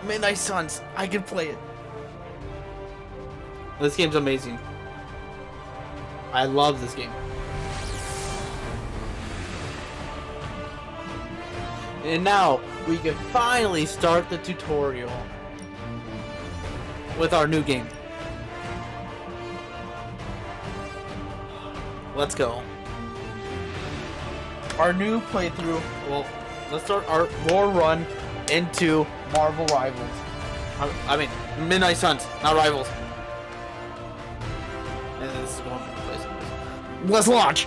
Midnight Suns. I can play it. This game's amazing. I love this game. And now we can finally start the tutorial with our new game. Let's go. Our new playthrough. Well, let's start our lore run into Marvel Rivals. I mean, Midnight Suns, not Rivals. And this is going to place. Let's launch!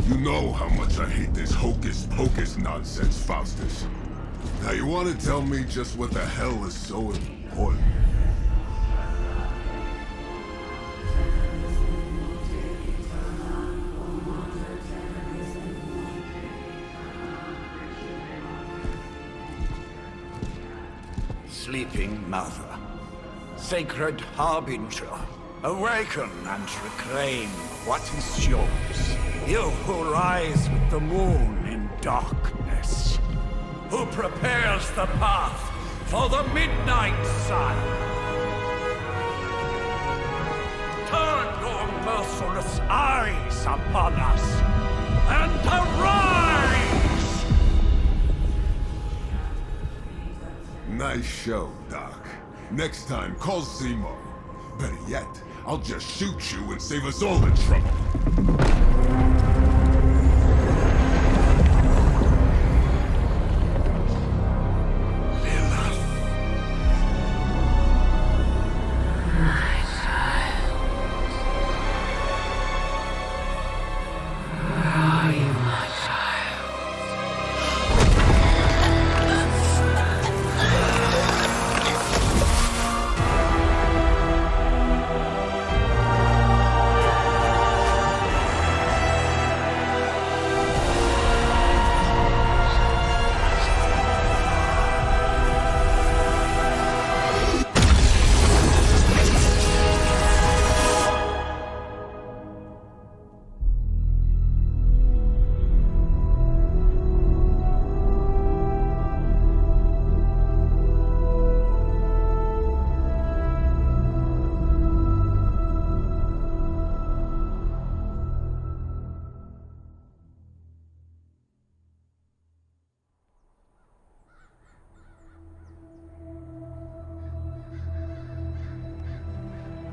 You know how much I hate this hocus-pocus nonsense, Faustus. Now you want to tell me just what the hell is so important? Sleeping Mother, sacred harbinger, awaken and reclaim what is yours. You who rise with the moon in darkness, who prepares the path for the midnight sun. Turn your merciless eyes upon us and arise! Nice show, Doc. Next time, call Seymour. Better yet, I'll just shoot you and save us all the trouble.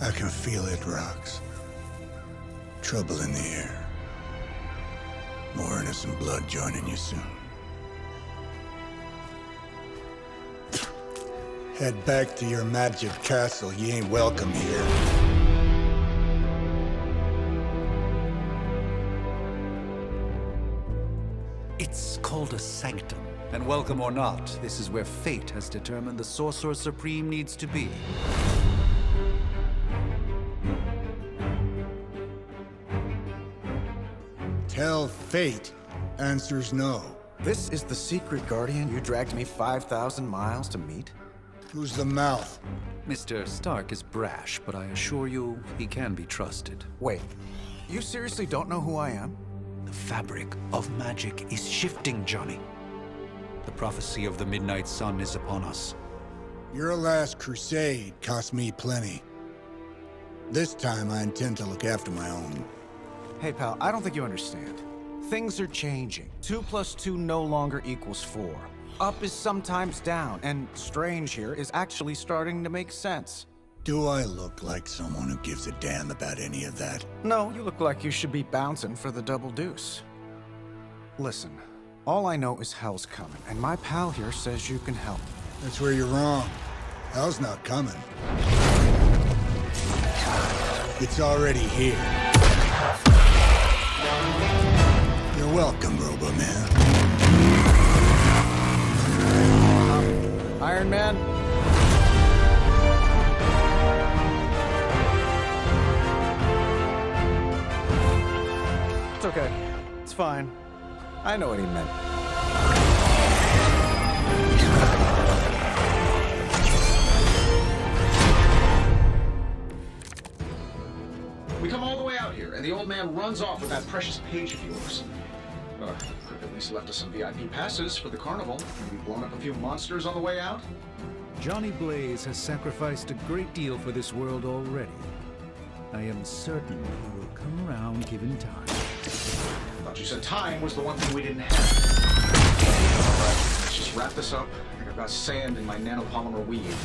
I can feel it, Rox. Trouble in the air. More innocent blood joining you soon. Head back to your magic castle. You ain't welcome here. It's called a sanctum. And welcome or not, this is where fate has determined the Sorcerer Supreme needs to be. Tell fate. Answers no. This is the secret guardian you dragged me 5,000 miles to meet? Who's the mouth? Mr. Stark is brash, but I assure you, he can be trusted. Wait, you seriously don't know who I am? The fabric of magic is shifting, Johnny. The prophecy of the Midnight Sun is upon us. Your last crusade cost me plenty. This time I intend to look after my own. Hey pal, I don't think you understand. Things are changing. 2 + 2 no longer equals 4. Up is sometimes down, and strange here is actually starting to make sense. Do I look like someone who gives a damn about any of that? No, you look like you should be bouncing for the double deuce. Listen, all I know is hell's coming, and my pal here says you can help. That's where you're wrong. Hell's not coming. It's already here. You're welcome, Robo-Man. Iron Man? It's okay. It's fine. I know what he meant. We come all the way out here, and the old man runs off with that precious page of yours. Could have at least left us some VIP passes for the carnival. Maybe blown up a few monsters on the way out. Johnny Blaze has sacrificed a great deal for this world already. I am certain he will come around given time. Thought you said time was the one thing we didn't have. Alright, let's just wrap this up. I think I've got sand in my nanopolymer weave.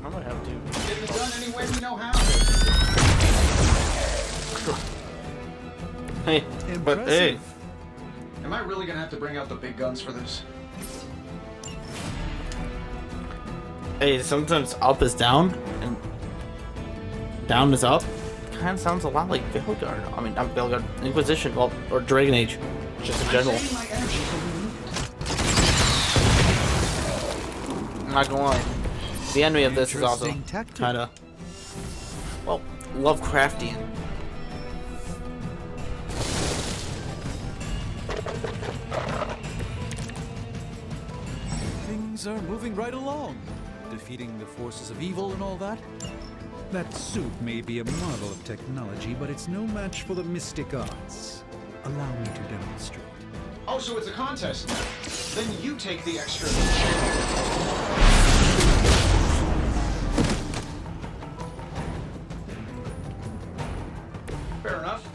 I'm gonna have to. Get it done any way we know how. Hey, but hey. Am I really gonna have to bring out the big guns for this? Hey, sometimes up is down and down is up. Kind of sounds a lot like Veilguard. I mean, not Veilguard, Inquisition, well, or Dragon Age, just in general. I'm not gonna lie. The enemy of this is also kind of, well, Lovecraftian. Things are moving right along. Defeating the forces of evil and all that. That suit may be a marvel of technology, but it's no match for the mystic arts. Allow me to demonstrate. Oh, so it's a contest now. Then you take the extra. Fair enough.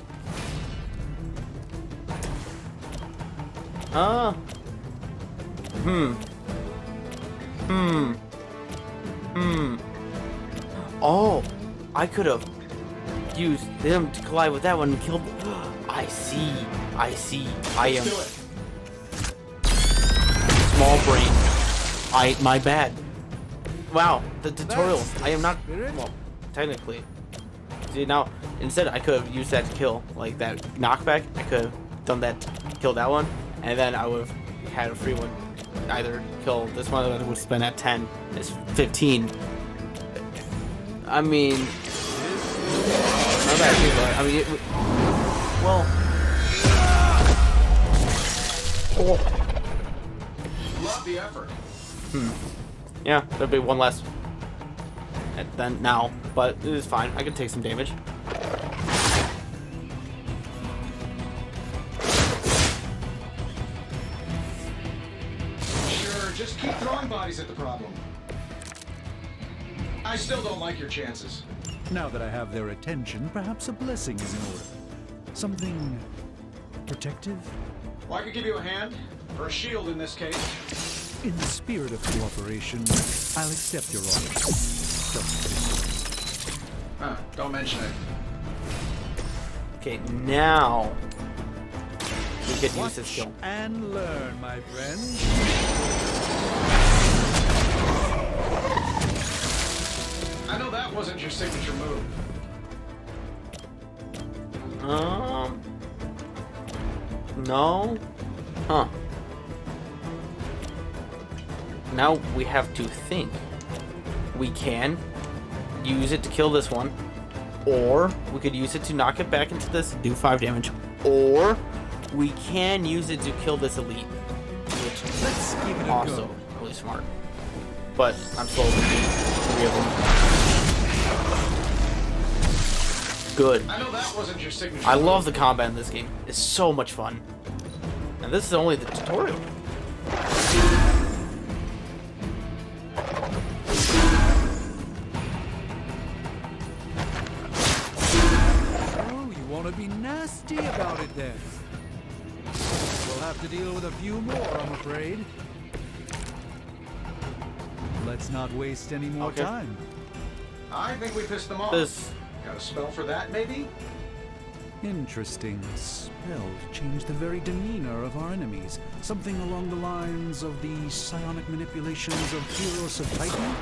Oh, I could have used them to collide with that one and killed. I see. I am small brain. My bad. Wow, the tutorial. I am not. Well, technically. See now, instead I could have used that to kill, like that knockback. I could have done that, kill that one, and then I would have had a free one. Either kill this one, or I would spend at 10. It's 15. I mean, not that too, but I mean, well, Love the effort. Yeah, there'll be one less. And then now, but it is fine. I can take some damage. Sure, just keep throwing bodies at the problem. I still don't like your chances. Now that I have their attention, perhaps a blessing is in order. Something protective? Well, I could give you a hand, or a shield in this case. In the spirit of cooperation, I'll accept your offer. Don't mention it. Okay, now we could use this skill. And learn, my friend. I know that wasn't your signature move. No. Huh. Now we have to think. We can use it to kill this one, or we could use it to knock it back into this, do 5 damage, or we can use it to kill this elite, which Let's give it is a also go. really smart. But I'm slowly doing 3 of them. Good. I know that wasn't your signature. I love the combat in this game. It's so much fun. And this is only the tutorial. Oh, you want to be nasty about it then? We'll have to deal with a few more, I'm afraid. Let's not waste any more Okay. time. I think we pissed them off. This. Got a spell for that, maybe? Interesting. Spells change the very demeanor of our enemies. Something along the lines of the psionic manipulations of Heroes of Titan?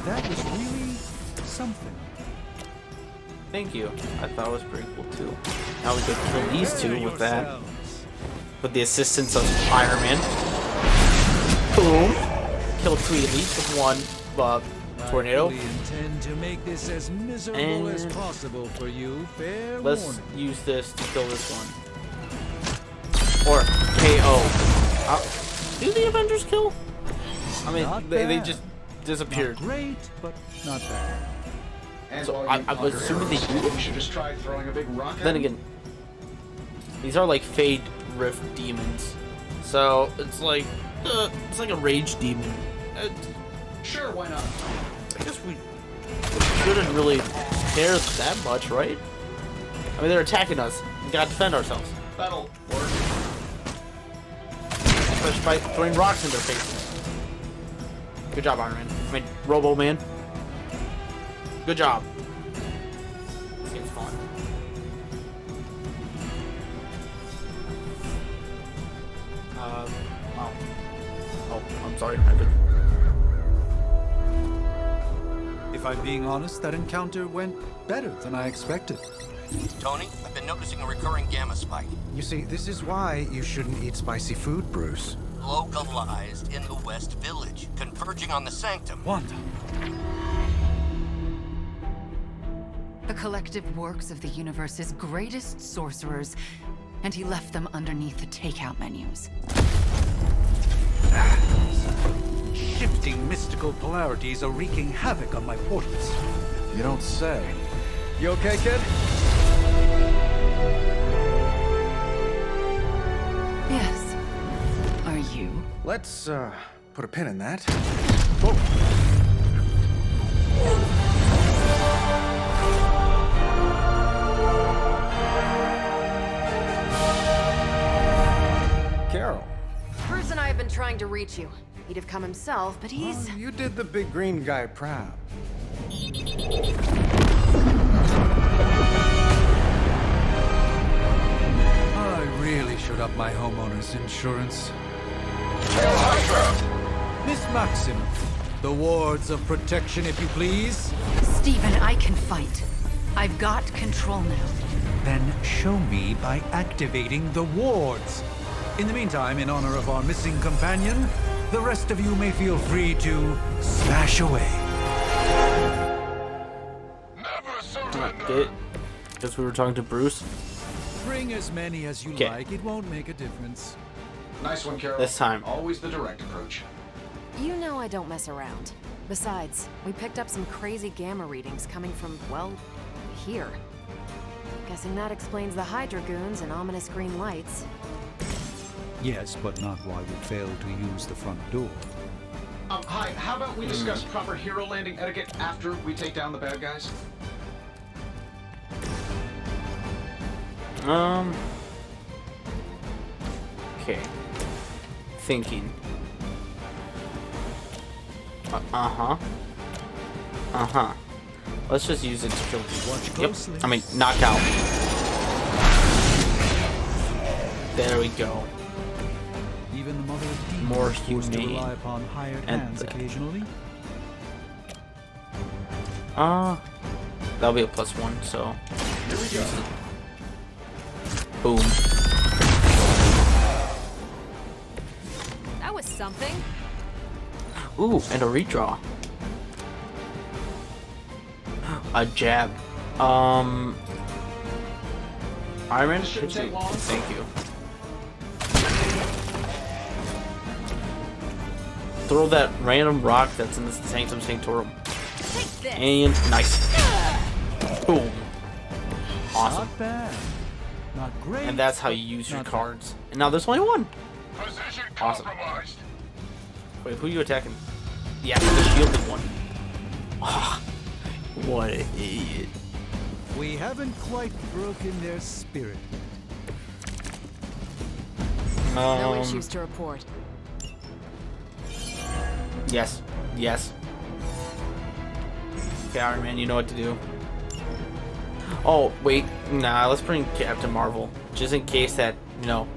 That was really something. Thank you. I thought it was pretty cool too. Now we could kill these two with that. With the assistance of Iron Man. Boom. Kill 2 elites with 1 Tornado. I fully intend to make this as miserable as And possible for you. Fair let's warning. use this to kill this one. Or KO. Do the Avengers kill? I mean, Not they bad. just disappeared. Not great, but not bad. And So while I you was wander assuming they heroes, do. you should just try throwing a big rock at Then him. again, these are like Fade Rift demons. So it's like a rage demon. Sure, why not? I guess we shouldn't really care that much, right? I mean, they're attacking us. We gotta defend ourselves. That'll work. Especially by throwing rocks in their faces. Good job, Iron Man. I mean, Robo Man. Good job. This game's fun. Wow. Oh, I'm sorry. If I'm being honest, that encounter went better than I expected. Tony, I've been noticing a recurring gamma spike. You see, this is why you shouldn't eat spicy food, Bruce. Localized in the West Village, converging on the Sanctum. Wanda. The collective works of the universe's greatest sorcerers, and he left them underneath the takeout menus. Shifting mystical polarities are wreaking havoc on my portals. You don't say. You okay, kid? Yes. Are you? Let's, put a pin in that. Carol. Bruce and I have been trying to reach you. He'd have come himself, but he's... Oh, you did the big green guy proud. I really should up my homeowner's insurance. Miss Maxim, the wards of protection, if you please. Stephen, I can fight. I've got control now. Then show me by activating the wards. In the meantime, in honor of our missing companion, the rest of you may feel free to smash away. Never surrender. Get it? Because we were talking to Bruce. Bring as many as you 'Kay. like. It won't make a difference. Nice one, Carol. This time. Always the direct approach. You know I don't mess around. Besides, we picked up some crazy gamma readings coming from, well, here. Guessing that explains the Hydra goons and ominous green lights. Yes, but not while you fail to use the front door. Hi, how about we discuss proper hero landing etiquette after we take down the bad guys? Okay. Thinking. Uh-huh. Let's just use it to kill people. Watch Yep. closely. I mean, knock out. There we go. Even the mother of demons More is forced to humane. rely upon hired And hands the- occasionally. That'll be a +1, so. Here we go. Boom. That was something. Ooh, and a redraw. A jab. Iron Man, Shouldn't hit you. take long. Thank you. Throw that random rock that's in the Sanctum Sanctorum. Take this. And nice. Boom. Awesome. Not bad. Not great. And that's how you use your cards. And now there's only one. Position Awesome. compromised. Wait, who are you attacking? Yeah, the shielded one. Ah, what an idiot. We haven't quite broken their spirit. No issues to report. Yes. Yes. Okay, Iron Man, you know what to do. Oh, wait. Nah, let's bring Captain Marvel. Just in case that, you know,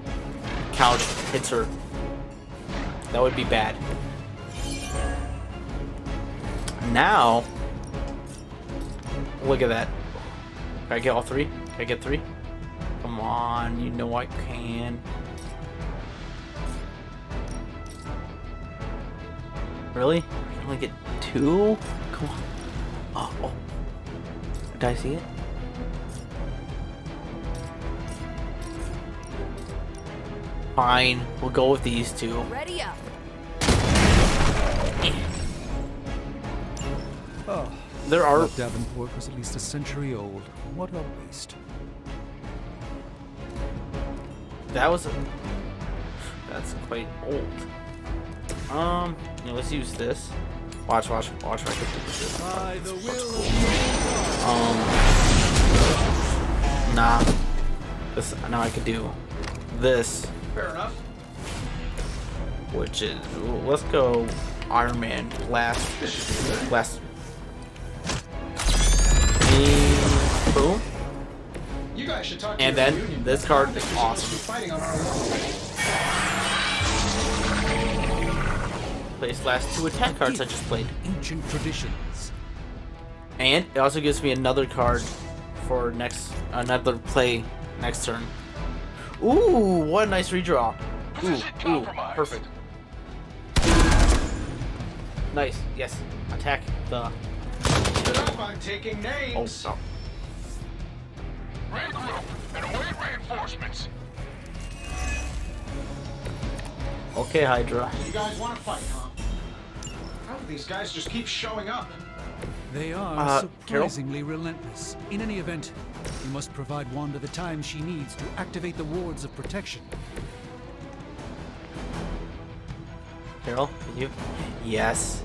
couch hits her. That would be bad. Now, look at that. Can I get all three? Can I get three? Come on, you know I can. Really? I can only get two? Come Oh. Did I see it? Fine, we'll go with these two. Ready up. Oh, There are. that Davenport was at least a century old. What a waste. That's quite old. Let's use this. Watch. I can do this. By the will of Nah. This now I could do this, Fair enough. which is let's go Iron Man last. Boom. You guys should talk to And your then union. this card I is think you're supposed to be awesome. fighting on our wall. Place last two attack cards I just played. ancient traditions. And it also gives me another card for another play next turn. Ooh, what a nice redraw. Ooh, perfect. Nice, yes. Attack the. Get up, I'm taking names. Oh, no. Regroup and await reinforcements. Okay, Hydra. You guys want to fight, huh? How do these guys just keep showing up? They are Carol? surprisingly relentless. In any event, you must provide Wanda the time she needs to activate the wards of protection. Carol, can you? Yes.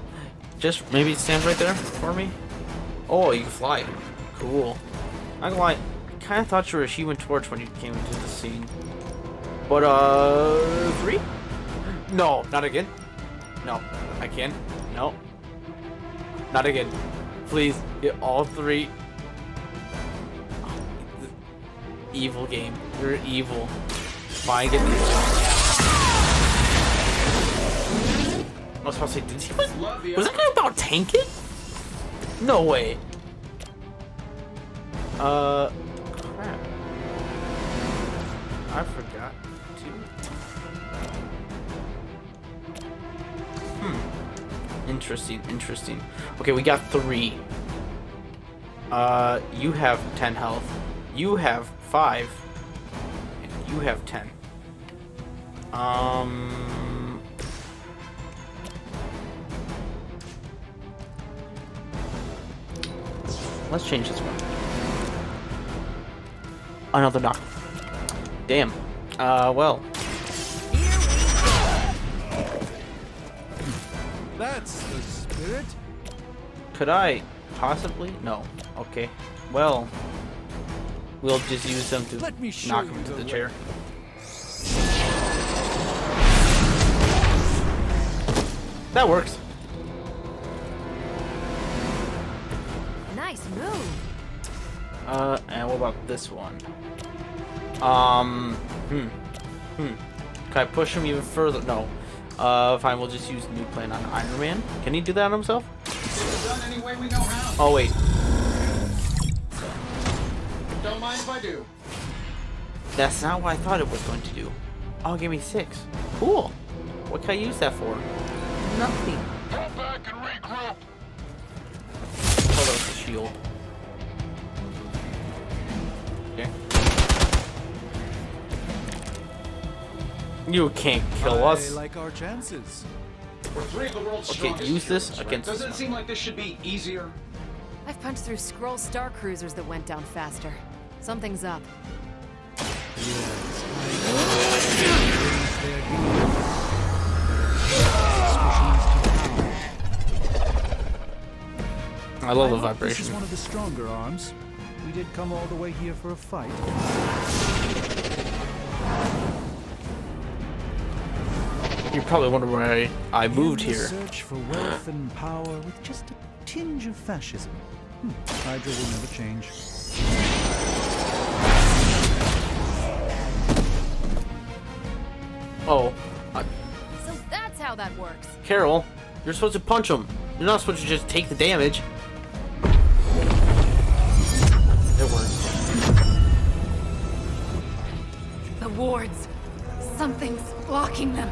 Just maybe stand right there for me. Oh, you can fly. Cool. Not gonna lie, I kind of thought you were a Human Torch when you came into the scene. But 3? No, not again. No, I can. No, not again. Please get all 3. Oh, evil game. You're evil. Fine, get these. I was about to say, did he was that guy about tanking? No way. Crap. I forgot to. Interesting. Okay, we got 3. You have 10 health. You have 5. And you have 10. Let's change this one. Another knock. Damn. Well. That's the spirit. Could I possibly? No. Okay. Well. We'll just use them to Let me show knock you him to the the way. chair. That works. Nice move. And what about this one? Can I push him even further? No. Fine, we'll just use new plan on Iron Man. Can he do that on himself? It's done any way we know how. Oh, wait. Don't mind if I do. That's not what I thought it was going to do. Oh, give me 6. Cool. What can I use that for? Nothing. Fall back and regroup. Oh, that was the shield. Okay. You can't kill us. I like our chances. We're 3 of the world's Okay, strongest use this heroes, right? against Doesn't this it seem like this should be easier? I've punched through Skrull star cruisers that went down faster. Something's up. I love the This vibration. is one of the stronger arms. We did come all the way here for a fight. You're probably wondering why I moved In the here. Search for wealth and power with just a tinge of fascism. Hydra will never change. Oh, So that's how that works. Carol, you're supposed to punch him. You're not supposed to just take the damage. It works. The wards. Something's blocking them.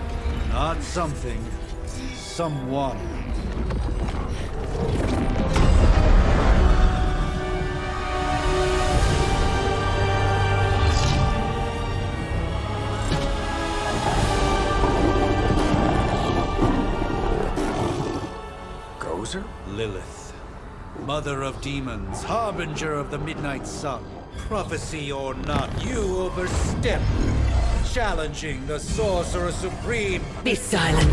Not something. Someone. daughter, Lilith. Mother of demons, harbinger of the midnight sun. Prophecy or not, you overstep. Challenging the Sorcerer Supreme. Be silent.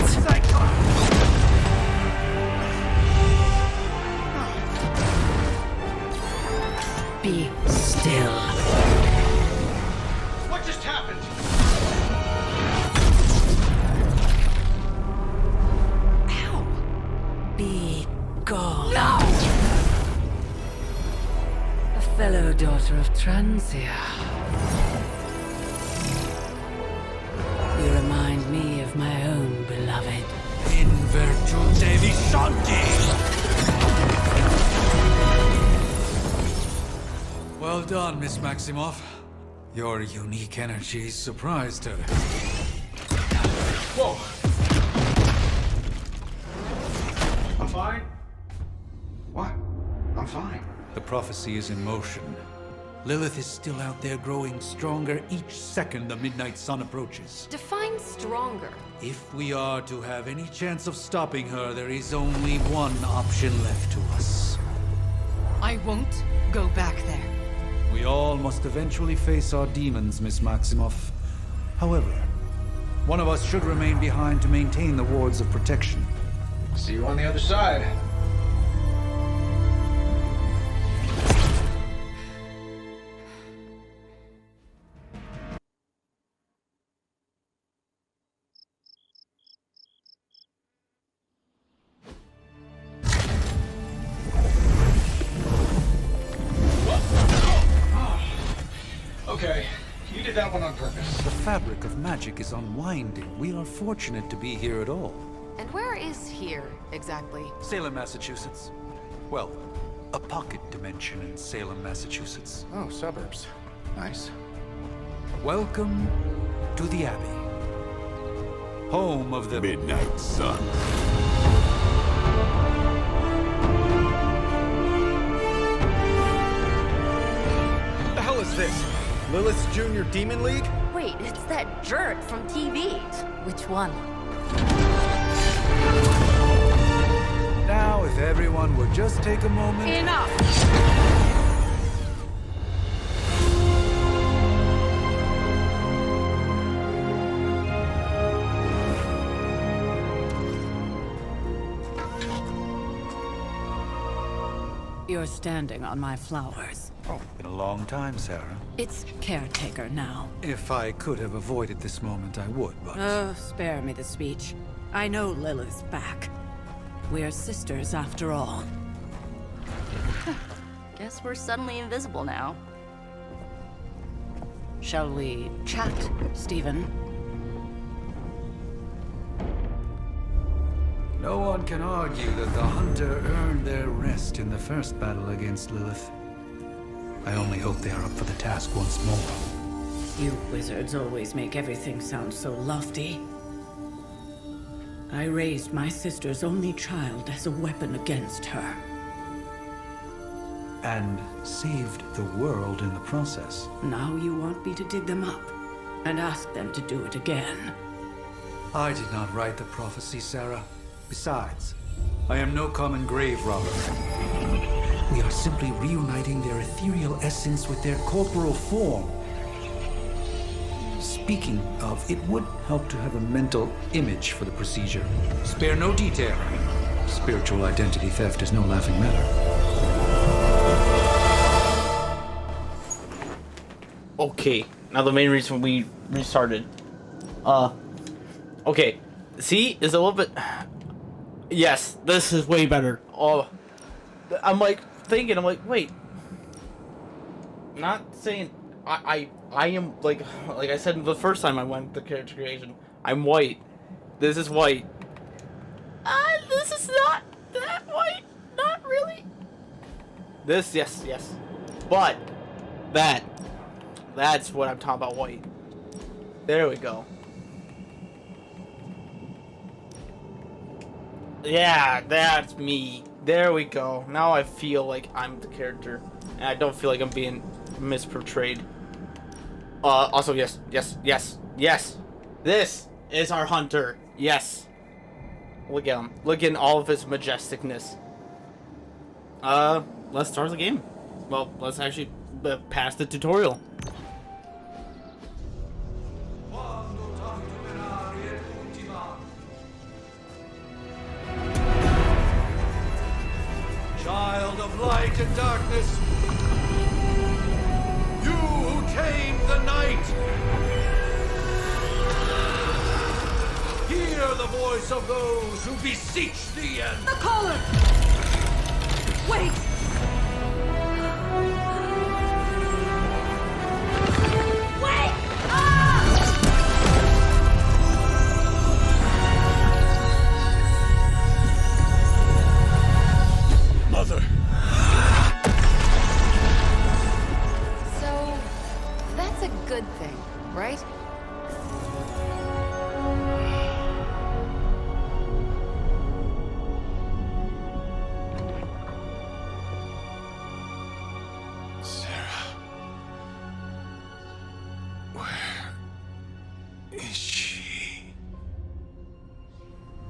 Be still. What just happened? Ow. Be gone. No! A fellow daughter of Transia. You remind me of my own beloved. In virtute vi shotty. Well done, Miss Maximoff. Your unique energy surprised her. Whoa! I'm fine. What? I'm fine. The prophecy is in motion. Lilith is still out there growing stronger each second the midnight sun approaches. Define stronger. If we are to have any chance of stopping her, there is only one option left to us. I won't go back there. We all must eventually face our demons, Miss Maximoff. However, one of us should remain behind to maintain the wards of protection. See you on the other side. Okay, you did that one on purpose. The fabric of magic is unwinding. We are fortunate to be here at all. And where is here, exactly? Salem, Massachusetts. Well, a pocket dimension in Salem, Massachusetts. Oh, suburbs. Nice. Welcome to the Abbey. Home of the Midnight Sun. What the hell is this? Lilith's Junior Demon League? Wait, it's that jerk from TV. Which one? Now, if everyone would just take a moment... Enough! You're standing on my flowers. Oh, been a long time, Sarah. It's caretaker now. If I could have avoided this moment, I would, but... Oh, spare me the speech. I know Lilith's back. We're sisters after all. Guess we're suddenly invisible now. Shall we chat, Stephen? No one can argue that the Hunter earned their rest in the first battle against Lilith. I only hope they are up for the task once more. You wizards always make everything sound so lofty. I raised my sister's only child as a weapon against her. And saved the world in the process. Now you want me to dig them up and ask them to do it again. I did not write the prophecy, Sarah. Besides, I am no common grave robber. We are simply reuniting their ethereal essence with their corporal form. Speaking of, it would help to have a mental image for the procedure. Spare no detail. Spiritual identity theft is no laughing matter. Okay, now the main reason we restarted. Okay. See, is a little bit... Yes, this is way better. Oh, I'm like thinking, I'm like, wait. Not saying I am like I said the first time I went the character creation. I'm white. This is white. This is not that white. Not really. This, yes. But that's what I'm talking about, white. There we go. Yeah, that's me. There we go. Now I feel like I'm the character. And I don't feel like I'm being misportrayed. Also, yes. This is our hunter. Yes. Look at him. Look at all of his majesticness. Let's start the game. Well, let's actually pass the tutorial. Child of light and darkness, you who tame the night, hear the voice of those who beseech thee and... The caller! Wait! Wait! Ah! Mother! So, that's a good thing, right? Sarah. Where is she?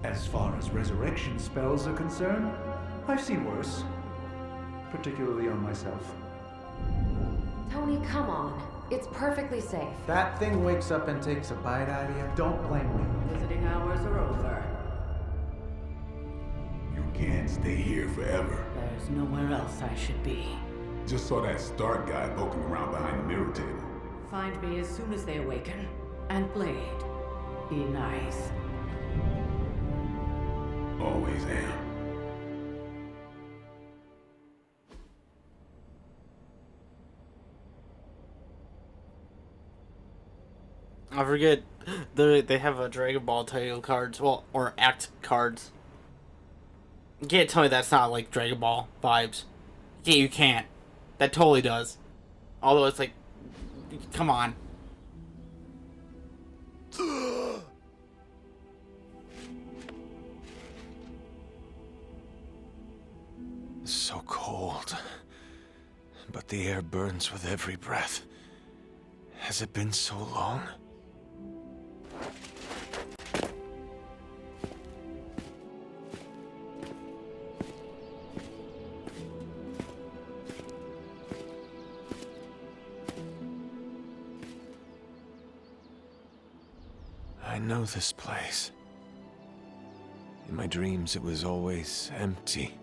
As far as resurrection spells are concerned, I've seen worse. Particularly on myself. Tony, come on. It's perfectly safe. That thing wakes up and takes a bite out of you. Don't blame me. Visiting hours are over. You can't stay here forever. There's nowhere else I should be. Just saw that Stark guy poking around behind the mirror table. Find me as soon as they awaken. And Blade, be nice. Always am. I forget, they have a Dragon Ball title cards, well, or act cards. You can't tell me that's not like Dragon Ball vibes. Yeah, you can't. That totally does. Although it's like, come on. It's so cold, but the air burns with every breath. Has it been so long? I know this place. In my dreams, it was always empty.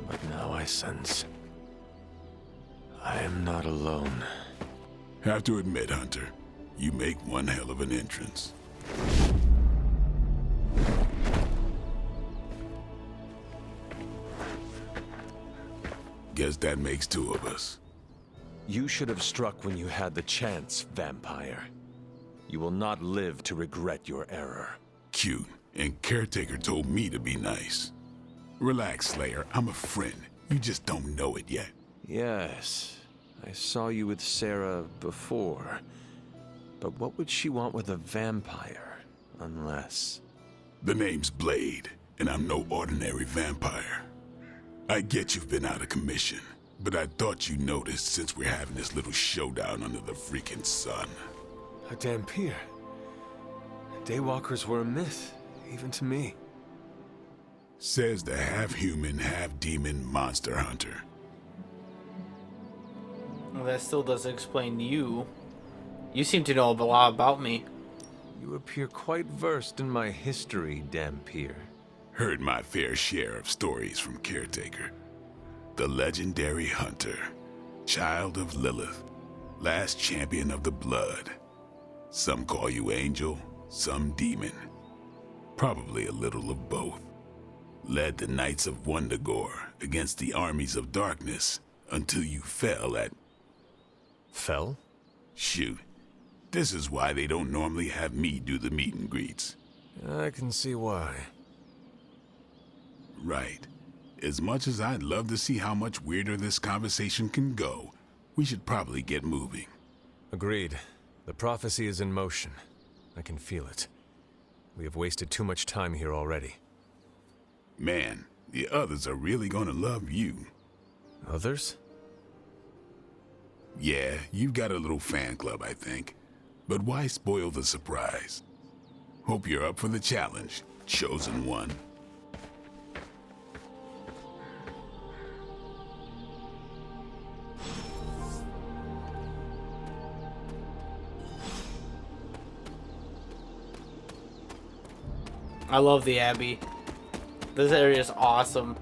But now I sense I am not alone. Have to admit, Hunter, you make one hell of an entrance. Guess that makes two of us. You should have struck when you had the chance, vampire. You will not live to regret your error. Cute, and Caretaker told me to be nice. Relax, Slayer, I'm a friend. You just don't know it yet. Yes, I saw you with Sarah before. But what would she want with a vampire, unless... The name's Blade, and I'm no ordinary vampire. I get you've been out of commission, but I thought you noticed since we're having this little showdown under the freaking sun. A Dampier. Daywalkers were a myth, even to me. Says the half-human, half-demon monster hunter. Well, that still doesn't explain you. You seem to know a lot about me. You appear quite versed in my history, Dampier. Heard my fair share of stories from Caretaker. The legendary hunter, child of Lilith, last champion of the blood. Some call you angel, some demon. Probably a little of both. Led the Knights of Wundagore against the armies of darkness until you fell at... Fell? Shoot. This is why they don't normally have me do the meet and greets. I can see why. Right. As much as I'd love to see how much weirder this conversation can go, we should probably get moving. Agreed. The prophecy is in motion. I can feel it. We have wasted too much time here already. Man, the others are really gonna love you. Others? Yeah, you've got a little fan club, I think. But why spoil the surprise? Hope you're up for the challenge, chosen one. I love the Abbey. This area is awesome.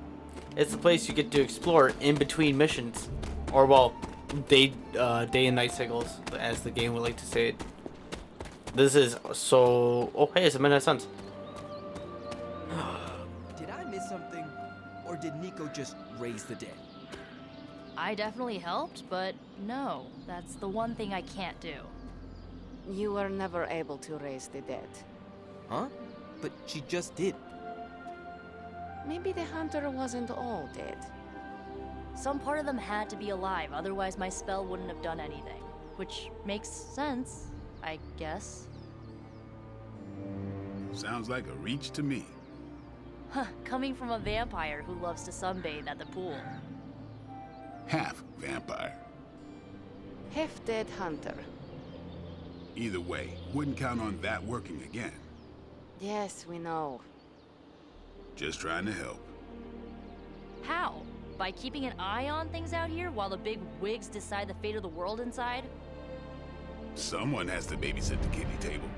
It's the place you get to explore in between missions. Or, well, day and night cycles, as the game would like to say it. This is so... Oh, hey, it's a Midnight Suns. Did I miss something? Or did Nico just raise the dead? I definitely helped, but no, that's the one thing I can't do. You were never able to raise the dead. Huh? But she just did. Maybe the hunter wasn't all dead. Some part of them had to be alive, otherwise my spell wouldn't have done anything. Which makes sense, I guess. Sounds like a reach to me. Huh, coming from a vampire who loves to sunbathe at the pool. Half vampire. Half-dead hunter. Either way, wouldn't count on that working again. Yes, we know. Just trying to help. How? By keeping an eye on things out here while the big wigs decide the fate of the world inside? Someone has to babysit the kitty table.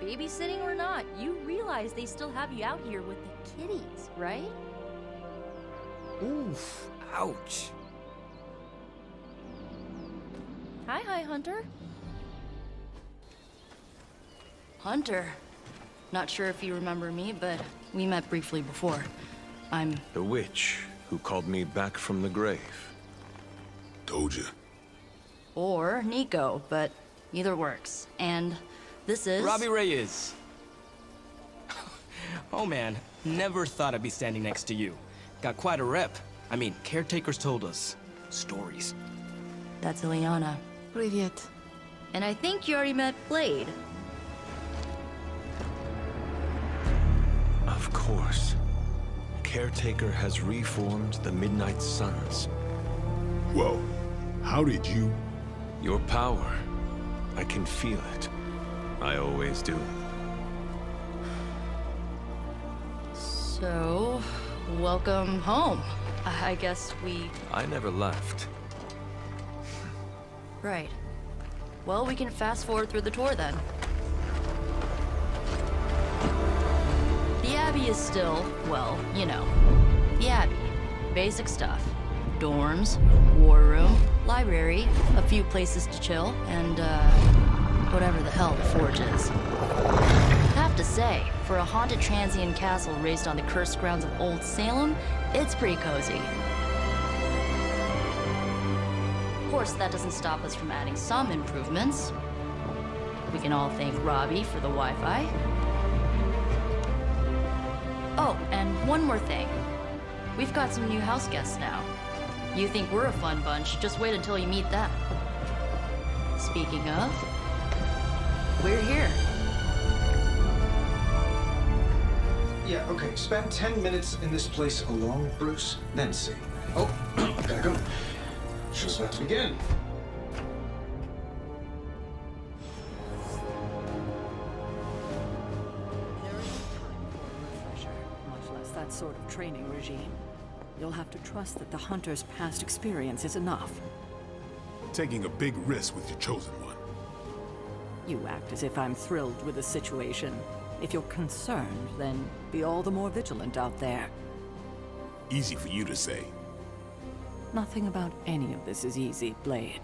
Babysitting or not, you realize they still have you out here with the kitties, right? Oof. Ouch. Hi, Hunter. Hunter. Not sure if you remember me, but we met briefly before. I'm... The witch who called me back from the grave. Told you. Or Nico, but either works. And this is... Robbie Reyes. Oh man, never thought I'd be standing next to you. Got quite a rep. I mean, caretakers told us stories. That's Ileana. Привет. And I think you already met Blade. Of course. Caretaker has reformed the Midnight Suns. Whoa. How did you... Your power. I can feel it. I always do. So, welcome home. I guess we... I never left. Right. Well, we can fast forward through the tour then. The Abbey is still, well, you know, the Abbey. Basic stuff. Dorms, war room, library, a few places to chill, and, whatever the hell the Forge is. Have to say, for a haunted transient castle raised on the cursed grounds of Old Salem, it's pretty cozy. Of course, that doesn't stop us from adding some improvements. We can all thank Robbie for the Wi-Fi. Oh, and one more thing. We've got some new house guests now. You think we're a fun bunch, just wait until you meet them. Speaking of, we're here. Yeah, okay. Spend 10 minutes in this place alone, Bruce, then see. Oh, gotta go. Show's about to begin. Much less that sort of training regime. You'll have to trust that the Hunter's past experience is enough. Taking a big risk with your chosen one. You act as if I'm thrilled with the situation. If you're concerned, then be all the more vigilant out there. Easy for you to say. Nothing about any of this is easy, Blade.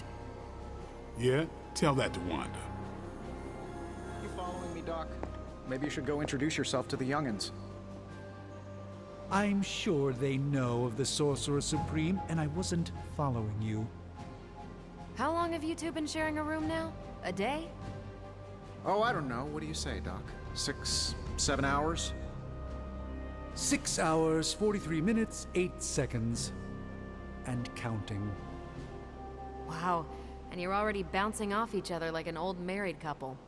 Yeah? Tell that to Wanda. You following me, Doc? Maybe you should go introduce yourself to the young'uns. I'm sure they know of the Sorcerer Supreme, and I wasn't following you. How long have you two been sharing a room now? A day? Oh, I don't know. What do you say, Doc? 6, 7 hours? 6 hours, 43 minutes, 8 seconds. And counting. Wow. And you're already bouncing off each other like an old married couple.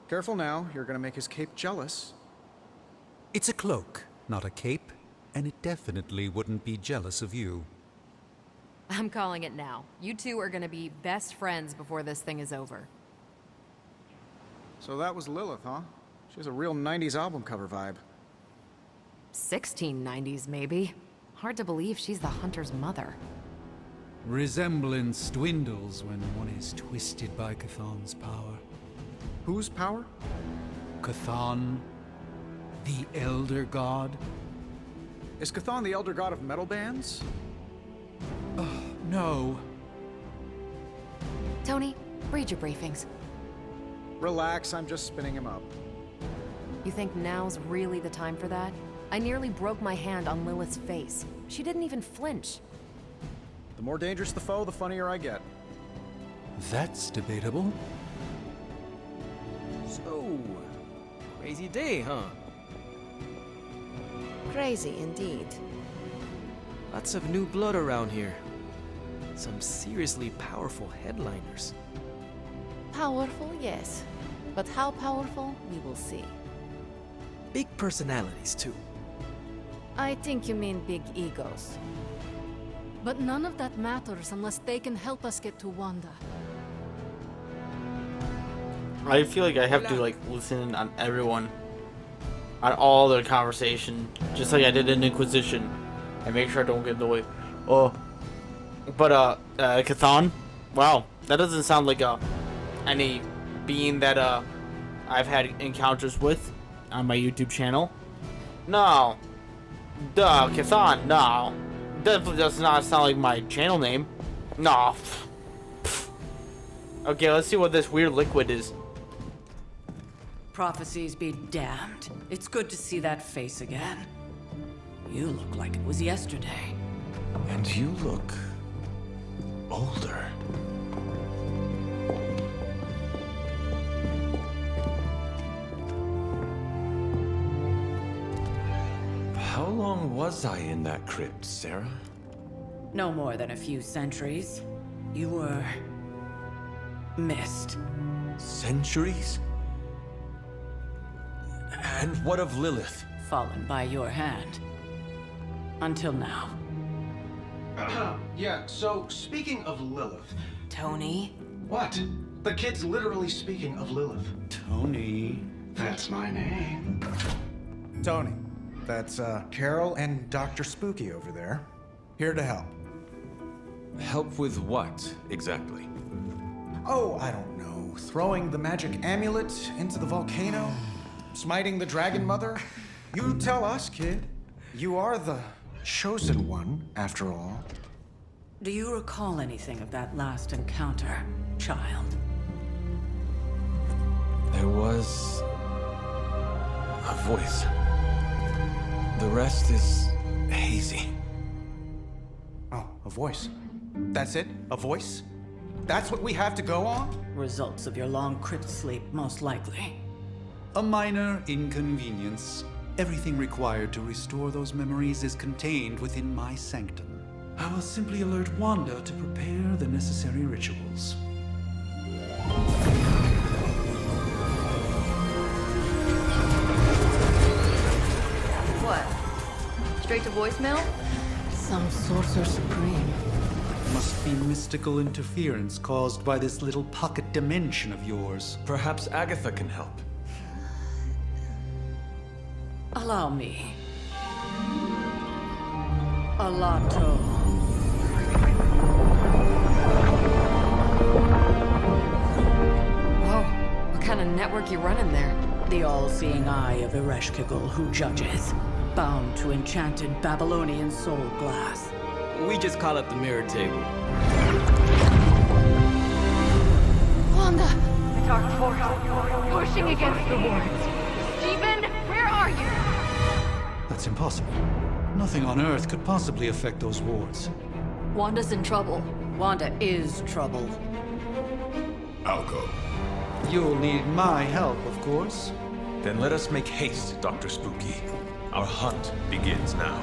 Careful now. You're gonna make his cape jealous. It's a cloak, not a cape, and it definitely wouldn't be jealous of you. I'm calling it now. You two are gonna be best friends before this thing is over. So that was Lilith, huh? She has a real 90s album cover vibe. 1690s, maybe. Hard to believe she's the Hunter's mother. Resemblance dwindles when one is twisted by Chthon's power. Whose power? Chthon, the Elder God. Is Chthon the elder god of metal bands? No. Tony, read your briefings. Relax, I'm just spinning him up. You think now's really the time for that? I nearly broke my hand on Lilith's face. She didn't even flinch. The more dangerous the foe, the funnier I get. That's debatable. So, crazy day, huh? Crazy indeed. Lots of new blood around here. Some seriously powerful headliners. Powerful, yes. But how powerful, we will see. Big personalities, too. I think you mean big egos. But none of that matters unless they can help us get to Wanda. I feel like I have to like listen on everyone, on all their conversation, just like I did in Inquisition, and make sure I don't get in the way. Oh, but Chthon, wow, that doesn't sound like any being that I've had encounters with on my YouTube channel. No, Chthon, no, definitely does not sound like my channel name. No. Okay, let's see what this weird liquid is. Prophecies be damned. It's good to see that face again. You look like it was yesterday. And you look older. How long was I in that crypt, Sarah? No more than a few centuries. You were... missed. Centuries? And what of Lilith? Fallen by your hand. Until now. Yeah, so speaking of Lilith... Tony? What? The kid's literally speaking of Lilith. Tony. That's my name. Tony. That's, Carol and Dr. Spooky over there. Here to help. Help with what, exactly? Oh, I don't know. Throwing the magic amulet into the volcano? Smiting the Dragon Mother? You tell us, kid. You are the chosen one, after all. Do you recall anything of that last encounter, child? There was... a voice. The rest is hazy. Oh, a voice. That's it? A voice? That's what we have to go on? Results of your long crypt sleep, most likely. A minor inconvenience. Everything required to restore those memories is contained within my sanctum. I will simply alert Wanda to prepare the necessary rituals. What? Straight to voicemail? Some sorcerer supreme. Must be mystical interference caused by this little pocket dimension of yours. Perhaps Agatha can help. Allow me. Alato. Whoa, what kind of network you running there? The all-seeing eye of Ereshkigal who judges. Bound to enchanted Babylonian soul glass. We just call it the mirror table. Wanda! The dark force, pushing against the wards. Stephen, where are you? That's impossible. Nothing on Earth could possibly affect those wards. Wanda's in trouble. Wanda is trouble. I'll go. You'll need my help, of course. Then let us make haste, Dr. Spooky. Our hunt begins now.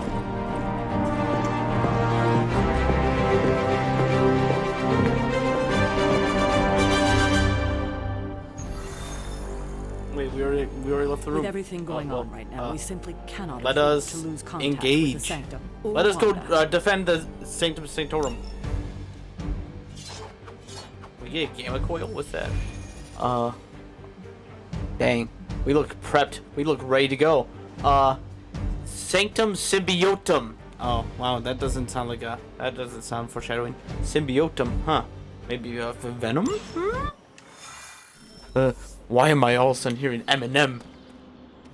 Wait, we already left the room. With everything going on right now, we simply cannot let afford us to lose contact with the engage. sanctum or Let us go Wanda. defend the Sanctum Sanctorum. We get a gamma coil. What's that? Dang. We look prepped. We look ready to go. Sanctum Symbiotum. Oh, wow, that doesn't sound like a... That doesn't sound foreshadowing. Symbiotum, huh? Maybe you have Venom? Why am I all of a sudden hearing Eminem?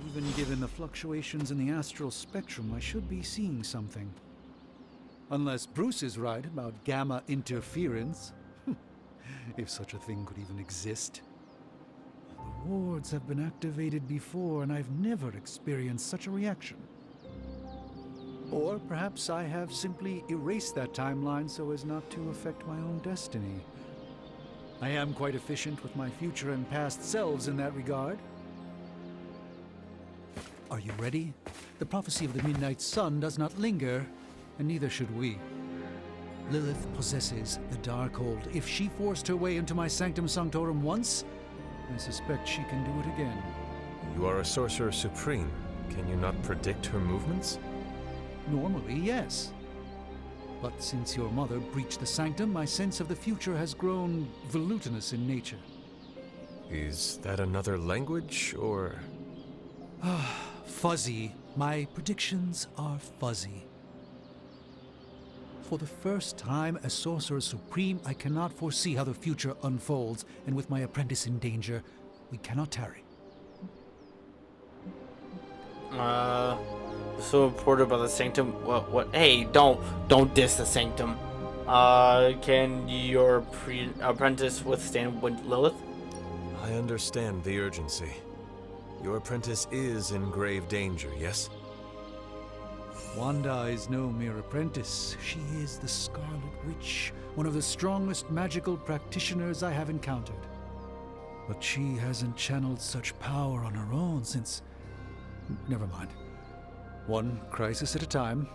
Even given the fluctuations in the astral spectrum, I should be seeing something. Unless Bruce is right about gamma interference. If such a thing could even exist. The wards have been activated before, and I've never experienced such a reaction. Or perhaps I have simply erased that timeline so as not to affect my own destiny. I am quite efficient with my future and past selves in that regard. Are you ready? The prophecy of the Midnight Sun does not linger, and neither should we. Lilith possesses the Darkhold. If she forced her way into my Sanctum Sanctorum once, I suspect she can do it again. You are a Sorcerer Supreme. Can you not predict her movements? Normally, yes. But since your mother breached the Sanctum, my sense of the future has grown volutinous in nature. Is that another language, or...? Fuzzy. My predictions are fuzzy. For the first time as Sorcerer Supreme, I cannot foresee how the future unfolds, and with my apprentice in danger, we cannot tarry. So important about the Sanctum. What? Hey, don't diss the Sanctum. Can your apprentice withstand Lilith? I understand the urgency. Your apprentice is in grave danger, yes? Wanda is no mere apprentice. She is the Scarlet Witch, one of the strongest magical practitioners I have encountered. But she hasn't channeled such power on her own since... Never mind. One crisis at a time.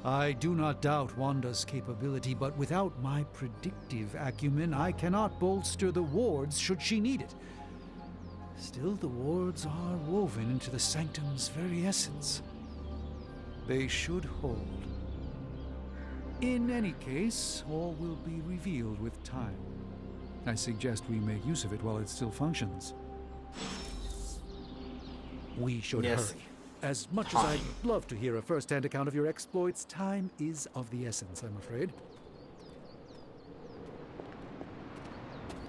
I do not doubt Wanda's capability, but without my predictive acumen, I cannot bolster the wards should she need it. Still, the wards are woven into the Sanctum's very essence. They should hold. In any case, all will be revealed with time. I suggest we make use of it while it still functions. We should hurry. As much as I'd love to hear a first-hand account of your exploits, time is of the essence, I'm afraid.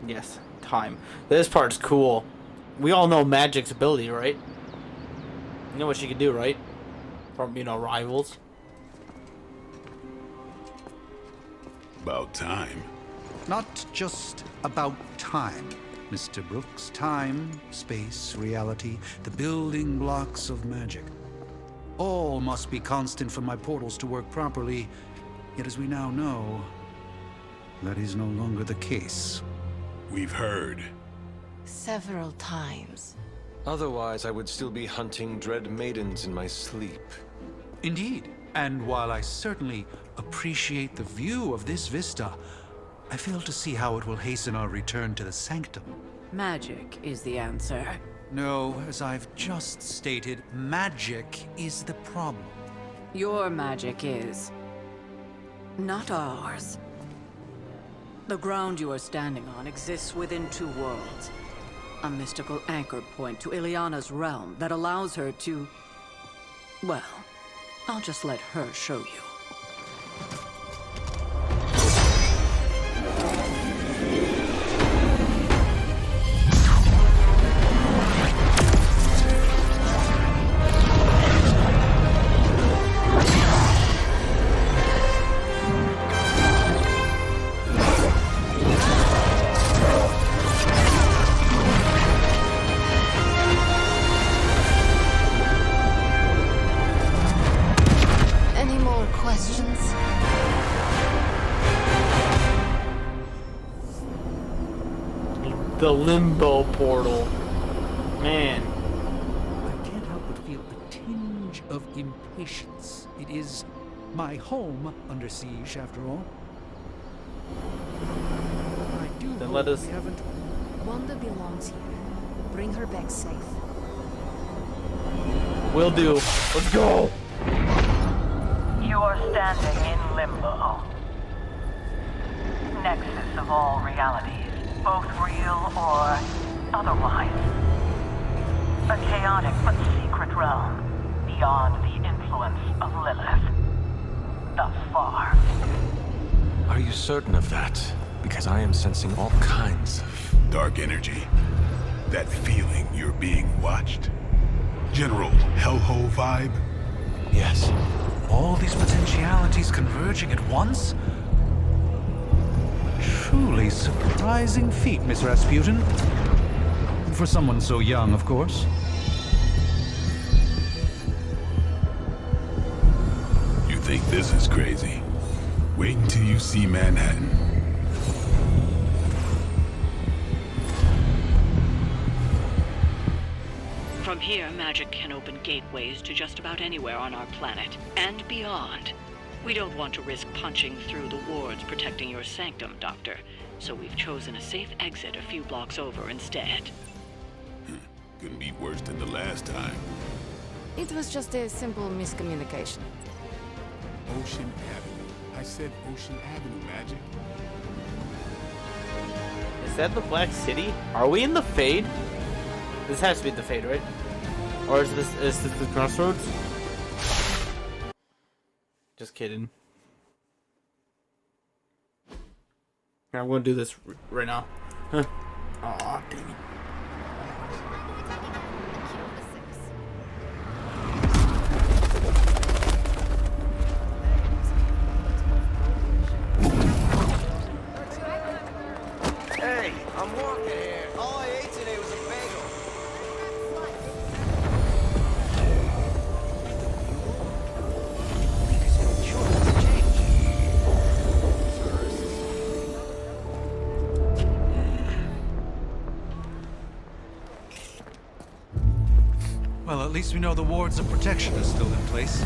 Yes, time. This part's cool. We all know Magic's ability, right? You know what she can do, right? From, Rivals. About time. Not just about time, Mr. Brooks. Time, space, reality, the building blocks of magic. All must be constant for my portals to work properly. Yet as we now know, that is no longer the case. We've heard. Several times. Otherwise, I would still be hunting dread maidens in my sleep. Indeed. And while I certainly appreciate the view of this vista, I fail to see how it will hasten our return to the Sanctum. Magic is the answer. No, as I've just stated, magic is the problem. Your magic is... not ours. The ground you are standing on exists within two worlds. A mystical anchor point to Ileana's realm that allows her to... well, I'll just let her show you. The limbo portal. Man. I can't help but feel a tinge of impatience. It is my home under siege, after all. I do Then let us... we haven't... Wanda belongs here. Bring her back safe. Will do. Let's go! You are standing in limbo. Nexus of all realities, both real or otherwise. A chaotic but secret realm beyond the influence of Lilith. Thus far. Are you certain of that? Because I am sensing all kinds of dark energy. That feeling you're being watched. General hellhole vibe? Yes. All these potentialities converging at once? Truly surprising feat, Miss Rasputin. For someone so young, of course. You think this is crazy? Wait until you see Manhattan. From here, magic can open gateways to just about anywhere on our planet, and beyond. We don't want to risk punching through the wards protecting your sanctum, Doctor, so we've chosen a safe exit a few blocks over instead. Couldn't be worse than the last time. It was just a simple miscommunication. Ocean Avenue. I said Ocean Avenue, Magic. Is that the Black City? Are we in the Fade? This has to be the Fade, right? Or is this the Crossroads? Just kidding. Here, I'm gonna do this right now. Huh. Aw, dang it. Hey, I'm walking here. All I ate today was a bagel. Well, at least we know the wards of protection are still in place.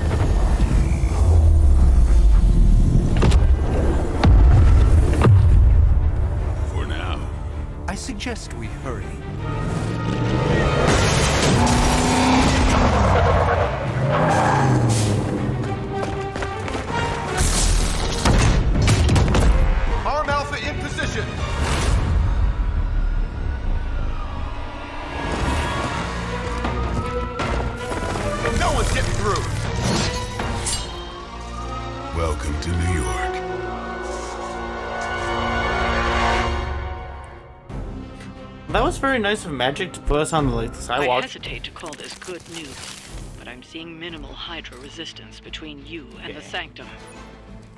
For now. I suggest we hurry. Arm Alpha in position. No one's getting through. Welcome to New York. That was very nice of Magic to put us on the sidewalk. I hesitate to call this good news, but I'm seeing minimal Hydra resistance between you and the Sanctum.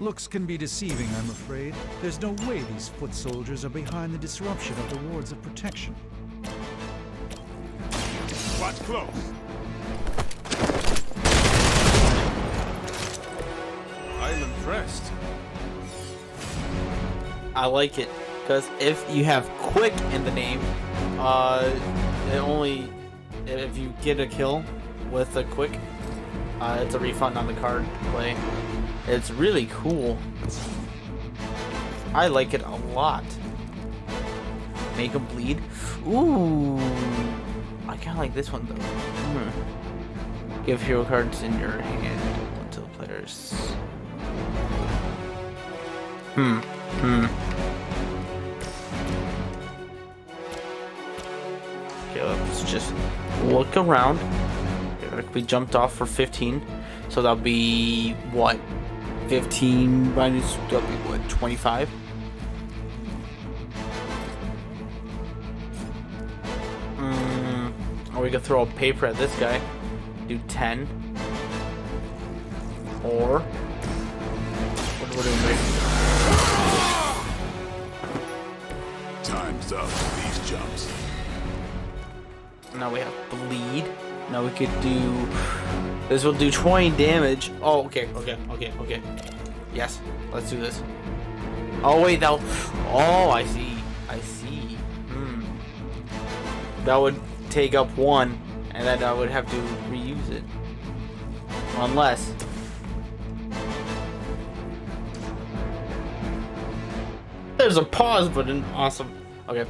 Looks can be deceiving, I'm afraid. There's no way these foot soldiers are behind the disruption of the wards of protection. Watch close. I'm impressed. I like it because if you have quick in the name, if you get a kill with a quick, it's a refund on the card play. It's really cool. I like it a lot. Make them bleed. Ooh, I kind of like this one though. Give hero cards in your hand until players. Okay, let's just look around. We jumped off for 15, so that'll be what? 15 minus, that'll be what? 25? Or we could throw a paper at this guy. Do 10. Or what are we doing? Time's up for these jumps. Now we have bleed. Now we could do. This will do 20 damage. Oh, okay. Yes, let's do this. Oh wait, that. Oh, I see. That would take up one, and then I would have to reuse it. Unless. There's a pause button. Awesome. Okay.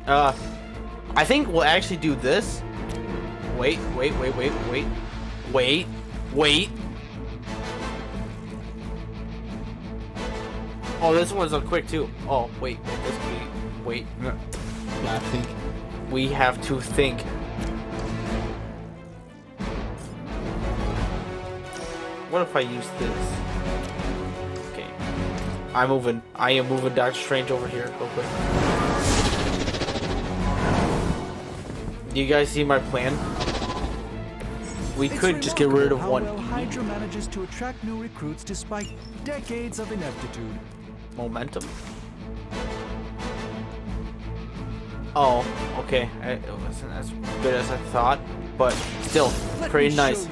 I think we'll actually do this. Wait. Oh, this one's a quick too. Oh, wait. This could be. Wait. Yeah, I think. we have to think. What if I use this? Okay. I am moving Doctor Strange over here real quick. Do you guys see my plan? We could just get rid of how one. well Hydra manages to attract new recruits despite decades of ineptitude. Momentum. Oh, okay. It wasn't as good as I thought, but still pretty nice.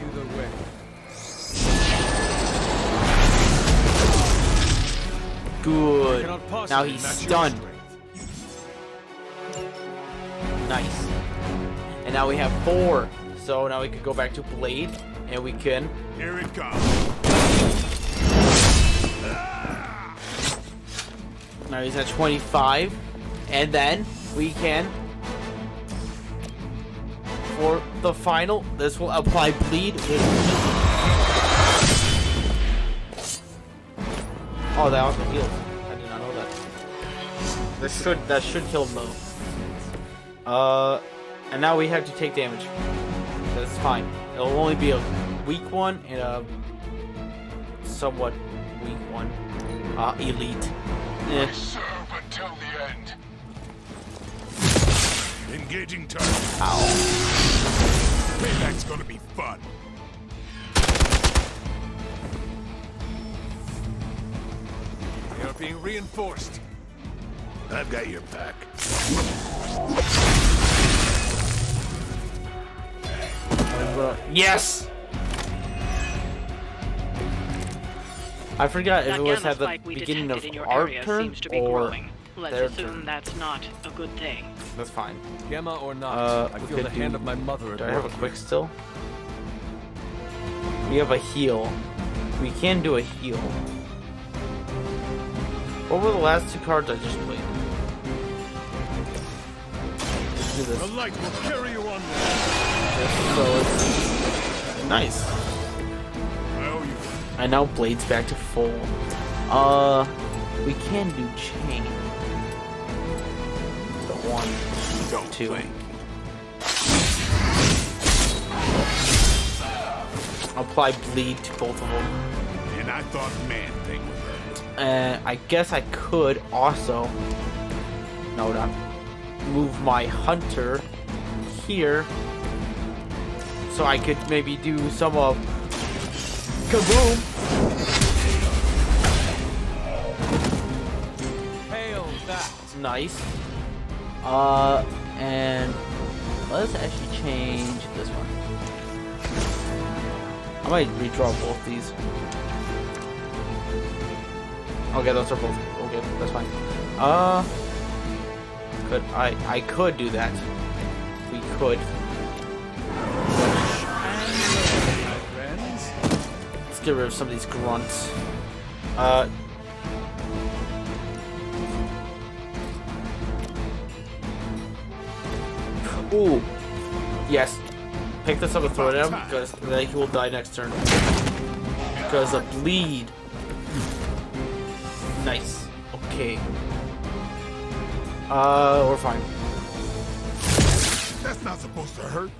Good. Now he's stunned. Nice. And now we have 4. So now we can go back to Blade, and we can. Here it comes. Now he's at 25, and then we can. For the final, this will apply bleed. Oh, that also heals. I did not know that. That should kill him though. And now we have to take damage. That's fine. It'll only be a weak one and a somewhat weak one. Elite. Eh. Serve until the end. Engaging target. Ow. Payback's gonna be fun. We are being reinforced. I've got your back. Yes! I forgot if it was at the beginning of our turn or their turn. That's not a good thing. That's fine. Gamma or not, I we feel could the hand of my mother at Do I have a work quick here. still? We have a heal. We can do a heal. What were the last 2 cards I just played? Let's do this. The light will carry you on. Nice. I owe you. And now Blade's back to full. We can do chain. The 1, 2. Blink. Apply bleed to both of them. And I thought Man-Thing was I guess I could also. No, not. Move my hunter here. So I could maybe do some of kaboom. Hail that. Nice. And let's actually change this one. I might redraw both these. Okay, those are both. Okay, that's fine. I could do that. We could. Let's get rid of some of these grunts. Ooh. Yes. Pick this up and throw it at him because then he will die next turn. Because of bleed. Nice. Okay. We're fine. That's not supposed to hurt.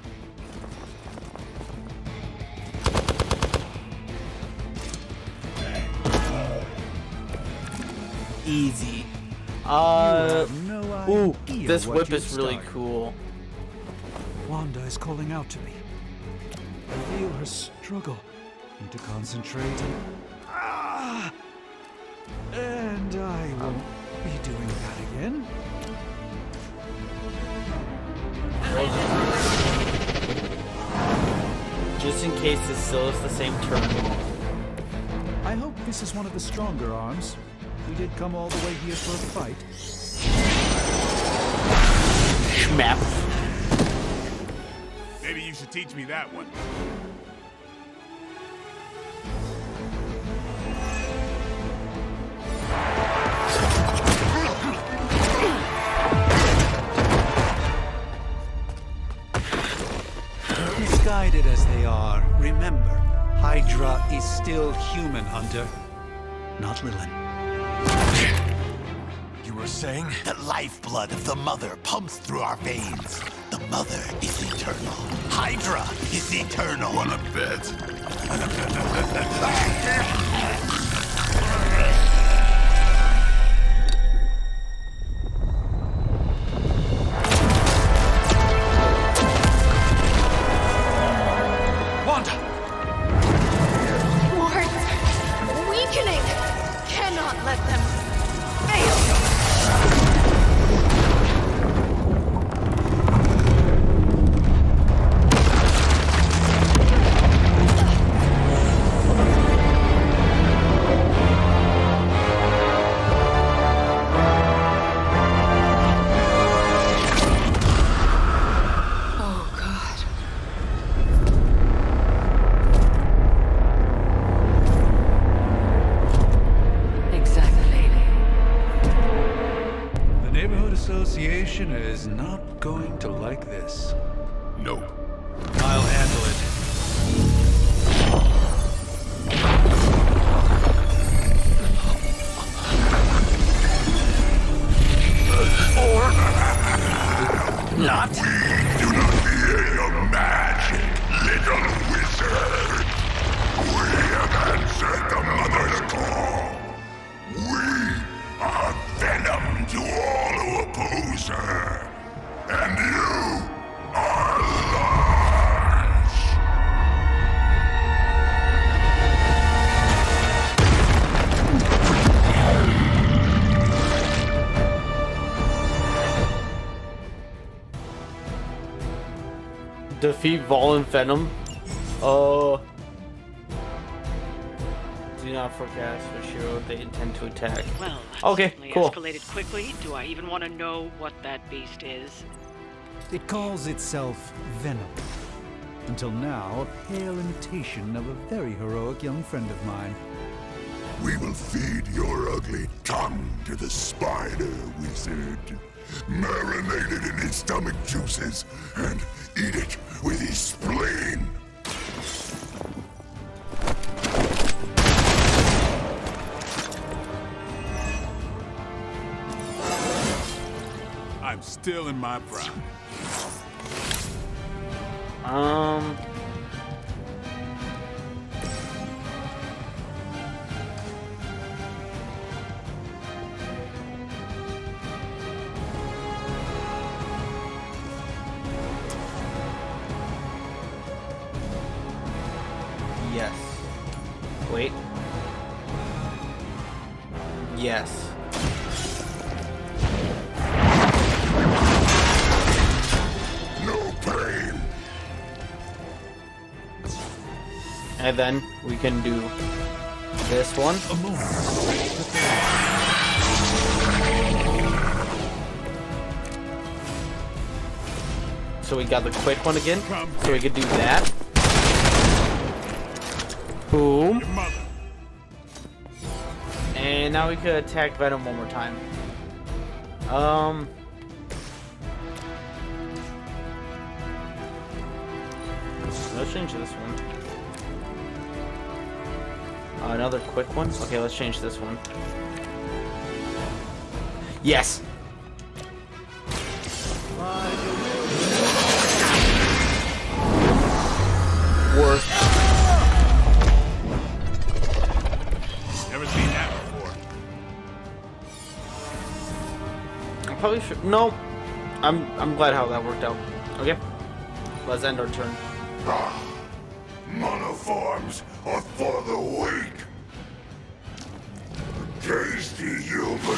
Easy. No Ooh, idea this what whip you've is really started. cool. Wanda is calling out to me. I feel her struggle into concentrating. And I won't be doing that again. Just in case this still is the same turn. I hope this is one of the stronger arms. We did come all the way here for a fight. Schmap. Maybe you should teach me that one. Misguided as they are, remember, Hydra is still human, Hunter. Not Lilin. You were saying? The lifeblood of the mother pumps through our veins. The mother is eternal. Hydra is eternal. Wanna bet? Wanda! Wards! Weakening! Cannot let them fail! Oh, God. Exactly. The Neighborhood Association is not going to like this. Nope. I'll handle it. Not. Do not fear your magic, little wizard. We have answered the mother's call. We are venom to all who oppose her. And you are large. Defeat Vol and Venom. Oh. Do not forecast for sure they intend to attack. Well, that Okay, certainly cool. escalated quickly. Do I even want to know what that beast is? It calls itself Venom. Until now, a pale imitation of a very heroic young friend of mine. We will feed your ugly tongue to the spider wizard. Marinated in his stomach juices and eat it with his spleen. I'm still in my prime. Yes. Wait. Yes. No pain. And then we can do this one. So we got the quick one again. So we could do that. Boom. And now we could attack Venom one more time. Let's change this one. Another quick one? Okay, let's change this one. Yes! Worth. Never seen that before. I probably should. No. I'm glad how that worked out. Okay. Let's end our turn. Monoforms are for the weak. Tasty human.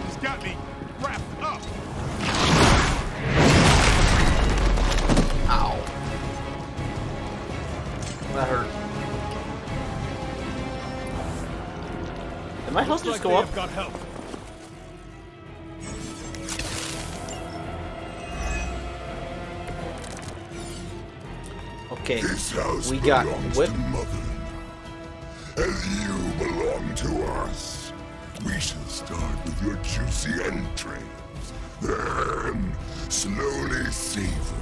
He's got me wrapped up. Ow. That hurt. Did my health just go up? Got help. Okay, This house we got belongs whip. to Mother. As you belong to us, we shall start with your juicy entrails, then slowly savor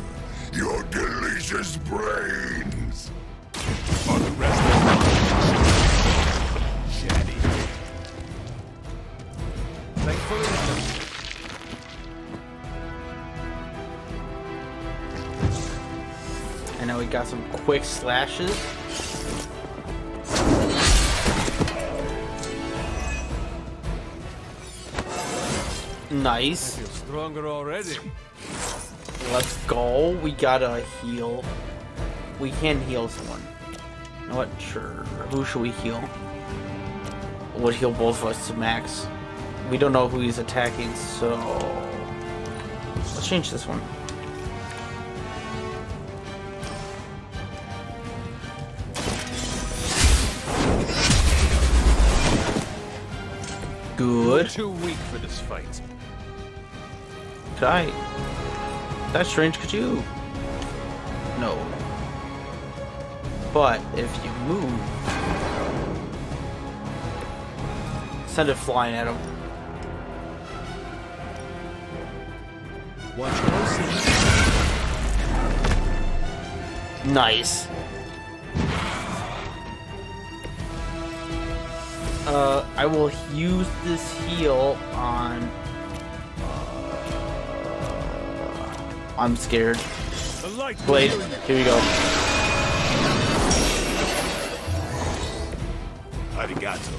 your delicious brains. On the rest of we got some quick slashes. Nice. I feel stronger already. Let's go. We gotta heal. We can heal someone. You know what? Sure. Who should we heal? Would heal both of us to max. We don't know who he's attacking, so let's change this one. Good. You're too weak for this fight. Could I? That's strange. Could you? No. But if you move, send it flying at him. Watch closely. Nice. I will use this heal on. I'm scared. Blade, here we go. Arigato.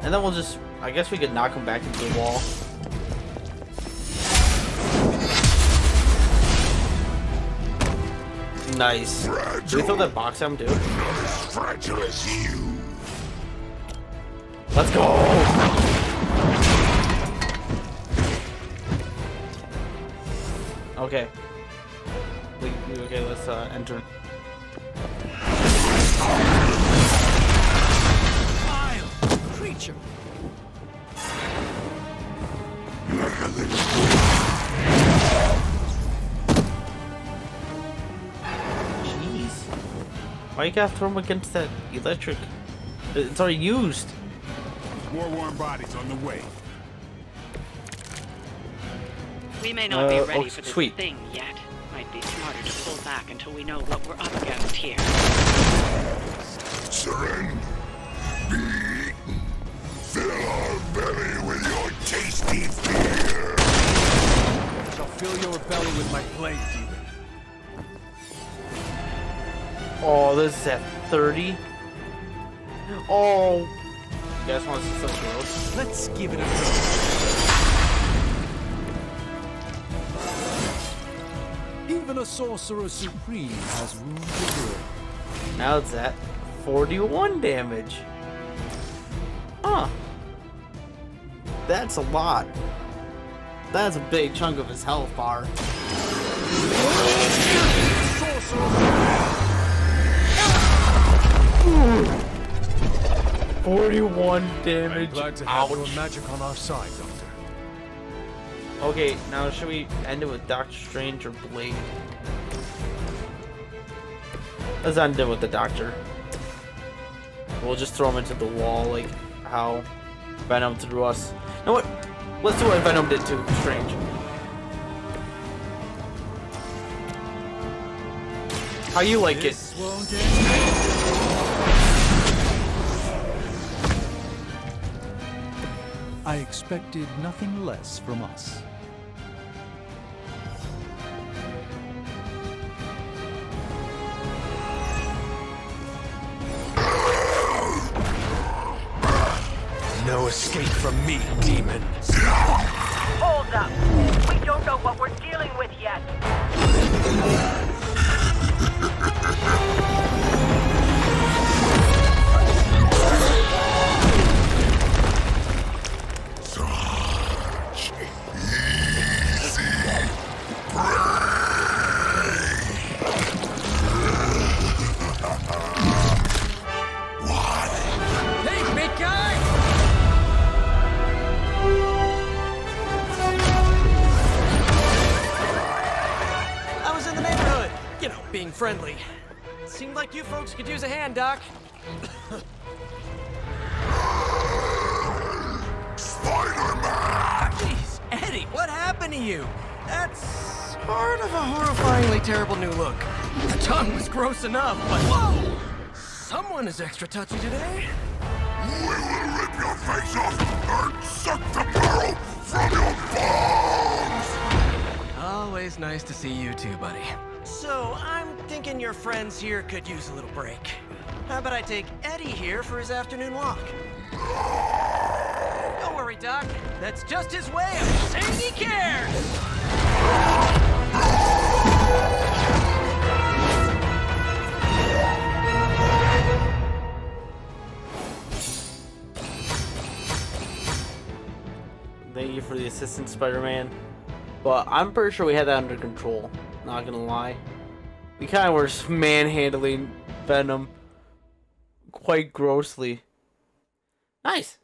And then we'll just. I guess we could knock him back into the wall. Nice. Do we throw that box at him, dude? Fragile as you. Let's go. Okay. Okay, let's enter. Vile creature. Jeez. Why you gotta throw him against that electric? It's already used. More warm bodies on the way. We may not be ready oh, for this sweet. thing yet. Might be smarter to pull back until we know what we're up against here. Surrender. Be eaten. Fill our belly with your tasty fear. I shall fill your belly with my blade, demon. Oh, this is at 30. Oh. You guys want to see something gross? Let's give it a go. Even a sorcerer supreme has room to grow. Now it's at 41 damage. Huh. That's a lot. That's a big chunk of his health bar. 41 damage. I'm glad to have Ouch. your magic on our side, Doctor. Okay, now should we end it with Doctor Strange or Blade? Let's end it with the Doctor. We'll just throw him into the wall like how Venom threw us. You know what? Let's do what Venom did to Strange. How you like it? I expected nothing less from us. No escape from me, demon. Hold up. We don't know what we're dealing with yet. Being friendly. Seemed like you folks could use a hand, Doc. Spider-Man! Jeez, Eddie, what happened to you? That's sort of a horrifyingly terrible new look. The tongue was gross enough, but whoa! Someone is extra touchy today. We will rip your face off and suck the marrow from your bones! Oh, Always nice to see you too, buddy. So, I'm thinking your friends here could use a little break. How about I take Eddie here for his afternoon walk? Don't worry, Doc. That's just his way of saying he cares! Thank you for the assistance, Spider-Man. But I'm pretty sure we had that under control. Not gonna lie. We kind of were manhandling Venom quite grossly. Nice.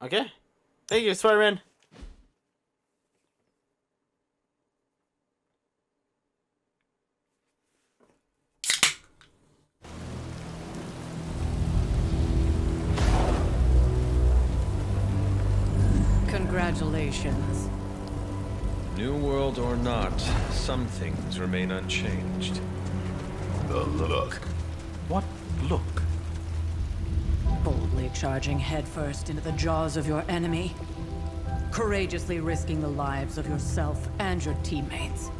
Okay. Thank you, Spider-Man. Congratulations. New world or not, some things remain unchanged. The look. What look? Boldly charging headfirst into the jaws of your enemy. Courageously risking the lives of yourself and your teammates.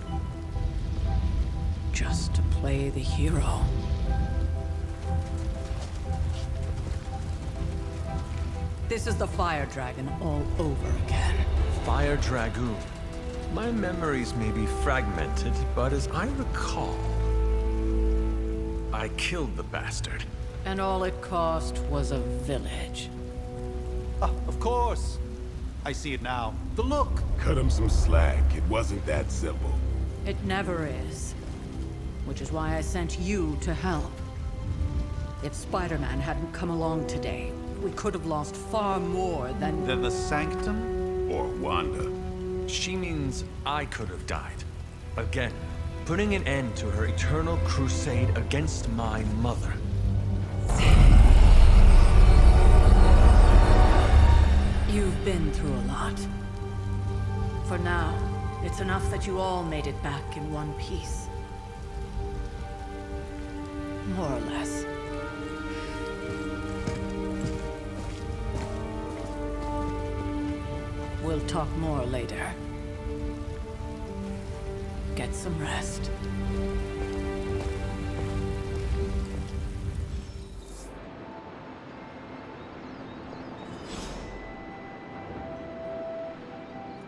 Just to play the hero. This is the Fire Dragon all over again. Fire Dragoon. My memories may be fragmented, but as I recall, I killed the bastard. And all it cost was a village. Of course. I see it now. The look. Cut him some slack. It wasn't that simple. It never is. Which is why I sent you to help. If Spider-Man hadn't come along today, we could have lost far more than the Sanctum? Or Wanda. She means I could have died. Again, putting an end to her eternal crusade against my mother. You've been through a lot. For now, it's enough that you all made it back in one piece. More or less. We'll talk more later. Get some rest.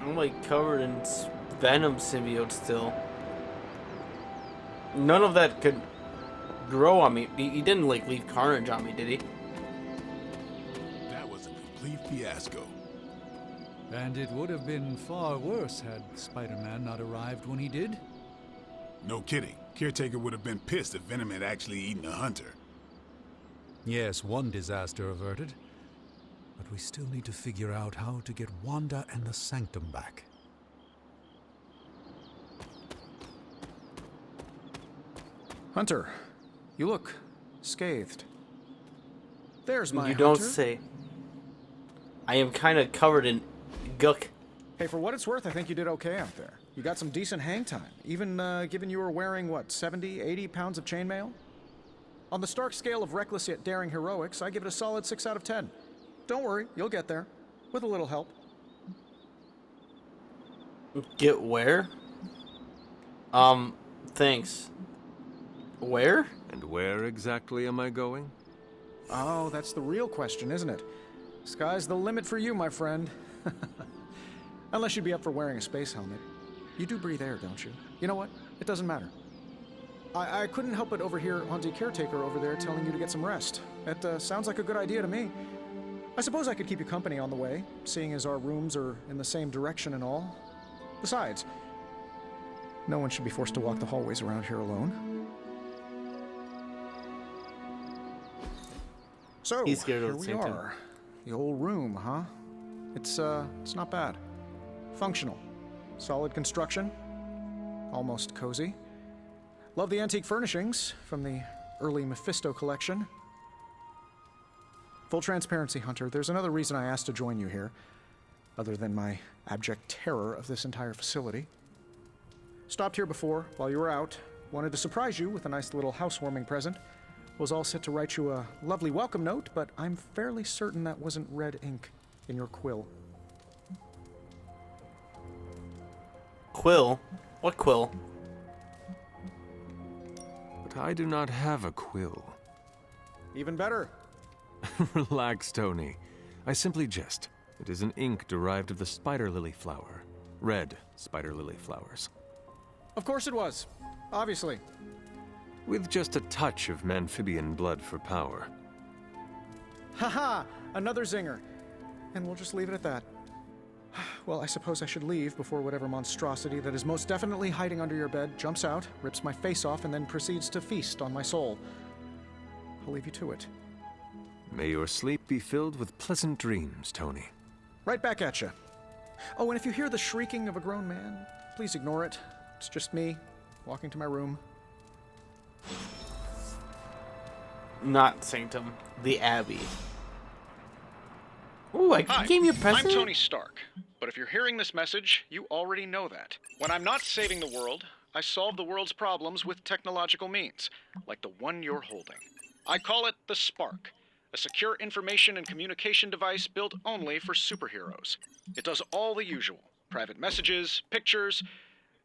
I'm like covered in Venom symbiote still. None of that could grow on me. He didn't like leave carnage on me, did he? That was a complete fiasco. And it would have been far worse had Spider-Man not arrived when he did. No kidding. Caretaker would have been pissed if Venom had actually eaten a hunter. Yes, one disaster averted. But we still need to figure out how to get Wanda and the Sanctum back. Hunter, you look scathed. There's my You don't Hunter. say. I am kind of covered in gook. Hey, for what it's worth, I think you did okay out there. You got some decent hang time, even given you were wearing, what, 70, 80 pounds of chainmail? On the Stark scale of reckless yet daring heroics, I give it a solid 6 out of 10. Don't worry, you'll get there. With a little help. Get where? Thanks. Where? And where exactly am I going? Oh, that's the real question, isn't it? Sky's the limit for you, my friend. Unless you'd be up for wearing a space helmet. You do breathe air, don't you? You know what? It doesn't matter. I couldn't help but overhear Auntie Caretaker over there telling you to get some rest. That sounds like a good idea to me. I suppose I could keep you company on the way, seeing as our rooms are in the same direction and all. Besides, no one should be forced to walk the hallways around here alone. So, He's scared here of the we same time. are. The old room, huh? It's not bad. Functional. Solid construction. Almost cozy. Love the antique furnishings from the early Mephisto collection. Full transparency, Hunter, there's another reason I asked to join you here, other than my abject terror of this entire facility. Stopped here before, while you were out. Wanted to surprise you with a nice little housewarming present. Was all set to write you a lovely welcome note, but I'm fairly certain that wasn't red ink in your quill. Quill? What quill? But I do not have a quill. Even better. Relax, Tony. I simply jest. It is an ink derived of the spider lily flower. Red spider lily flowers. Of course it was. Obviously. With just a touch of amphibian blood for power. Haha! Another zinger. And we'll just leave it at that. Well, I suppose I should leave before whatever monstrosity that is most definitely hiding under your bed jumps out, rips my face off, and then proceeds to feast on my soul. I'll leave you to it. May your sleep be filled with pleasant dreams, Tony. Right back at you. Oh, and if you hear the shrieking of a grown man, please ignore it. It's just me, walking to my room. Not Sanctum. The Abbey. Ooh, I Hi, gave you a present? I'm Tony Stark, but if you're hearing this message, you already know that. When I'm not saving the world, I solve the world's problems with technological means, like the one you're holding. I call it the Spark, a secure information and communication device built only for superheroes. It does all the usual, private messages, pictures,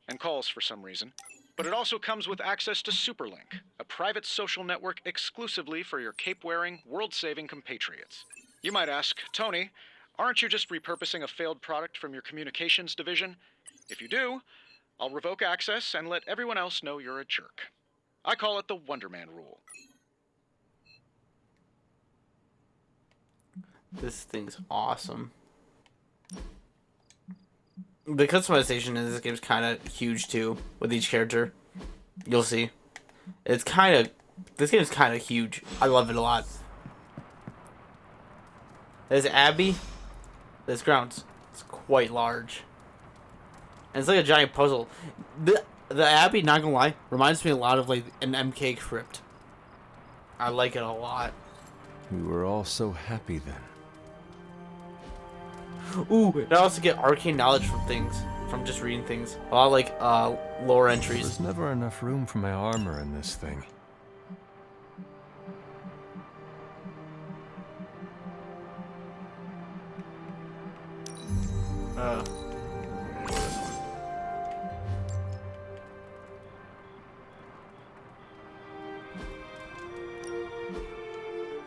and calls for some reason. But it also comes with access to Superlink, a private social network exclusively for your cape-wearing, world-saving compatriots. You might ask, Tony, aren't you just repurposing a failed product from your communications division? If you do, I'll revoke access and let everyone else know you're a jerk. I call it the Wonder Man rule. This thing's awesome. The customization in this game is kind of huge too, with each character. You'll see. This game is kind of huge. I love it a lot. There's Abbey. There's grounds. It's quite large. And it's like a giant puzzle. The Abbey, not gonna lie, reminds me a lot of like an MK crypt. I like it a lot. We were all so happy then. Ooh, and I also get arcane knowledge from things, from just reading things. A lot like lore entries. There's never enough room for my armor in this thing.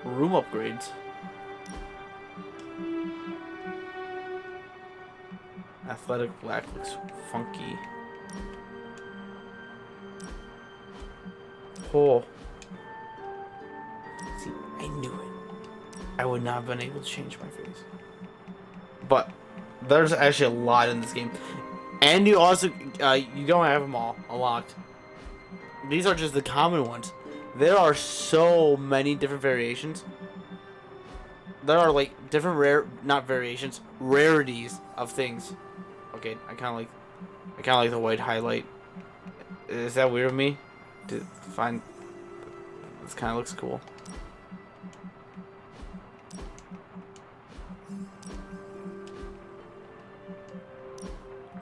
Room upgrades. Athletic black looks funky. Oh. See, I knew it. I would not have been able to change my face. But there's actually a lot in this game. And you also, you don't have them all unlocked. These are just the common ones. There are so many different variations. There are like different rarities of things. Okay, I kind of like the white highlight. Is that weird of me? To find this kind of looks cool.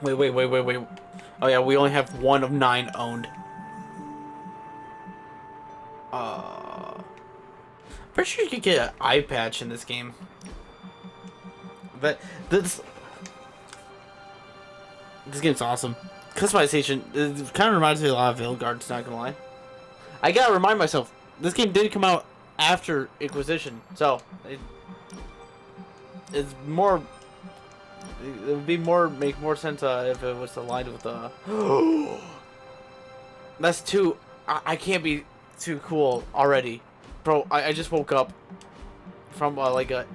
Wait. Oh yeah, we only have 1 of 9 owned. Pretty sure you could get an eye patch in this game. But this game's awesome. Customization, it kind of reminds me a lot of Veilguard's, not gonna lie. I gotta remind myself, this game did come out after Inquisition, so it's more. It would be make more sense if it was aligned with the. That's too. I can't be too cool already, bro. I just woke up from like a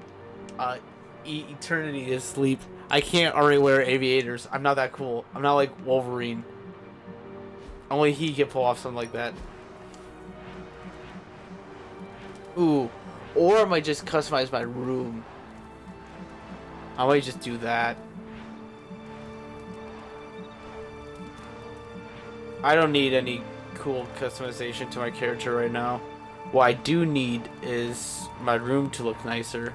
eternity of sleep. I can't already wear aviators. I'm not that cool. I'm not like Wolverine. Only he can pull off something like that. Ooh, or I might just customize my room. I might just do that. I don't need any cool customization to my character right now. What I do need is my room to look nicer.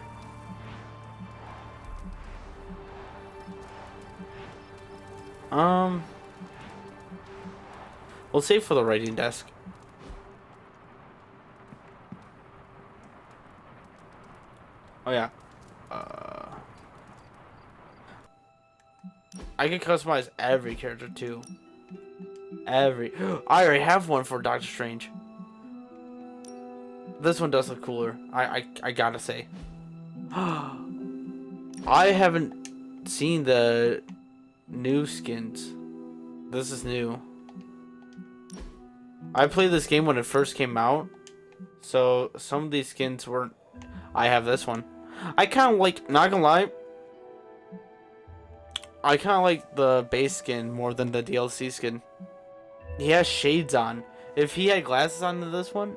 We'll save for the writing desk. Oh yeah. I can customize every character too. I already have one for Doctor Strange. This one does look cooler. I gotta say. I haven't seen the new skins. This is new. I played this game when it first came out, so some of these skins weren't. I have this one. I kind of like, not gonna lie, I kind of like the base skin more than the DLC skin. He has shades on. If he had glasses on in this one,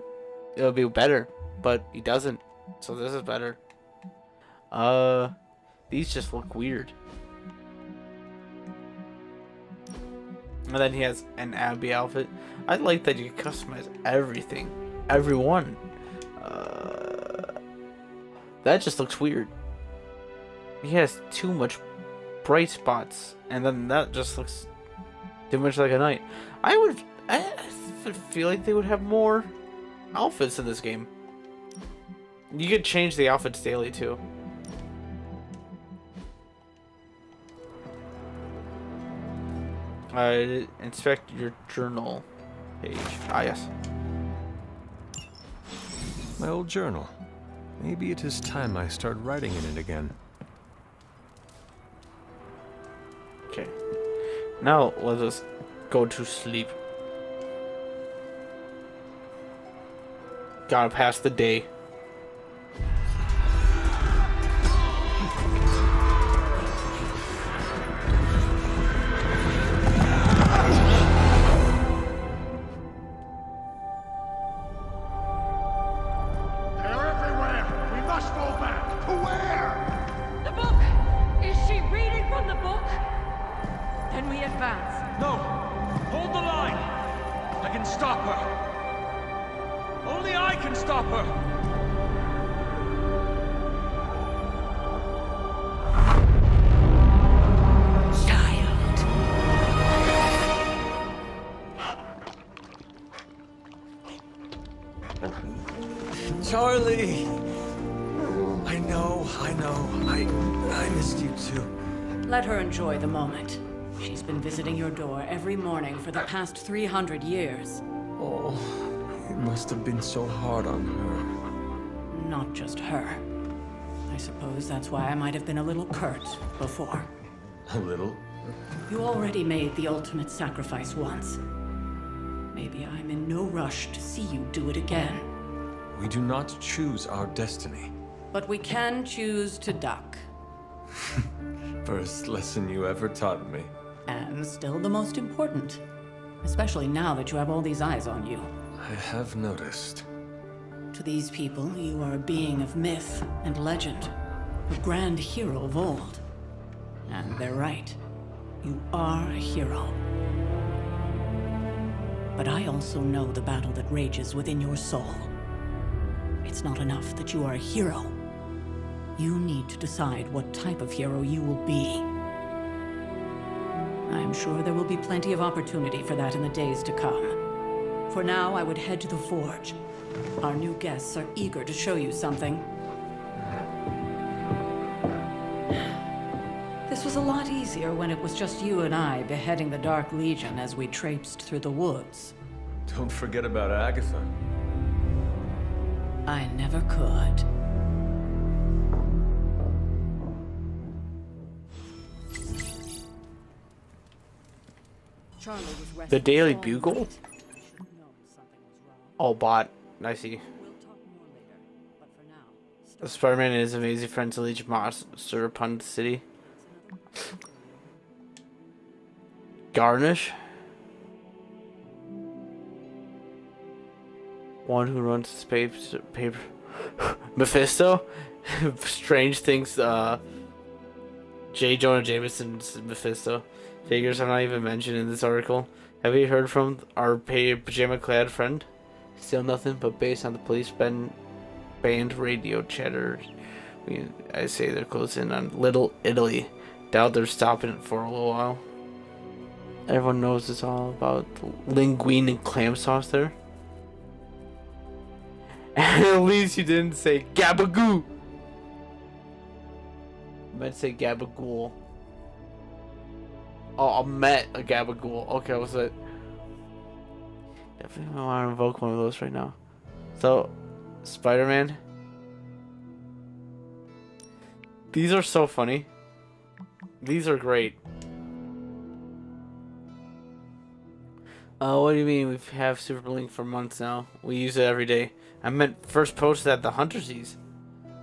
it would be better, but he doesn't, so this is better. These just look weird. And then he has an Abby outfit. I like that you can customize everything. Everyone. That just looks weird. He has too much bright spots. And then that just looks too much like a knight. I feel like they would have more outfits in this game. You could change the outfits daily too. Inspect your journal page. Ah, yes. My old journal. Maybe it is time I start writing in it again. Okay. Now let us go to sleep. Gotta pass the day. Charlie! I know. I missed you too. Let her enjoy the moment. She's been visiting your door every morning for the past 300 years. Oh, it must have been so hard on her. Not just her. I suppose that's why I might have been a little curt before. A little? You already made the ultimate sacrifice once. Maybe I'm in no rush to see you do it again. We do not choose our destiny. But we can choose to duck. First lesson you ever taught me. And still the most important. Especially now that you have all these eyes on you. I have noticed. To these people, you are a being of myth and legend. A grand hero of old. And they're right. You are a hero. But I also know the battle that rages within your soul. It's not enough that you are a hero. You need to decide what type of hero you will be. I'm sure there will be plenty of opportunity for that in the days to come. For now, I would head to the Forge. Our new guests are eager to show you something. This was a lot easier when it was just you and I beheading the Dark Legion as we traipsed through the woods. Don't forget about Agatha. I never could. The Daily Bugle? Oh, bot. I see. Spider-Man and his amazing friends unleash monster upon the city. Garnish? One who runs space paper. Mephisto? Strange things, J. Jonah Jameson's Mephisto. Figures are not even mentioned in this article. Have you heard from our pajama-clad friend? Still nothing but based on the police band radio chatter. I say they're closing on Little Italy. Doubt they're stopping for a little while. Everyone knows it's all about linguine and clam sauce there. And at least you didn't say gabagoo. I meant to say gabagool. Oh, I met a gabagool. Okay, what's that? Definitely want to invoke one of those right now. So, Spider-Man. These are so funny. These are great. What do you mean? We have Super Link for months now. We use it every day. I meant first posted at the Huntersies.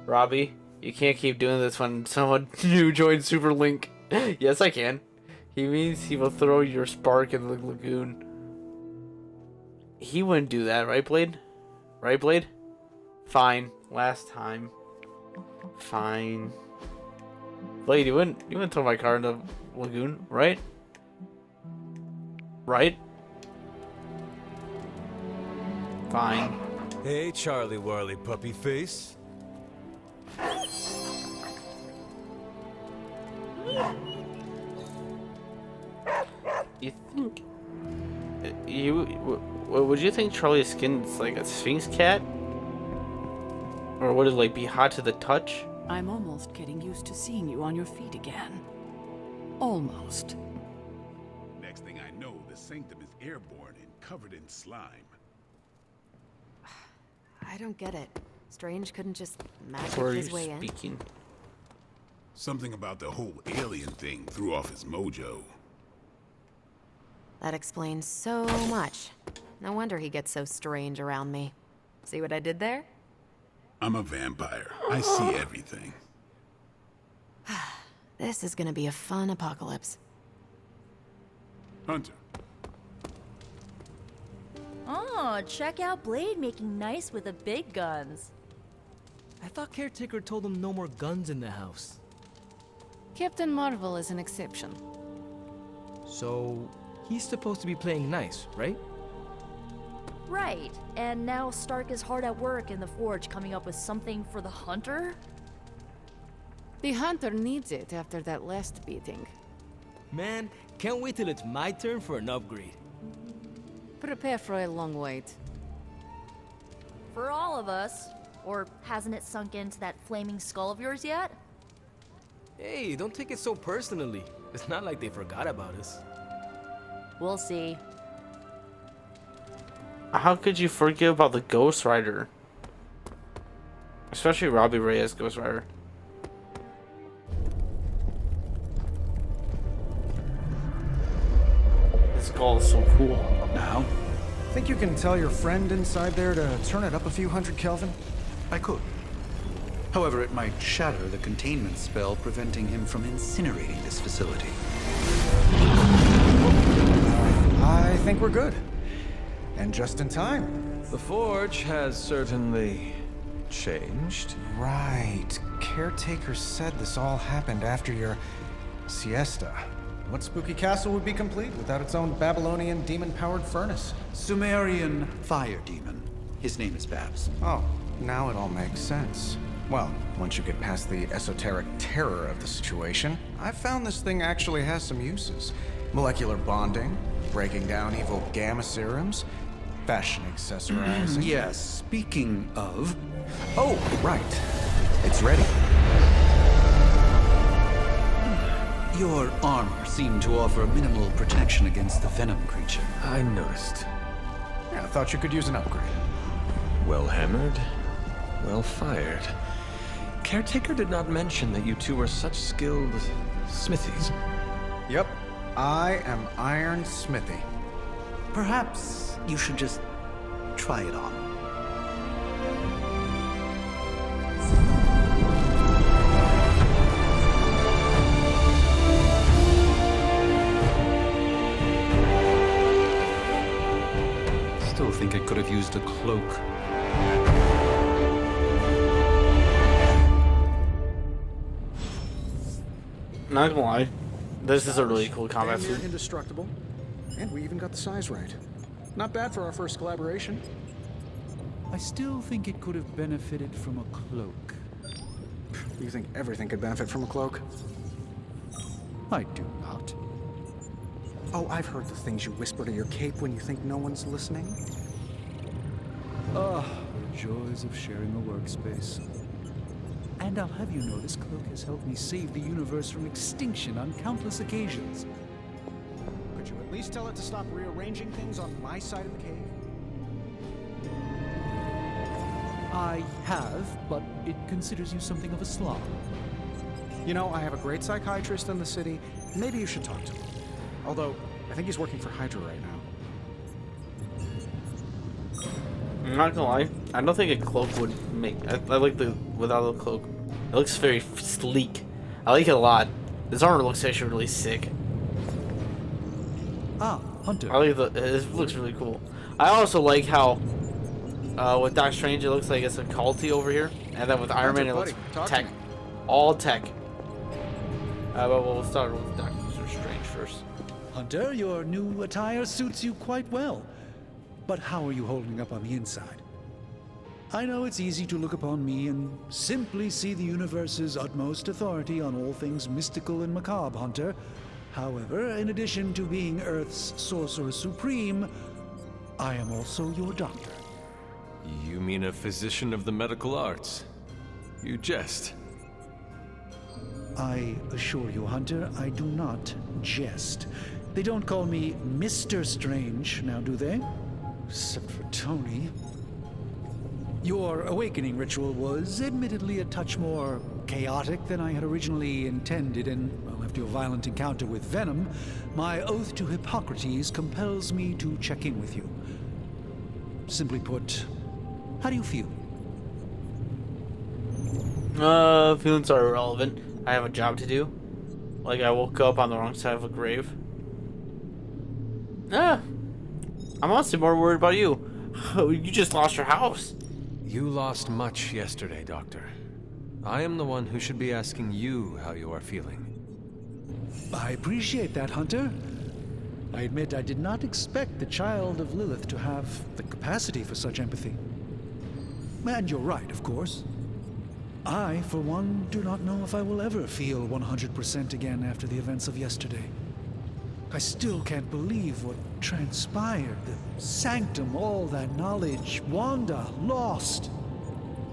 Robbie, you can't keep doing this when someone new joins Super Link. Yes, I can. He means he will throw your spark in the lagoon. He wouldn't do that, right, Blade? Right, Blade? Fine. Last time. Fine. Blade, you wouldn't throw my car in the lagoon, right? Right? Fine. Hey, Charlie Warley puppy face. You think would you think Charlie's skin's like a Sphinx cat? Or would it like be hot to the touch? I'm almost getting used to seeing you on your feet again. Almost. Next thing I know, the sanctum is airborne and covered in slime. I don't get it. Strange couldn't just magic Where are his you way in. speaking? Something about the whole alien thing threw off his mojo. That explains so much. No wonder he gets so strange around me. See what I did there? I'm a vampire. I see everything. This is gonna be a fun apocalypse. Hunter. Oh, check out Blade making nice with the big guns. I thought Caretaker told him no more guns in the house. Captain Marvel is an exception. So, he's supposed to be playing nice, right? Right, and now Stark is hard at work in the Forge coming up with something for the Hunter? The Hunter needs it after that last beating. Man, can't wait till it's my turn for an upgrade. Prepare for a long wait. For all of us. Or hasn't it sunk into that flaming skull of yours yet? Hey, don't take it so personally. It's not like they forgot about us. We'll see. How could you forget about the Ghost Rider? Especially Robbie Reyes Ghost Rider. This skull is so cool. Now? Think you can tell your friend inside there to turn it up a few hundred Kelvin? I could. However, it might shatter the containment spell preventing him from incinerating this facility. I think we're good. And just in time. The Forge has certainly changed. Right. Caretaker said this all happened after your siesta. What spooky castle would be complete without its own Babylonian demon-powered furnace? Sumerian fire demon. His name is Babs. Oh, now it all makes sense. Well, once you get past the esoteric terror of the situation, I've found this thing actually has some uses. Molecular bonding, breaking down evil gamma serums, fashion accessorizing. Yes, speaking of... Oh, right. It's ready. Your armor seemed to offer minimal protection against the venom creature. I noticed. Yeah, I thought you could use an upgrade. Well hammered, well fired. Caretaker did not mention that you two were such skilled smithies. Yep, I am Iron Smithy. Perhaps you should just try it on. Still think I could have used a cloak. Not gonna lie, this is a really cool combat Damn, you're suit. indestructible. And we even got the size right. Not bad for our first collaboration. I still think it could have benefited from a cloak. You think everything could benefit from a cloak? I do not. Oh, I've heard the things you whisper to your cape when you think no one's listening. Ah, the joys of sharing a workspace. And I'll have you know this cloak has helped me save the universe from extinction on countless occasions. Could you at least tell it to stop rearranging things on my side of the cave? I have, but it considers you something of a slob. You know, I have a great psychiatrist in the city. Maybe you should talk to him. Although, I think he's working for Hydra right now. I'm not gonna lie, I don't think a cloak would make. I like the without a cloak. It looks very sleek. I like it a lot. This armor looks actually really sick. Ah, Hunter. I like it looks really cool. I also like how with Doctor Strange it looks like it's a culty over here, and then with Iron Man it looks tech, all tech. But we'll start with Doctor Strange first. Hunter, your new attire suits you quite well. But how are you holding up on the inside? I know it's easy to look upon me and simply see the universe's utmost authority on all things mystical and macabre, Hunter. However, in addition to being Earth's Sorcerer Supreme, I am also your doctor. You mean a physician of the medical arts? You jest. I assure you, Hunter, I do not jest. They don't call me Mr. Strange, now do they? Except for Tony. Your awakening ritual was admittedly a touch more chaotic than I had originally intended, and well, after your violent encounter with Venom, my oath to Hippocrates compels me to check in with you. Simply put, how do you feel? Feeling sort of irrelevant. I have a job to do. Like I woke up on the wrong side of a grave. I'm honestly more worried about you. You just lost your house. You lost much yesterday, Doctor. I am the one who should be asking you how you are feeling. I appreciate that, Hunter. I admit I did not expect the child of Lilith to have the capacity for such empathy. And you're right, of course. I, for one, do not know if I will ever feel 100% again after the events of yesterday. I still can't believe what transpired. The sanctum, all that knowledge, Wanda, lost.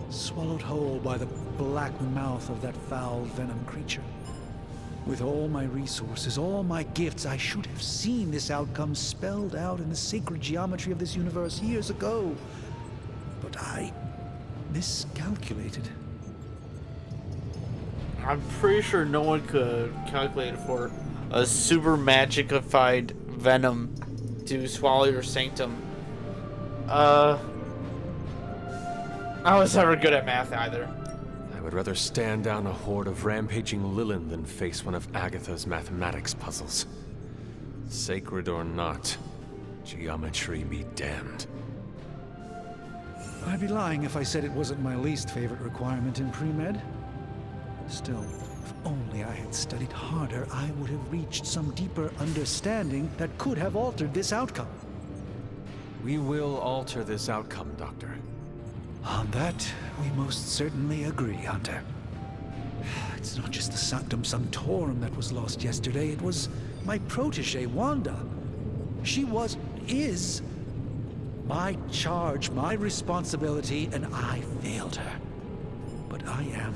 Swallowed whole by the black mouth of that foul venom creature. With all my resources, all my gifts, I should have seen this outcome spelled out in the sacred geometry of this universe years ago. But I miscalculated. I'm pretty sure no one could calculate for a super magicified venom to swallow your sanctum. I was never good at math either. I would rather stand down a horde of rampaging Lilin than face one of Agatha's mathematics puzzles. Sacred or not, geometry be damned. I'd be lying if I said it wasn't my least favorite requirement in pre-med. Still, if only I had studied harder, I would have reached some deeper understanding that could have altered this outcome. We will alter this outcome, Doctor. On that, we most certainly agree, Hunter. It's not just the Sanctum Sanctorum that was lost yesterday, it was my protege, Wanda. She is my charge, my responsibility, and I failed her. But I am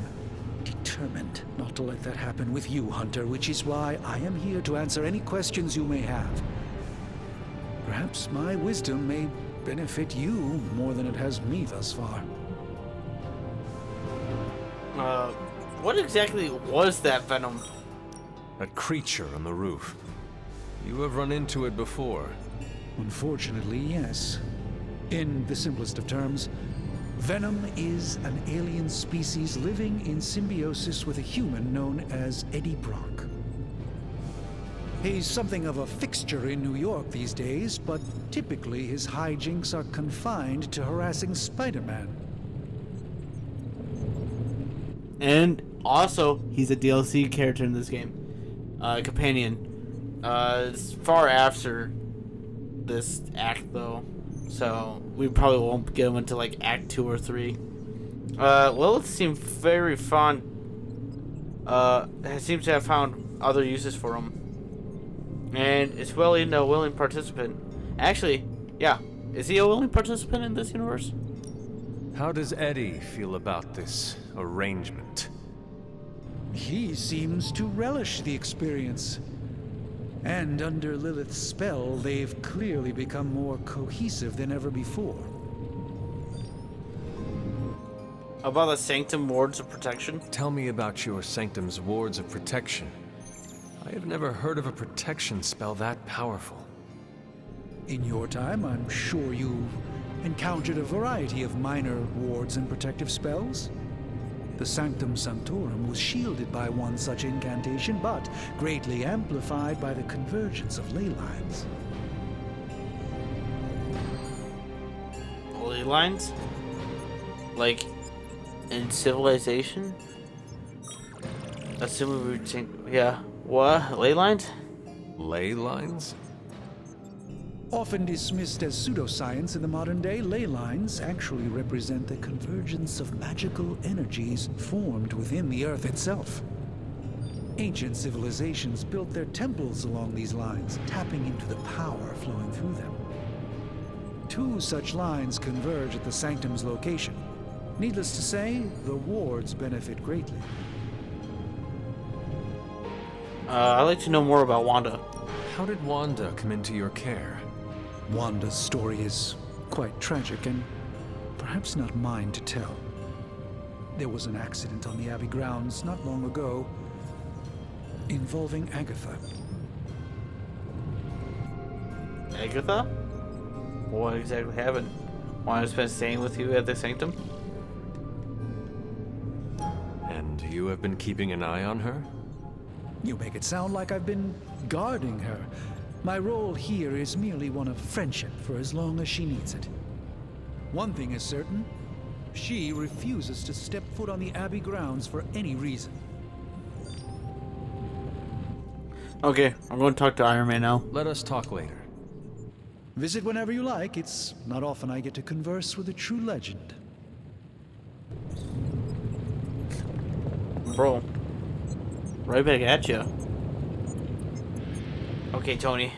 determined not to let that happen with you, Hunter, which is why I am here to answer any questions you may have. Perhaps my wisdom may benefit you more than it has me thus far. What exactly was that venom? That creature on the roof. You have run into it before. Unfortunately, yes. In the simplest of terms, Venom is an alien species living in symbiosis with a human known as Eddie Brock. He's something of a fixture in New York these days, but typically his hijinks are confined to harassing Spider-Man. And also, he's a DLC character in this game. Companion. It's far after this act, though. So, we probably won't get him until like Act 2 or 3. Lilith seemed very fond. Seems to have found other uses for him. And it's a willing participant. Actually, yeah. Is he a willing participant in this universe? How does Eddie feel about this arrangement? He seems to relish the experience. And under Lilith's spell, they've clearly become more cohesive than ever before. About the Sanctum Wards of Protection? Tell me about your Sanctum's Wards of Protection. I have never heard of a protection spell that powerful. In your time, I'm sure you've encountered a variety of minor wards and protective spells. The Sanctum Sanctorum was shielded by one such incantation, but greatly amplified by the convergence of ley lines. Ley lines? Like, in Civilization? Assuming we would think, yeah. What? Ley lines? Ley lines? Often dismissed as pseudoscience in the modern day, ley lines actually represent the convergence of magical energies formed within the Earth itself. Ancient civilizations built their temples along these lines, tapping into the power flowing through them. 2 such lines converge at the Sanctum's location. Needless to say, the wards benefit greatly. I'd like to know more about Wanda. How did Wanda come into your care? Wanda's story is quite tragic and perhaps not mine to tell. There was an accident on the Abbey grounds not long ago involving Agatha. Agatha? What exactly happened? Wanda's been staying with you at the Sanctum? And you have been keeping an eye on her? You make it sound like I've been guarding her. My role here is merely one of friendship for as long as she needs it. One thing is certain, she refuses to step foot on the Abbey grounds for any reason. Okay, I'm going to talk to Iron Man now. Let us talk later. Visit whenever you like. It's not often I get to converse with a true legend. Bro. Right back at you. Okay, Tony.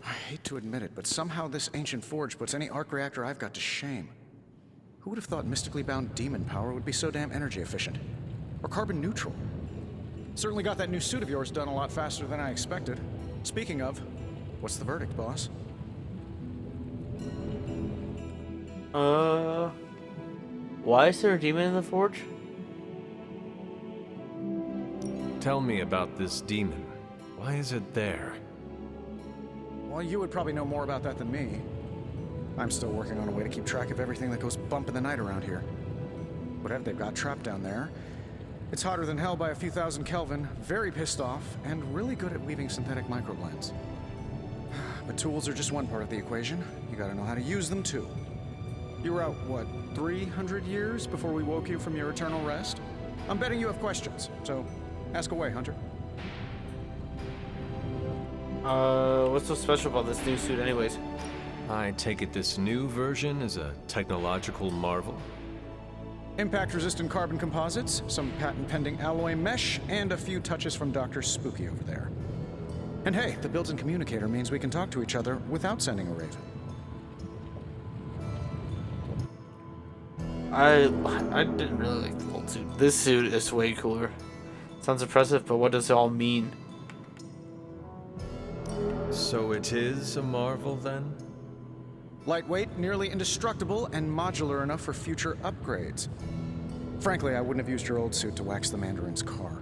I hate to admit it, but somehow this ancient forge puts any arc reactor I've got to shame. Who would have thought mystically bound demon power would be so damn energy efficient? Or carbon neutral? Certainly got that new suit of yours done a lot faster than I expected. Speaking of, what's the verdict, boss? Why is there a demon in the forge? Tell me about this demon. Why is it there? Well, you would probably know more about that than me. I'm still working on a way to keep track of everything that goes bump in the night around here. Whatever they've got trapped down there, it's hotter than hell by a few thousand Kelvin, very pissed off, and really good at weaving synthetic microblends. But tools are just one part of the equation. You gotta know how to use them too. You were out, what, 300 years before we woke you from your eternal rest? I'm betting you have questions, so ask away, Hunter. What's so special about this new suit anyways? I take it this new version is a technological marvel? Impact-resistant carbon composites, some patent-pending alloy mesh, and a few touches from Dr. Spooky over there. And hey, the built-in communicator means we can talk to each other without sending a raven. I didn't really like the old suit. This suit is way cooler. Sounds impressive, but what does it all mean? So it is a marvel then? Lightweight, nearly indestructible, and modular enough for future upgrades. Frankly, I wouldn't have used your old suit to wax the Mandarin's car.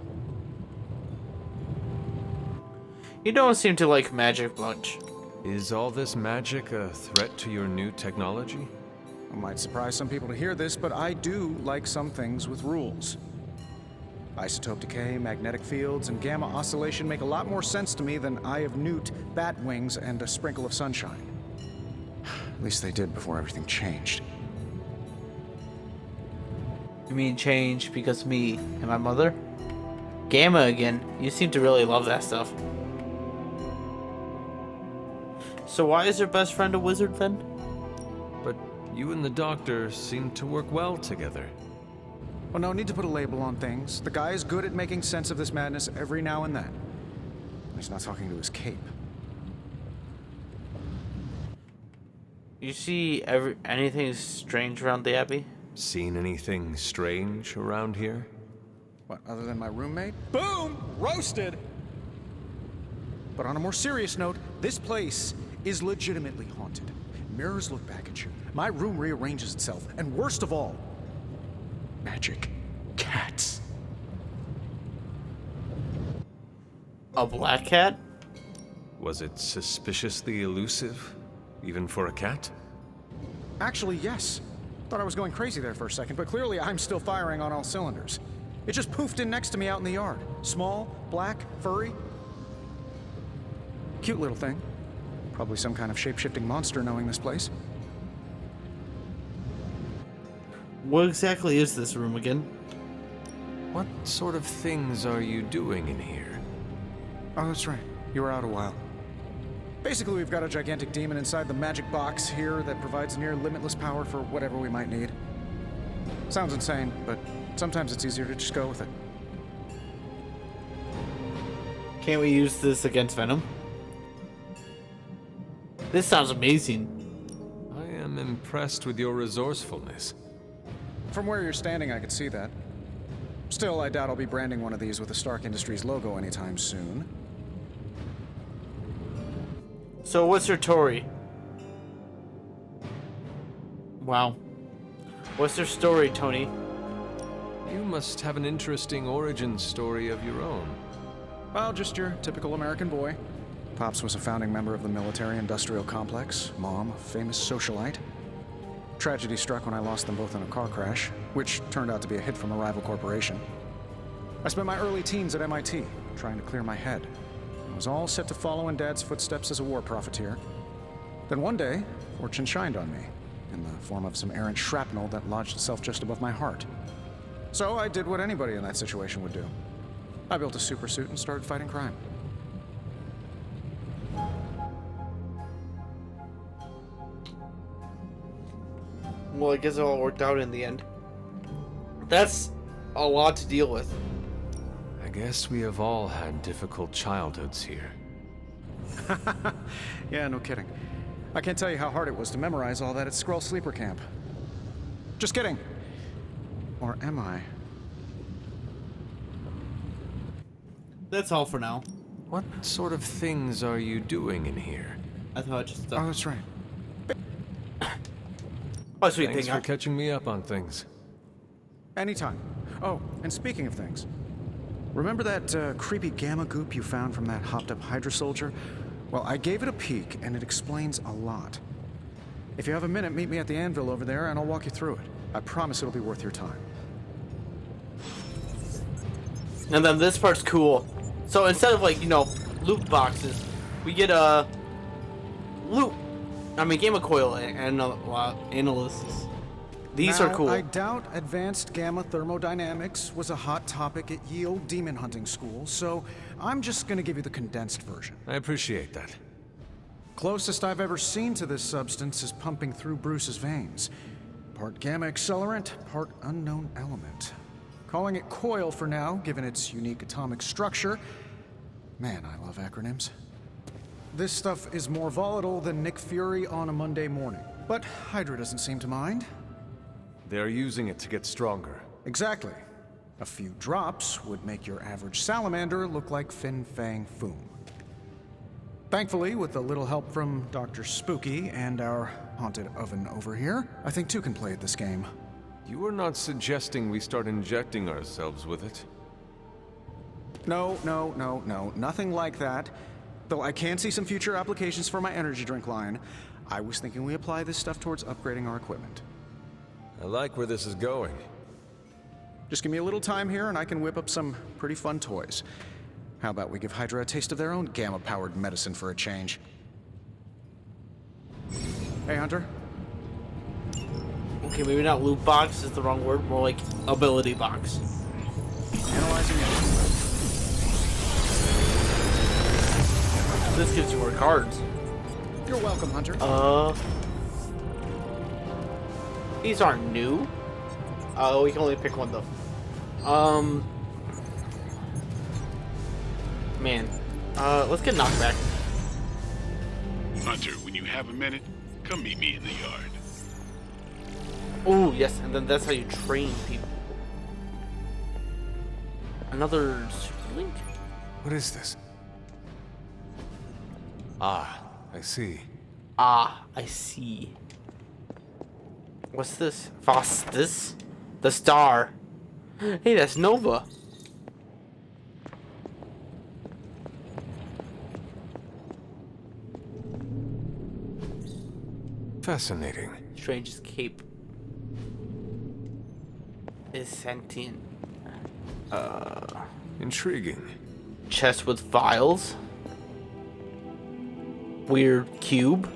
You don't seem to like magic much. Is all this magic a threat to your new technology? It might surprise some people to hear this, but I do like some things with rules. Isotope decay, magnetic fields, and gamma oscillation make a lot more sense to me than Eye of Newt, bat wings, and a sprinkle of sunshine. At least they did before everything changed. You mean change because me and my mother? Gamma again. You seem to really love that stuff. So why is your best friend a wizard then? But you and the doctor seem to work well together. Well, no need to put a label on things. The guy is good at making sense of this madness every now and then. He's not talking to his cape. You see anything strange around the Abbey? Seen anything strange around here? What, other than my roommate? Boom! Roasted! But on a more serious note, this place is legitimately haunted. Mirrors look back at you. My room rearranges itself. And worst of all, magic cats. A black cat? Was it suspiciously elusive, even for a cat? Actually, yes. Thought I was going crazy there for a second, but clearly I'm still firing on all cylinders. It just poofed in next to me out in the yard. Small, black, furry. Cute little thing. Probably some kind of shape-shifting monster knowing this place. What exactly is this room again? What sort of things are you doing in here? Oh, that's right. You were out a while. Basically, we've got a gigantic demon inside the magic box here that provides near limitless power for whatever we might need. Sounds insane, but sometimes it's easier to just go with it. Can't we use this against Venom? This sounds amazing. I am impressed with your resourcefulness. From where you're standing, I could see that. Still, I doubt I'll be branding one of these with the Stark Industries logo anytime soon. So what's your story? Wow. What's their story, Tony? You must have an interesting origin story of your own. Well, just your typical American boy. Pops was a founding member of the military-industrial complex. Mom, a famous socialite. Tragedy struck when I lost them both in a car crash, which turned out to be a hit from a rival corporation. I spent my early teens at MIT, trying to clear my head. I was all set to follow in Dad's footsteps as a war profiteer. Then one day, fortune shined on me, in the form of some errant shrapnel that lodged itself just above my heart. So I did what anybody in that situation would do. I built a supersuit and started fighting crime. Well, I guess it all worked out in the end. That's a lot to deal with. I guess we have all had difficult childhoods here. Yeah, no kidding. I can't tell you how hard it was to memorize all that at Skrull Sleeper Camp. Just kidding. Or am I? That's all for now. What sort of things are you doing in here? I thought just... Oh, that's right. Oh, sweet. Thanks for catching me up on things. Anytime. Oh, and speaking of things, remember that creepy gamma goop you found from that hopped-up Hydra soldier? Well, I gave it a peek, and it explains a lot. If you have a minute, meet me at the anvil over there, and I'll walk you through it. I promise it'll be worth your time. And then this part's cool. So instead of, like, you know, loot boxes, we get a gamma coil analysis. These are cool. I doubt advanced gamma thermodynamics was a hot topic at Yield Demon Hunting School, so I'm just gonna give you the condensed version. I appreciate that. Closest I've ever seen to this substance is pumping through Bruce's veins. Part gamma accelerant, part unknown element. Calling it coil for now, given its unique atomic structure. Man, I love acronyms. This stuff is more volatile than Nick Fury on a Monday morning. But Hydra doesn't seem to mind. They're using it to get stronger. Exactly. A few drops would make your average salamander look like Fin Fang Foom. Thankfully, with a little help from Dr. Spooky and our haunted oven over here, I think two can play at this game. You are not suggesting we start injecting ourselves with it? No, nothing like that. Though I can see some future applications for my energy drink line. I was thinking we apply this stuff towards upgrading our equipment. I like where this is going. Just give me a little time here and I can whip up some pretty fun toys. How about we give Hydra a taste of their own gamma-powered medicine for a change? Hey, Hunter. Okay, maybe not loot box is the wrong word, more like ability box. Analyzing it. This gives you more cards. You're welcome, Hunter. These aren't new. We can only pick one though. Man. Let's get knockback. Hunter, when you have a minute, come meet me in the yard. Oh, yes, and then that's how you train people. Another super link? What is this? Ah, I see. Ah, I see. What's this? Fostis? The star. Hey, that's Nova. Fascinating. Strange's cape is sentient. Intriguing. Chest with files. Weird cube.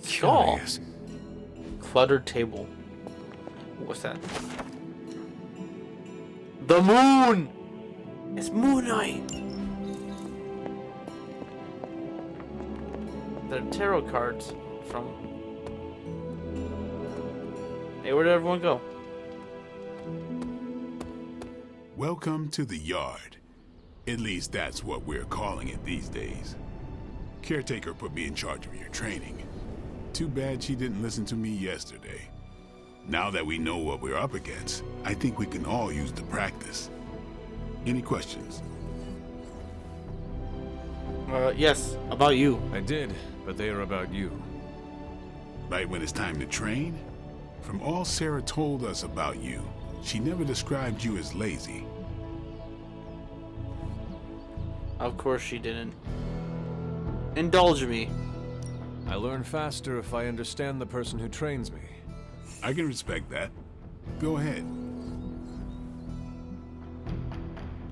Skull. Curious. Cluttered table. What's that? The moon! It's Moon Knight! The tarot cards from... Hey, where did everyone go? Welcome to the yard. At least that's what we're calling it these days. Caretaker put me in charge of your training. Too bad she didn't listen to me yesterday. Now that we know what we're up against, I think we can all use the practice. Any questions? Yes, about you. I did, but they are about you. Right when it's time to train? From all Sarah told us about you, she never described you as lazy. Of course she didn't. Indulge me. I learn faster if I understand the person who trains me. I can respect that. Go ahead.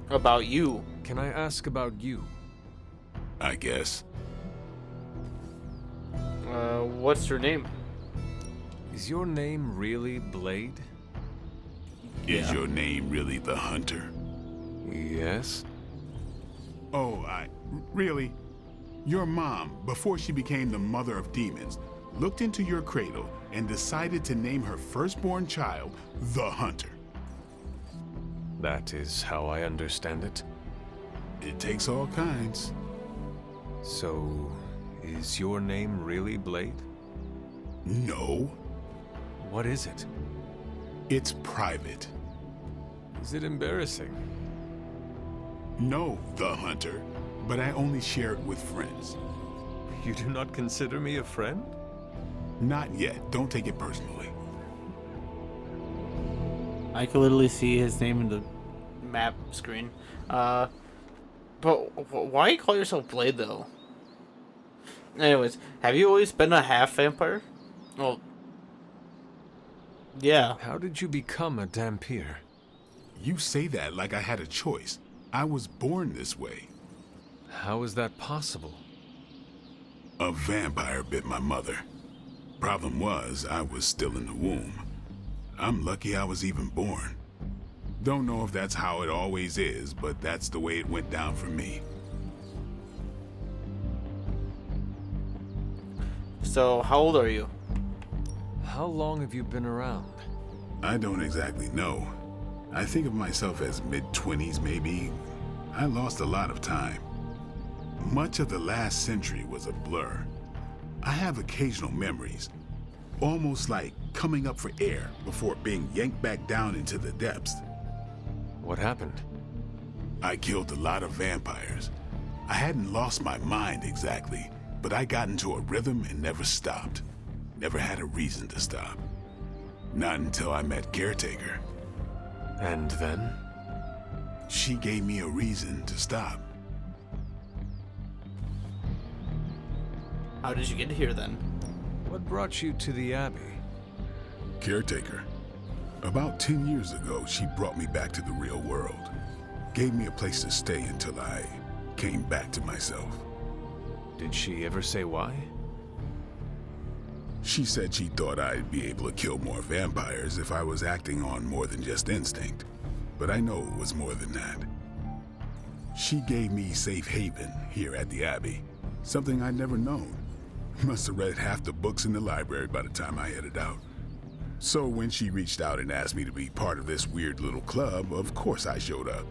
About you. Can I ask about you? I guess. What's your name? Is your name really Blade? Is your name really the Hunter? Yes. Oh, really? Your mom, before she became the mother of demons, looked into your cradle and decided to name her firstborn child the Hunter. That is how I understand it. It takes all kinds. So, is your name really Blade? No. What is it? It's private. Is it embarrassing? No, the Hunter, but I only share it with friends. You do not consider me a friend? Not yet. Don't take it personally. I can literally see his name in the map screen. But why you call yourself Blade though? Anyways, have you always been a half vampire? Well, yeah. How did you become a Dhampir? You say that like I had a choice. I was born this way. How is that possible? A vampire bit my mother. Problem was, I was still in the womb. I'm lucky I was even born. Don't know if that's how it always is, but that's the way it went down for me. So, how old are you? How long have you been around? I don't exactly know. I think of myself as mid-20s, maybe. I lost a lot of time. Much of the last century was a blur. I have occasional memories, almost like coming up for air before being yanked back down into the depths. What happened? I killed a lot of vampires. I hadn't lost my mind exactly, but I got into a rhythm and never stopped. Never had a reason to stop. Not until I met Caretaker. And then? She gave me a reason to stop. How did you get here then? What brought you to the Abbey? Caretaker. About 10 years ago, she brought me back to the real world. Gave me a place to stay until I came back to myself. Did she ever say why? She said she thought I'd be able to kill more vampires if I was acting on more than just instinct. But I know it was more than that. She gave me safe haven here at the Abbey. Something I'd never known. Must have read half the books in the library by the time I headed out. So when she reached out and asked me to be part of this weird little club, of course I showed up.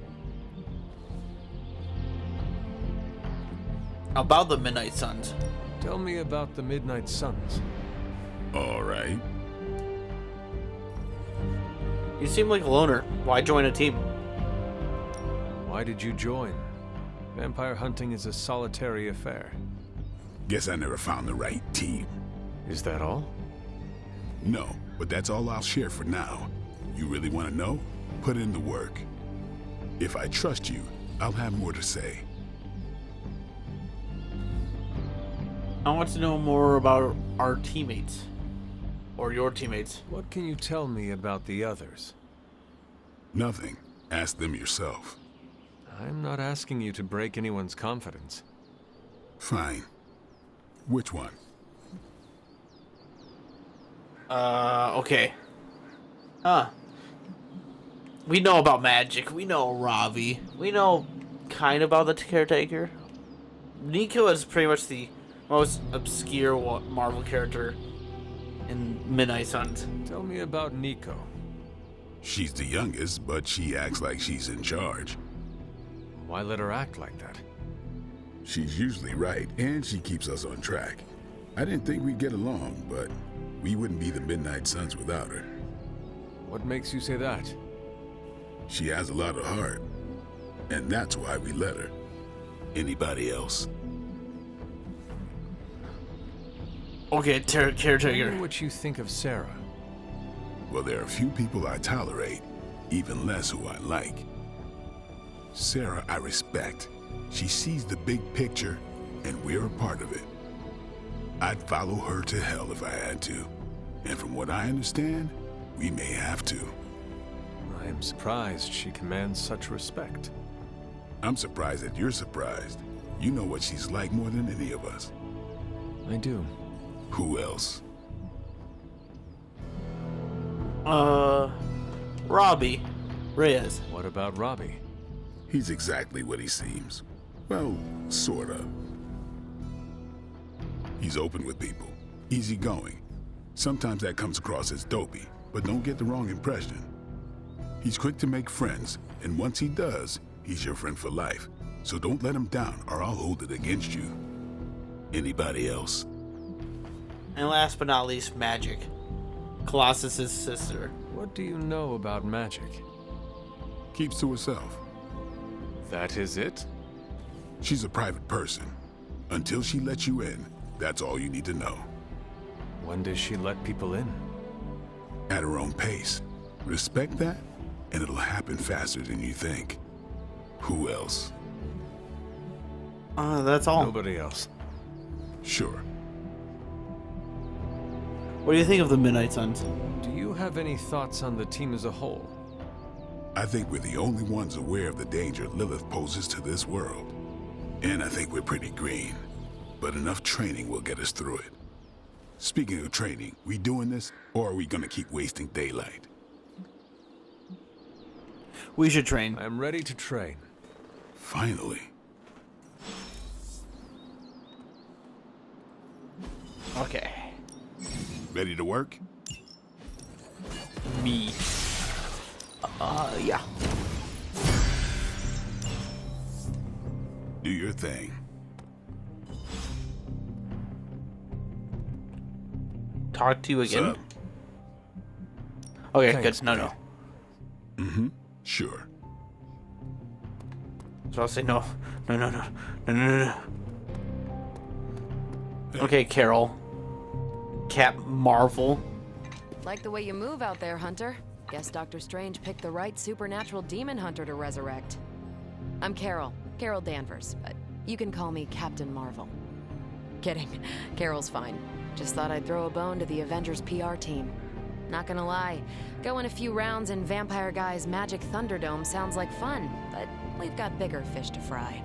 About the Midnight Suns. Tell me about the Midnight Suns. All right. You seem like a loner. Why join a team? Why did you join? Vampire hunting is a solitary affair. Guess I never found the right team. Is that all? No, but that's all I'll share for now. You really want to know? Put in the work. If I trust you, I'll have more to say. I want to know more about our teammates. Or your teammates. What can you tell me about the others? Nothing. Ask them yourself. I'm not asking you to break anyone's confidence. Fine. Which one? Okay. We know about magic. We know Ravi. We know kind of about the Caretaker. Nico is pretty much the most obscure Marvel character in Midnight Suns. Tell me about Nico. She's the youngest, but she acts like she's in charge. Why let her act like that? She's usually right, and she keeps us on track. I didn't think we'd get along, but we wouldn't be the Midnight Suns without her. What makes you say that? She has a lot of heart, and that's why we let her. Anybody else? Okay, Caretaker. Tell me what you think of Sarah. Well, there are a few people I tolerate, even less who I like. Sarah, I respect. She sees the big picture, and we're a part of it. I'd follow her to hell if I had to. And from what I understand, we may have to. I am surprised she commands such respect. I'm surprised that you're surprised. You know what she's like more than any of us. I do. Who else? Robbie Reyes. What about Robbie? He's exactly what he seems. Well, sort of. He's open with people, easygoing. Sometimes that comes across as dopey, but don't get the wrong impression. He's quick to make friends, and once he does, he's your friend for life. So don't let him down, or I'll hold it against you. Anybody else? And last but not least, Magic. Colossus's sister. What do you know about Magic? Keeps to herself. That is it? She's a private person. Until she lets you in, that's all you need to know. When does she let people in? At her own pace. Respect that, and it'll happen faster than you think. Who else? That's all. Nobody else. Sure. What do you think of the Midnight Suns? Do you have any thoughts on the team as a whole? I think we're the only ones aware of the danger Lilith poses to this world. And I think we're pretty green. But enough training will get us through it. Speaking of training, we doing this, or are we gonna keep wasting daylight? We should train. I'm ready to train. Finally. Okay. Ready to work? Me. Yeah. Do your thing. Talk to you again? Sup? Okay, Thanks, good. No. Mm-hmm. Sure. So I'll say no. No. Okay, Carol. Cap Marvel. Like the way you move out there, Hunter. Guess Dr. Strange picked the right supernatural demon hunter to resurrect. I'm Carol Danvers, but you can call me Captain Marvel. Kidding. Carol's fine. Just thought I'd throw a bone to the Avengers PR team. Not gonna lie, going a few rounds in Vampire Guy's Magic Thunderdome sounds like fun, but we've got bigger fish to fry.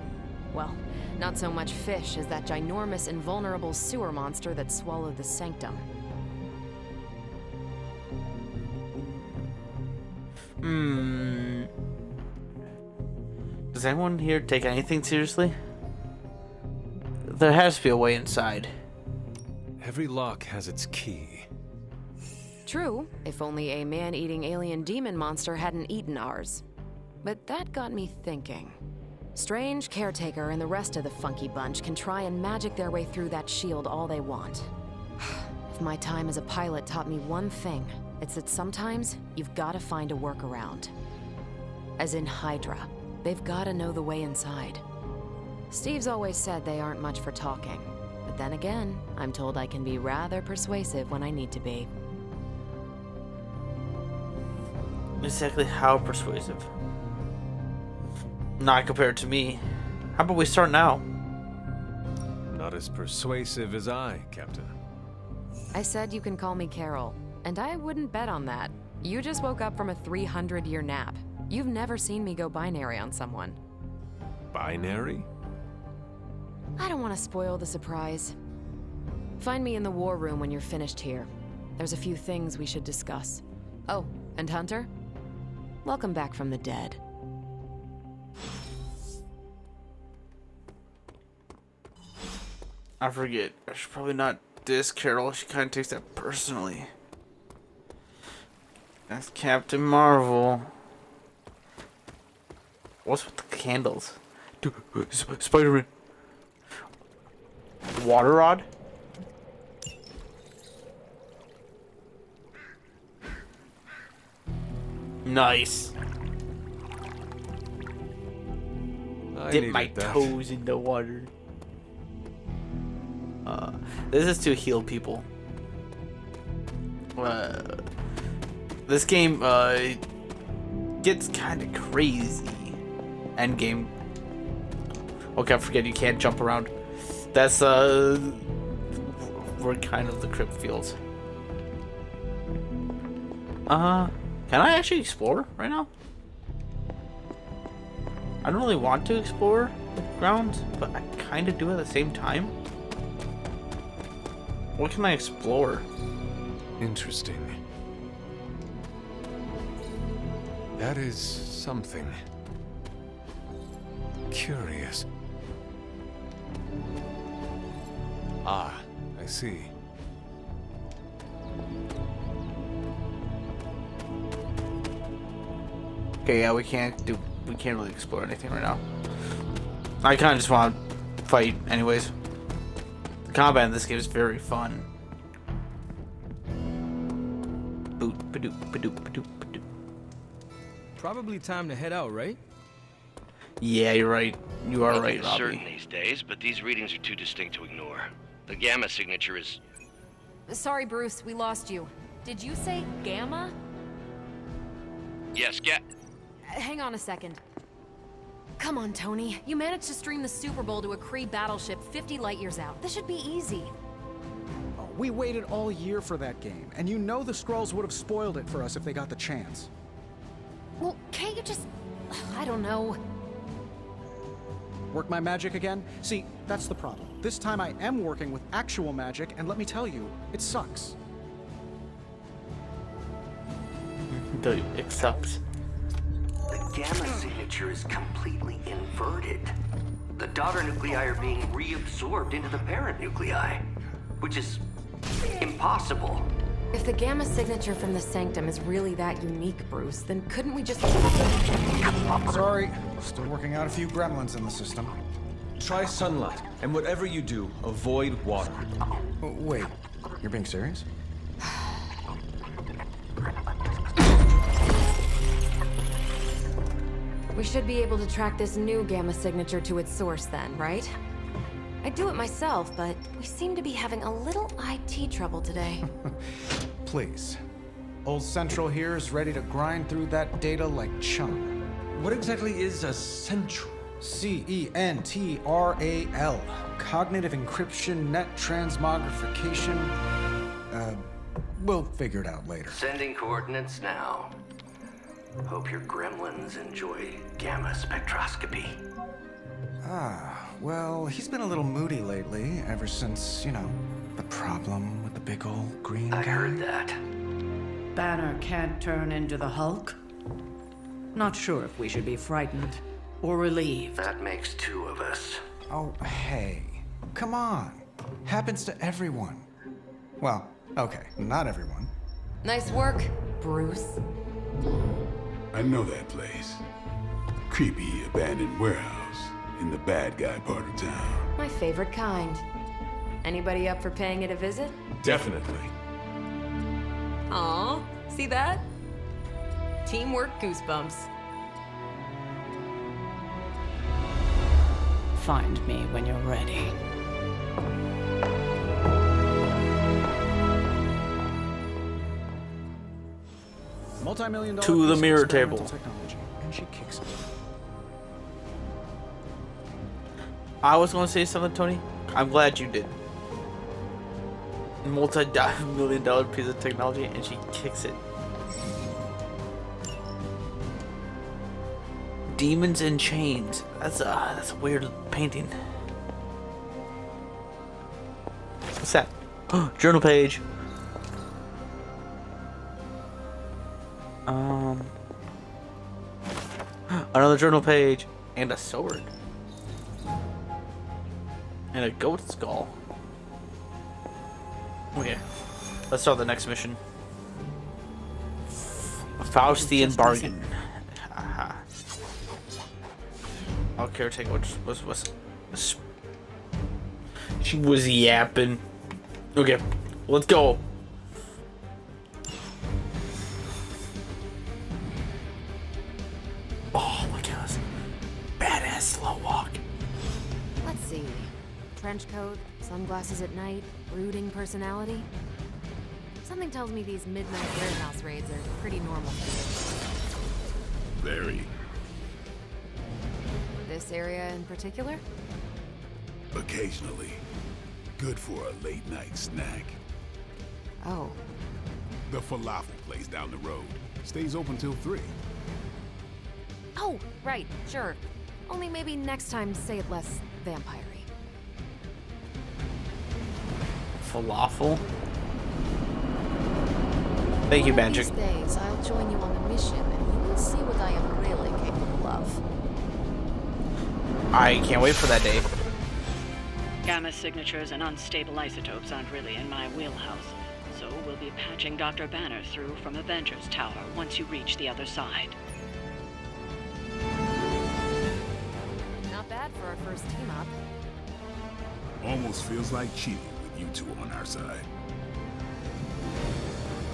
Well, not so much fish as that ginormous invulnerable sewer monster that swallowed the Sanctum. Does anyone here take anything seriously? There has to be a way inside. Every lock has its key. True, if only a man-eating alien demon monster hadn't eaten ours. But that got me thinking. Strange, Caretaker, and the rest of the funky bunch can try and magic their way through that shield all they want. If my time as a pilot taught me one thing, it's that sometimes you've got to find a workaround. As in Hydra, they've got to know the way inside. Steve's always said they aren't much for talking. But then again, I'm told I can be rather persuasive when I need to be. Exactly how persuasive? Not compared to me. How about we start now? Not as persuasive as I, Captain. I said you can call me Carol, and I wouldn't bet on that. You just woke up from a 300-year nap. You've never seen me go binary on someone. Binary? I don't want to spoil the surprise. Find me in the war room when you're finished here. There's a few things we should discuss. Oh, and Hunter? Welcome back from the dead. I forget. I should probably not diss Carol. She kind of takes that personally. That's Captain Marvel. What's with the candles? Dude, Spider-Man. Water rod? Nice. Dip my toes in the water. This is to heal people. This game gets kind of crazy. End game. Okay, I forget you can't jump around. That's where kind of the crypt feels. Can I actually explore right now? I don't really want to explore the grounds, but I kind of do at the same time. What can I explore? Interesting. That is something. Curious. Ah, I see. Okay, yeah, we can't really explore anything right now. I kind of just want to fight anyways. The combat in this game is very fun. Boot, badoop, badoop, badoop, badoop. Probably time to head out, right? Yeah, you're right. You are right, Robbie. Certain these days, but these readings are too distinct to ignore. The gamma signature is... Sorry, Bruce, we lost you. Did you say Gamma? Yes, Hang on a second. Come on, Tony. You managed to stream the Super Bowl to a Kree battleship 50 light years out. This should be easy. Oh, we waited all year for that game, and you know the Skrulls would have spoiled it for us if they got the chance. Well, can't you just... I don't know. Work my magic again? See, that's the problem. This time I am working with actual magic, and let me tell you, it sucks. It sucks. The gamma signature is completely inverted. The daughter nuclei are being reabsorbed into the parent nuclei, which is impossible. If the gamma signature from the Sanctum is really that unique, Bruce, then couldn't we just... Sorry, still working out a few gremlins in the system. Try sunlight, and whatever you do, avoid water. Wait, you're being serious? We should be able to track this new gamma signature to its source then, right? I'd do it myself, but we seem to be having a little IT trouble today. Please. Old Central here is ready to grind through that data like chum. What exactly is a central? CENTRAL. Cognitive encryption, net transmogrification. We'll figure it out later. Sending coordinates now. Hope your gremlins enjoy gamma spectroscopy. Well, he's been a little moody lately, ever since, you know, the problem with the big old green guy. I heard that. Banner can't turn into the Hulk? Not sure if we should be frightened or relieved. That makes two of us. Oh, hey. Come on. Happens to everyone. Well, okay, not everyone. Nice work, Bruce. I know that place. Creepy abandoned warehouse in the bad guy part of town. My favorite kind. Anybody up for paying it a visit? Definitely. Aw, see that? Teamwork goosebumps. Find me when you're ready. Multi-million-dollar To the piece of mirror experimental table. technology, and she kicks it. I was gonna say something, Tony. I'm glad you did. Multi-million-dollar piece of technology, and she kicks it. Demons in chains. That's a weird painting. What's that? Journal page. Another journal page and a sword and a goat skull. Okay, let's start the next mission. Faustian bargain. Aha. I'll caretake. Which was she was yapping. Okay, let's go. Oh, look at us. Badass slow walk. Let's see. Trench coat, sunglasses at night, brooding personality. Something tells me these midnight warehouse raids are pretty normal. Very. This area in particular? Occasionally. Good for a late night snack. Oh. The falafel place down the road. Stays open till 3. Oh, right, sure. Only maybe next time say it less vampire-y. Falafel? Thank you, Magic. These days, I'll join you on the mission, and you will see what I am really capable of. I can't wait for that day. Gamma signatures and unstable isotopes aren't really in my wheelhouse, so we'll be patching Dr. Banner through from Avengers Tower once you reach the other side. Not bad for our first team up. Almost feels like cheating with you two on our side.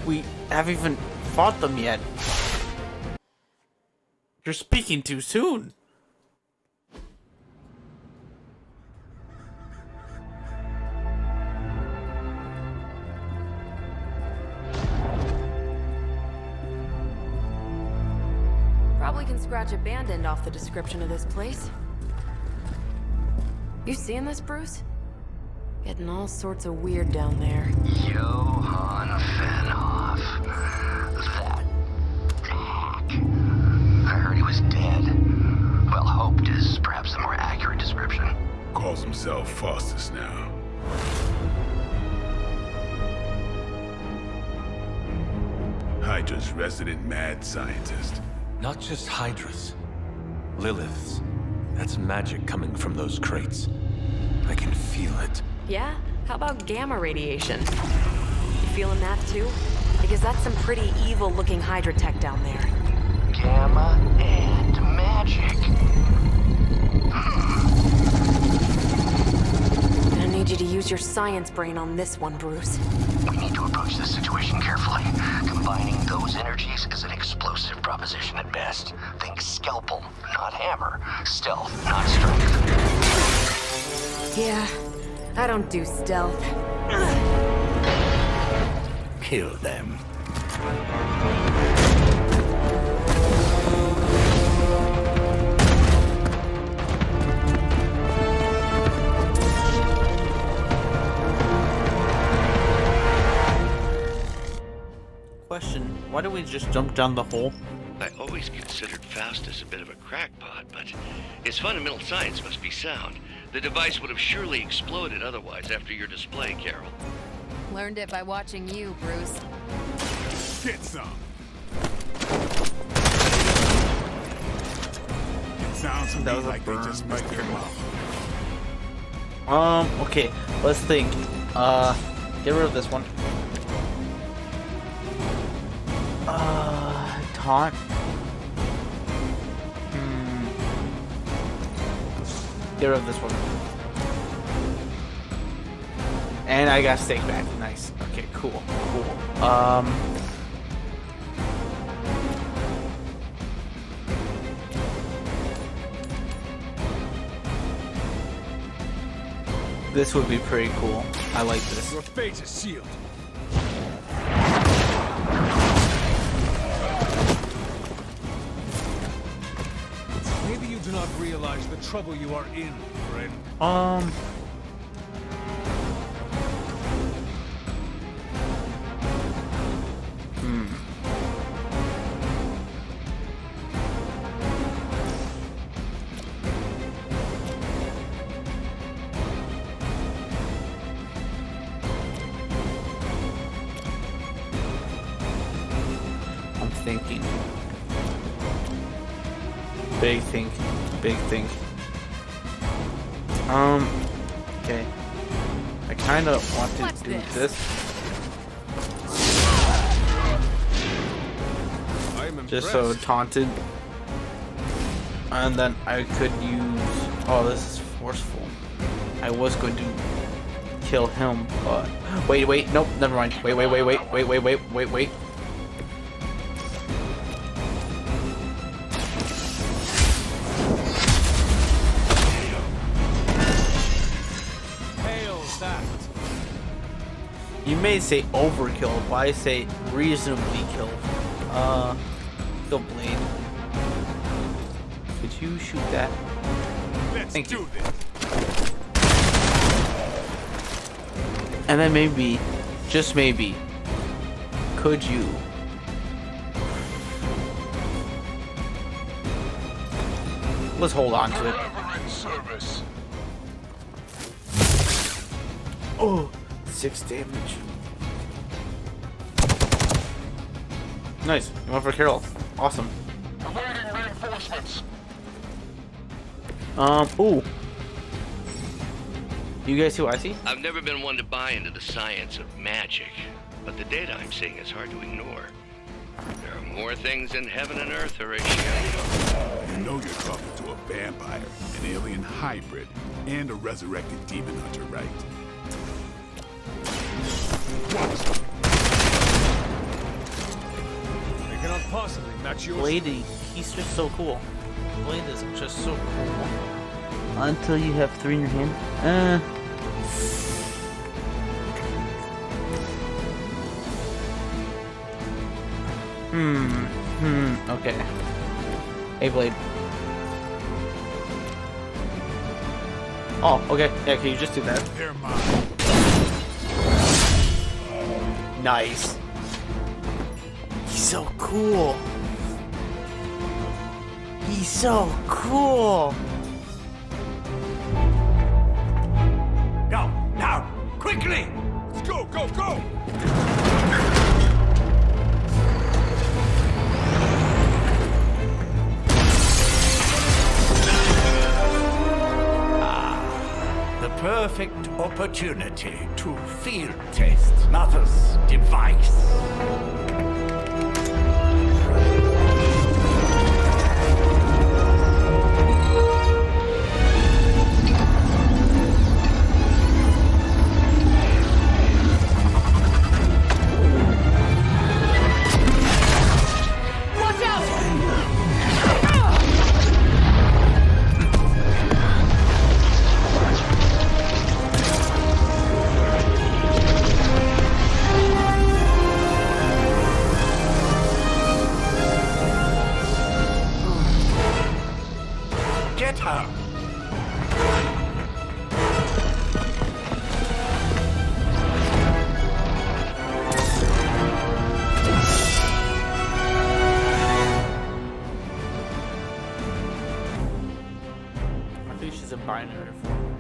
We haven't even fought them yet. You're speaking too soon. Probably can scratch a band end off the description of this place. You seeing this, Bruce? Getting all sorts of weird down there. Johann Fenhoff. That hack. I heard he was dead. Well, hoped is perhaps the more accurate description. Calls himself Faustus now. Hydra's resident mad scientist. Not just Hydra's. Lilith's. That's magic coming from those crates. I can feel it. Yeah? How about gamma radiation? You feeling that too? Because that's some pretty evil-looking Hydra tech down there. Gamma and magic. I need you to use your science brain on this one, Bruce. We need to approach this situation carefully. Combining those energies is an explosive proposition at best. Think scalpel, not hammer. Stealth, not strength. Yeah, I don't do stealth. Kill them. Question, why do we just jump down the hole? I always considered Faustus a bit of a crackpot, but his fundamental science must be sound. The device would have surely exploded otherwise after your display, Carol. Learned it by watching you, Bruce. Get some. It sounds to me like they just missed their mark. Okay, let's think. Get rid of this one. Taunt. Get rid of this one. And I got stake back. Nice. Okay, cool. This would be pretty cool. I like this. Your fate is sealed. Maybe you do not realize the trouble you are in, friend. I'm thinking. Big think. Big think. Okay. I kind of want to do this. Just so taunted. And then I could use... Oh, this is forceful. I was going to kill him, but... Wait, nope, never mind. Wait. You may say overkill, but I say reasonably killed. Kill Blade. Could you shoot that? Thank you. And then maybe, just maybe, could you let's hold on to it. Oh, 6 damage. Nice. You went for Carol. Awesome. Ooh. You guys see what I see? I've never been one to buy into the science of magic, but the data I'm seeing is hard to ignore. There are more things in heaven and earth, Horatio. You know you're talking to a vampire, an alien hybrid, and a resurrected demon hunter, right? They cannot possibly match yours. Lady, he's just so cool. Blade is just so cool. Until you have 3 in your hand. Okay. Hey, Blade. Oh, okay. Yeah, can you just do that? They're mine. Nice. He's so cool. He's so cool. Go, now, quickly! Let's go! The perfect opportunity to field test Mother's device. Get her! I think she's a binary form.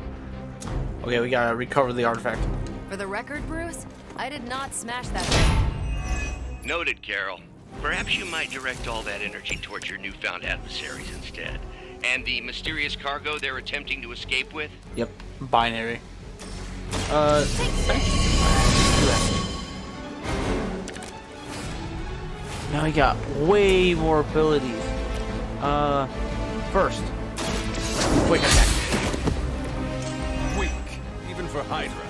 Okay, we gotta recover the artifact. For the record, Bruce, I did not smash that thing. Noted, Carol. Perhaps you might direct all that energy towards your newfound adversaries instead. And the mysterious cargo they're attempting to escape with? Yep, binary. Now we got way more abilities. First, quick attack. Weak, even for Hydra.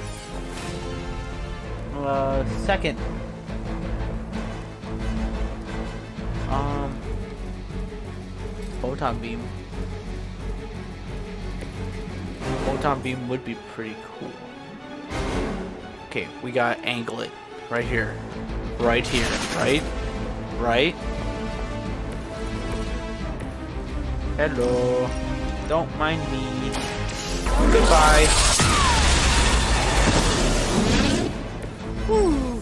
Second. Photon beam. Photon beam would be pretty cool. Okay, we gotta angle it right here, right here, right. Hello. Don't mind me. Goodbye. Woo.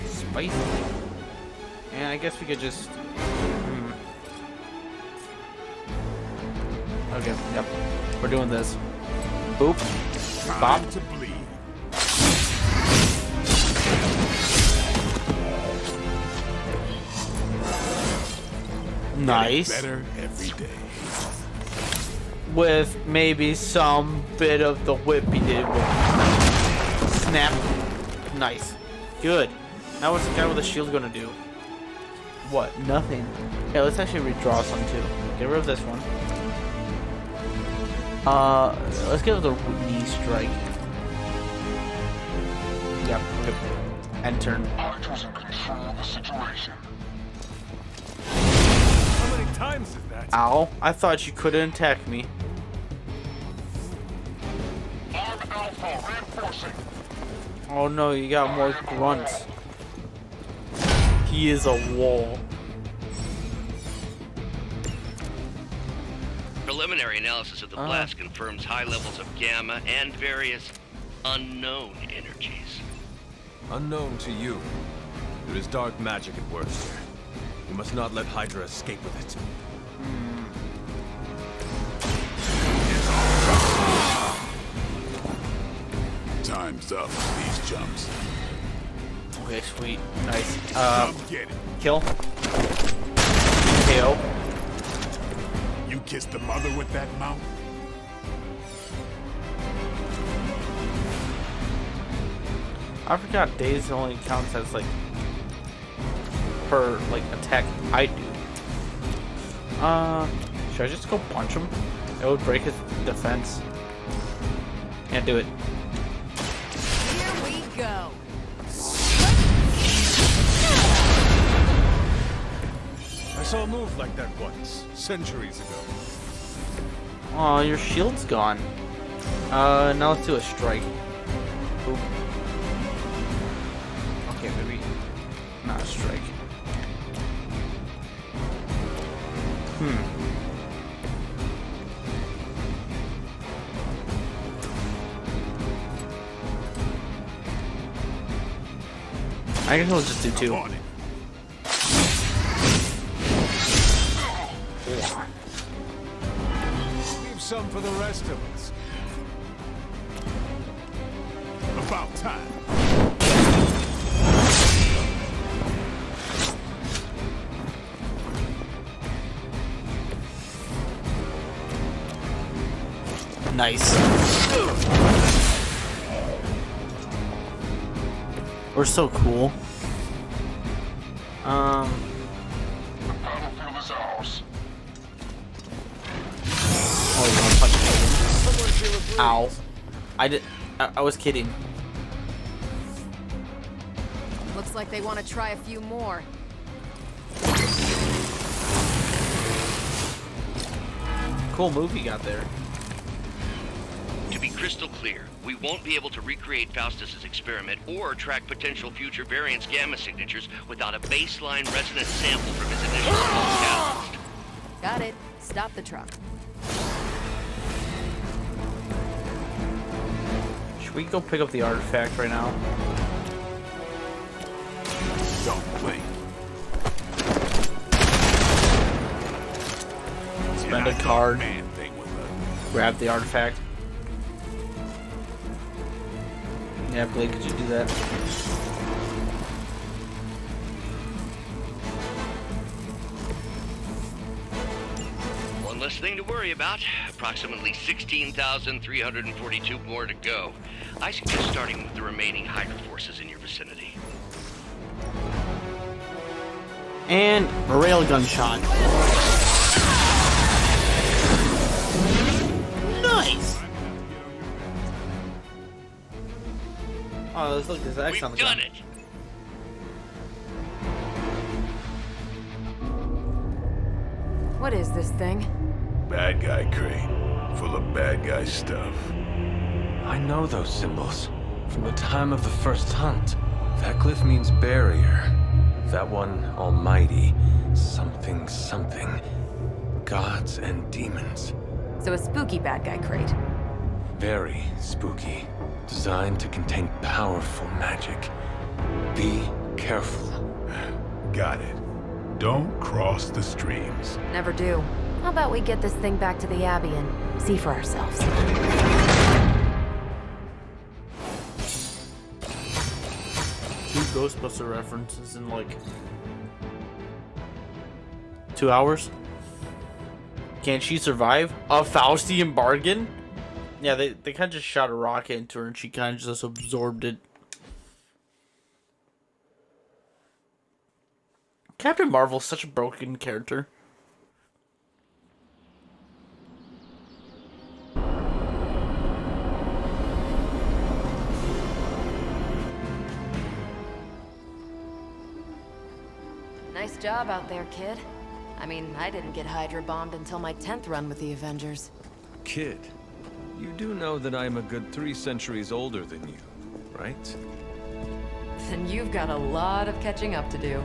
Spicy. And I guess we could just... Okay, yep. We're doing this. Boop. Bop. To bleed. Nice. Better every day. With maybe some bit of the whippy did with snap. Nice. Good. Now what's the guy with the shield gonna do? What? Nothing. Yeah, let's actually redraw some too. Get rid of this one. Let's get rid of the knee strike. Yep. Good. And turn. Archer's in control of the situation. How many times is that? Ow. I thought you couldn't attack me. On Alpha, reinforcing. Oh no, you got more grunts. He is a wall. Preliminary analysis of the blast confirms high levels of gamma and various unknown energies. Unknown to you. There is dark magic at work here. You must not let Hydra escape with it. Time's up for these jumps. Okay, sweet. Nice. Come get it. Kill. KO. You kissed the mother with that mouth? I forgot days only counts as like per like attack I do. Should I just go punch him? It would break his defense. Can't do it. Here we go. I saw a move like that once, centuries ago. Oh, your shield's gone. Now let's do a strike. Boop. Okay, maybe not a strike. I guess we'll just do two. Leave some for the rest of us. About time. Nice. We're so cool. The battlefield is ours. Oh, you wanna punch me? Ow. I was kidding. Looks like they want to try a few more. Cool move you got there. To be crystal clear, we won't be able to recreate Faustus's experiment or track potential future variants' gamma signatures without a baseline resonance sample from his initial catalyst. Got it. Stop the truck. Should we go pick up the artifact right now? Don't blink. Spend a card. Grab the artifact. Yeah, Blake, could you do that? One less thing to worry about. Approximately 16,342 more to go. I suggest starting with the remaining Hydra forces in your vicinity. And a railgun shot. Nice! Oh, look, there's X on the We've done gun. it! What is this thing? Bad guy crate. Full of bad guy stuff. I know those symbols. From the time of the first hunt. That glyph means barrier. that one almighty something something. Gods and demons. So a spooky bad guy crate. Very spooky. Designed to contain powerful magic. Be careful. Got it. Don't cross the streams. Never do. How about we get this thing back to the Abbey and see for ourselves? 2 Ghostbuster references in like 2 hours. Can she survive a Faustian bargain? Yeah, they kind of just shot a rocket into her and she kind of just absorbed it. Captain Marvel's such a broken character. Nice job out there, kid. I mean, I didn't get Hydra bombed until my 10th run with the Avengers. Kid, you do know that I'm a good 3 centuries older than you, right? Then you've got a lot of catching up to do.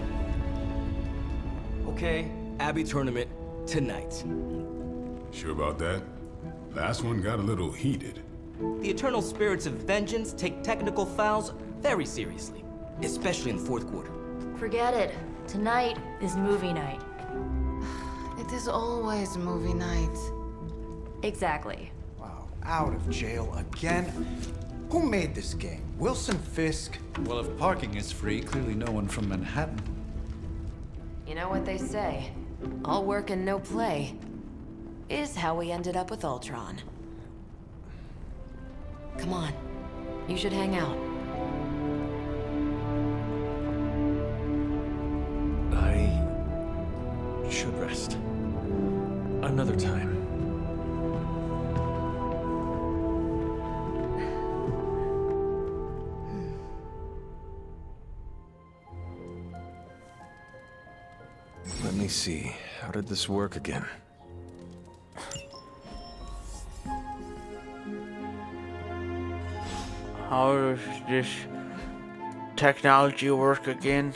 Okay, Abbey tournament tonight. Sure about that? Last one got a little heated. The eternal spirits of vengeance take technical fouls very seriously, especially in the 4th quarter. Forget it. Tonight is movie night. It is always movie night. Exactly. Wow, out of jail again? Who made this game? Wilson Fisk? Well, if parking is free, clearly no one from Manhattan. You know what they say? All work and no play is how we ended up with Ultron. Come on. You should hang out. I should rest. Another time. Let me see. How did this work again? How does this technology work again?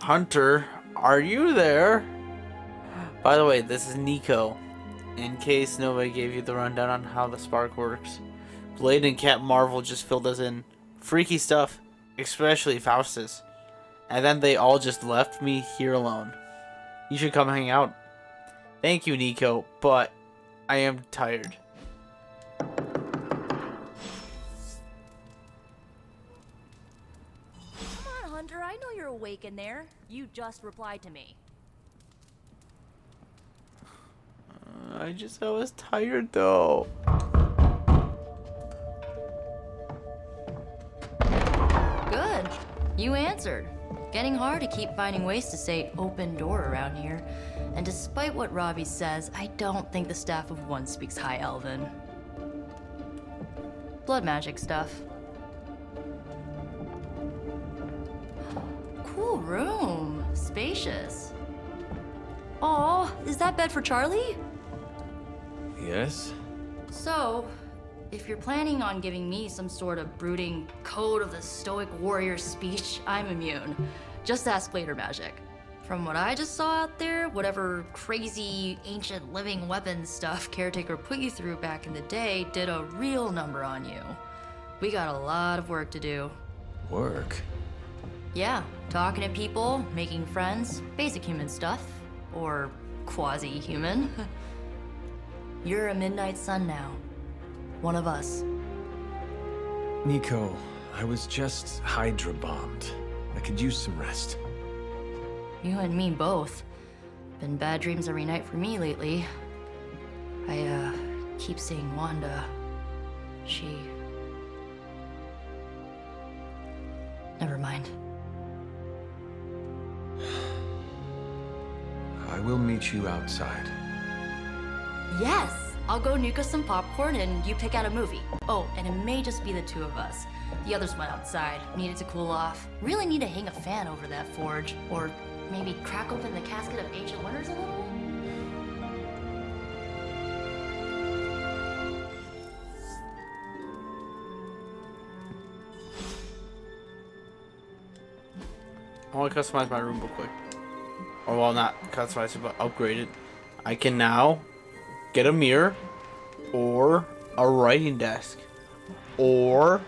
Hunter, are you there? By the way, this is Nico. In case nobody gave you the rundown on how the spark works. Blade and Captain Marvel just filled us in. Freaky stuff, especially Faustus. And then they all just left me here alone. You should come hang out. Thank you, Nico, but I am tired. Come on, Hunter. I know you're awake in there. You just replied to me. I was tired though. Good. You answered. Getting hard to keep finding ways to say open door around here. And despite what Robbie says, I don't think the staff of one speaks High Elven. Blood magic stuff. Cool room. Spacious. Aw, is that bed for Charlie? Yes? So, if you're planning on giving me some sort of brooding code of the stoic warrior speech, I'm immune. Just ask later, Magic. From what I just saw out there, whatever crazy ancient living weapons stuff Caretaker put you through back in the day did a real number on you. We got a lot of work to do. Work? Yeah, talking to people, making friends, basic human stuff. Or quasi-human. You're a Midnight Sun now. One of us. Nico, I was just Hydra bombed. I could use some rest. You and me both. Been bad dreams every night for me lately. I, keep seeing Wanda. She... Never mind. I will meet you outside. Yes! I'll go nuke us some popcorn and you pick out a movie. Oh, and it may just be the 2 of us. The others went outside, needed to cool off. Really need to hang a fan over that forge. Or maybe crack open the casket of ancient wonders a little? I want to customize my room real quick. Or, well, not customize it, but upgrade it. I can now get a mirror, or a writing desk, or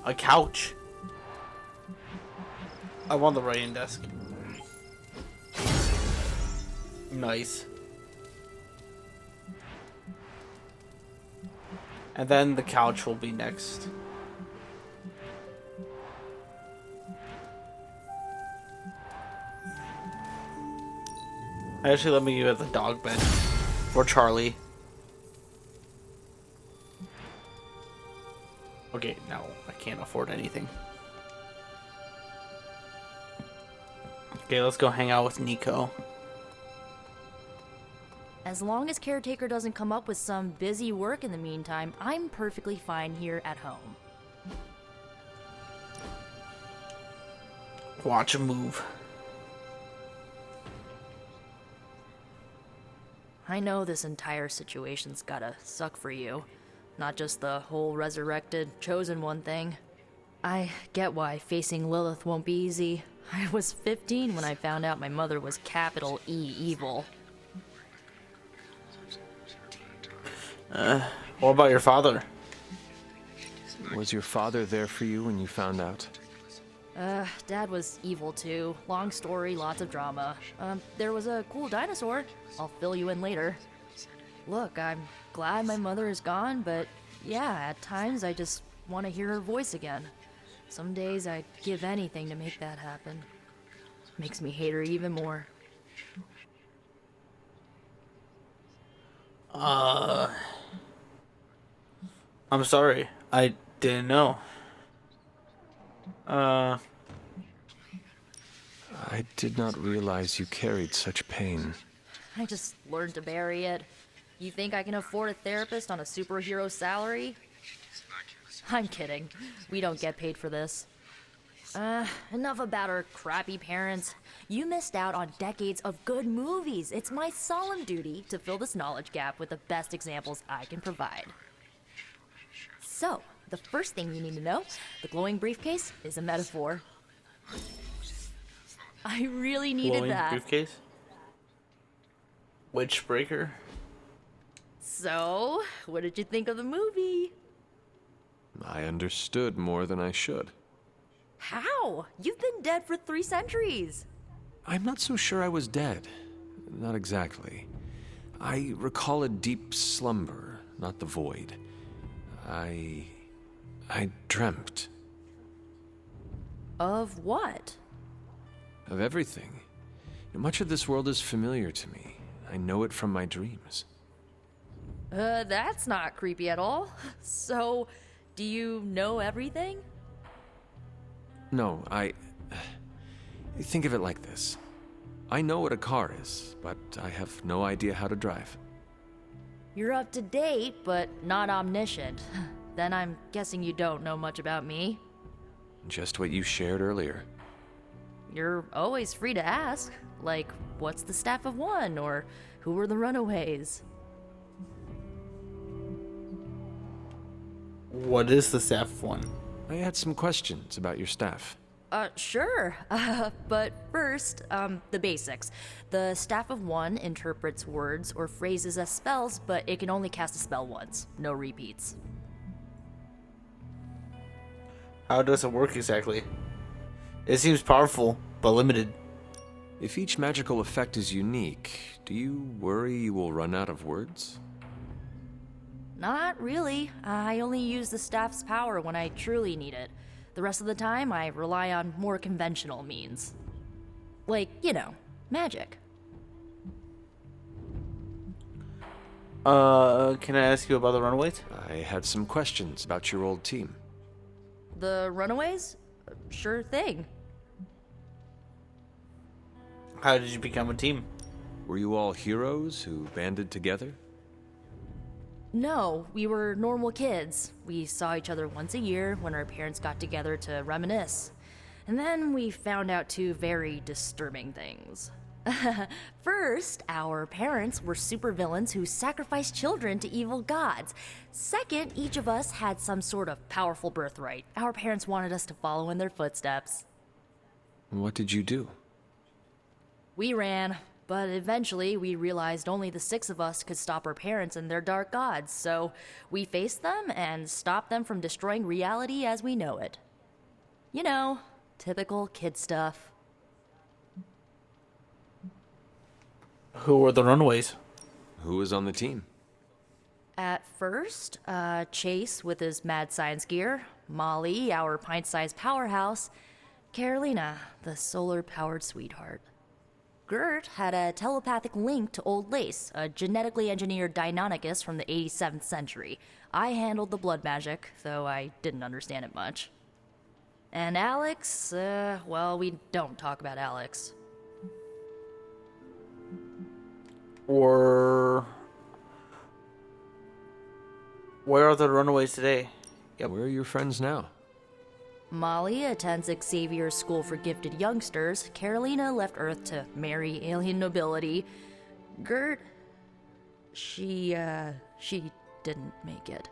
a couch. I want the writing desk. Nice. And then the couch will be next. Actually, let me get the dog bed for Charlie. Okay, no, I can't afford anything. Okay, let's go hang out with Nico. As long as Caretaker doesn't come up with some busy work in the meantime, I'm perfectly fine here at home. Watch a move. I know this entire situation's gotta suck for you. Not just the whole resurrected, chosen one thing. I get why facing Lilith won't be easy. I was 15 when I found out my mother was capital E evil. What about your father? Was your father there for you when you found out? Dad was evil too. Long story, lots of drama. There was a cool dinosaur. I'll fill you in later. Look, I'm glad my mother is gone, but yeah, at times I just want to hear her voice again. Some days I'd give anything to make that happen. Makes me hate her even more. I'm sorry. I didn't know. I did not realize you carried such pain. I just learned to bury it. You think I can afford a therapist on a superhero salary? I'm kidding. We don't get paid for this. Enough about our crappy parents. You missed out on decades of good movies. It's my solemn duty to fill this knowledge gap with the best examples I can provide. So, the first thing you need to know, the glowing briefcase is a metaphor. I really needed Glowing that. briefcase? Witchbreaker? So, what did you think of the movie? I understood more than I should. How? You've been dead for 3 centuries. I'm not so sure I was dead. Not exactly. I recall a deep slumber, not the void. I dreamt. Of what? Of everything. Much of this world is familiar to me. I know it from my dreams. That's not creepy at all. So, do you know everything? No, think of it like this. I know what a car is, but I have no idea how to drive. You're up to date, but not omniscient. Then I'm guessing you don't know much about me. Just what you shared earlier. You're always free to ask. Like, what's the Staff of One? Or who were the Runaways? What is the Staff of One? I had some questions about your staff. Sure. But first, the basics. The Staff of One interprets words or phrases as spells, but it can only cast a spell once. No repeats. How does it work exactly? It seems powerful, but limited. If each magical effect is unique, do you worry you will run out of words? Not really. I only use the staff's power when I truly need it. The rest of the time, I rely on more conventional means. Like, magic. Can I ask you about the Runaways? I had some questions about your old team. The Runaways? Sure thing. How did you become a team? Were you all heroes who banded together? No, we were normal kids. We saw each other once a year when our parents got together to reminisce. And then we found out 2 very disturbing things. First, our parents were supervillains who sacrificed children to evil gods. Second, each of us had some sort of powerful birthright. Our parents wanted us to follow in their footsteps. What did you do? We ran, but eventually we realized only the 6 of us could stop our parents and their dark gods, so we faced them and stopped them from destroying reality as we know it. You know, typical kid stuff. Who were the Runaways? Who was on the team? At first, Chase with his mad science gear, Molly, our pint-sized powerhouse, Carolina, the solar-powered sweetheart. Gert had a telepathic link to Old Lace, a genetically engineered Deinonychus from the 87th century. I handled the blood magic, though I didn't understand it much. And Alex, well, we don't talk about Alex. Or where are the Runaways today? Yep. Where are your friends now? Molly attends Xavier's School for Gifted Youngsters. Carolina left Earth to marry alien nobility. Gert, she didn't make it.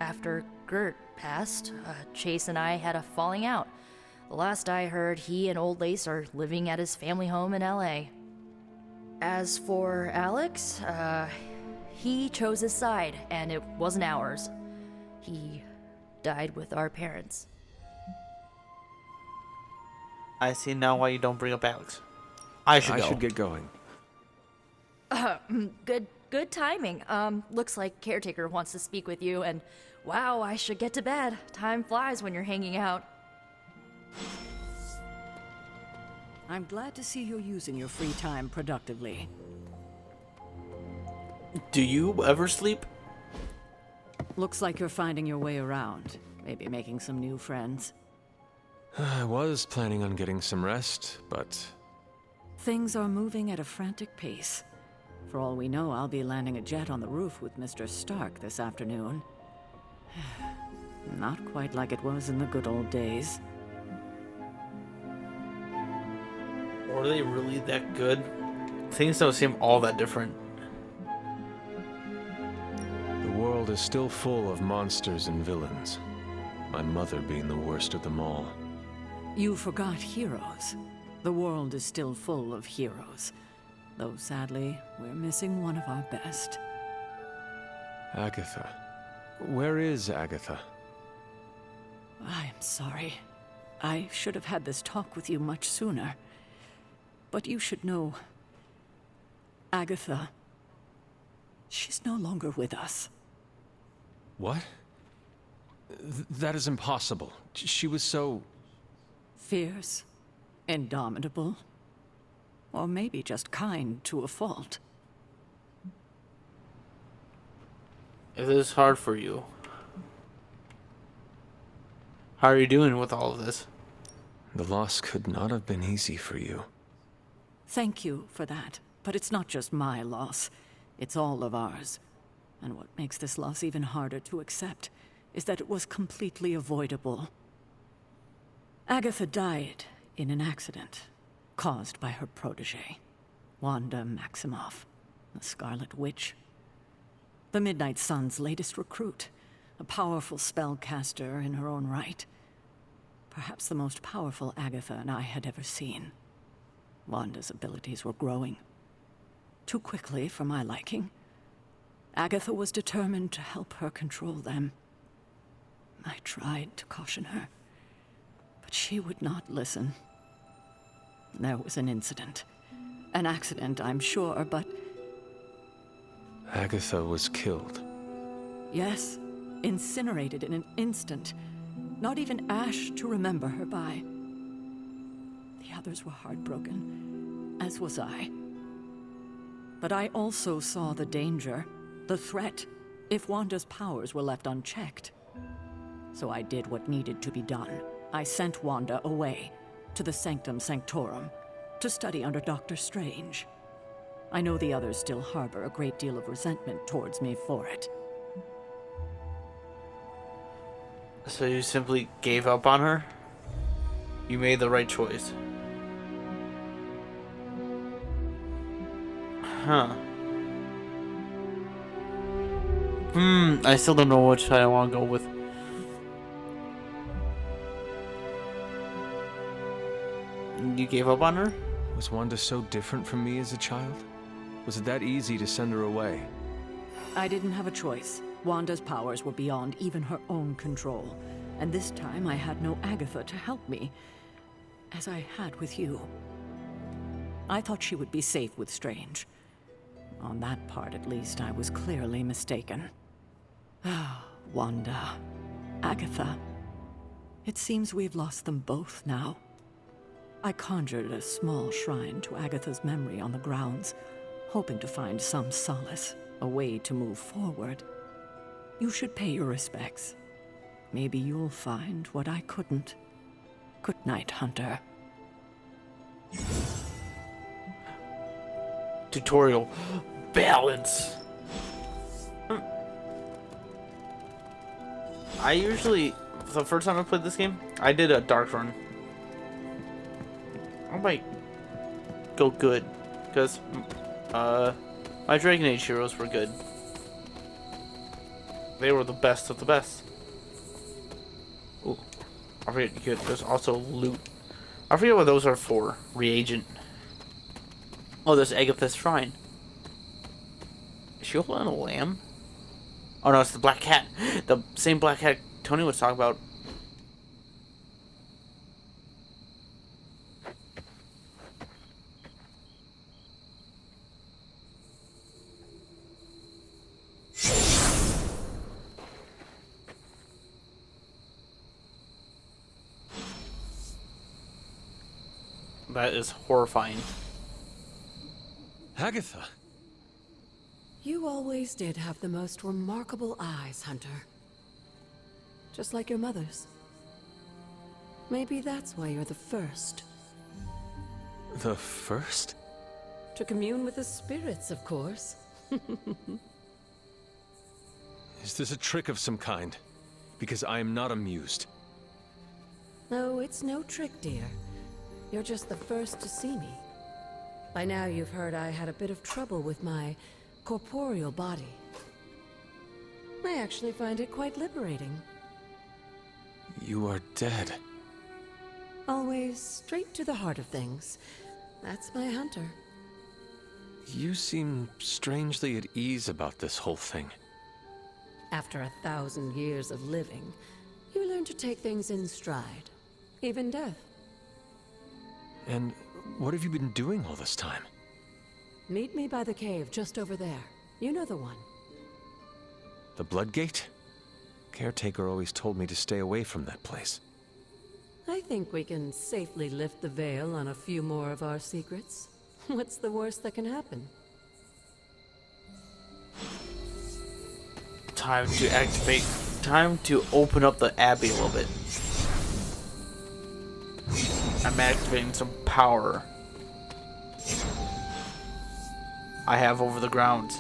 After Gert passed, Chase and I had a falling out. The last I heard, he and Old Lace are living at his family home in LA. As for Alex, he chose his side, and it wasn't ours. He died with our parents. I see now why you don't bring up Alex. I should get going. Good timing. Looks like Caretaker wants to speak with you, and wow, I should get to bed. Time flies when you're hanging out. I'm glad to see you're using your free time productively. Do you ever sleep? Looks like you're finding your way around. Maybe making some new friends. I was planning on getting some rest, but... Things are moving at a frantic pace. For all we know, I'll be landing a jet on the roof with Mr. Stark this afternoon. Not quite like it was in the good old days. Were they really that good? Things don't seem all that different. The world is still full of monsters and villains. My mother being the worst of them all. You forgot heroes. The world is still full of heroes. Though sadly, we're missing one of our best. Agatha. Where is Agatha? I'm sorry. I should have had this talk with you much sooner. But you should know, Agatha, she's no longer with us. What? That is impossible. She was so... Fierce, indomitable, or maybe just kind to a fault. If this is hard for you, how are you doing with all of this? The loss could not have been easy for you. Thank you for that, but it's not just my loss. It's all of ours. And what makes this loss even harder to accept is that it was completely avoidable. Agatha died in an accident caused by her protege, Wanda Maximoff, the Scarlet Witch. The Midnight Sun's latest recruit, a powerful spellcaster in her own right. Perhaps the most powerful Agatha and I had ever seen. Wanda's abilities were growing. Too quickly for my liking. Agatha was determined to help her control them. I tried to caution her, but she would not listen. There was an incident. An accident, I'm sure, but... Agatha was killed. Yes, incinerated in an instant. Not even ash to remember her by. The others were heartbroken, as was I. But I also saw the danger, the threat, if Wanda's powers were left unchecked. So I did what needed to be done. I sent Wanda away, to the Sanctum Sanctorum, to study under Dr. Strange. I know the others still harbor a great deal of resentment towards me for it. So you simply gave up on her? You made the right choice. Huh. I still don't know which side I want to go with. You gave up on her? Was Wanda so different from me as a child? Was it that easy to send her away? I didn't have a choice. Wanda's powers were beyond even her own control. And this time I had no Agatha to help me, as I had with you. I thought she would be safe with Strange. On that part, at least, I was clearly mistaken. Ah, Wanda. Agatha. It seems we've lost them both now. I conjured a small shrine to Agatha's memory on the grounds, hoping to find some solace, a way to move forward. You should pay your respects. Maybe you'll find what I couldn't. Good night, Hunter. Tutorial. Balance. I usually, the first time I played this game, I did a dark run. I might go good, because my Dragon Age heroes were good. They were the best of the best. Ooh, I forget you could. There's also loot. I forget what those are for. Reagent. Oh, there's Agatha's shrine. Is she holding a lamb? Oh no, it's the black cat. The same black cat Tony was talking about. That is horrifying. Agatha! You always did have the most remarkable eyes, Hunter. Just like your mother's. Maybe that's why you're the first. The first? To commune with the spirits, of course. Is this a trick of some kind? Because I am not amused. No, it's no trick, dear. You're just the first to see me. By now you've heard I had a bit of trouble with my corporeal body. I actually find it quite liberating. You are dead. Always straight to the heart of things. That's my Hunter. You seem strangely at ease about this whole thing. After 1,000 years of living, you learn to take things in stride. Even death. And what have you been doing all this time? Meet me by the cave just over there. You know the one. The Bloodgate? Caretaker always told me to stay away from that place. I think we can safely lift the veil on a few more of our secrets. What's the worst that can happen? Time to activate. Time to open up the Abbey a little bit. I'm activating some power I have over the grounds.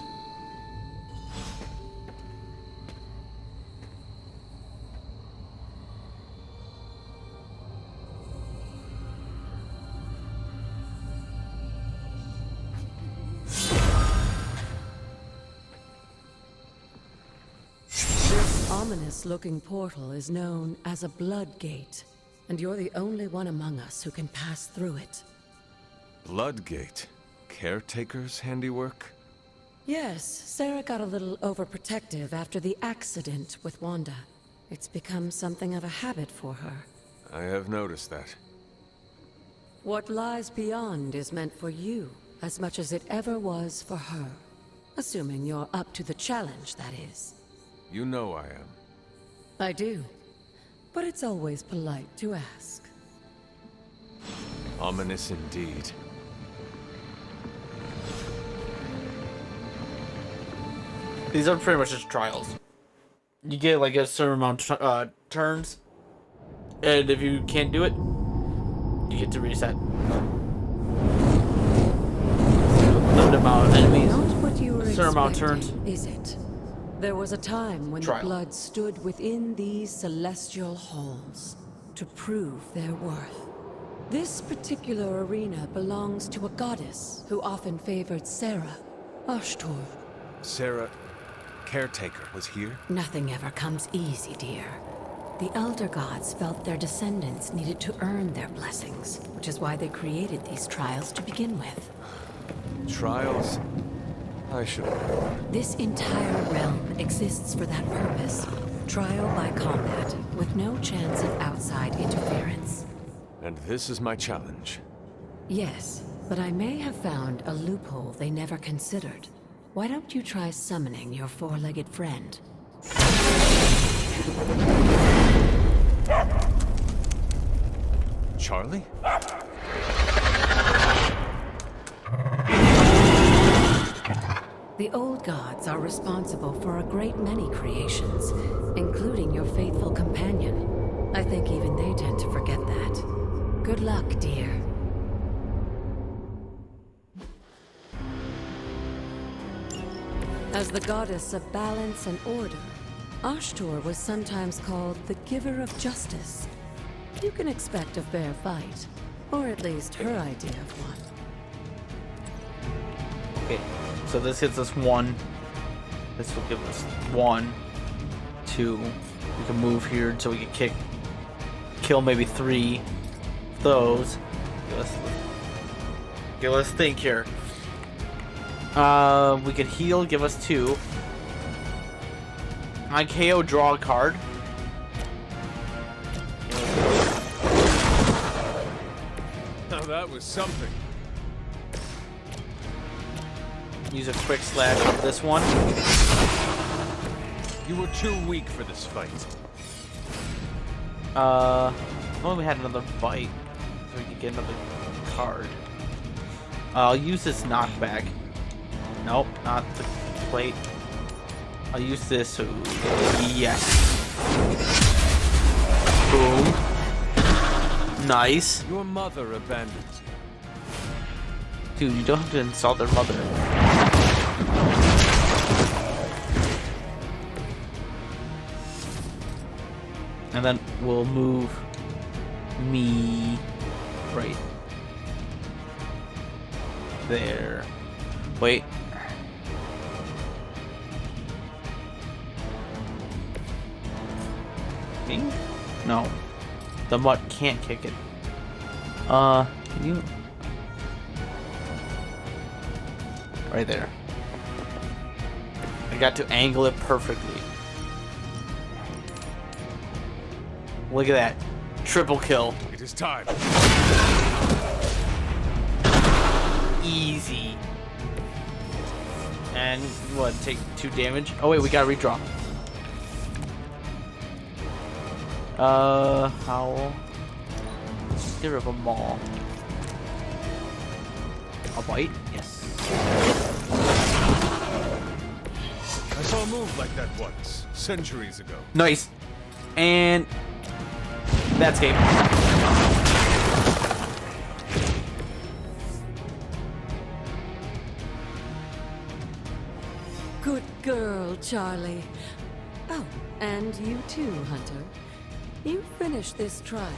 This ominous-looking portal is known as a Bloodgate. And you're the only one among us who can pass through it. Bloodgate? Caretaker's handiwork? Yes, Sarah got a little overprotective after the accident with Wanda. It's become something of a habit for her. I have noticed that. What lies beyond is meant for you, as much as it ever was for her. Assuming you're up to the challenge, that is. You know I am. I do. But it's always polite to ask. Ominous indeed. These are pretty much just trials. You get like a certain amount of turns, and if you can't do it, you get to reset. Limited amount of enemies, Not what you were a certain amount of turns. expecting, is it? There was a time when Trial. the blood stood within these celestial halls to prove their worth. This particular arena belongs to a goddess who often favored Sarah, Ashtor. Sarah, Caretaker, was here? Nothing ever comes easy, dear. The Elder Gods felt their descendants needed to earn their blessings, which is why they created these trials to begin with. Trials? I should have known. This entire realm exists for that purpose. Trial by combat, with no chance of outside interference. And this is my challenge. Yes, but I may have found a loophole they never considered. Why don't you try summoning your four-legged friend? Charlie? The old gods are responsible for a great many creations, including your faithful companion. I think even they tend to forget that. Good luck, dear. As the goddess of balance and order, Ashtor was sometimes called the giver of justice. You can expect a fair fight, or at least her idea of one. Okay, so this hits us 1. This will give us 1, 2. We can move here so we can kill maybe 3 of those. Let's think here. We could heal, give us 2. I KO, draw a card. Now that was something. Use a quick slash on this one. You were too weak for this fight. Well, we had another bite, so we could get another card. I'll use this knockback. Nope, not the plate. I'll use this. So yes. Boom. Nice. Your mother abandoned you. Dude, you don't have to insult their mother. And then we'll move me right there. Wait. Me? No. The mutt can't kick it. Can you? Right there. I got to angle it perfectly. Look at that. Triple kill. It is time. Easy. And what? Take 2 damage? Oh wait, we gotta redraw. Howl. Get rid of them all. A bite? Yes. I saw a move like that once, centuries ago. Nice. And that's game. Good girl, Charlie. Oh, and you too, Hunter. You finished this trial,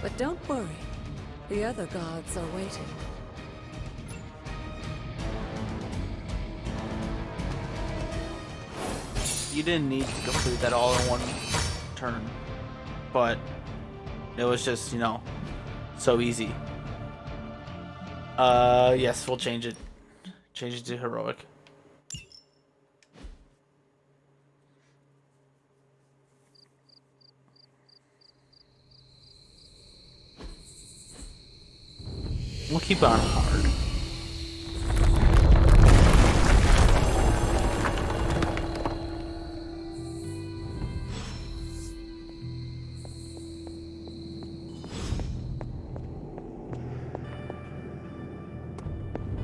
but don't worry. The other gods are waiting. You didn't need to complete that all in one turn, but it was just, you know, so easy. Yes, we'll change it. Change it to heroic. We'll keep on hard.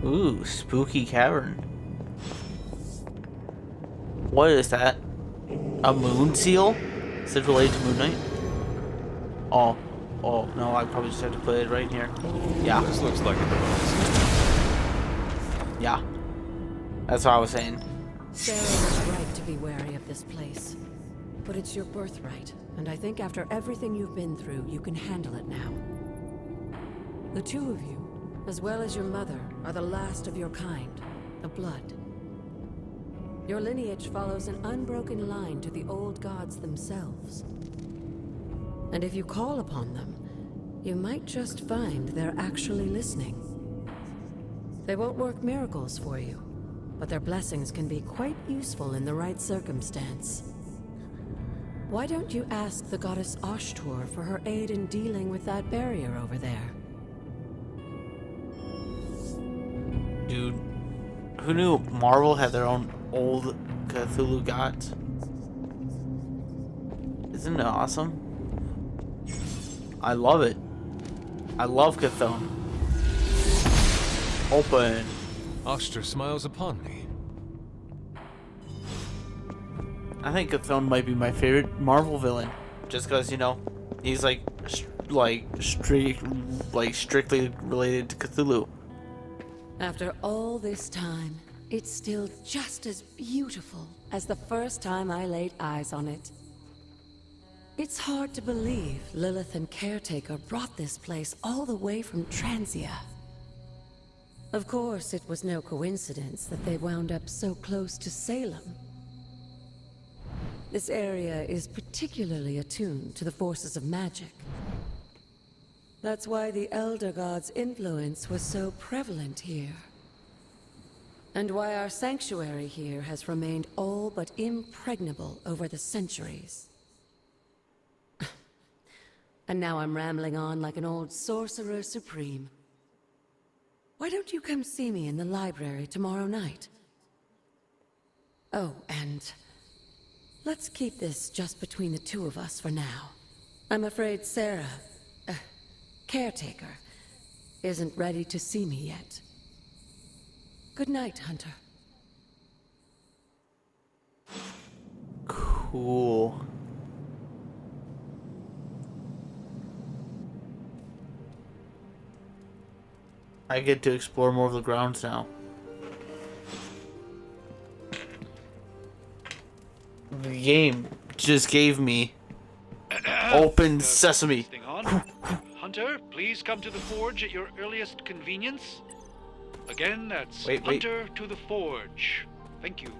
Ooh, spooky cavern. What is that? A moon seal? Is it related to Moon Knight? Oh. Oh, no, I probably just have to put it right here. Yeah. This looks like a Yeah. That's what I was saying. Sarah was right to be wary of this place. But it's your birthright, and I think after everything you've been through, you can handle it now. The two of you, as well as your mother, are the last of your kind, the Blood. Your lineage follows an unbroken line to the old gods themselves. And if you call upon them, you might just find they're actually listening. They won't work miracles for you, but their blessings can be quite useful in the right circumstance. Why don't you ask the goddess Ashtor for her aid in dealing with that barrier over there? Dude, who knew Marvel had their own old Cthulhu gods? Isn't it awesome? I love it. I love Chthon. Open. Ashtor smiles upon me. I think Chthon might be my favorite Marvel villain, just because, you know, he's strictly related to Cthulhu. After all this time, it's still just as beautiful as the first time I laid eyes on it. It's hard to believe Lilith and Caretaker brought this place all the way from Transia. Of course, it was no coincidence that they wound up so close to Salem. This area is particularly attuned to the forces of magic. That's why the Elder God's influence was so prevalent here. And why our sanctuary here has remained all but impregnable over the centuries. And now I'm rambling on like an old sorcerer supreme. Why don't you come see me in the library tomorrow night? Oh, and let's keep this just between the two of us for now. I'm afraid Sarah, Caretaker, isn't ready to see me yet. Good night, Hunter. Cool. I get to explore more of the grounds now. The game just gave me open sesame. Hunter, please come to the forge at your earliest convenience. Again, that's wait. Hunter to the forge. Thank you.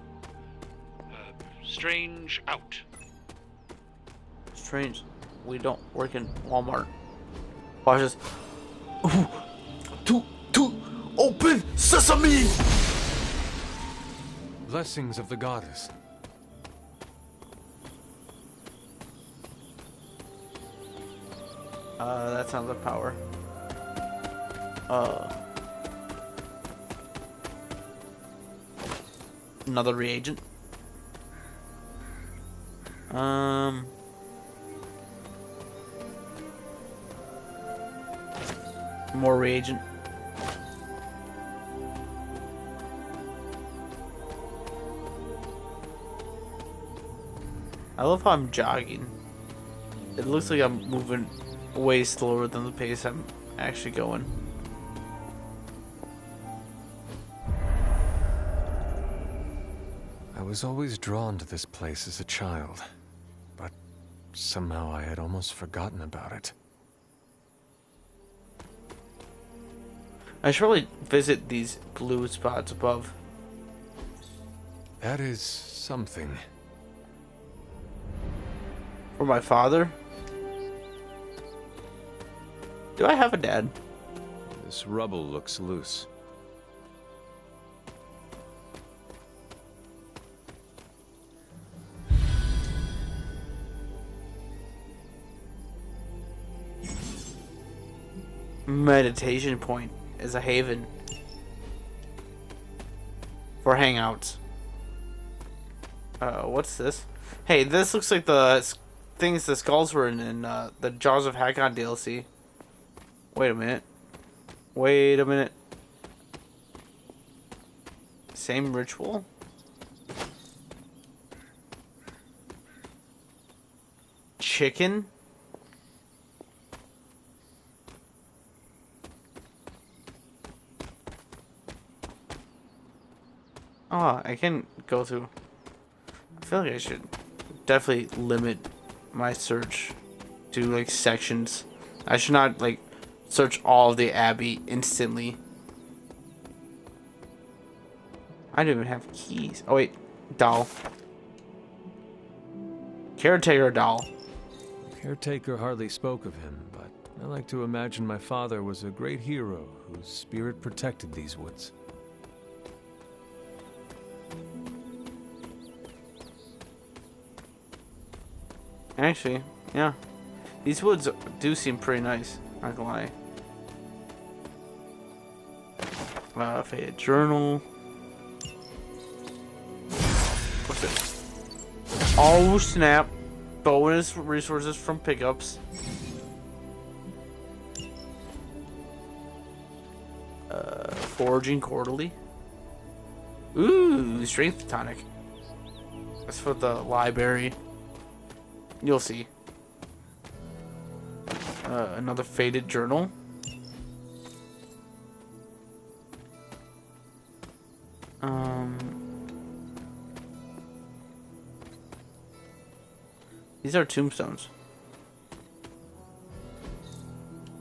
Strange out. Strange. We don't work in Walmart. Watch this. To open sesame! Blessings of the goddess. That sounds like power. Another reagent. More reagent. I love how I'm jogging. It looks like I'm moving way slower than the pace I'm actually going. I was always drawn to this place as a child, but somehow I had almost forgotten about it. I should really visit these blue spots above. That is something. For my father? Do I have a dad? This rubble looks loose. Meditation point is a haven for hangouts. What's this? Hey, this looks like the things the skulls were in the Jaws of Hakon DLC. Wait a minute. Wait a minute. Same ritual? Chicken? Oh, I can go through. I feel like I should definitely limit my search to like sections. I should not like search all of the Abbey instantly. I don't even have keys. Oh wait, Doll. Caretaker doll. Caretaker hardly spoke of him, but I like to imagine my father was a great hero whose spirit protected these woods. Actually, yeah. These woods do seem pretty nice, not gonna lie. Faded journal. What's this? Oh snap. Bonus resources from pickups. Foraging quarterly. Ooh, strength tonic. That's for the library. You'll see. Another faded journal. These are tombstones.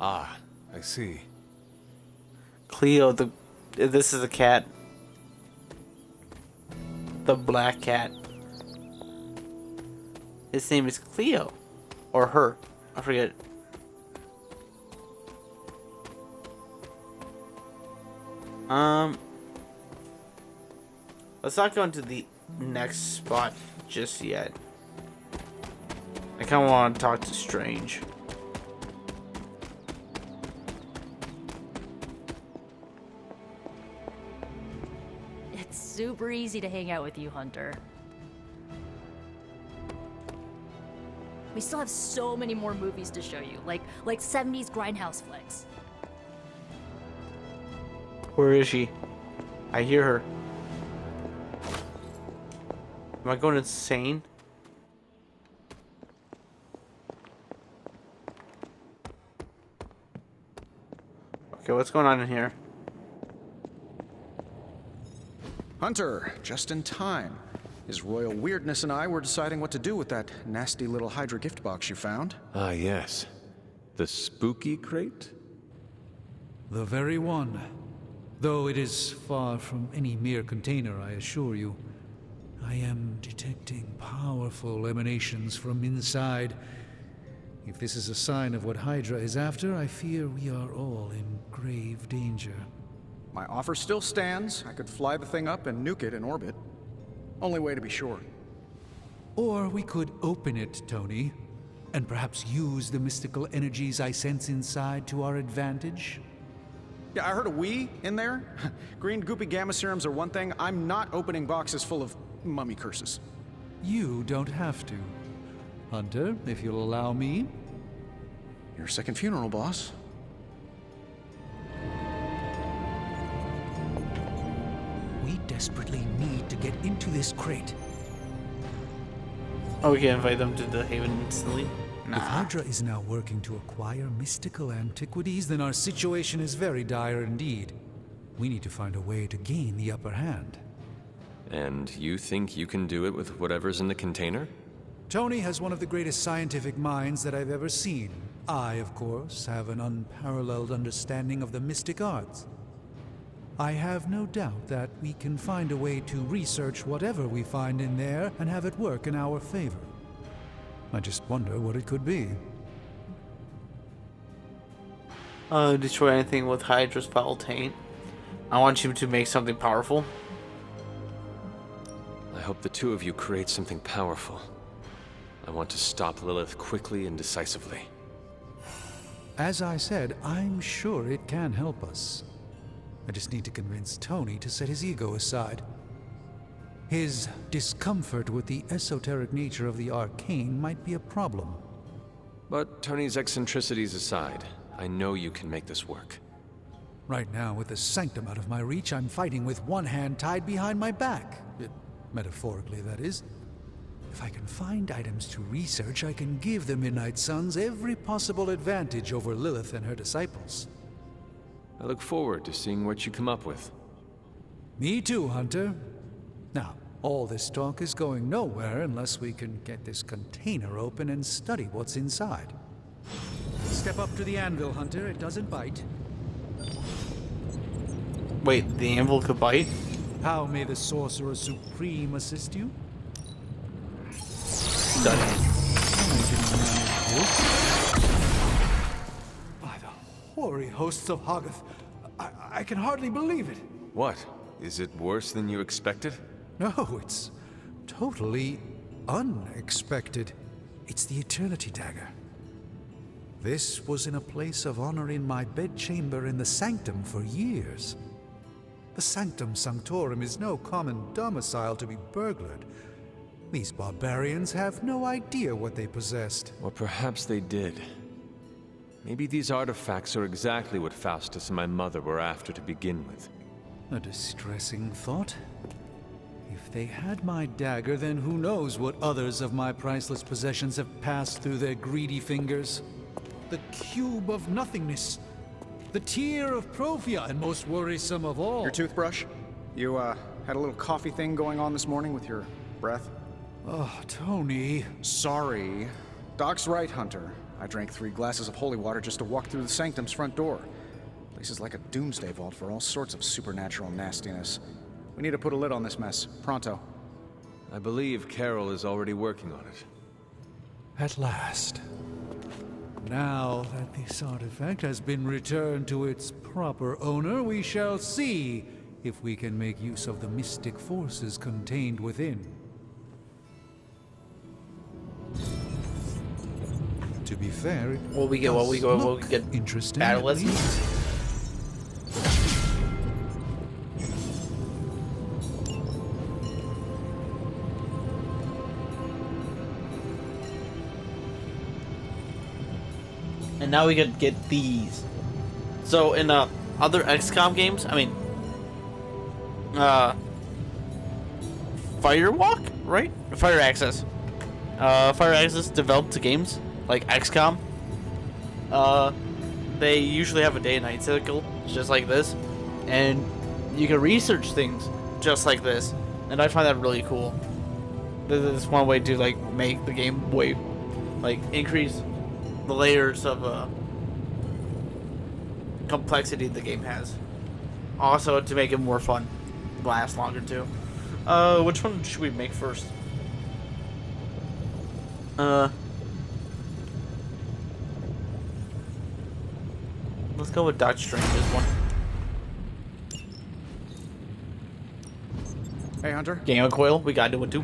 Ah, I see. Cleo, this is a cat. The black cat. His name is Cleo. Or her. I forget. Let's not go into the next spot just yet. I kind of want to talk to Strange. It's super easy to hang out with you, Hunter. We still have so many more movies to show you, like 70s grindhouse flicks. Where is she? I hear her. Am I going insane? Okay, what's going on in here? Hunter, just in time. His royal weirdness and I were deciding what to do with that nasty little Hydra gift box you found. Ah, yes. The spooky crate? The very one. Though it is far from any mere container, I assure you. I am detecting powerful emanations from inside. If this is a sign of what Hydra is after, I fear we are all in grave danger. My offer still stands. I could fly the thing up and nuke it in orbit. Only way to be sure. Or we could open it, Tony, and perhaps use the mystical energies I sense inside to our advantage. Yeah, I heard a "we" in there. Green goopy gamma serums are one thing. I'm not opening boxes full of mummy curses. You don't have to. Hunter, if you'll allow me. Your second funeral, boss. We desperately need to get into this crate. Oh, we can invite them to the Haven instantly? If Hydra is now working to acquire mystical antiquities, then our situation is very dire indeed. We need to find a way to gain the upper hand. And you think you can do it with whatever's in the container? Tony has one of the greatest scientific minds that I've ever seen. I, of course, have an unparalleled understanding of the mystic arts. I have no doubt that we can find a way to research whatever we find in there and have it work in our favor. I just wonder what it could be. Destroy anything with Hydra's foul taint. I want you to make something powerful. I hope the two of you create something powerful. I want to stop Lilith quickly and decisively. As I said, I'm sure it can help us. I just need to convince Tony to set his ego aside. His discomfort with the esoteric nature of the arcane might be a problem. But Tony's eccentricities aside, I know you can make this work. Right now, with the sanctum out of my reach, I'm fighting with one hand tied behind my back. Metaphorically, that is. If I can find items to research, I can give the Midnight Suns every possible advantage over Lilith and her disciples. I look forward to seeing what you come up with. Me too, Hunter. Now, all this talk is going nowhere unless we can get this container open and study what's inside. Step up to the anvil, Hunter. It doesn't bite. Wait, the anvil could bite? How may the Sorcerer Supreme assist you? By the hoary hosts of Hoggoth, I can hardly believe it. What? Is it worse than you expected? No, it's totally unexpected. It's the Eternity Dagger. This was in a place of honor in my bedchamber in the Sanctum for years. The Sanctum Sanctorum is no common domicile to be burglared. These barbarians have no idea what they possessed. Or perhaps they did. Maybe these artifacts are exactly what Faustus and my mother were after to begin with. A distressing thought. If they had my dagger, then who knows what others of my priceless possessions have passed through their greedy fingers. The cube of nothingness. The tear of Profia, and most worrisome of all. Your toothbrush? You, had a little coffee thing going on this morning with your breath? Oh, Tony. Sorry. Doc's right, Hunter. I drank 3 glasses of holy water just to walk through the Sanctum's front door. Place is like a doomsday vault for all sorts of supernatural nastiness. We need to put a lid on this mess. Pronto. I believe Carol is already working on it. At last. Now that this artifact has been returned to its proper owner, we shall see if we can make use of the mystic forces contained within. To be fair, Will we get interesting. battle lessons? And now we could get these. So in other XCOM games, I mean, Firewalk, right? Fire Access. Fire Access developed the games like XCOM. They usually have a day and night cycle, just like this, and you can research things just like this. And I find that really cool. This is one way to like make the game way, like increase the layers of complexity the game has. Also to make it more fun, last longer too. Which one should we make first? Let's go with Doctor Strange's one. Hey, Hunter. Gamma Coil, we gotta do it too.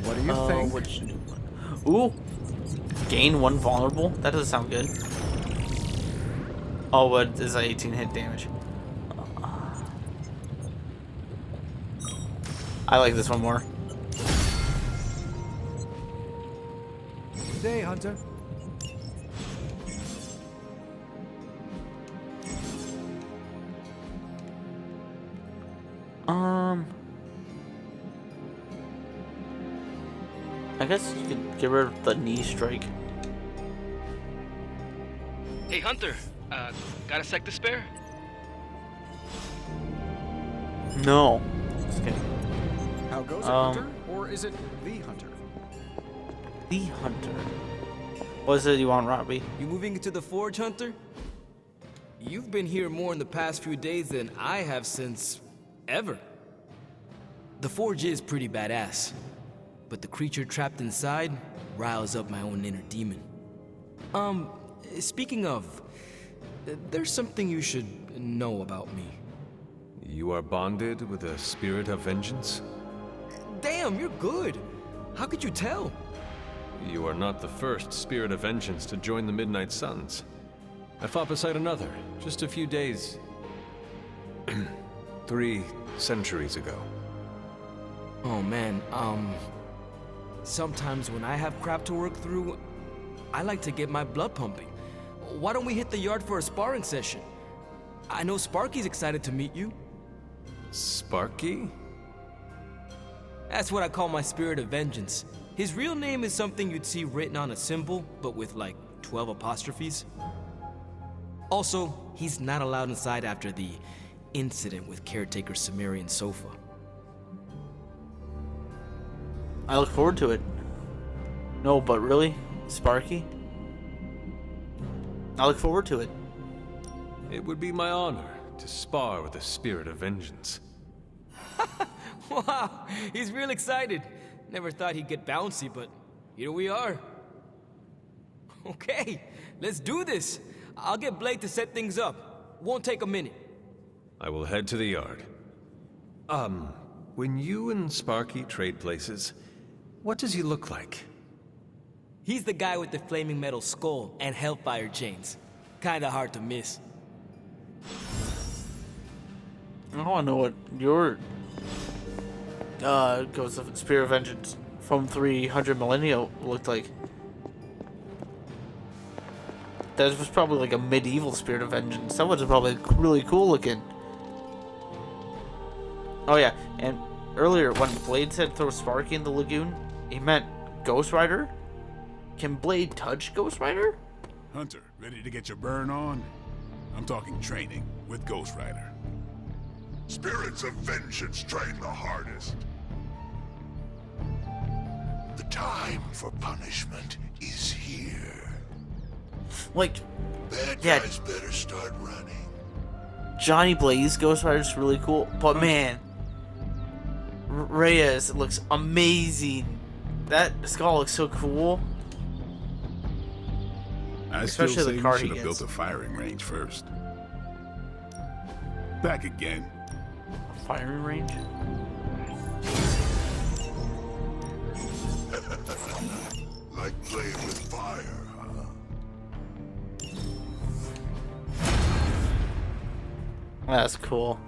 What do you think? Which new one? Ooh, gain 1 vulnerable. That doesn't sound good. Oh, what is that? 18 hit damage. I like this one more. Good day, Hunter. I guess you could get rid of the knee strike. Hey, Hunter. Got a sec to spare? No. Just kidding. How goes it, Hunter? Or is it the Hunter? The Hunter. What is it you want, Robbie? You moving into the Forge, Hunter? You've been here more in the past few days than I have since ever. The Forge is pretty badass, but the creature trapped inside riles up my own inner demon. Speaking of, there's something you should know about me. You are bonded with a spirit of vengeance? Damn, you're good. How could you tell? You are not the first spirit of vengeance to join the Midnight Suns. I fought beside another, just a few days... 3 centuries ago. Oh man, sometimes when I have crap to work through, I like to get my blood pumping. Why don't we hit the yard for a sparring session? I know Sparky's excited to meet you. Sparky? That's what I call my spirit of vengeance. His real name is something you'd see written on a symbol, but with like 12 apostrophes. Also, he's not allowed inside after the incident with caretaker Sumerian Sofa. I look forward to it. No, but really? Sparky? I look forward to it. It would be my honor to spar with the spirit of vengeance. Wow, he's real excited. Never thought he'd get bouncy, but here we are. Okay, let's do this. I'll get Blade to set things up. Won't take a minute. I will head to the yard. When you and Sparky trade places, what does he look like? He's the guy with the flaming metal skull and hellfire chains. Kinda hard to miss. I want to know what your Ghost of Spirit of Vengeance from 300 Millennia looked like. That was probably like a medieval Spirit of Vengeance. That was probably really cool looking. Oh yeah, and earlier when Blade said throw Sparky in the lagoon, he meant Ghost Rider? Can Blade touch Ghost Rider? Hunter, ready to get your burn on? I'm talking training with Ghost Rider. Spirits of vengeance train the hardest. The time for punishment is here. Like, Bad yeah, guys better start running. Johnny Blaze Ghost Rider is really cool, but man, Reyes looks amazing. That skull looks so cool. I Especially still say the car you he should have gets. built a firing range first. Back again. A firing range? Like playing with fire, huh? That's cool.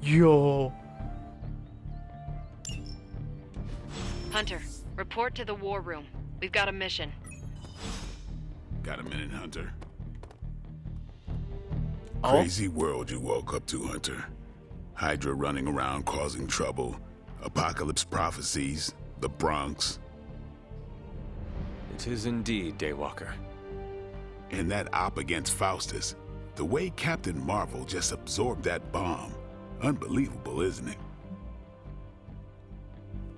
Yo. Hunter, report to the war room. We've got a mission. Got a minute, Hunter? Oh? Crazy world you woke up to, Hunter. Hydra running around causing trouble. Apocalypse prophecies. The Bronx. It is indeed, Daywalker. And that op against Faustus. The way Captain Marvel just absorbed that bomb. Unbelievable, isn't it?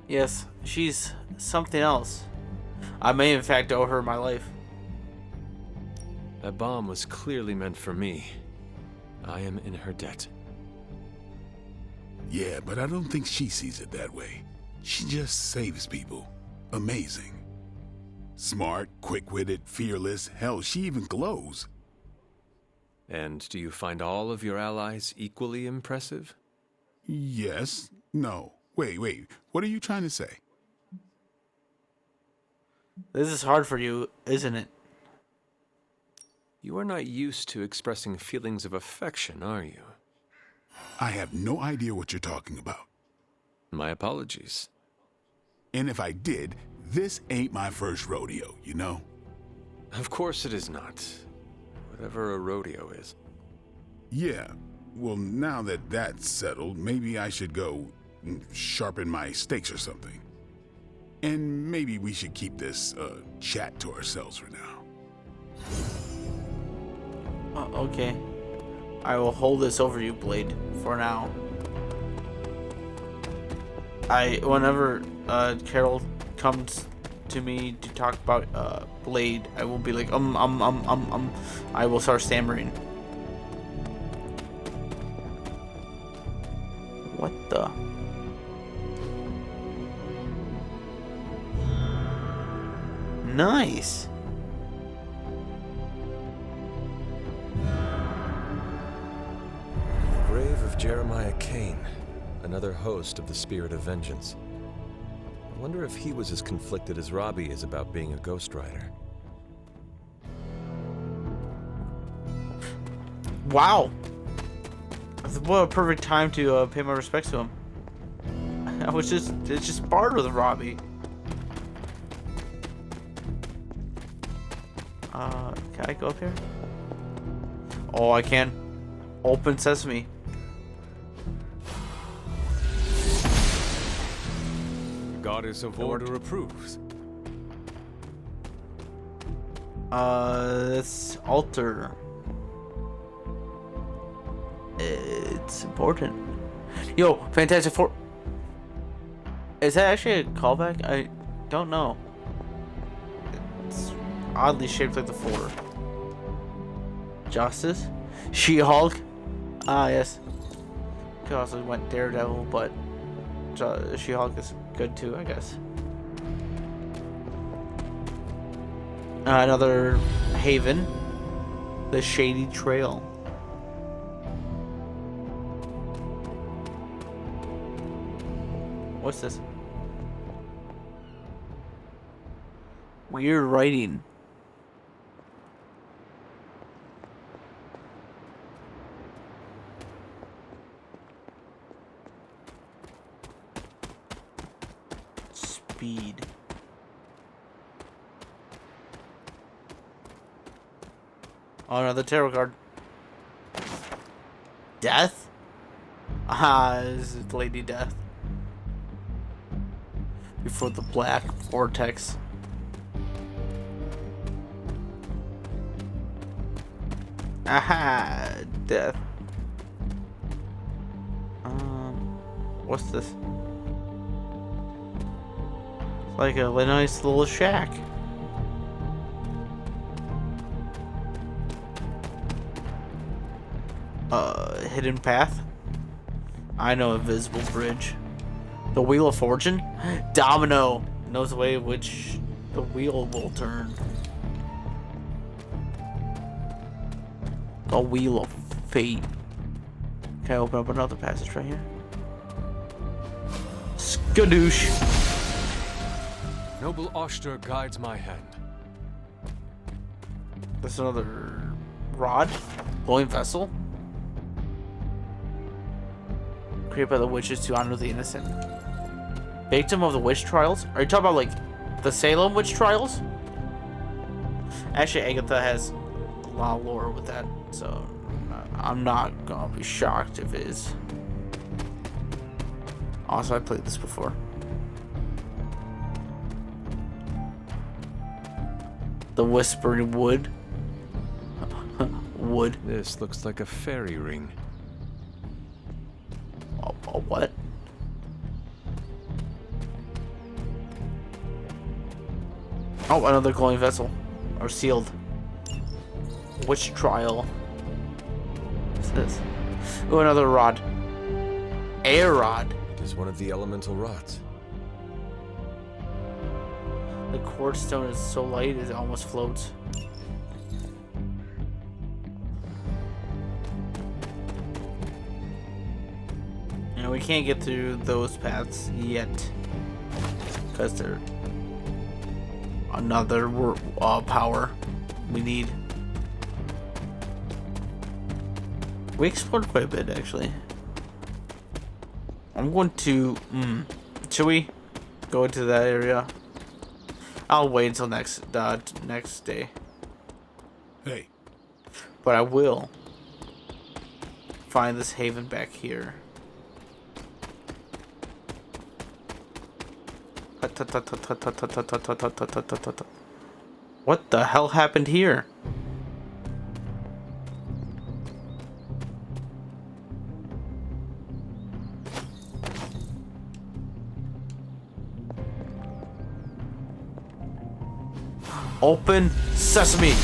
Yes, she's something else. I may in fact owe her my life. That bomb was clearly meant for me. I am in her debt. Yeah, but I don't think she sees it that way. She just saves people. Amazing. Smart, quick-witted, fearless. Hell, she even glows. And do you find all of your allies equally impressive? Yes. No. Wait. What are you trying to say? This is hard for you, isn't it? You are not used to expressing feelings of affection, are you? I have no idea what you're talking about. My apologies. And if I did, this ain't my first rodeo, you know? Of course it is not. Whatever a rodeo is. Yeah. Well, now that that's settled, maybe I should go sharpen my stakes or something. And maybe we should keep this chat to ourselves for now. Okay. I will hold this over you, Blade, for now. Whenever Carol comes to me to talk about Blade, I will be like, I will start stammering. What the? Nice. Grave of Jeremiah Kane, another host of the Spirit of Vengeance. I wonder if he was as conflicted as Robbie is about being a Ghost Rider. Wow. What a perfect time to pay my respects to him. It's just barred with Robbie. Can I go up here? Oh, I can. Open sesame. Goddess of Order approves. This altar. It's important. Yo, Fantastic Four. Is that actually a callback? I don't know. It's oddly shaped like the 4. Justice. She-Hulk. Ah, yes. She also went Daredevil, but She-Hulk is good too, I guess. Another haven. The Shady Trail. What's this? Weird writing. Speed. Oh, another tarot card. Death? Ah, this is Lady Death. Before the black vortex. Aha! Death. What's this? It's like a nice little shack. Hidden path. I know, invisible bridge. The Wheel of Fortune? Domino knows the way which the wheel will turn. The Wheel of Fate. Can I open up another passage right here? Skadoosh. Noble Oshter guides my hand. There's another rod. Glowing vessel. Created by the witches to honor the innocent. Victim of the witch trials? Are you talking about like the Salem witch trials? Actually, Agatha has a lot of lore with that, so I'm not gonna be shocked if it is. Also, I played this before. The Whispering Wood. Wood. This looks like a fairy ring. A what? Oh, another glowing vessel. Or sealed. Witch trial. What's this? Oh, another rod. Air rod. It is one of the elemental rods. The quartz stone is so light it almost floats. And we can't get through those paths yet. Because they're another power we need. We explored quite a bit, actually. I'm going to... should we go into that area? I'll wait until next day. Hey. But I will find this haven back here. What the hell happened here? Open sesame.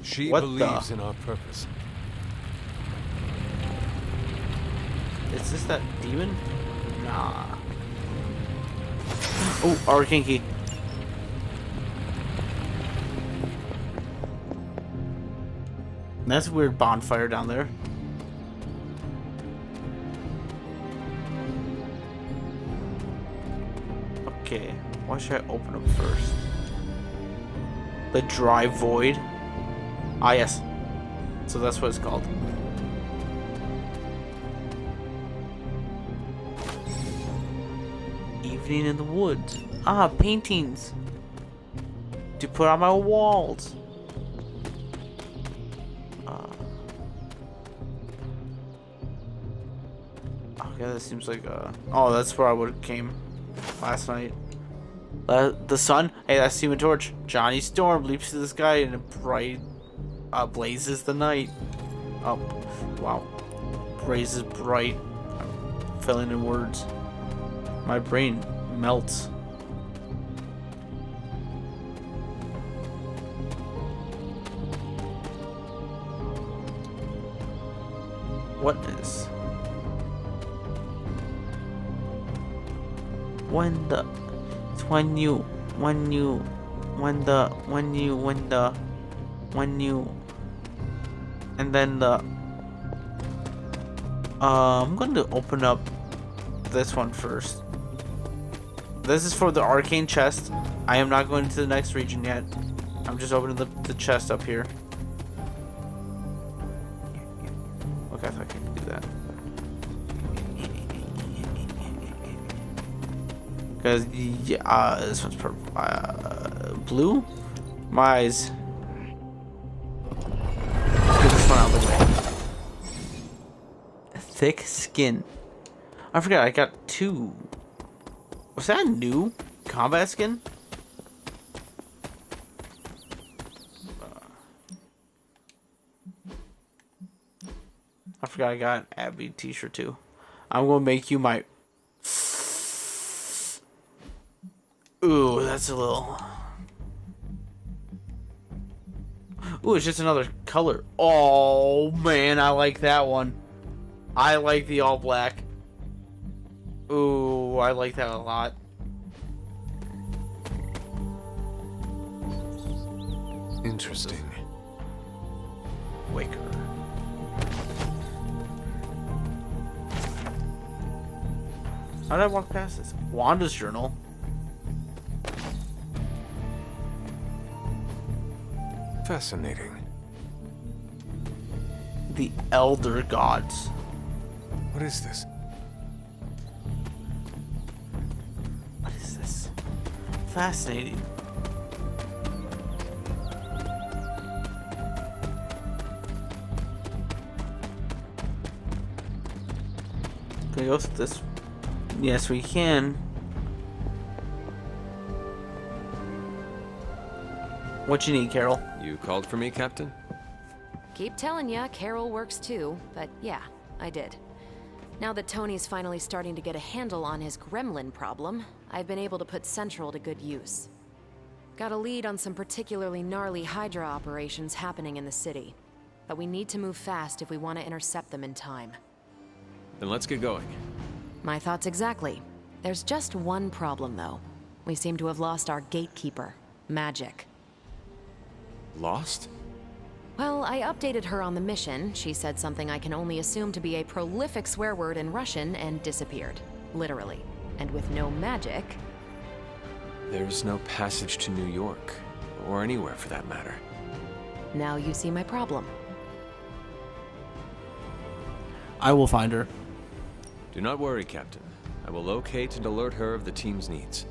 She What believes the? in our purpose. Is this that demon? Nah. Oh, arcane key. That's a weird bonfire down there. Okay, why should I open them first? The Dry Void. Ah, yes. So that's what it's called. Evening in the woods. Ah, paintings. To put on my walls. Okay, that seems like oh, that's where I would have came last night. The sun. Hey, that's Human Torch. Johnny Storm leaps to the sky and it bright blazes the night. Oh, wow. Blazes bright. I'm filling in words. My brain melts. What is? When the and then the I'm going to open up this one first. This is for the arcane chest. I am not going to the next region yet. I'm just opening the chest up here. Okay, I thought I could do that. Because this one's purple, blue. My eyes. Let's get this one out of the way. Thick skin. I forgot I got 2. Was that a new combat skin? I forgot I got an Abby t-shirt too. I'm gonna make you my. Ooh, that's a little. Ooh, it's just another color. Oh man, I like that one. I like the all black. Ooh, I like that a lot. Interesting. Waker. How did I walk past this? Wanda's journal. Fascinating. The Elder Gods. What is this? What is this? Fascinating. Can we go through this? Yes, we can. What you need, Carol? You called for me, Captain? Keep telling ya, Carol works too, but yeah, I did. Now that Tony's finally starting to get a handle on his gremlin problem, I've been able to put Central to good use. Got a lead on some particularly gnarly Hydra operations happening in the city. But we need to move fast if we want to intercept them in time. Then let's get going. My thoughts exactly. There's just one problem, though. We seem to have lost our gatekeeper, Magic. Lost? Well, I updated her on the mission. She said something I can only assume to be a prolific swear word in Russian and disappeared. Literally. And with no magic... There's no passage to New York. Or anywhere for that matter. Now you see my problem. I will find her. Do not worry, Captain. I will locate and alert her of the team's needs.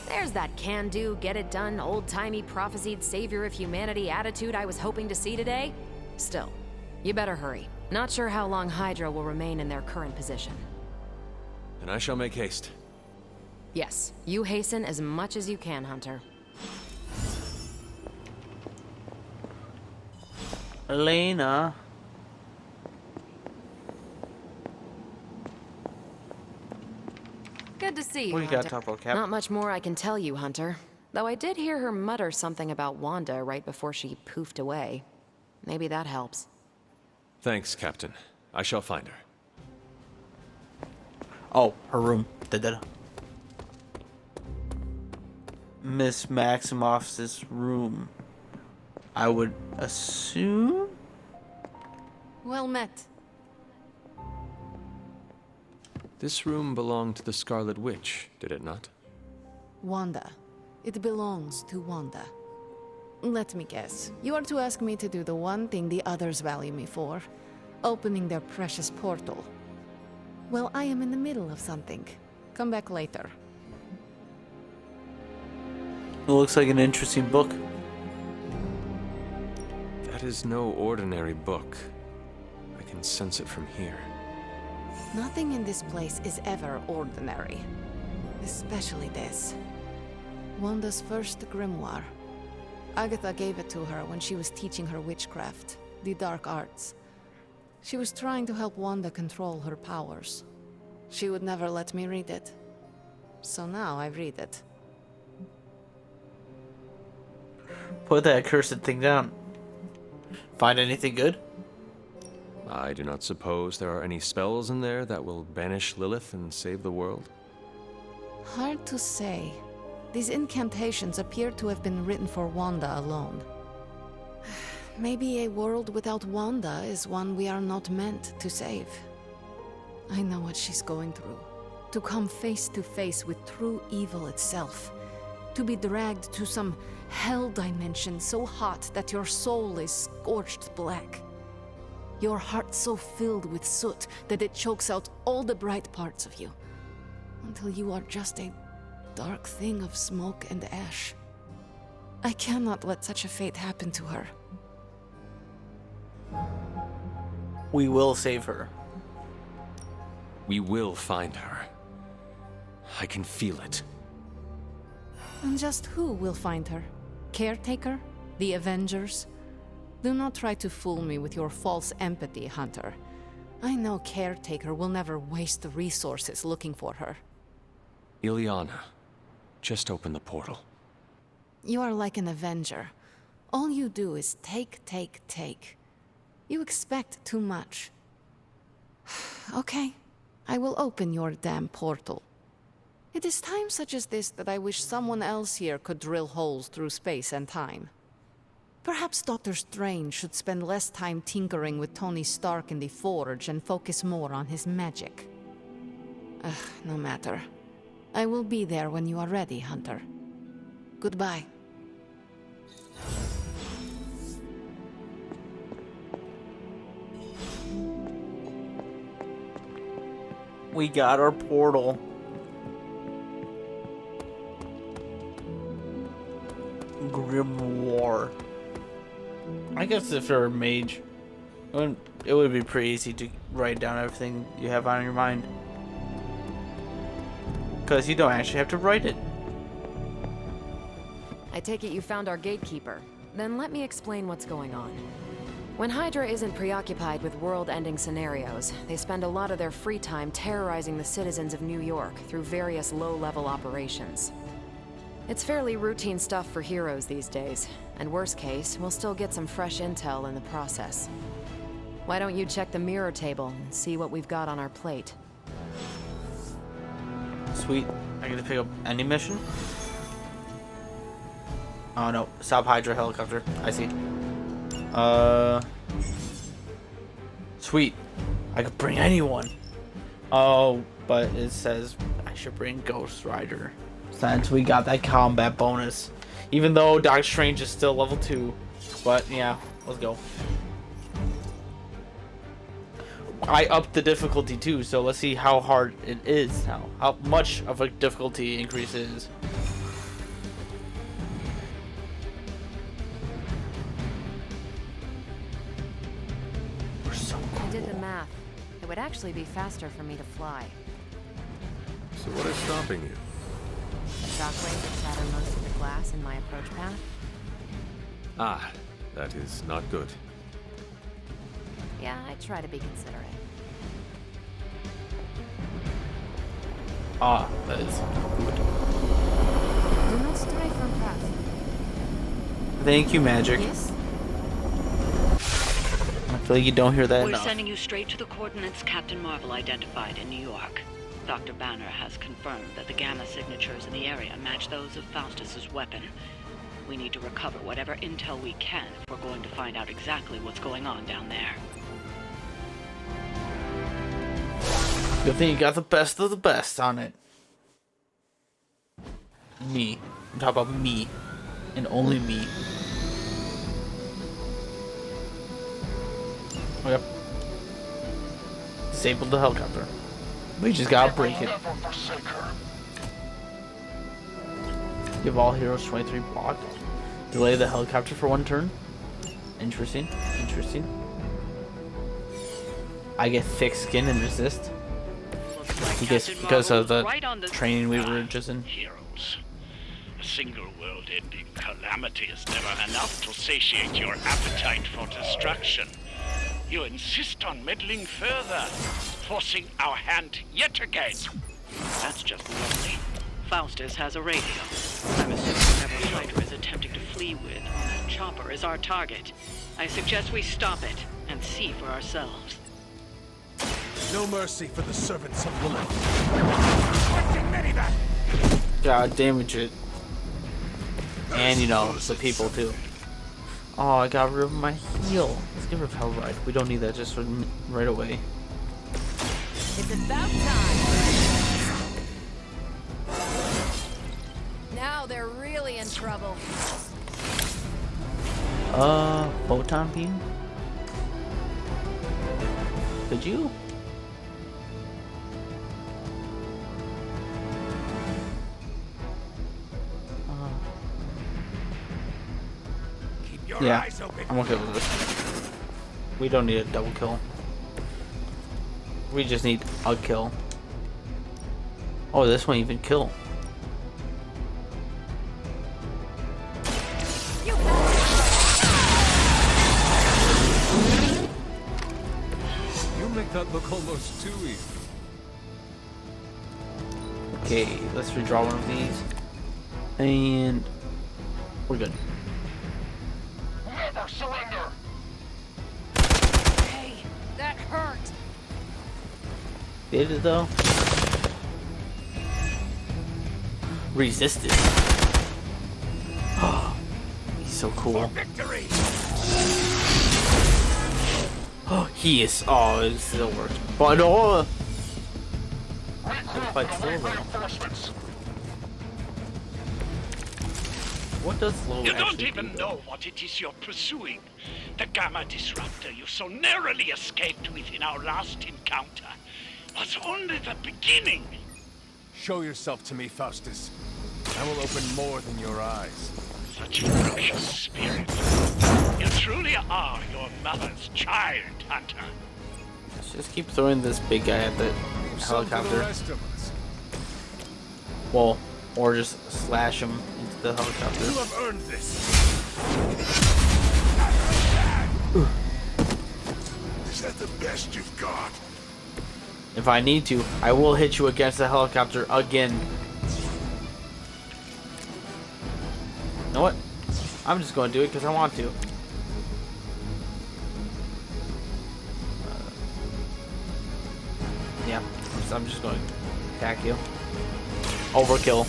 There's that can-do, get-it-done, old-timey prophesied savior of humanity attitude I was hoping to see today. Still, you better hurry. Not sure how long Hydra will remain in their current position. And I shall make haste. Yes, you hasten as much as you can, Hunter. Elena. Good to see you, What do you got Hunter. to talk about, Cap? Not much more I can tell you, Hunter. Though I did hear her mutter something about Wanda right before she poofed away. Maybe that helps. Thanks, Captain. I shall find her. Oh, her room. Da-da-da. Miss Maximoff's room. I would assume? Well met. This room belonged to the Scarlet Witch, did it not? Wanda. It belongs to Wanda. Let me guess. You are to ask me to do the one thing the others value me for. Opening their precious portal. Well, I am in the middle of something. Come back later. It looks like an interesting book. That is no ordinary book. I can sense it from here. Nothing in this place is ever ordinary. Especially this. Wanda's first grimoire. Agatha gave it to her when she was teaching her witchcraft, the dark arts. She was trying to help Wanda control her powers. She would never let me read it. So now I read it. Put that cursed thing down. Find anything good? I do not suppose there are any spells in there that will banish Lilith and save the world? Hard to say. These incantations appear to have been written for Wanda alone. Maybe a world without Wanda is one we are not meant to save. I know what she's going through. To come face to face with true evil itself. To be dragged to some hell dimension so hot that your soul is scorched black. Your heart so filled with soot that it chokes out all the bright parts of you. Until you are just a dark thing of smoke and ash. I cannot let such a fate happen to her. We will save her. We will find her. I can feel it. And just who will find her? Caretaker? The Avengers? Do not try to fool me with your false empathy, Hunter. I know Caretaker will never waste the resources looking for her. Ileana, just open the portal. You are like an Avenger. All you do is take, take, take. You expect too much. Okay, I will open your damn portal. It is times such as this that I wish someone else here could drill holes through space and time. Perhaps Doctor Strange should spend less time tinkering with Tony Stark in the Forge and focus more on his magic. No matter. I will be there when you are ready, Hunter. Goodbye. We got our portal. Grimoire. I guess if you're a mage, it would be pretty easy to write down everything you have on your mind. Because you don't actually have to write it. I take it you found our gatekeeper. Then let me explain what's going on. When Hydra isn't preoccupied with world-ending scenarios, they spend a lot of their free time terrorizing the citizens of New York through various low-level operations. It's fairly routine stuff for heroes these days, and worst case, we'll still get some fresh intel in the process. Why don't you check the mirror table and see what we've got on our plate? Sweet. I get to pick up any mission? Oh no, stop Hydra helicopter. I see. Sweet. I could bring anyone. Oh, but it says I should bring Ghost Rider. Since we got that combat bonus. Even though Doctor Strange is still level 2. But yeah, let's go. I upped the difficulty too, so let's see how hard it is now. How much of a difficulty increase it is. We're so cool. I did the math. It would actually be faster for me to fly. So what is stopping you? The shockwave that shattered most of the glass in my approach path? Ah, that is not good. Yeah, I try to be considerate. Ah, that is good. Do not stray from path. Thank you, Magic. Yes? I feel like you don't hear that We're enough. sending you straight to the coordinates Captain Marvel identified in New York. Dr. Banner has confirmed that the gamma signatures in the area match those of Faustus's weapon. We need to recover whatever intel we can if we're going to find out exactly what's going on down there. Good thing you got the best of the best on it. Me. I'm talking about me. And only me. Okay. Disabled the helicopter. We just gotta break it. Give all heroes 23 block. Delay the helicopter for 1 turn. Interesting. Interesting. I get thick skin and resist. Because of the training we were just in. Heroes. A single world-ending calamity is never enough to satiate your appetite for destruction. You insist on meddling further, forcing our hand yet again. That's just lovely. Faustus has a radio. I'm assuming whatever Hydra is attempting to flee with on that chopper is our target. I suggest we stop it and see for ourselves. No mercy for the servants of Lilith. God damage it. And you know, the people too. Oh, I got rid of my heal. Let's get rid of Hell Ride. We don't need that just right away. It's about time. Now they're really in trouble. Photon beam? Could you? Yeah, I'm okay with this. We don't need a double kill. We just need a kill. Oh, this one even kill. You make that look almost too easy. Okay, let's redraw one of these. And we're good. Never surrender. Hey, that hurt. Did it though? Resisted. Oh, he's so cool. Oh, he is. Oh, it still works. But fight still though. What does slow You don't actually even do, know what it is you're pursuing. The Gamma Disruptor you so narrowly escaped with in our last encounter was only the beginning. Show yourself to me, Faustus. I will open more than your eyes. Such a precious spirit. You truly are your mother's child, Hunter. Let's just keep throwing this big guy at the helicopter. Well, or just slash him into the helicopter. You have earned this. Is that the best you've got? If I need to, I will hit you against the helicopter again. You know what? I'm just going to do it because I want to. Yeah, I'm just going to attack you. Overkill.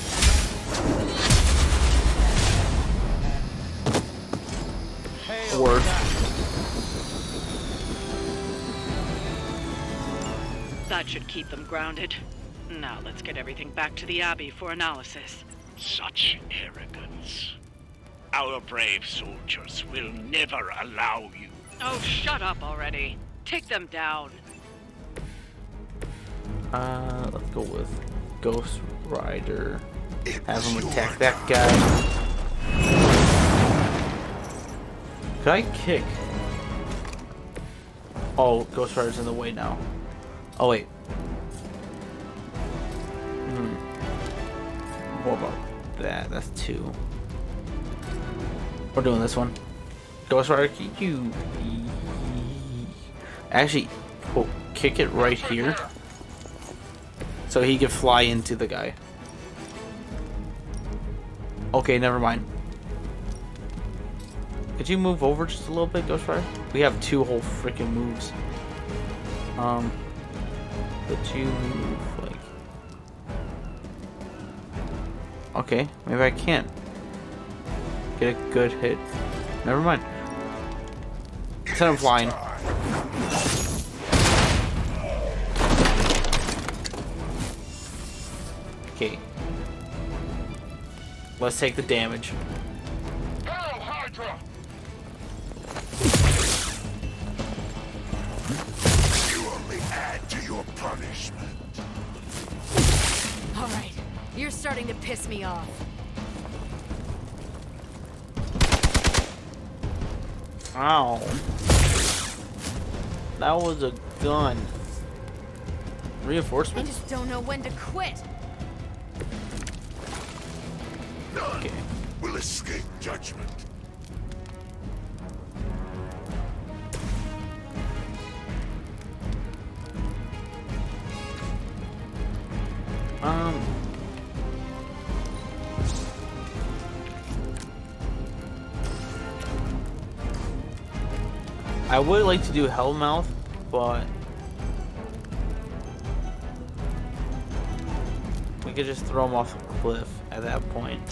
Word. That should keep them grounded. Now let's get everything back to the Abbey for analysis. Such arrogance. Our brave soldiers will never allow you. Oh, shut up already. Take them down. Let's go with Ghost Rider. Have him attack that guy. Could I kick? Oh, Ghost Rider's in the way now. Oh wait. What about that? That's 2. We're doing this one. Ghost Rider, you actually kick it right here, so he can fly into the guy. Okay, never mind. Could you move over just a little bit, Ghost Rider? We have 2 whole freaking moves. Could you move like? Okay, maybe I can't get a good hit. Never mind. Send him flying. Okay. Let's take the damage. You only add to your punishment. All right, you're starting to piss me off. Ow. That was a gun. I Reinforcement? just don't know when to quit. None will escape judgment. I would like to do Hellmouth, but We could just throw him off a cliff at that point.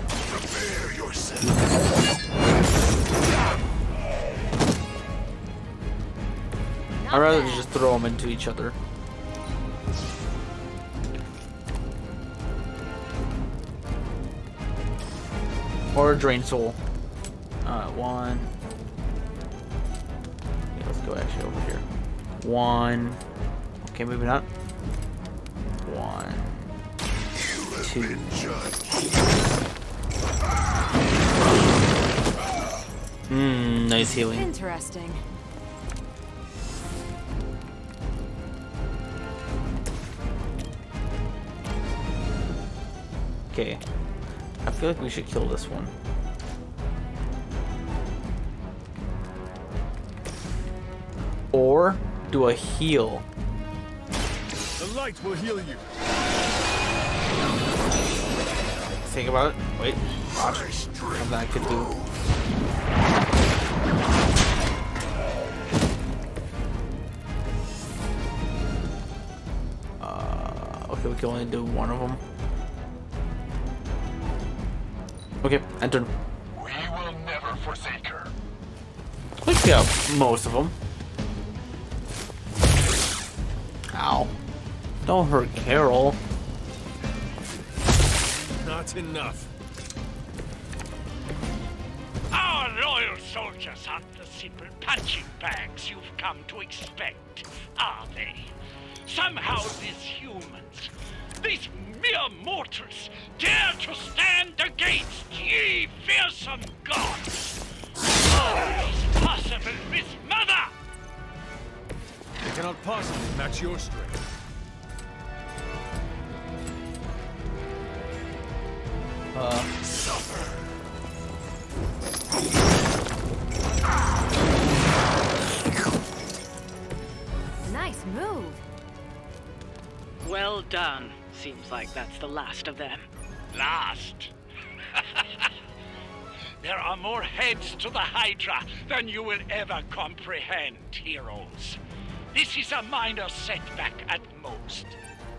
Prepare yourself. I'd rather just throw them into each other. Or a drain soul. One. Okay, let's go actually over here. One. Okay, maybe not. One. Two. Nice healing. Interesting. Okay. I feel like we should kill this one. Or do a heal. The light will heal you. Think about it. Wait. Watch. Something I could do. Okay, we can only do one of them. Okay, enter. We will never forsake her. We got most of them. Ow. Don't hurt Carol. Not enough. Our loyal soldiers aren't the simple punching bags you've come to expect, are they? Somehow these humans, these mere mortals, dare to stand against ye fearsome gods! How is possible, Miss Mother? They cannot possibly match your strength. Suffer. Nice move. Well done. Seems like that's the last of them. Last? There are more heads to the Hydra than you will ever comprehend, heroes. This is a minor setback at most.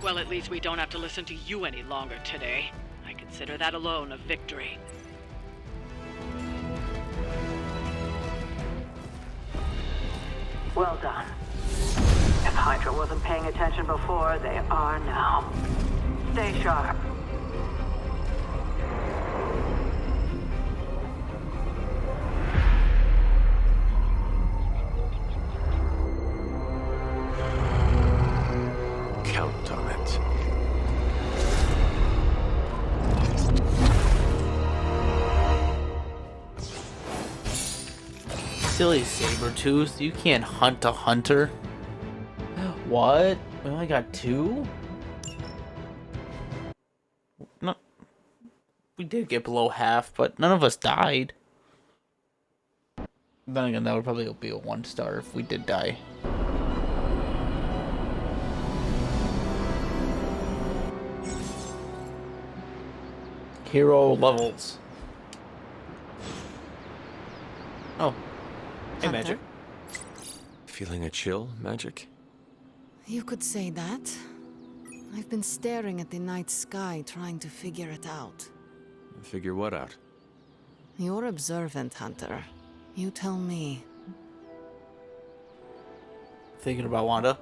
Well, at least we don't have to listen to you any longer today. I consider that alone a victory. Well done. If Hydra wasn't paying attention before, they are now. Stay sharp. Count on it. Silly Sabretooth, you can't hunt a hunter. What? We only got two? No. We did get below half, but none of us died. Then again, that would probably be a 1-star if we did die. Hero levels. Oh. Hey, Hunter? Magic. Feeling a chill, Magic? You could say that. I've been staring at the night sky trying to figure it out. Figure what out? You're observant, Hunter. You tell me. Thinking about Wanda?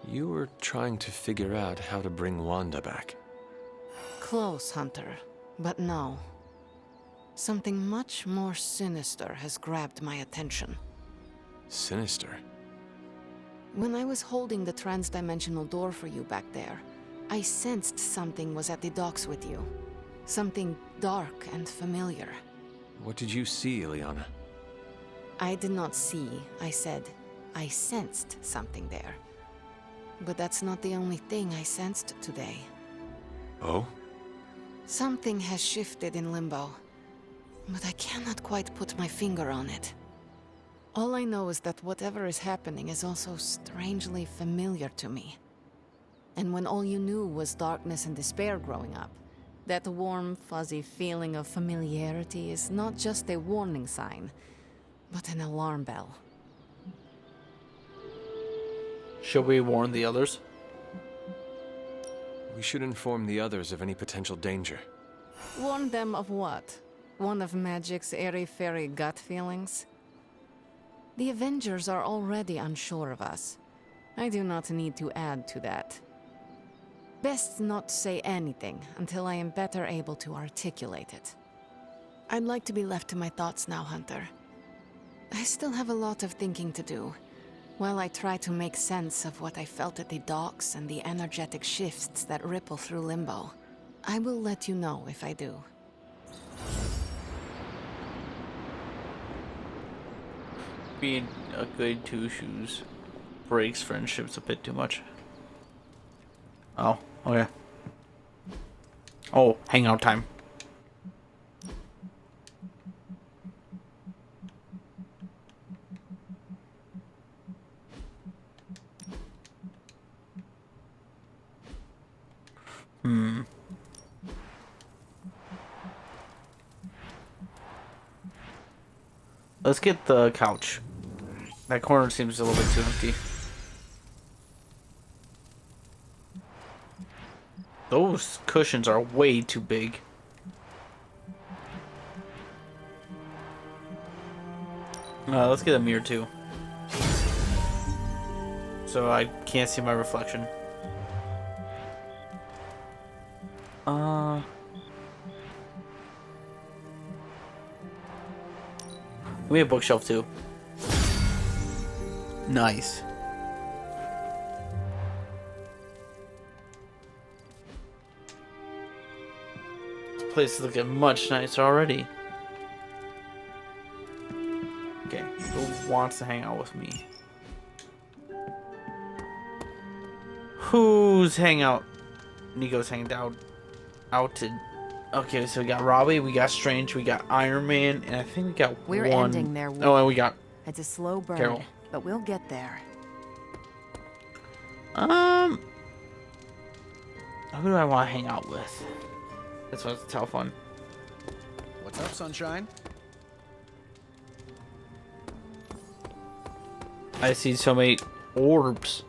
You were trying to figure out how to bring Wanda back. Close, Hunter. But no. Something much more sinister has grabbed my attention. Sinister? When I was holding the transdimensional door for you back there, I sensed something was at the docks with you. Something dark and familiar. What did you see, Ileana? I did not see, I said. I sensed something there. But that's not the only thing I sensed today. Oh? Something has shifted in Limbo, but I cannot quite put my finger on it. All I know is that whatever is happening is also strangely familiar to me. And when all you knew was darkness and despair growing up, that warm, fuzzy feeling of familiarity is not just a warning sign, but an alarm bell. Should we warn the others? We should inform the others of any potential danger. Warn them of what? One of magic's airy-fairy gut feelings? The Avengers are already unsure of us. I do not need to add to that. Best not say anything until I am better able to articulate it. I'd like to be left to my thoughts now, Hunter. I still have a lot of thinking to do, while I try to make sense of what I felt at the docks and the energetic shifts that ripple through Limbo. I will let you know if I do. Being a good two shoes breaks friendships a bit too much. Oh, okay. Oh, hangout time. Let's get the couch. That corner seems a little bit too empty. Those cushions are way too big. Let's get a mirror too. So I can't see my reflection. We have a bookshelf too. Nice. This place is looking much nicer already. Okay, who wants to hang out with me? Who's hanging out? Nico's hanging out to. Okay, so we got Robbie, we got Strange, we got Iron Man, and I think we got We're one. ending their Oh, and we got. It's a slow burn, Carol. but we'll get there. Who do I want to hang out with? This one's a tough one. What's up, sunshine? I see so many orbs.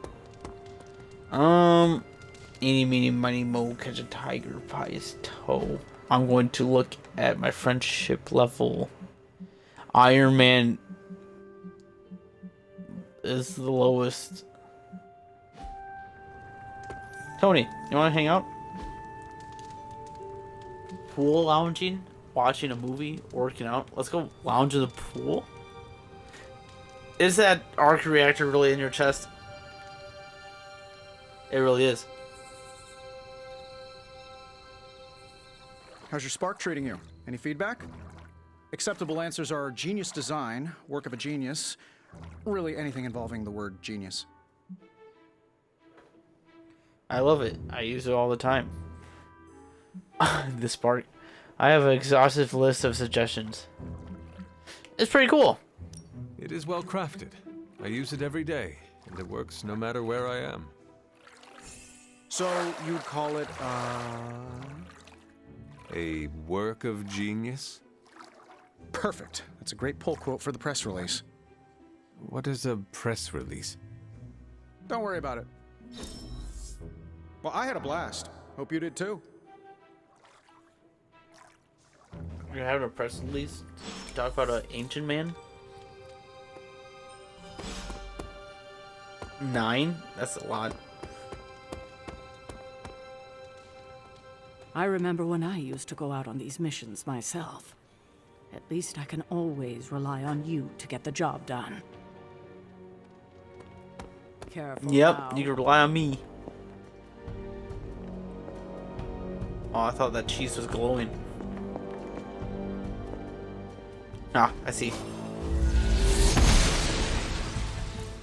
Eeny, meeny, miny, mo, catch a tiger by his toe. I'm going to look at my friendship level. Iron Man is the lowest. Tony, you want to hang out? Pool lounging, watching a movie, working out. Let's go lounge in the pool. Is that arc reactor really in your chest? It really is. How's your spark treating you? Any feedback? Acceptable answers are genius design, work of a genius, really anything involving the word genius. I love it. I use it all the time. The spark. I have an exhaustive list of suggestions. It's pretty cool. It is well crafted. I use it every day, and it works no matter where I am. So you'd call it, A work of genius? Perfect. That's a great pull quote for the press release. What is a press release? Don't worry about it. Well, I had a blast. Hope you did too. You're having a press release to talk about an ancient man? 9? That's a lot. I remember when I used to go out on these missions myself. At least I can always rely on you to get the job done. Careful Yep, now. you can rely on me. Oh, I thought that cheese was glowing. Ah, I see.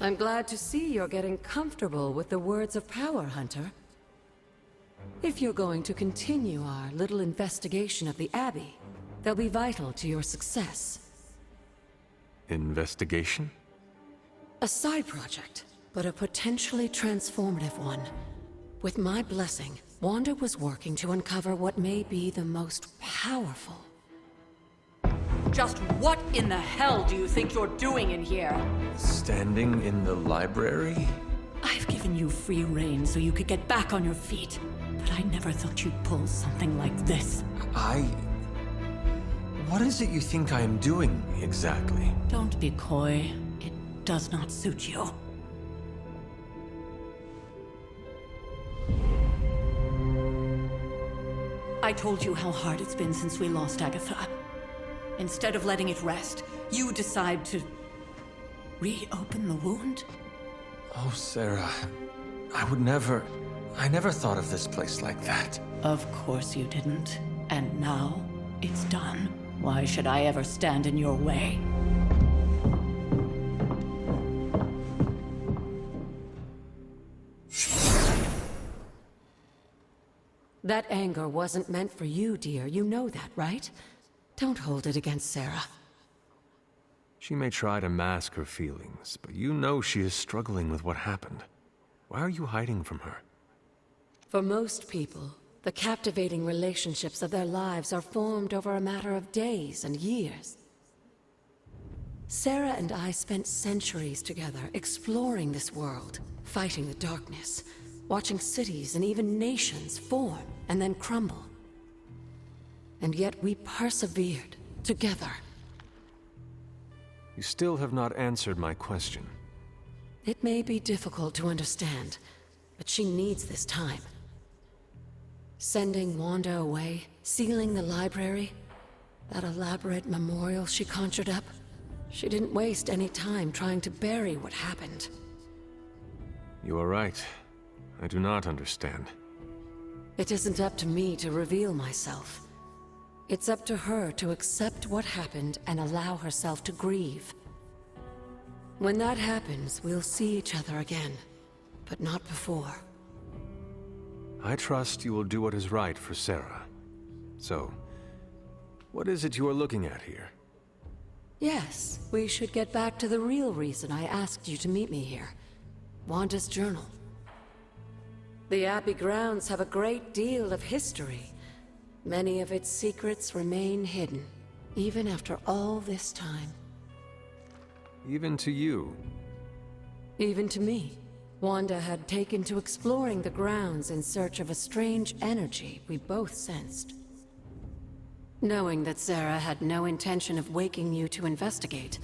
I'm glad to see you're getting comfortable with the words of power, Hunter. If you're going to continue our little investigation of the Abbey, they'll be vital to your success. Investigation? A side project, but a potentially transformative one. With my blessing, Wanda was working to uncover what may be the most powerful. Just what in the hell do you think you're doing in here? Standing in the library? I've given you free rein so you could get back on your feet. but I never thought you'd pull something like this. What is it you think I am doing, exactly? Don't be coy. It does not suit you. I told you how hard it's been since we lost Agatha. Instead of letting it rest, you decide to reopen the wound? Oh, Sarah. I never thought of this place like that. Of course you didn't. And now, it's done. Why should I ever stand in your way? That anger wasn't meant for you, dear. You know that, right? Don't hold it against Sarah. She may try to mask her feelings, but you know she is struggling with what happened. Why are you hiding from her? For most people, the captivating relationships of their lives are formed over a matter of days and years. Sarah and I spent centuries together exploring this world, fighting the darkness, watching cities and even nations form and then crumble. And yet we persevered together. You still have not answered my question. It may be difficult to understand, but she needs this time. Sending Wanda away, sealing the library, that elaborate memorial she conjured up, she didn't waste any time trying to bury what happened. You are right. I do not understand. It isn't up to me to reveal myself. It's up to her to accept what happened and allow herself to grieve. When that happens, we'll see each other again, but not before. I trust you will do what is right for Sarah. So, what is it you are looking at here? Yes, we should get back to the real reason I asked you to meet me here. Wanda's journal. The Abbey grounds have a great deal of history. Many of its secrets remain hidden, even after all this time. Even to you? Even to me. Wanda had taken to exploring the grounds in search of a strange energy we both sensed. Knowing that Sarah had no intention of waking you to investigate,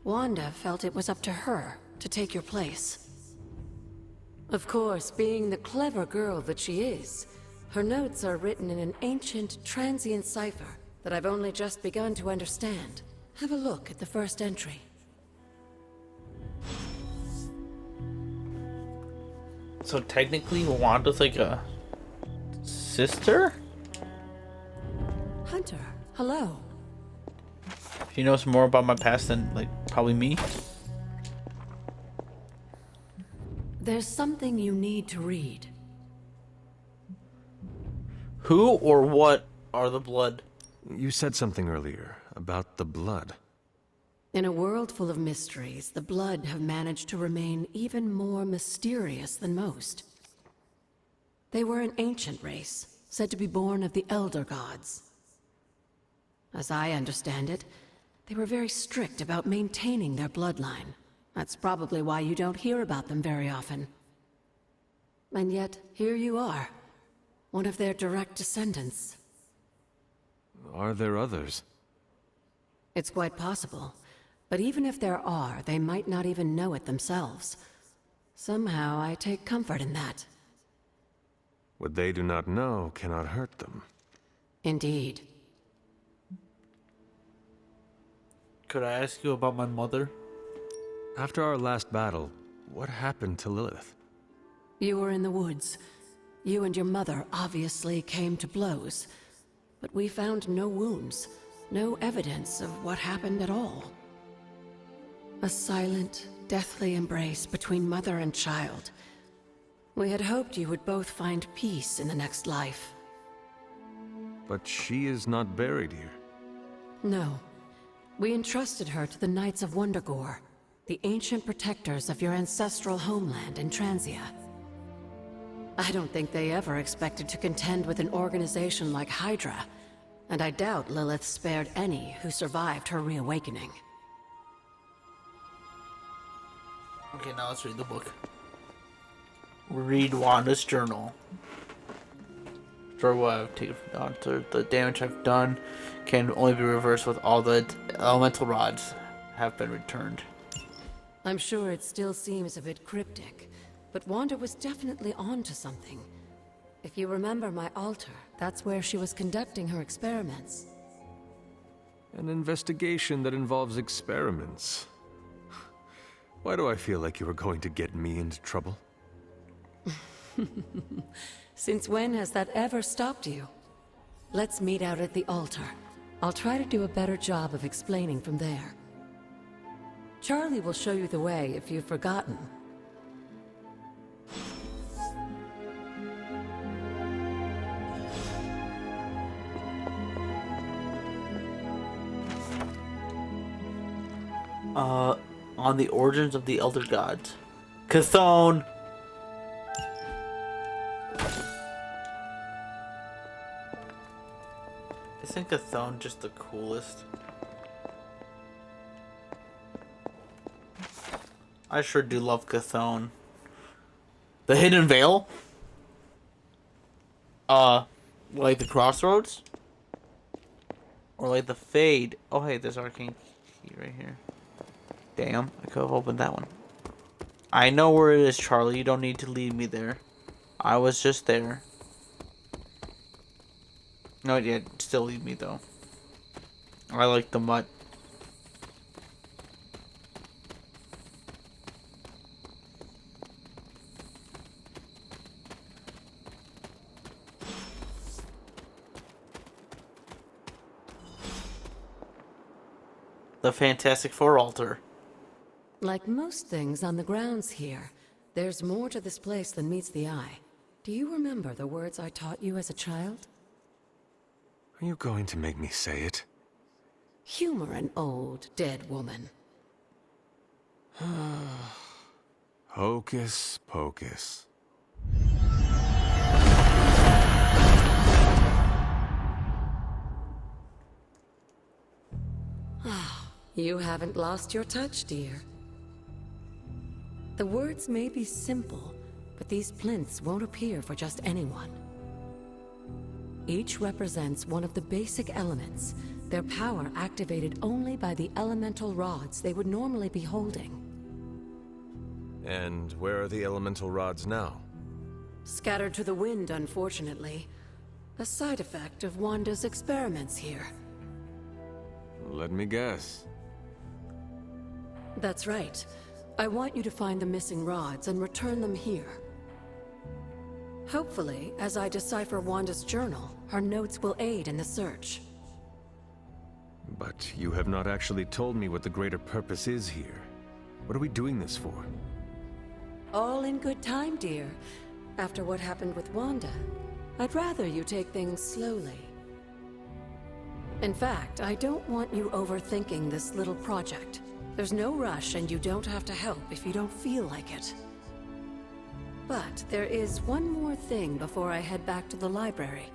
Wanda felt it was up to her to take your place. Of course, being the clever girl that she is, her notes are written in an ancient, transient cipher that I've only just begun to understand. Have a look at the first entry. So technically, Wanda's like a sister? Hunter, hello. She knows more about my past than, like, probably me. There's something you need to read. Who or what are the blood? You said something earlier about the blood. In a world full of mysteries, the blood have managed to remain even more mysterious than most. They were an ancient race, said to be born of the Elder Gods. As I understand it, they were very strict about maintaining their bloodline. That's probably why you don't hear about them very often. And yet, here you are, one of their direct descendants. Are there others? It's quite possible. But even if there are, they might not even know it themselves. Somehow, I take comfort in that. What they do not know cannot hurt them. Indeed. Could I ask you about my mother? After our last battle, what happened to Lilith? You were in the woods. You and your mother obviously came to blows. But we found no wounds, no evidence of what happened at all. A silent, deathly embrace between mother and child. We had hoped you would both find peace in the next life. But she is not buried here. No. We entrusted her to the Knights of Wundagore, the ancient protectors of your ancestral homeland in Transia. I don't think they ever expected to contend with an organization like Hydra, and I doubt Lilith spared any who survived her reawakening. Okay, now let's read the book. Read Wanda's journal. For what I've taken from the altar, the damage I've done can only be reversed with all the elemental rods have been returned. I'm sure it still seems a bit cryptic, but Wanda was definitely onto something. If you remember my altar, that's where she was conducting her experiments. An investigation that involves experiments. Why do I feel like you were going to get me into trouble? Since when has that ever stopped you? Let's meet out at the altar. I'll try to do a better job of explaining from there. Charlie will show you the way if you've forgotten. On the origins of the Elder Gods. Chthon! Isn't Chthon just the coolest? I sure do love Chthon. The Hidden Veil? Like the Crossroads? Or like the Fade? Oh hey, there's Arcane Key right here. Damn, I could have opened that one. I know where it is, Charlie. You don't need to lead me there. I was just there. No, yeah, still lead me though. I like the mutt. The Fantastic Four altar. Like most things on the grounds here, there's more to this place than meets the eye. Do you remember the words I taught you as a child? Are you going to make me say it? Humor an old, dead woman. Hocus pocus. You haven't lost your touch, dear. The words may be simple, but these plinths won't appear for just anyone. Each represents one of the basic elements, their power activated only by the elemental rods they would normally be holding. And where are the elemental rods now? Scattered to the wind, unfortunately. A side effect of Wanda's experiments here. Let me guess. That's right. I want you to find the missing rods and return them here. Hopefully, as I decipher Wanda's journal, her notes will aid in the search. But you have not actually told me what the greater purpose is here. What are we doing this for? All in good time, dear. After what happened with Wanda, I'd rather you take things slowly. In fact, I don't want you overthinking this little project. There's no rush, and you don't have to help if you don't feel like it. But there is one more thing before I head back to the library.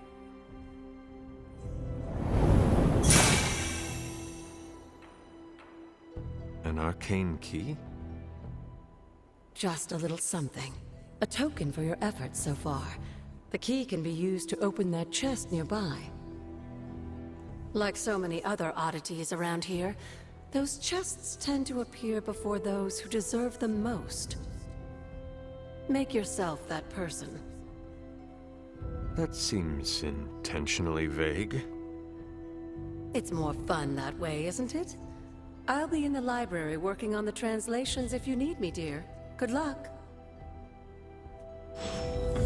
An arcane key? Just a little something. A token for your efforts so far. The key can be used to open that chest nearby. Like so many other oddities around here, those chests tend to appear before those who deserve them most. Make yourself that person. That seems intentionally vague. It's more fun that way, isn't it? I'll be in the library working on the translations if you need me, dear. Good luck.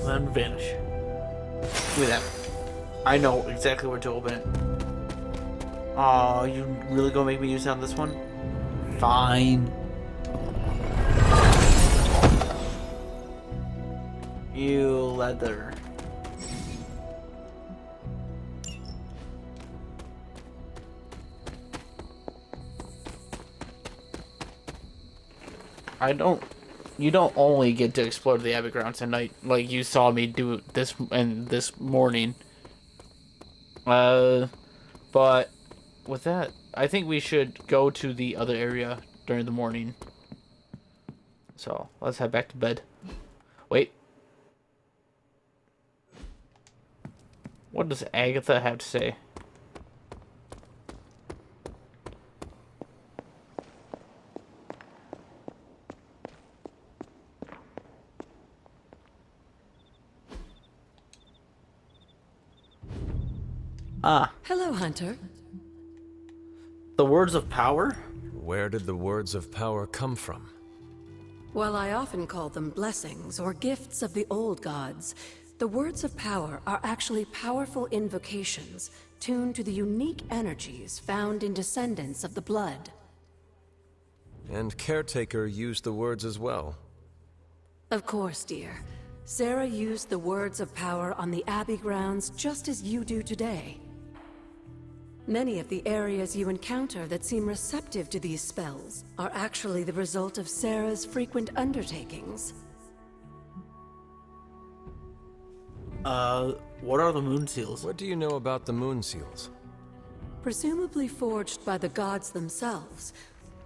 Then vanish. Give me that. I know exactly where to open it. Oh, you really gonna make me use it on this one? Fine. You leather. You don't only get to explore the Abbey grounds at night, like you saw me do this morning. But with that, I think we should go to the other area during the morning. So let's head back to bed. Wait. What does Agatha have to say? Ah. Hello, Hunter. The words of power? Where did the words of power come from? While I often call them blessings or gifts of the old gods, the words of power are actually powerful invocations tuned to the unique energies found in descendants of the blood. And Caretaker used the words as well. Of course, dear. Sarah used the words of power on the Abbey grounds just as you do today. Many of the areas you encounter that seem receptive to these spells are actually the result of Sarah's frequent undertakings. What are the moon seals? What do you know about the moon seals? Presumably forged by the gods themselves,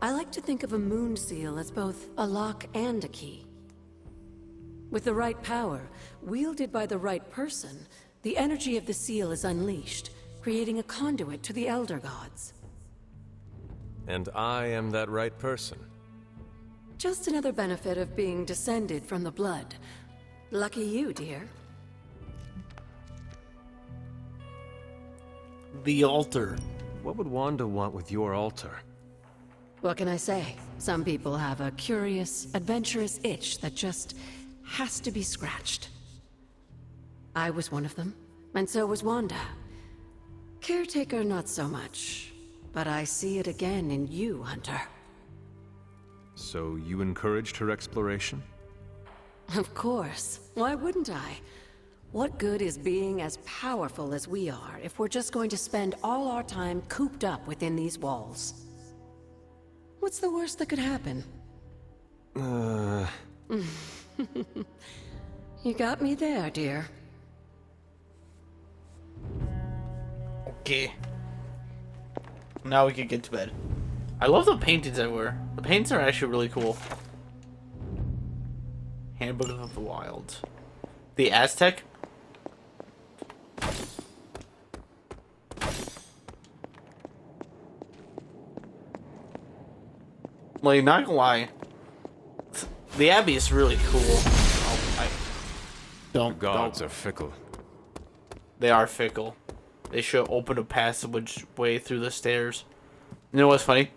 I like to think of a moon seal as both a lock and a key. With the right power, wielded by the right person, the energy of the seal is unleashed, creating a conduit to the Elder Gods. And I am that right person. Just another benefit of being descended from the blood. Lucky you, dear. The altar. What would Wanda want with your altar? What can I say? Some people have a curious, adventurous itch that just has to be scratched. I was one of them, and so was Wanda. Caretaker, not so much. But I see it again in you, Hunter. So you encouraged her exploration? Of course. Why wouldn't I? What good is being as powerful as we are if we're just going to spend all our time cooped up within these walls? What's the worst that could happen? You got me there, dear. Okay. Now we can get to bed. I love the paintings everywhere. The paintings are actually really cool. Handbook of the Wild. The Aztec? Like, not gonna lie. The Abbey is really cool. The gods are fickle. They are fickle. They should open a passageway through the stairs. You know what's funny?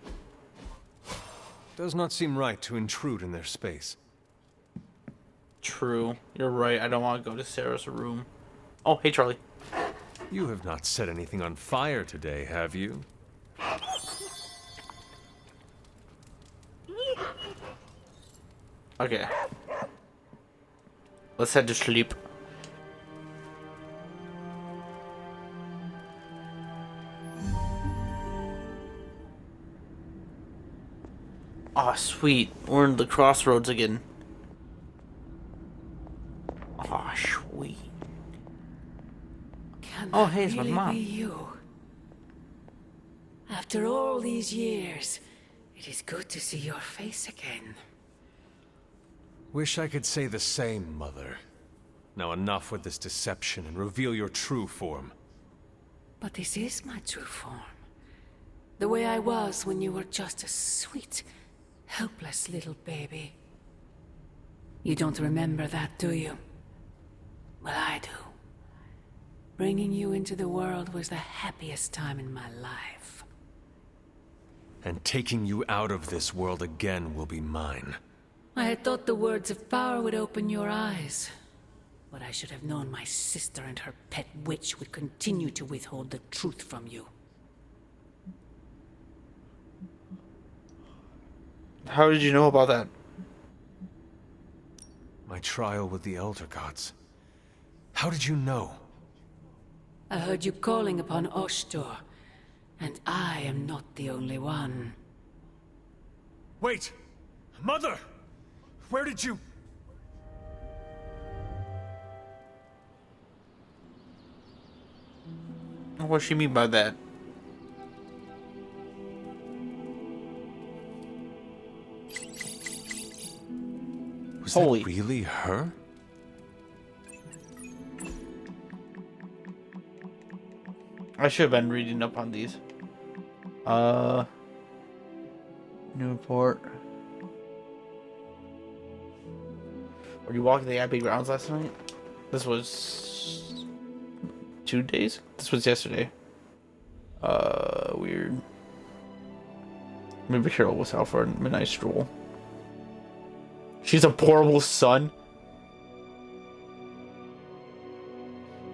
Does not seem right to intrude in their space. True. You're right. I don't want to go to Sarah's room. Oh, hey, Charlie. You have not set anything on fire today, have you? Okay. Let's head to sleep. Aw, oh, sweet. We're in the crossroads again. Aw, oh, sweet. Oh, hey, it's my mom. Be you? After all these years, it is good to see your face again. Wish I could say the same, Mother. Now enough with this deception and reveal your true form. But this is my true form. The way I was when you were just a sweet, helpless little baby. You don't remember that, do you? Well, I do. Bringing you into the world was the happiest time in my life. And taking you out of this world again will be mine. I had thought the words of power would open your eyes. But I should have known my sister and her pet witch would continue to withhold the truth from you. How did you know about that? My trial with the Elder Gods. How did you know? I heard you calling upon Oshtor, and I am not the only one. Wait! Mother! Where did you... What does she mean by that? Was that really her? I should have been reading up on these. New report. Were you walking the Abbey grounds last night? This was 2 days? This was yesterday. Weird. Maybe Carol was out for a midnight stroll. She's a portable son.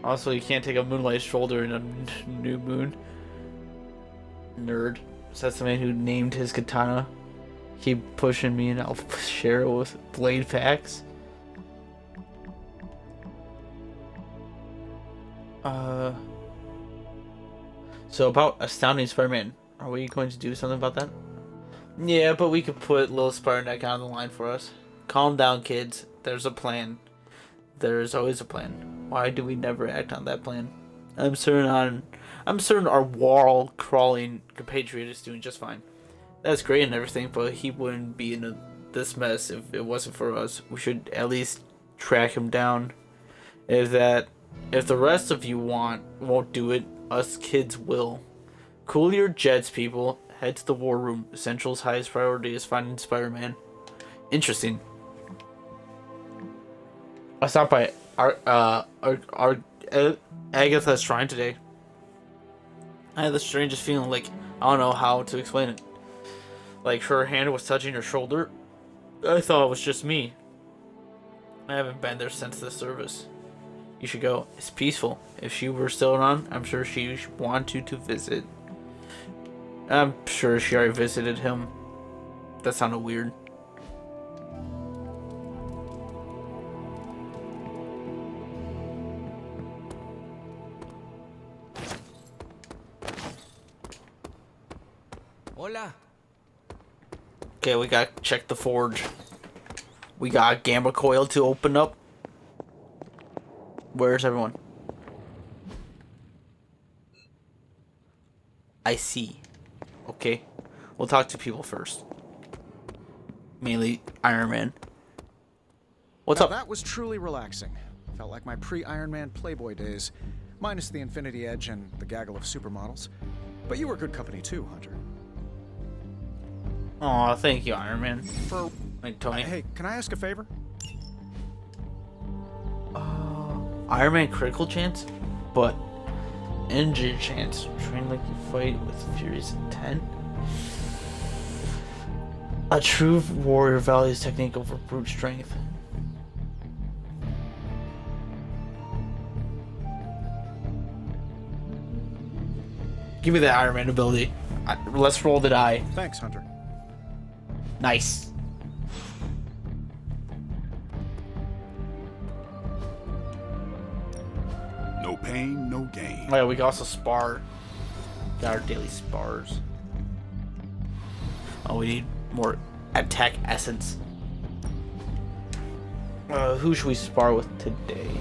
Also, you can't take a moonlight stroll during a new moon. Nerd. Says the man who named his katana. Keep pushing me and I'll share it with blade packs. So about Astounding Spider-Man. Are we going to do something about that? Yeah, but we could put Little Spider-Neck on the line for us. Calm down, kids. There's a plan. There's always a plan. Why do we never act on that plan? I'm certain our wall-crawling compatriot is doing just fine. That's great and everything, but he wouldn't be in this mess if it wasn't for us. We should at least track him down. If the rest of you won't do it, us kids will. Cool your jets, people. Head to the war room. Central's highest priority is finding Spider-Man. Interesting. I stopped by our Agatha's shrine today. I had the strangest feeling, like, I don't know how to explain it. Like her hand was touching her shoulder. I thought it was just me. I haven't been there since the service. You should go. It's peaceful. If she were still around, I'm sure she would want you to visit. I'm sure she already visited him. That sounded weird. Hola. Okay, we gotta check the forge. We got a gamma coil to open up. Where's everyone? I see. Okay. We'll talk to people first. Mainly Iron Man. What's now, up? That was truly relaxing. Felt like my pre-Iron Man Playboy days. Minus the Infinity Edge and the gaggle of supermodels. But you were good company too, Hunter. Aw, thank you, Iron Man. Wait, Tony. Hey, can I ask a favor? Iron Man critical chance, but injury chance. Train like you fight with furious intent. A true warrior values technique over brute strength. Give me that Iron Man ability. Let's roll the die. Thanks, Hunter. Nice. No pain, no gain. Oh yeah, we can also spar. Got our daily spars. Oh, we need more attack essence. Who should we spar with today?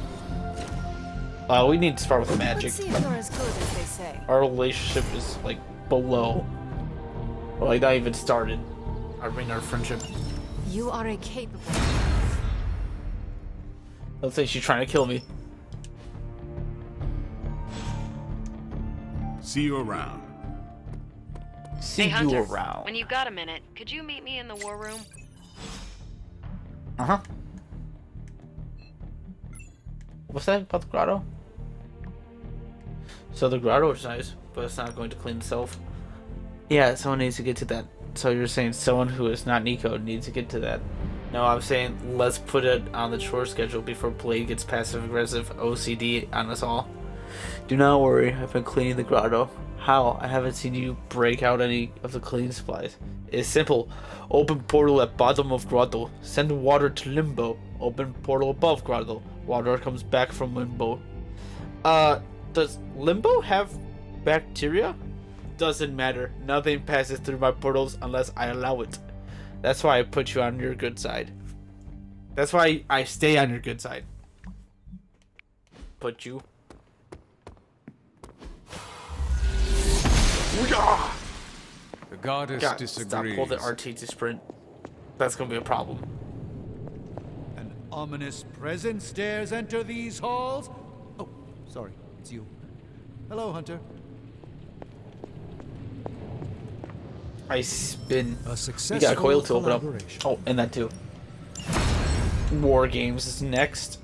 We need to spar with magic. Let's see if you're as good as they say. Our relationship is like below. Well, like not even started. Our friendship. You are a capable. Let's say she's trying to kill me. See you around. See Hey, you Hunter, around. when you've got a minute, could you meet me in the war room? Uh-huh. What's that about the grotto? So the grotto is nice, but it's not going to clean itself. Yeah, someone needs to get to that. So you're saying someone who is not Nico needs to get to that. No, I'm saying let's put it on the chore schedule before Blade gets passive-aggressive OCD on us all. Do not worry, I've been cleaning the grotto. How? I haven't seen you break out any of the cleaning supplies. It's simple. Open portal at bottom of grotto. Send water to limbo. Open portal above grotto. Water comes back from limbo. Does limbo have bacteria? Doesn't matter. Nothing passes through my portals unless I allow it. That's why I put you on your good side. That's why I stay on your good side. Put you. The goddess disagrees. Stop holding RT to sprint. That's gonna be a problem. An ominous presence dares enter these halls? Oh, sorry, it's you. Hello, Hunter. I spin. A We successful got a coil to open up. collaboration. Oh, and that too. War games is next.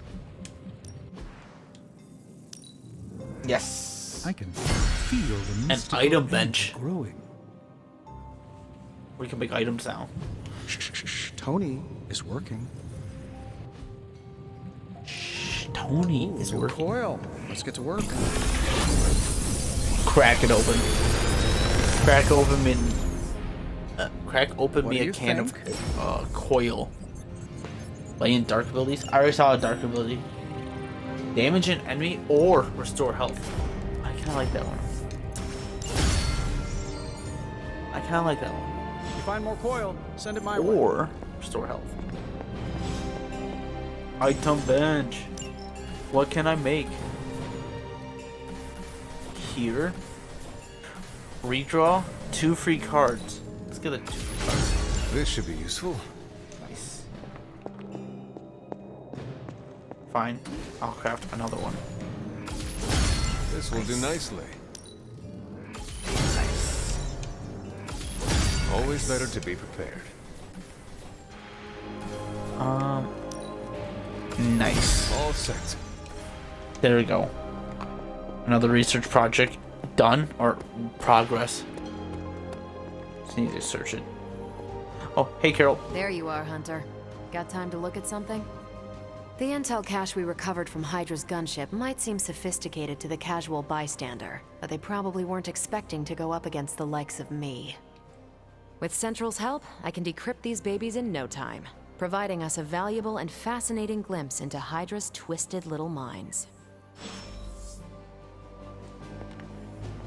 Yes. I can feel the An mystical item energy bench. growing. We can make items now. Tony is working. Tony is New working. coil. Let's get to work. Crack it open. Crack open me. Crack open What me do a you can think? of coil. Lay in dark abilities. I already saw a dark ability. Damage an enemy or restore health. I kind of like that one. I kind of like that one. If you find more coil, send it my way. Or restore health. Item bench. What can I make? Here. Redraw 2 free cards. Let's get a 2 free cards. This should be useful. Nice. Fine. I'll craft another one. This will do nicely. Nice. Always better to be prepared. Nice. All set. There we go. Another research project done or progress. Just need to search it. Oh, hey Carol. There you are, Hunter. Got time to look at something? The intel cache we recovered from Hydra's gunship might seem sophisticated to the casual bystander, but they probably weren't expecting to go up against the likes of me. With Central's help, I can decrypt these babies in no time, providing us a valuable and fascinating glimpse into Hydra's twisted little minds.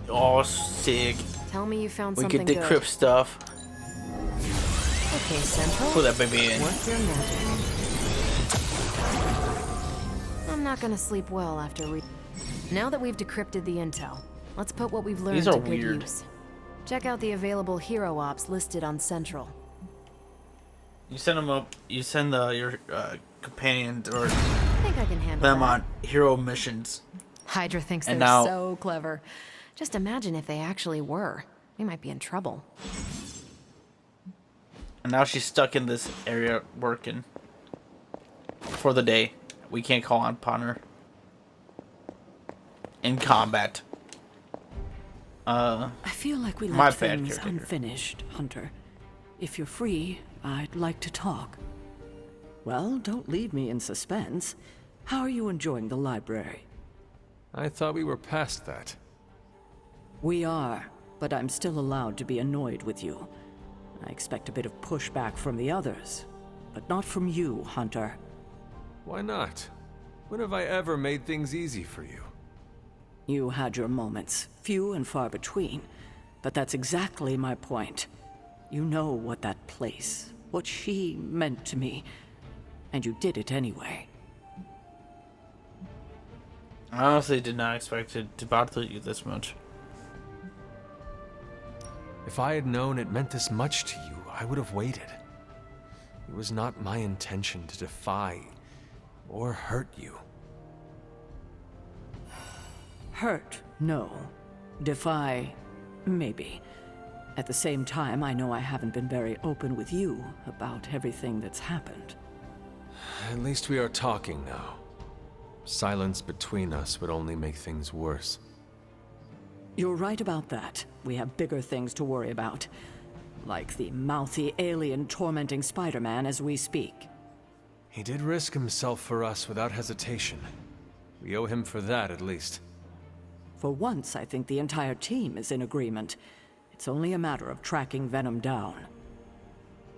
Oh, sick. Tell me you found We something could good. decrypt stuff. Okay, Central. Put that baby in. Work your magic. I'm not gonna sleep well after Now that we've decrypted the intel, let's put what we've learned These to are good weird. use. Check out the available hero ops listed on Central. You send them up. You send your companion or I think I can handle them that. on hero missions. Hydra thinks they're And now- so clever. Just imagine if they actually were. We might be in trouble. And now she's stuck in this area working for the day. We can't call upon her in combat. I feel like we my left bad, things caretaker. unfinished, Hunter. If you're free, I'd like to talk. Well, don't leave me in suspense. How are you enjoying the library? I thought we were past that. We are, but I'm still allowed to be annoyed with you. I expect a bit of pushback from the others, but not from you, Hunter. Why not? When have I ever made things easy for you? You had your moments, few and far between, but that's exactly my point. You know what that place, what she meant to me, and you did it anyway. I honestly did not expect it to bother you this much. If I had known it meant this much to you, I would have waited. It was not my intention to defy or hurt you. Hurt, no. Defy, maybe. At the same time, I know I haven't been very open with you about everything that's happened. At least we are talking now. Silence between us would only make things worse. You're right about that. We have bigger things to worry about. Like the mouthy alien tormenting Spider-Man as we speak. He did risk himself for us without hesitation. We owe him for that, at least. For once, I think the entire team is in agreement. It's only a matter of tracking Venom down.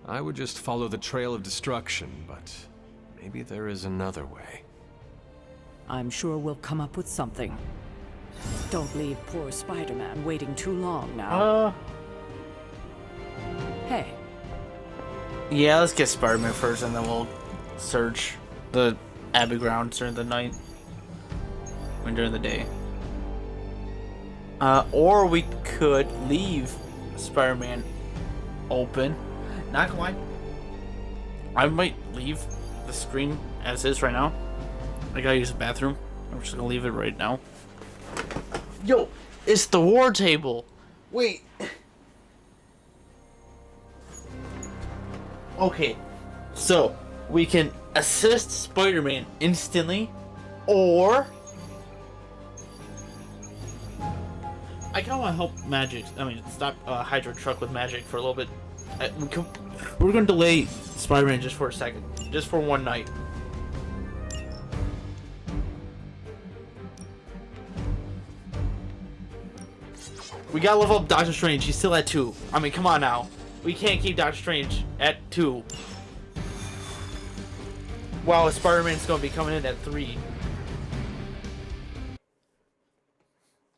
I would just follow the trail of destruction, but maybe there is another way. I'm sure we'll come up with something. Don't leave poor Spider-Man waiting too long now. Hey. Yeah, let's get Spider-Man first, and then we'll search the Abbey grounds during the night. Or during the day. Or we could leave Spider-Man open. Not gonna lie. I might leave the screen as is right now. I gotta use the bathroom. I'm just gonna leave it right now. Yo, it's the war table. Wait. Okay, so we can assist Spider-Man instantly, or I kind of want to help Magic. I mean, stop Hydra Truck with Magic for a little bit. We're going to delay Spider-Man just for a second, just for one night. We gotta level up Doctor Strange. He's still at 2. I mean, come on now. We can't keep Doctor Strange at 2. Wow, Spider-Man's gonna be coming in at 3.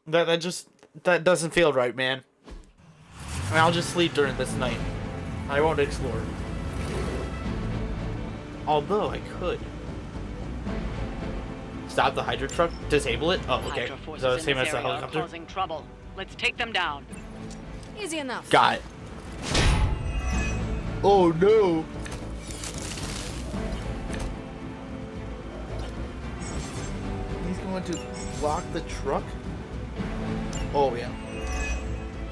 That doesn't feel right, man. And I'll just sleep during this night. I won't explore. Although I could stop the Hydra truck, disable it. Oh, okay. Hydra So the same as the forces in this area are helicopter. causing trouble. Let's take them down. Easy enough. Got it. Oh no. He's going to block the truck? Oh yeah.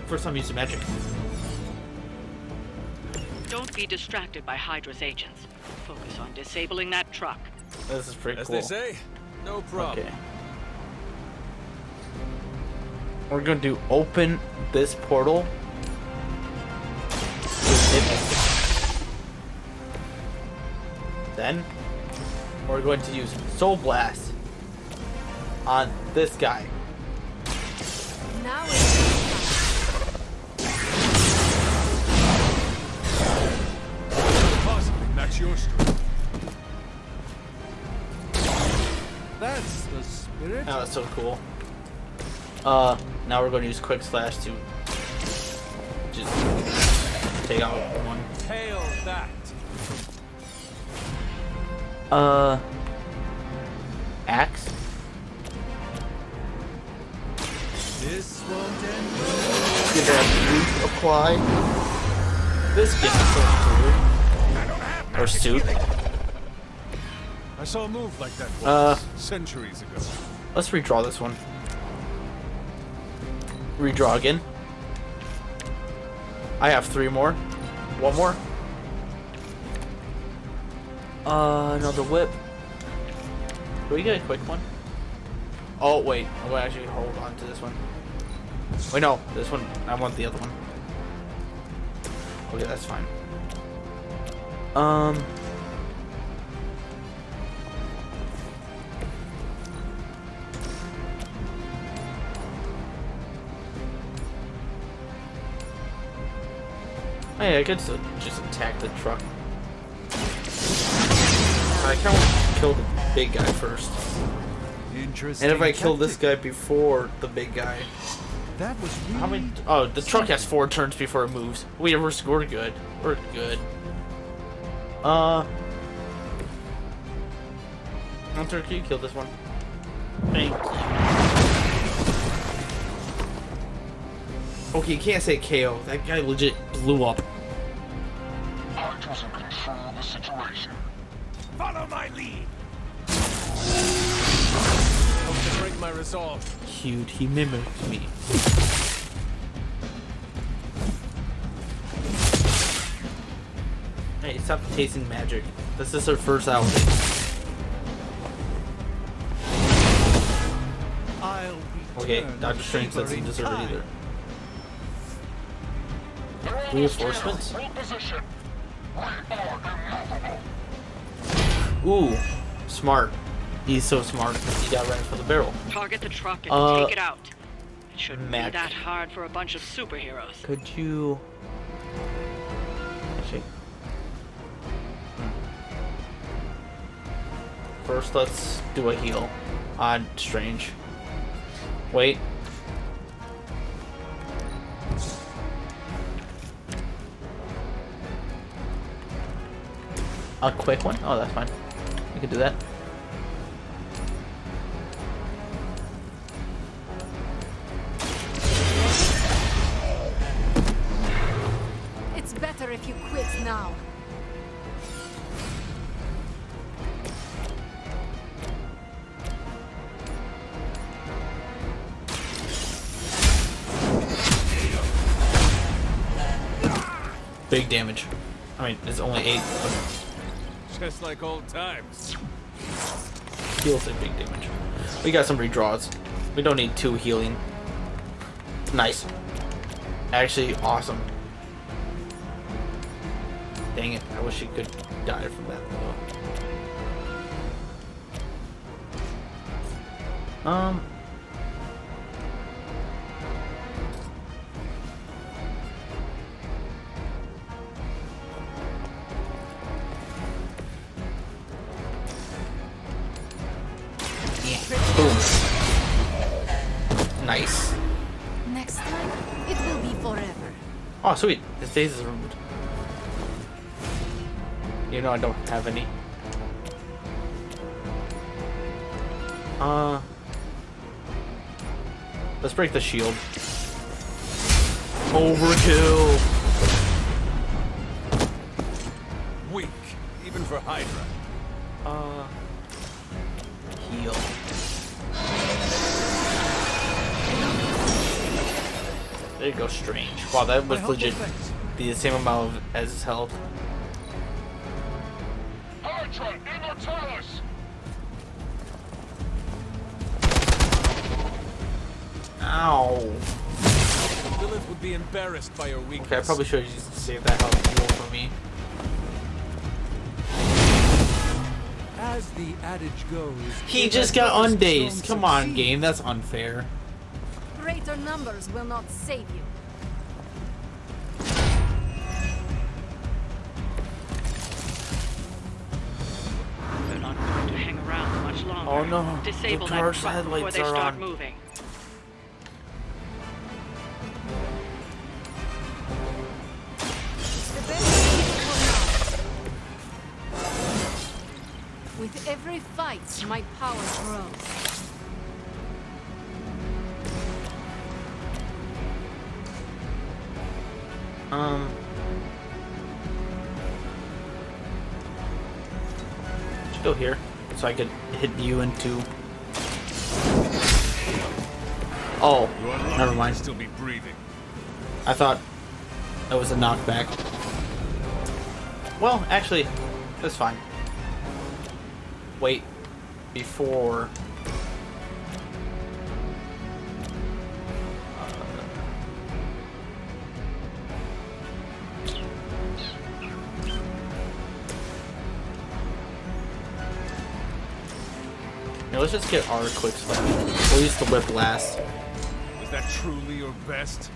First time using magic. Don't be distracted by Hydra's agents. Focus on disabling that truck. This is pretty As cool. they say, no problem. Okay. We're going to open this portal. Then we're going to use Soul Blast on this guy. Now it's Possibly match your strength. That's the spirit. Oh, that's so cool. Now we're going to use Quick Slash to just take out one. Hail that. Axe. This won't end. Get that boot apply. This gets so cool. Or suit. I saw a move like that once, centuries ago. Let's redraw this one. Redraw again. I have 3 more. 1 more. Another whip. Do we get a quick one? Oh wait, I'm gonna actually hold on to this one. Wait, no, this one. I want the other one. Okay, that's fine. Hey, I could still just attack the truck. I kind of want to kill the big guy first. Interesting. And if I kill this guy before the big guy, that was really how many? Oh, the truck has 4 turns before it moves. We're good. We're good. Hunter, can you kill this one? Thank you. Okay, you can't say KO. That guy legit blew up. Hydra's in control of the situation. Follow my lead. Hope to break my resolve. Cute, he mimicked me. Hey, stop tasting magic. This is our first outing. Okay, Doctor Strange doesn't deserve it either. Reinforcements? Ooh, smart. He's so smart. He got right for the barrel. Target the truck and take it out. It shouldn't Mac. be that hard for a bunch of superheroes. Could you... Actually... First, let's do a heal on Strange. Wait. A quick one? Oh, that's fine. We can do that. It's better if you quit now. Big damage. I mean, it's only 8, but Just like old times. deals a big damage. We got some redraws. We don't need 2 healing. Nice. Actually, awesome. Dang it, I wish he could die from that though. Boom. Nice. Next time, it will be forever. Oh, sweet. His daze is removed. You know I don't have any. Let's break the shield. Overkill. Weak, even for Hydra. Heal. There you go, strange. Wow, that was legit the same amount as his health. Hydra, Immortalis! Ow. Lilith would be embarrassed by your weakness. Okay, I probably should have just saved that health heal for me. As the adage goes, He just got undazed. Come on, game. That's unfair. Greater numbers will not save you. They're not going to hang around much longer. Oh no. Disable the that car's truck before headlights they are start on. moving. The best thing for now. With every fight, my power grows. Still here, so I could hit you into. Oh, never mind. Still be breathing. I thought that was a knockback. Well, actually, that's fine. Wait, before. Yeah, let's just get our quick slash. We'll use the whip last. Was that truly your best?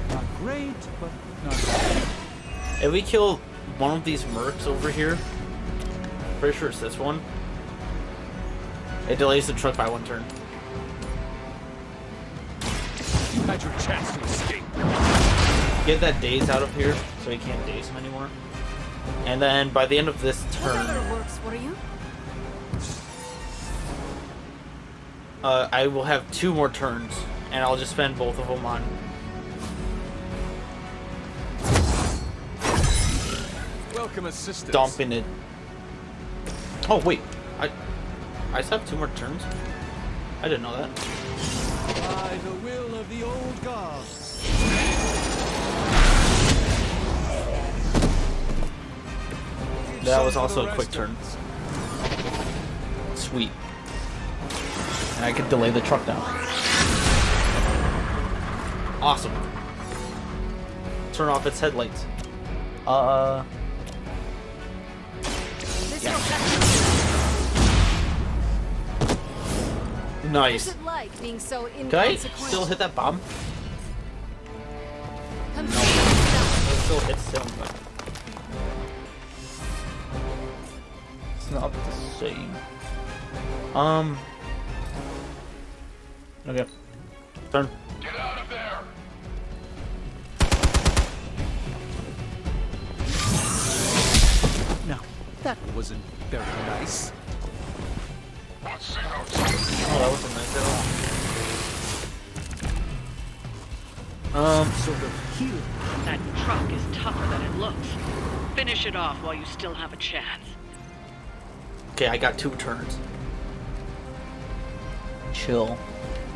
Not great, but not bad. If we kill one of these mercs over here, pretty sure it's this one, it delays the truck by 1 turn. You had your chance to escape. Get that daze out of here so he can't daze him anymore. And then by the end of this turn, Whatever works for you. I will have 2 more turns, and I'll just spend both of them on. Welcome assistance. Dumping it. Oh wait, I just have 2 more turns. I didn't know that. By the will of the old gods. That was also a quick turn. Sweet. And I could delay the truck now. Awesome. Turn off its headlights. Yeah. Nice. What's it like being so Can I inconsequential? still hit that bomb? Come No. It still hits him, but it's not the same. Okay. Turn. Get out of there! Now, that wasn't very nice. What's the out? Oh, that wasn't nice at all. Sort of healing. That truck is tougher than it looks. Finish it off while you still have a chance. Okay, I got 2 turns. Chill.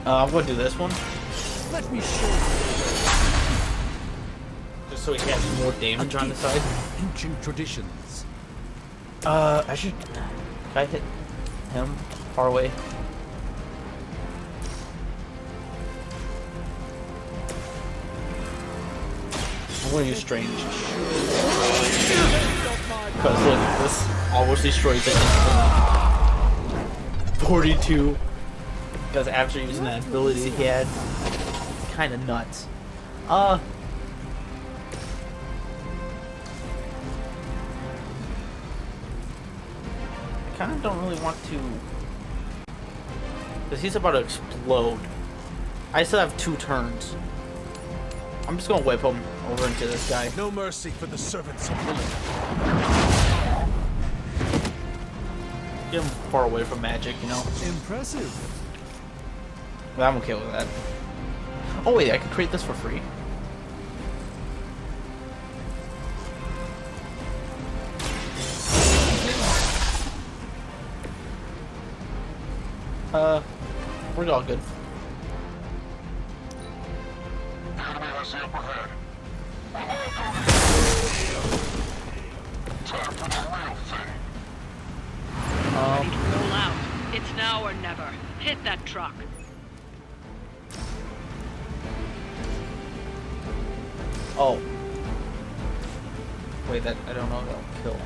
I'm gonna do this one. Let me show you. Just so he has more damage on the side. Ancient traditions. I should... Can I hit him far away? I'm gonna use strange. Because look, this almost destroys it. 42. Because after using that ability he had, kind of nuts. I kind of don't really want to, because he's about to explode. I still have 2 turns. I'm just gonna whip him over into this guy. No mercy for the servants of Lilith. Get him far away from magic, you know. Impressive. But I'm okay with that. Oh wait, I can create this for free. We're all good. Enemy has the upper hand. Time for the real thing. Ready to roll out. It's now or never. Hit that truck. Oh. Wait, that I don't know if that'll kill.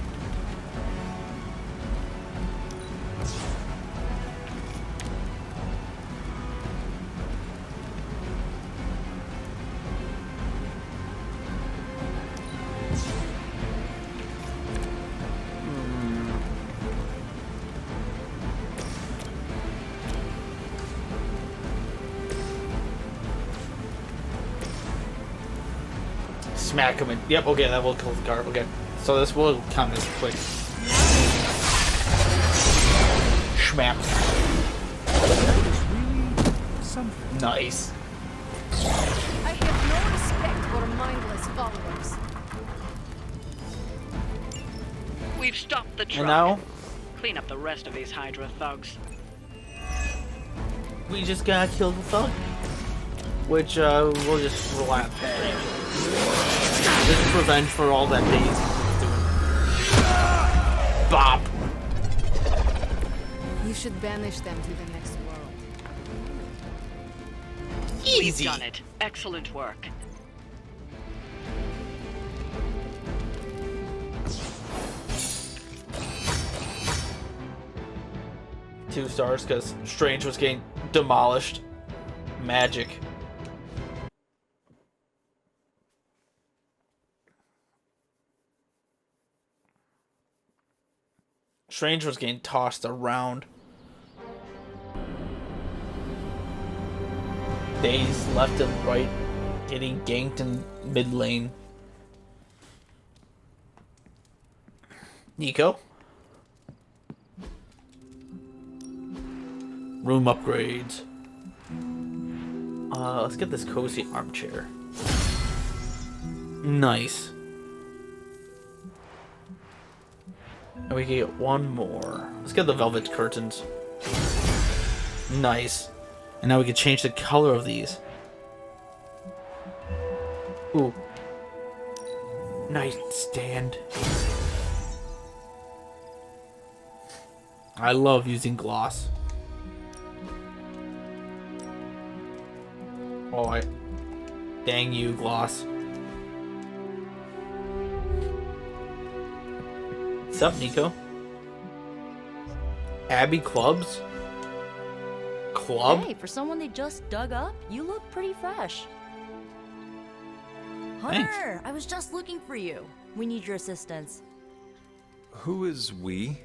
Smack him in. Yep, okay, that will kill the car. Okay. So this will count as quick. Schmack. Nice. I have no respect for mindless followers. We've stopped the truck. And now Clean up the rest of these Hydra thugs. we just gotta kill the thug. Which we'll just relax. This is revenge for all that Daisy was doing. Bop! You should banish them to the next world. We've done it. Excellent work. Two stars because Strange was getting demolished. Magic. Strange was getting tossed around. Days left and right, getting ganked in mid lane. Nico? Room upgrades. Let's get this cozy armchair. Nice. And we can get one more. Let's get the velvet curtains. Nice. And now we can change the color of these. Ooh. Nightstand. I love using gloss. Oh, dang you, gloss. What's up, Nico? Abbey Clubs? Club? Hey, for someone they just dug up, you look pretty fresh. Thanks. Hunter, I was just looking for you. We need your assistance. Who is we?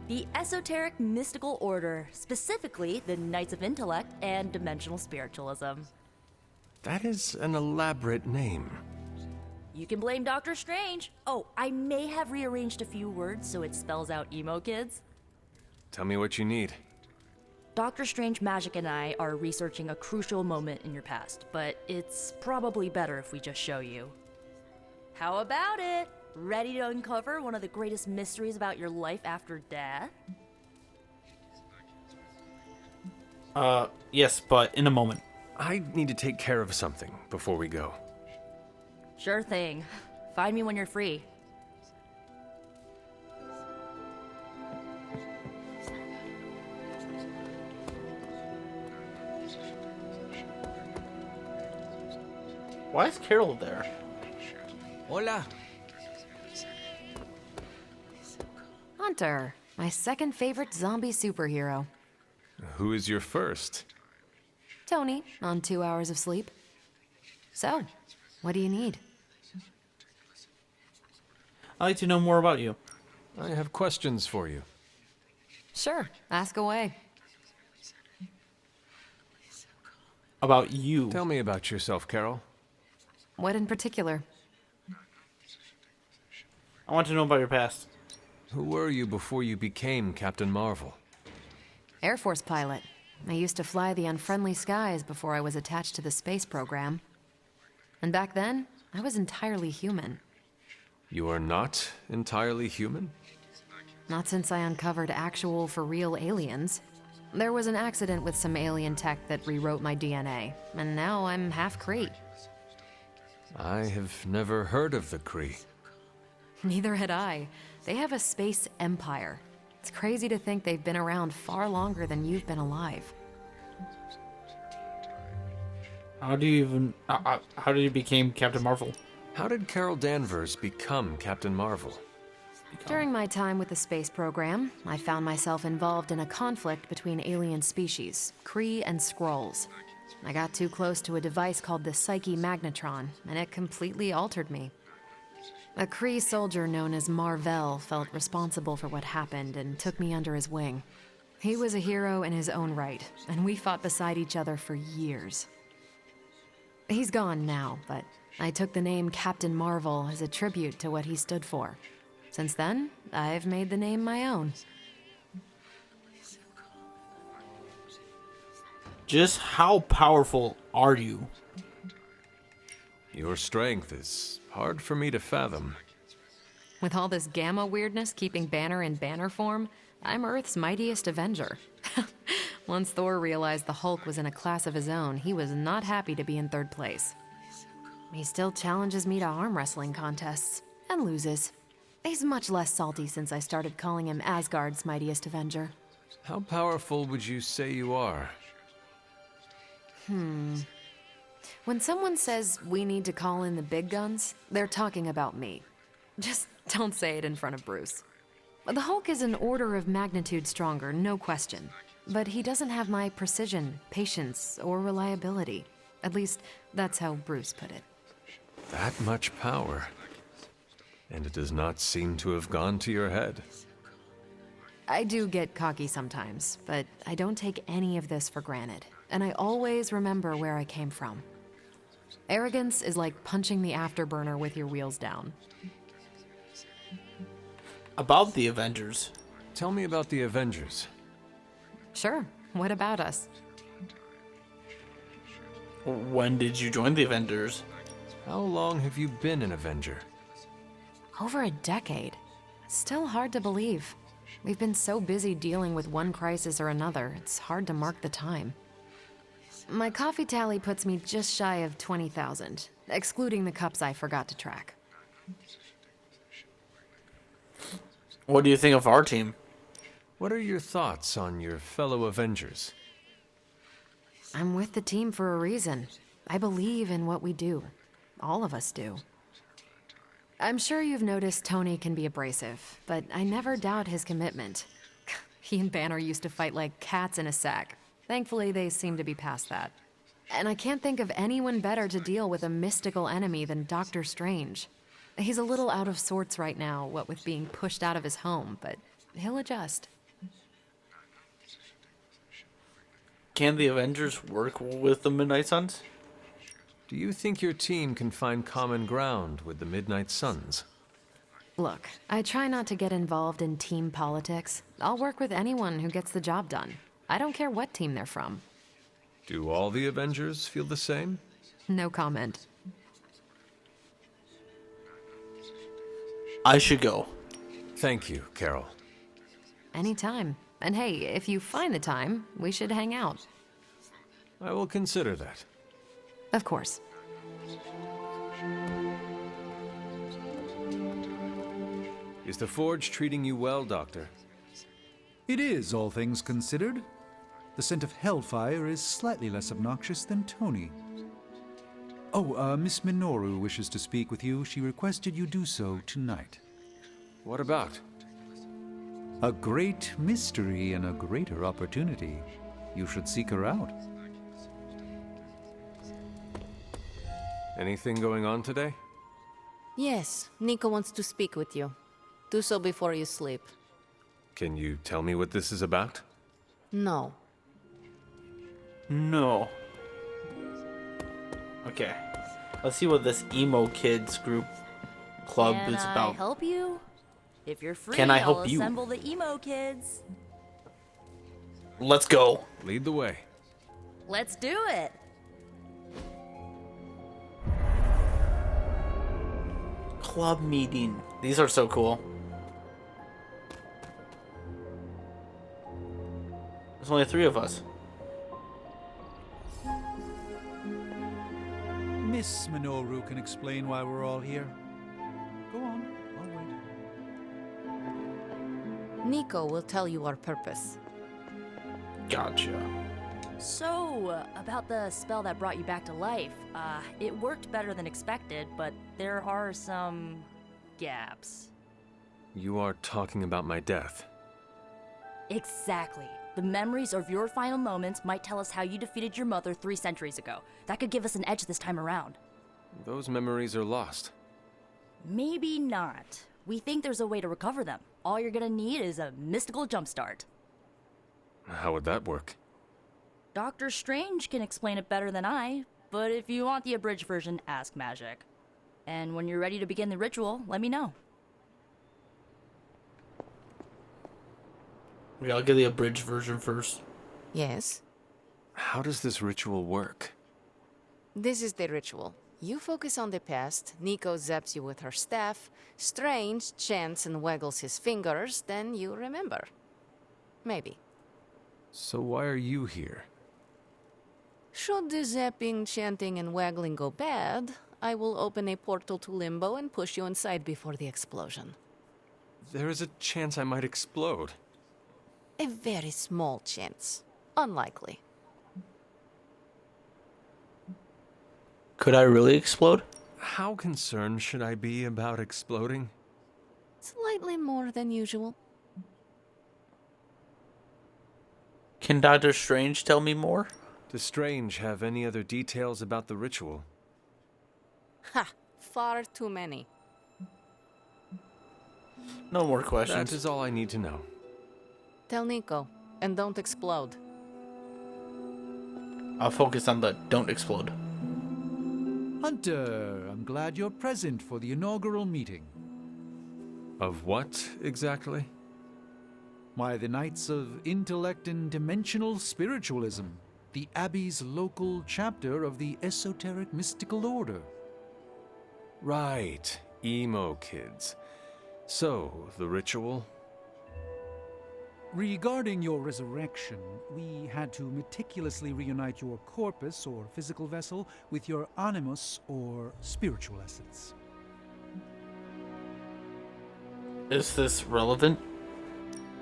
The Esoteric Mystical Order, specifically the Knights of Intellect and Dimensional Spiritualism. That is an elaborate name. You can blame Dr. Strange. Oh, I may have rearranged a few words so it spells out emo kids. Tell me what you need. Dr. Strange Magic and I are researching a crucial moment in your past, but it's probably better if we just show you. How about it? Ready to uncover one of the greatest mysteries about your life after death? Yes, but in a moment. I need to take care of something before we go. Sure thing. Find me when you're free. Why is Carol there? Hola. Hunter, my second favorite zombie superhero. Who is your first? Tony, on 2 hours of sleep. So, what do you need? I'd like to know more about you. I have questions for you. Sure, ask away. About you. Tell me about yourself, Carol. What in particular? I want to know about your past. Who were you before you became Captain Marvel? Air Force pilot. I used to fly the unfriendly skies before I was attached to the space program. And back then, I was entirely human. You are not entirely human? Not since I uncovered actual, for real aliens. There was an accident with some alien tech that rewrote my DNA, and now I'm half Kree. I have never heard of the Kree. Neither had I. They have a space empire. It's crazy to think they've been around far longer than you've been alive. How do you even... how did you become Captain Marvel? How did Carol Danvers become Captain Marvel? During my time with the space program, I found myself involved in a conflict between alien species, Kree and Skrulls. I got too close to a device called the Psyche Magnetron, and it completely altered me. A Kree soldier known as Marvel felt responsible for what happened and took me under his wing. He was a hero in his own right, and we fought beside each other for years. He's gone now, but I took the name Captain Marvel as a tribute to what he stood for. Since then, I've made the name my own. Just how powerful are you? Your strength is hard for me to fathom. With all this gamma weirdness keeping Banner in banner form, I'm Earth's mightiest Avenger. Once Thor realized the Hulk was in a class of his own, he was not happy to be in third place. He still challenges me to arm wrestling contests, and loses. He's much less salty since I started calling him Asgard's mightiest Avenger. How powerful would you say you are? When someone says we need to call in the big guns, they're talking about me. Just don't say it in front of Bruce. The Hulk is an order of magnitude stronger, no question. But he doesn't have my precision, patience, or reliability. At least, that's how Bruce put it. That much power. And it does not seem to have gone to your head. I do get cocky sometimes, but I don't take any of this for granted. And I always remember where I came from. Arrogance is like punching the afterburner with your wheels down. About the Avengers. Tell me about the Avengers. Sure, what about us? When did you join the Avengers? How long have you been an Avenger? Over a decade. Still hard to believe. We've been so busy dealing with one crisis or another, it's hard to mark the time. My coffee tally puts me just shy of 20,000, excluding the cups I forgot to track. What do you think of our team? What are your thoughts on your fellow Avengers? I'm with the team for a reason. I believe in what we do. All of us do. I'm sure you've noticed Tony can be abrasive, but I never doubt his commitment. He and Banner used to fight like cats in a sack. Thankfully, they seem to be past that. And I can't think of anyone better to deal with a mystical enemy than Doctor Strange. He's a little out of sorts right now, what with being pushed out of his home, but he'll adjust. Can the Avengers work with the Midnight Suns? Do you think your team can find common ground with the Midnight Suns? Look, I try not to get involved in team politics. I'll work with anyone who gets the job done. I don't care what team they're from. Do all the Avengers feel the same? No comment. I should go. Thank you, Carol. Anytime. And hey, if you find the time, we should hang out. I will consider that. Of course. Is the Forge treating you well, Doctor? It is, all things considered. The scent of hellfire is slightly less obnoxious than Tony. Oh, Miss Minoru wishes to speak with you. She requested you do so tonight. What about? A great mystery and a greater opportunity. You should seek her out. Anything going on today? Yes, Nico wants to speak with you. Do so before you sleep. Can you tell me what this is about? No. No. Okay. Let's see what this emo kids group club Can is I about. help you? If you're free, Can I I'll help you? assemble the emo kids. Let's go. Lead the way. Let's do it. Club meeting. These are so cool. There's only 3 of us. Miss Minoru can explain why we're all here. Go on, I'll wait. Nico will tell you our purpose. Gotcha. So, about the spell that brought you back to life. It worked better than expected, but there are some gaps. You are talking about my death. Exactly. The memories of your final moments might tell us how you defeated your mother 3 centuries ago. That could give us an edge this time around. Those memories are lost. Maybe not. We think there's a way to recover them. All you're gonna need is a mystical jumpstart. How would that work? Doctor Strange can explain it better than I, but if you want the abridged version, ask Magic. And when you're ready to begin the ritual, let me know. Okay, I'll get the abridged version first. Yes. How does this ritual work? This is the ritual. You focus on the past, Nico zaps you with her staff, Strange chants and waggles his fingers, then you remember. Maybe. So why are you here? Should the zapping, chanting, and waggling go bad, I will open a portal to Limbo and push you inside before the explosion. There is a chance I might explode. A very small chance. Unlikely. Could I really explode? How concerned should I be about exploding? Slightly more than usual. Can Doctor Strange tell me more? Does Strange have any other details about the ritual? Ha! Far too many. No more questions. That is all I need to know. Tell Nico, and don't explode. I'll focus on the don't explode. Hunter, I'm glad you're present for the inaugural meeting. Of what, exactly? Why, the Knights of Intellect and Dimensional Spiritualism, the Abbey's local chapter of the Esoteric Mystical Order. Right, emo kids. So, the ritual? Regarding your resurrection, we had to meticulously reunite your corpus, or physical vessel, with your animus, or spiritual essence. Is this relevant?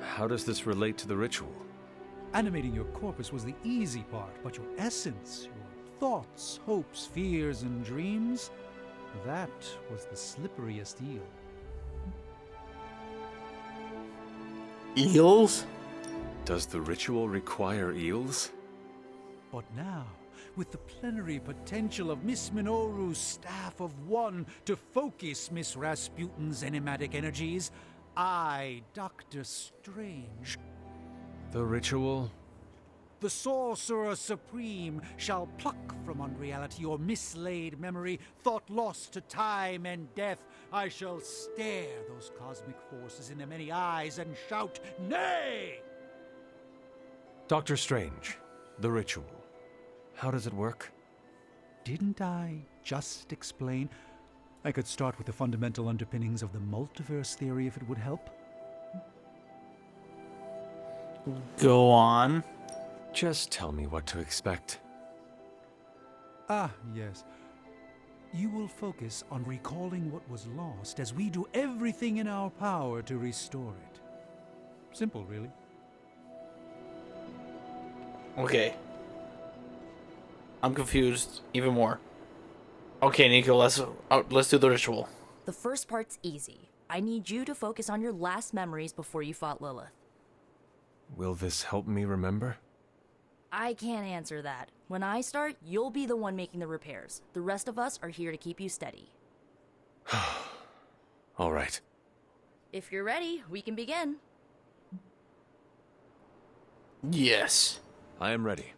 How does this relate to the ritual? Animating your corpus was the easy part, but your essence, your thoughts, hopes, fears, and dreams, that was the slipperiest eel. Eels? Does the ritual require eels? But now, with the plenary potential of Miss Minoru's Staff of One to focus Miss Rasputin's enigmatic energies, I, Doctor Strange, The ritual? the Sorcerer Supreme, shall pluck from unreality or mislaid memory, thought lost to time and death. I shall stare those cosmic forces in their many eyes and shout, nay! Doctor Strange, the ritual. How does it work? Didn't I just explain? I could start with the fundamental underpinnings of the multiverse theory if it would help. Go on. Just tell me what to expect. Ah, yes. You will focus on recalling what was lost as we do everything in our power to restore it. Simple, really. Okay. I'm confused even more. Okay, Nico, let's do the ritual. The first part's easy. I need you to focus on your last memories before you fought Lilith. Will this help me remember? I can't answer that. When I start, you'll be the one making the repairs. The rest of us are here to keep you steady. All right. If you're ready, we can begin. Yes. I am ready.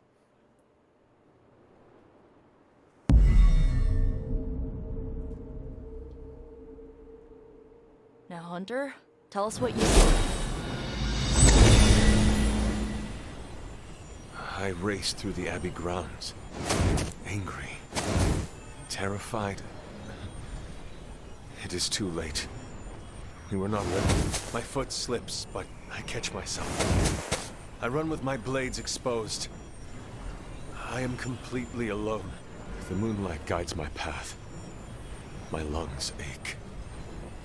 Now, Hunter, tell us what you see. I raced through the Abbey grounds, angry, terrified. It is too late. We were not ready. My foot slips, but I catch myself. I run with my blades exposed. I am completely alone. The moonlight guides my path. My lungs ache.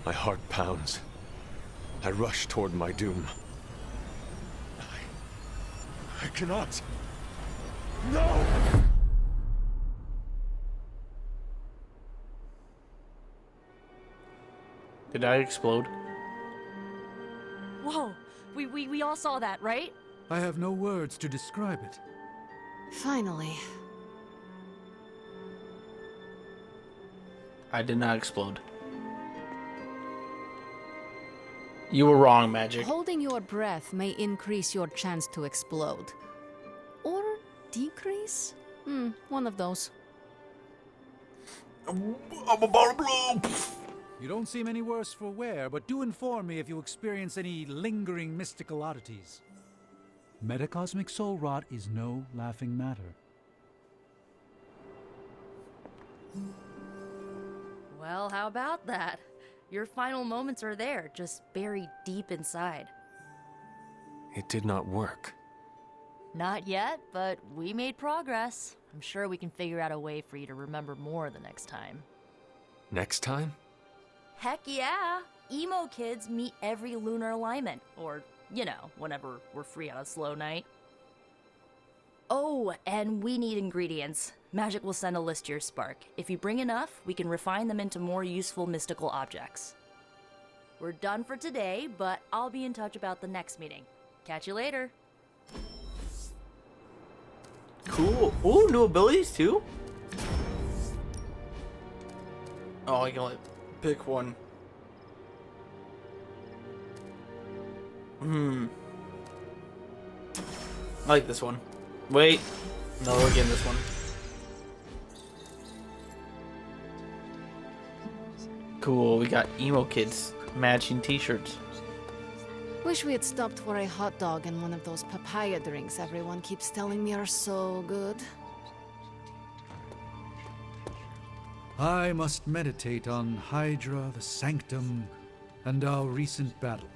My heart pounds. I rush toward my doom. I cannot. No! Did I explode? Whoa, we all saw that, right? I have no words to describe it. Finally. I did not explode. You were wrong, Magic. Holding your breath may increase your chance to explode. Or decrease? One of those. You don't seem any worse for wear, but do inform me if you experience any lingering mystical oddities. Metacosmic soul rot is no laughing matter. Well, how about that? Your final moments are there, just buried deep inside. It did not work. Not yet, but we made progress. I'm sure we can figure out a way for you to remember more the next time. Next time? Heck yeah! Emo kids meet every lunar alignment, or, you know, whenever we're free on a slow night. Oh, and we need ingredients. Magic will send a list to your spark. If you bring enough, we can refine them into more useful mystical objects. We're done for today, but I'll be in touch about the next meeting. Catch you later. Cool. Ooh, new abilities too? Oh, I can only pick one. I like this one. Wait. No, again, this one. Cool, we got emo kids matching t-shirts. Wish we had stopped for a hot dog and one of those papaya drinks everyone keeps telling me are so good. I must meditate on Hydra, the Sanctum, and our recent battle.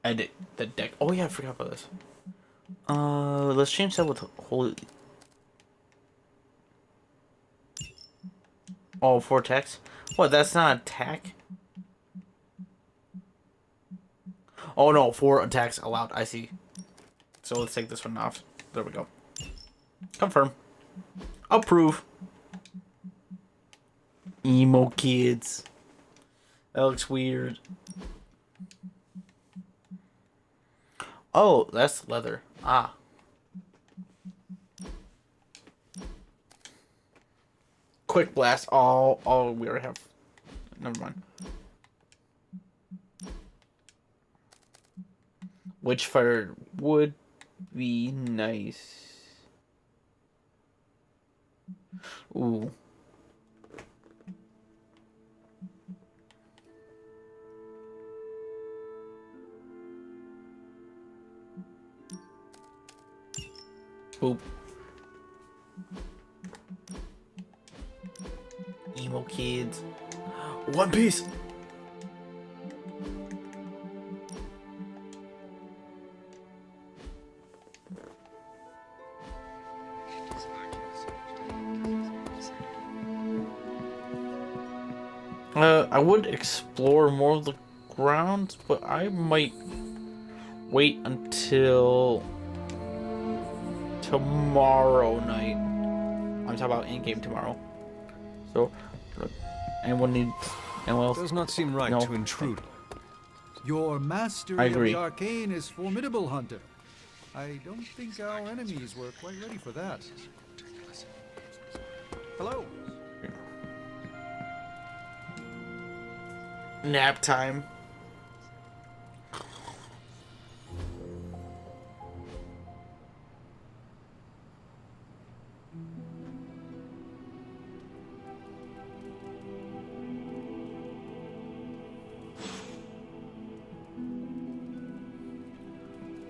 Edit the deck. Oh yeah, I forgot about this. Let's change that with holy. Oh, 4 attacks? What, that's not attack? Oh no, 4 attacks allowed. I see. So let's take this one off. There we go. Confirm. Approve. Emo kids. That looks weird. Oh, that's leather. Ah. Quick blast. Oh, we already have. Never mind. Witchfire would be nice. Ooh. Boop. Emo kids. One Piece. I would explore more of the grounds, but I might wait until tomorrow night. I'm talking about in-game tomorrow. So, anyone else? Does not seem right to intrude. Your mastery I of agree. the arcane is formidable, Hunter. I don't think our enemies were quite ready for that. Hello. Nap time.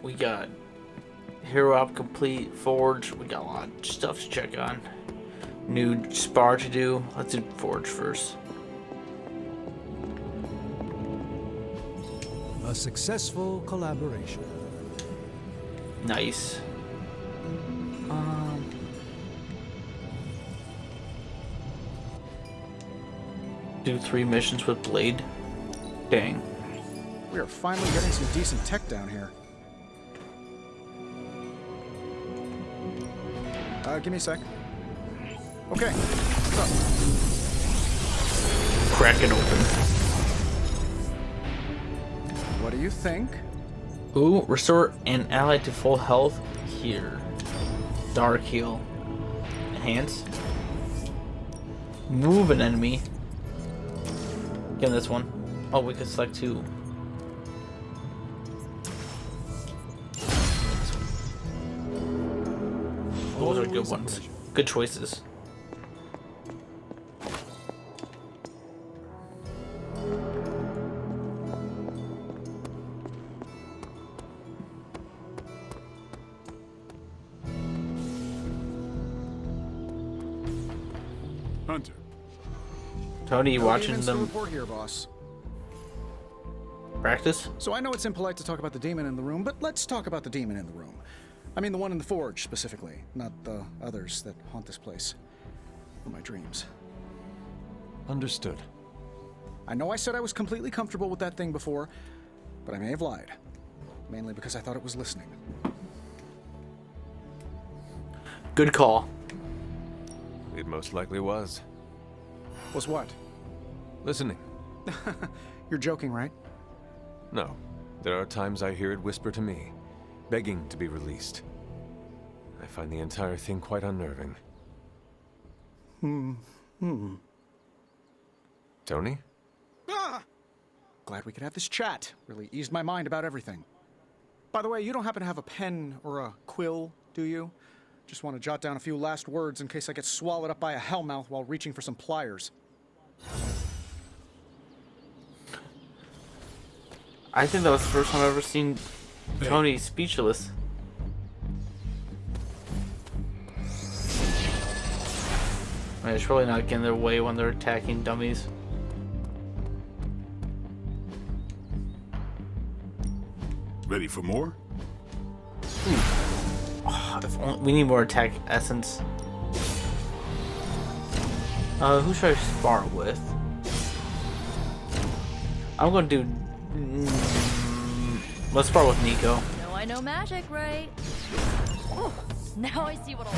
We got Hero Up complete, Forge. We got a lot of stuff to check on. New spar to do. Let's do Forge first. A successful collaboration. Nice. Do 3 missions with Blade. Dang. We are finally getting some decent tech down here. Give me a sec. Okay. What's up? Crack it open. What do you think? Ooh, restore an ally to full health here. Dark heal. Enhance. Move an enemy. Give him this one. Oh, we could select 2. Those are good ones. Good choices. Hunter. Tony, you watching demons them to report here, boss. practice? So I know it's impolite to talk about the demon in the room, but let's talk about the demon in the room. I mean the one in the forge, specifically, not the others that haunt this place. Or my dreams. Understood. I know I said I was completely comfortable with that thing before, but I may have lied. Mainly because I thought it was listening. Good call. It most likely was. Was what? Listening. You're joking, right? No. There are times I hear it whisper to me, begging to be released. I find the entire thing quite unnerving. Tony? Ah! Glad we could have this chat. Really eased my mind about everything. By the way, you don't happen to have a pen or a quill, do you? Just want to jot down a few last words in case I get swallowed up by a hellmouth while reaching for some pliers. I think that was the first time I've ever seen Tony speechless. I mean, it's really not getting their way when they're attacking dummies. Ready for more? Oh, if only, we need more attack essence. Who should I spar with? I'm gonna do. Let's spar with Nico. No, I know magic, right? Oh, now I see what I'll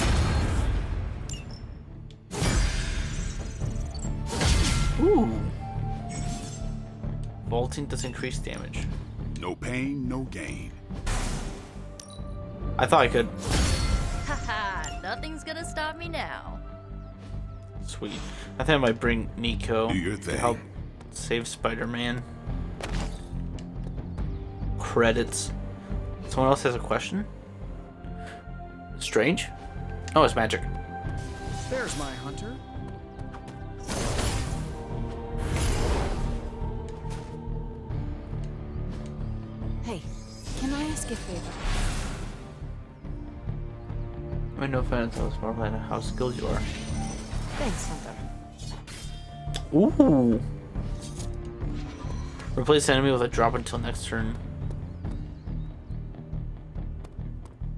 Ooh. Vaulting does increase damage. No pain, no gain. I thought I could. Haha, nothing's gonna stop me now. Sweet. I think I might bring Nico Do your to thing. help save Spider-Man. Credits. Someone else has a question? Strange? Oh, it's magic. There's my hunter. Hey, can I ask you a favor? I know fans of Marvelized how skilled you are. Thanks, Hunter. Ooh. Replace enemy with a drop until next turn.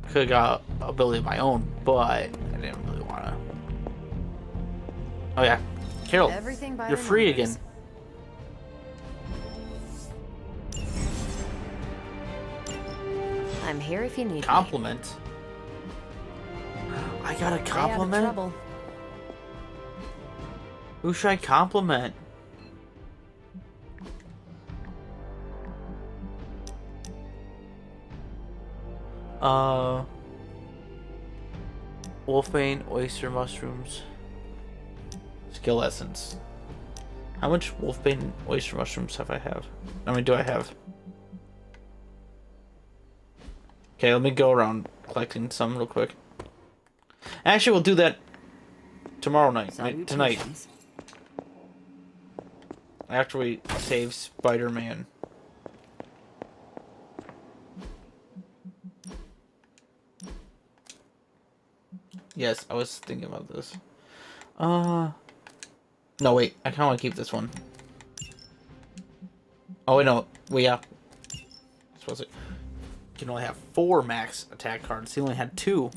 Could've got ability of my own, but I didn't really wanna. Oh yeah, Carol, Everything by you're the free numbers. again. I'm here if you need Compliment. I got a me. compliment. Trouble. Who should I compliment? Wolfbane, oyster mushrooms, skill essence. How much wolfbane oyster mushrooms have I have? I mean, do I have? Okay, let me go around collecting some real quick. Actually, we'll do that tomorrow night. Tonight. After we save Spider-Man. Yes, I was thinking about this. No, wait. I kind of want to keep this one. Oh, wait, no. Well, yeah. Supposed to... You can only have 4 max attack cards. He only had 2.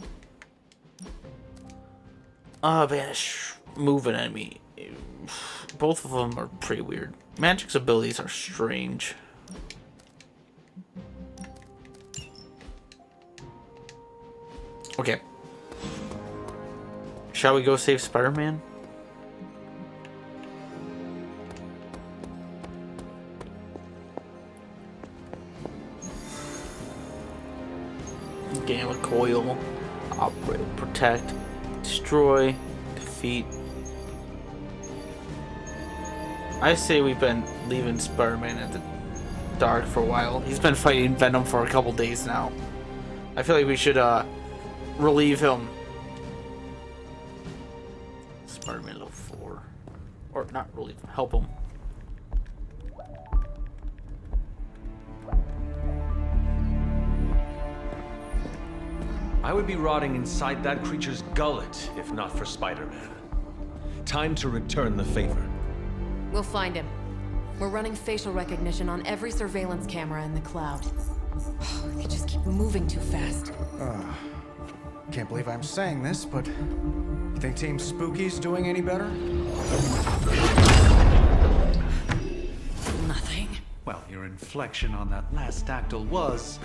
Banish. Move an enemy. Both of them are pretty weird. Magic's abilities are strange. Okay. Shall we go save Spider-Man? Gamma coil. Operate. Protect. Destroy. Defeat. I say we've been leaving Spider-Man at the dark for a while. He's been fighting Venom for a couple days now. I feel like we should relieve him. Spider-Man level 4. Or not relieve him, help him. I would be rotting inside that creature's gullet if not for Spider-Man. Time to return the favor. We'll find him. We're running facial recognition on every surveillance camera in the cloud. They just keep moving too fast. Can't believe I'm saying this, but you think Team Spooky's doing any better? Nothing. Well, your inflection on that last dactyl was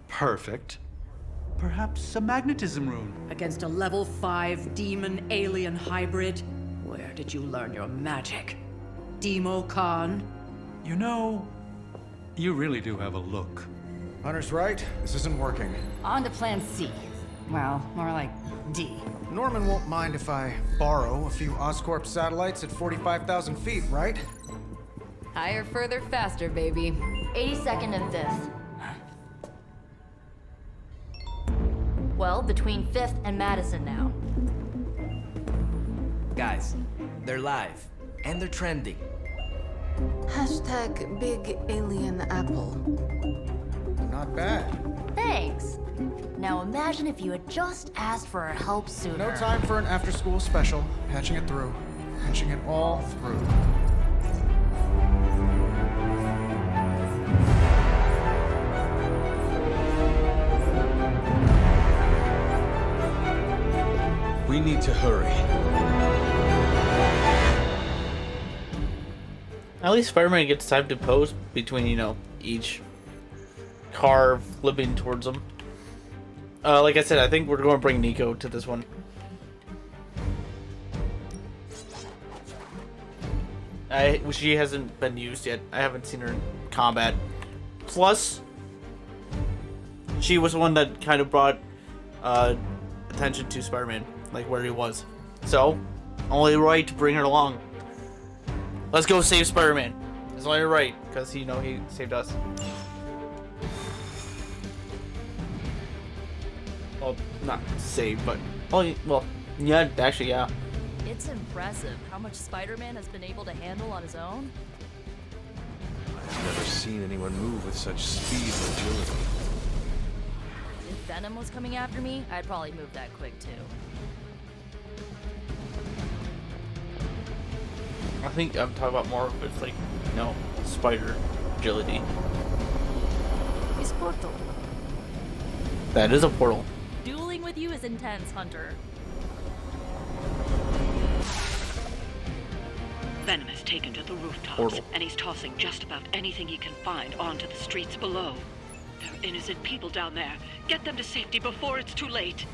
perfect. Perhaps a magnetism rune. Against a level 5 demon alien hybrid? Where did you learn your magic? Demo Khan? You know, you really do have a look. Hunter's right. This isn't working. On to plan C. Well, more like D. Norman won't mind if I borrow a few Oscorp satellites at 45,000 feet, right? Higher, further, faster, baby. 82nd and 5th. Well, between 5th and Madison now. Guys, they're live. And they're trending. Hashtag big alien apple. Not bad. Thanks. Now imagine if you had just asked for our help sooner. No time for an after-school special. Patching it through. Patching it all through. We need to hurry. At least Spider-Man gets time to pose between, you know, each car flipping towards him. Like I said, I think we're going to bring Nico to this one. She hasn't been used yet. I haven't seen her in combat. Plus, she was the one that kind of brought attention to Spider-Man, like where he was. So, only right to bring her along. Let's go save Spider-Man. It's only right, because you know he saved us. Well, not saved, but well, yeah, actually, yeah. It's impressive how much Spider-Man has been able to handle on his own. I've never seen anyone move with such speed and agility. If Venom was coming after me, I'd probably move that quick too. I think I'm talking about more of it's like, no, spider agility. It's portal. That is a portal. Dueling with you is intense, Hunter. Venom has taken to the rooftops, Portal. and he's tossing just about anything he can find onto the streets below. There are innocent people down there. Get them to safety before it's too late.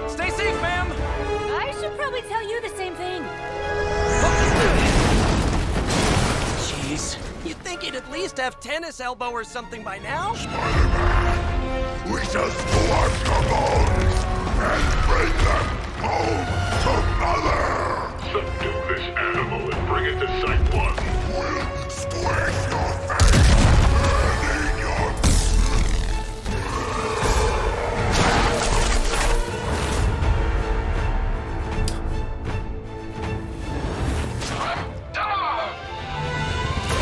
Stay safe, ma'am! I should probably tell you the same thing. Jeez, you'd think he'd at least have tennis elbow or something by now. We just collect the bones and bring them home to Mother! Subdue this animal and bring it to Site 1. We'll squish your face and eat your...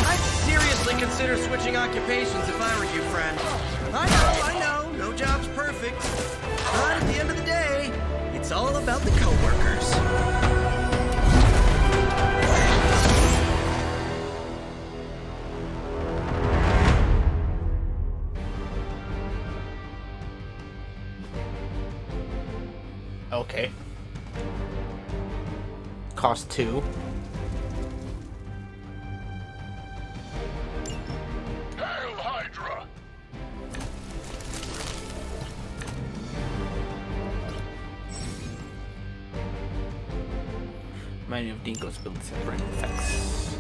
I'd seriously consider switching occupations if I were you, friend. I know, no job's perfect. But at the end of the day, it's all about the coworkers. Okay. Cost 2. Hail Hydra! Many of Dinko's builds have brain effects.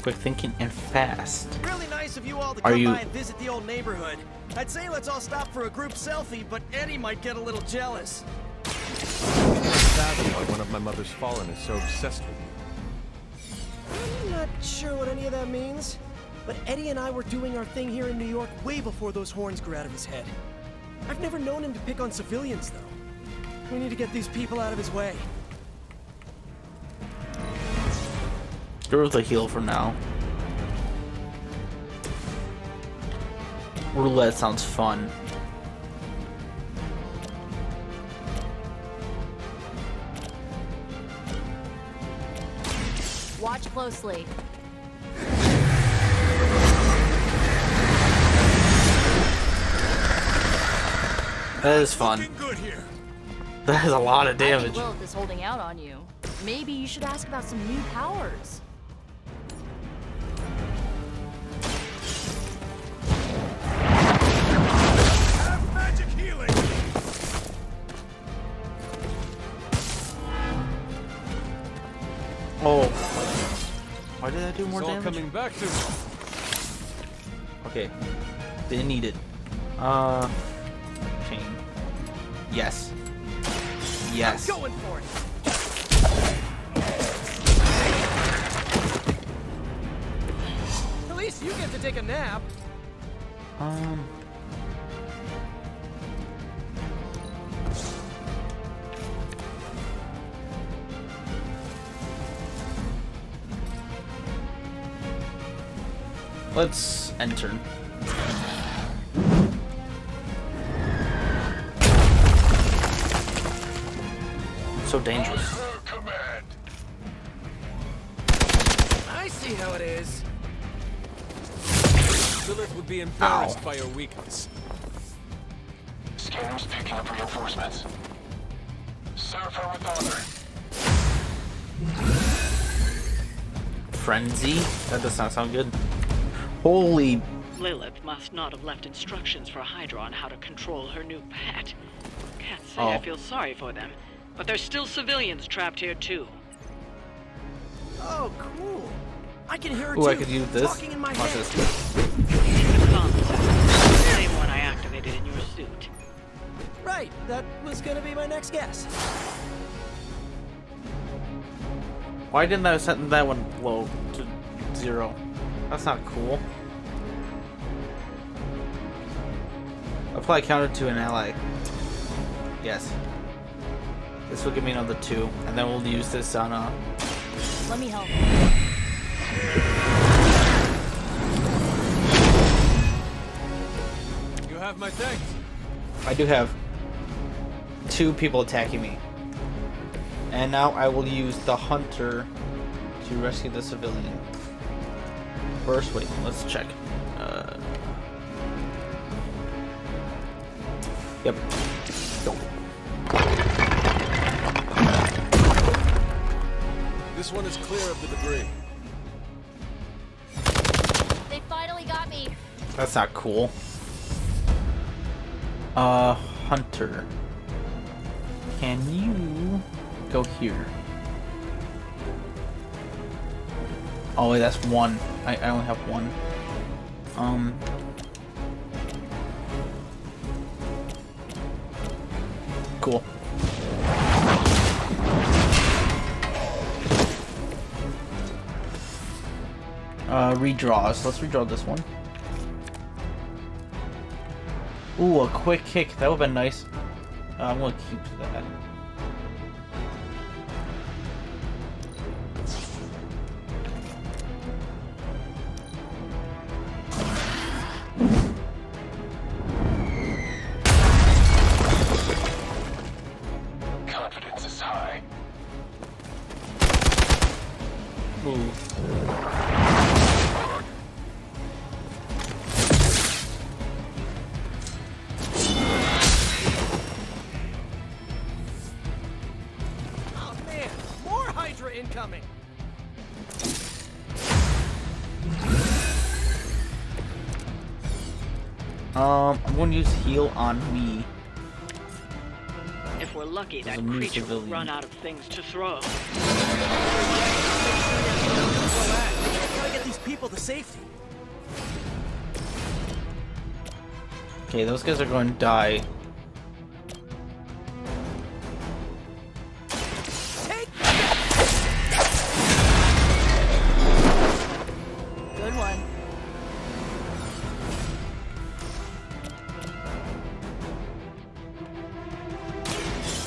Quick thinking and fast. Really nice of you all to Are come you- by and visit the old neighborhood. I'd say let's all stop for a group selfie, but Eddie might get a little jealous. That's why one of my mother's fallen is so obsessed with you. I'm not sure what any of that means, but Eddie and I were doing our thing here in New York way before those horns grew out of his head. I've never known him to pick on civilians, though. We need to get these people out of his way. You're with a heal for now. Roulette sounds fun. Watch closely. That is fun. That is a lot of damage. Lilith is holding out on you. Maybe you should ask about some new powers. Magic healing! Oh. Why did I do more It's all damage? coming back to me. Okay. Didn't need it. Chain. Yes. Yes. I'm going for it. At least you get to take a nap. Let's enter. So dangerous. I see how it is. Lilith would be embarrassed by your weakness. Scanners picking up reinforcements. Serve her with honor. Frenzy? That does not sound good. Holy. Lilith must not have left instructions for Hydra on how to control her new pet. Can't say I feel sorry for them, but there's still civilians trapped here too. Oh, cool. I can hear her Ooh, too. I could use this. Talking in my Watch head. this. The same one I activated in your suit. Right. Right, that was gonna be my next guess. Why didn't I set that one low to 0? That's not cool. Apply counter to an ally. Yes. This will give me another 2, and then we'll use this on Let me help. You have my thanks. I do have 2 people attacking me. And now I will use the hunter to rescue the civilian. First, wait, let's check. Yep. Go. This one is clear of the debris. They finally got me. That's not cool. Hunter. Can you go here? Oh wait, that's 1. I only have 1. Cool. Redraws. Let's redraw this one. Ooh, a quick kick. That would have been nice. I'm gonna keep that. Confidence is high. Ooh. Incoming. I'm going to use heal on me. If we're lucky, that a new creature will civilian. run out of things to throw. Gotta get these people to safety. Okay, those guys are going to die. Good one.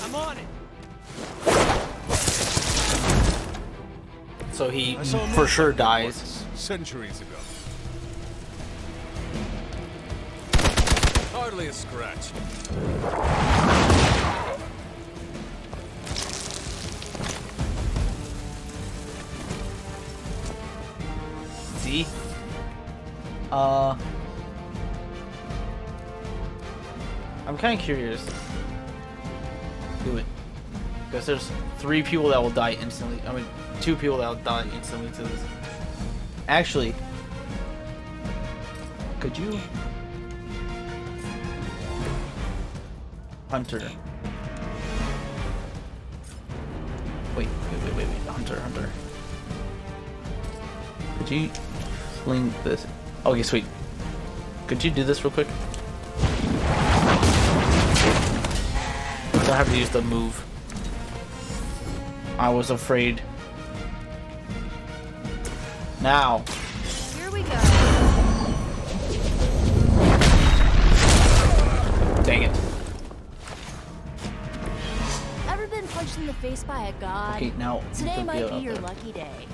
I'm on it. So he for sure dies. Centuries ago. Hardly a scratch. See? I'm kind of curious. Do it. Because there's 3 people that will die instantly. I mean, 2 people that will die instantly to this. Actually, could you? Hunter. Wait. Hunter. Could you fling this? Okay, sweet. Could you do this real quick? I don't have to use the move. I was afraid. Now. Here we go. Dang it. Ever been punched in the face by a god? Okay, now. Today might be your lucky day.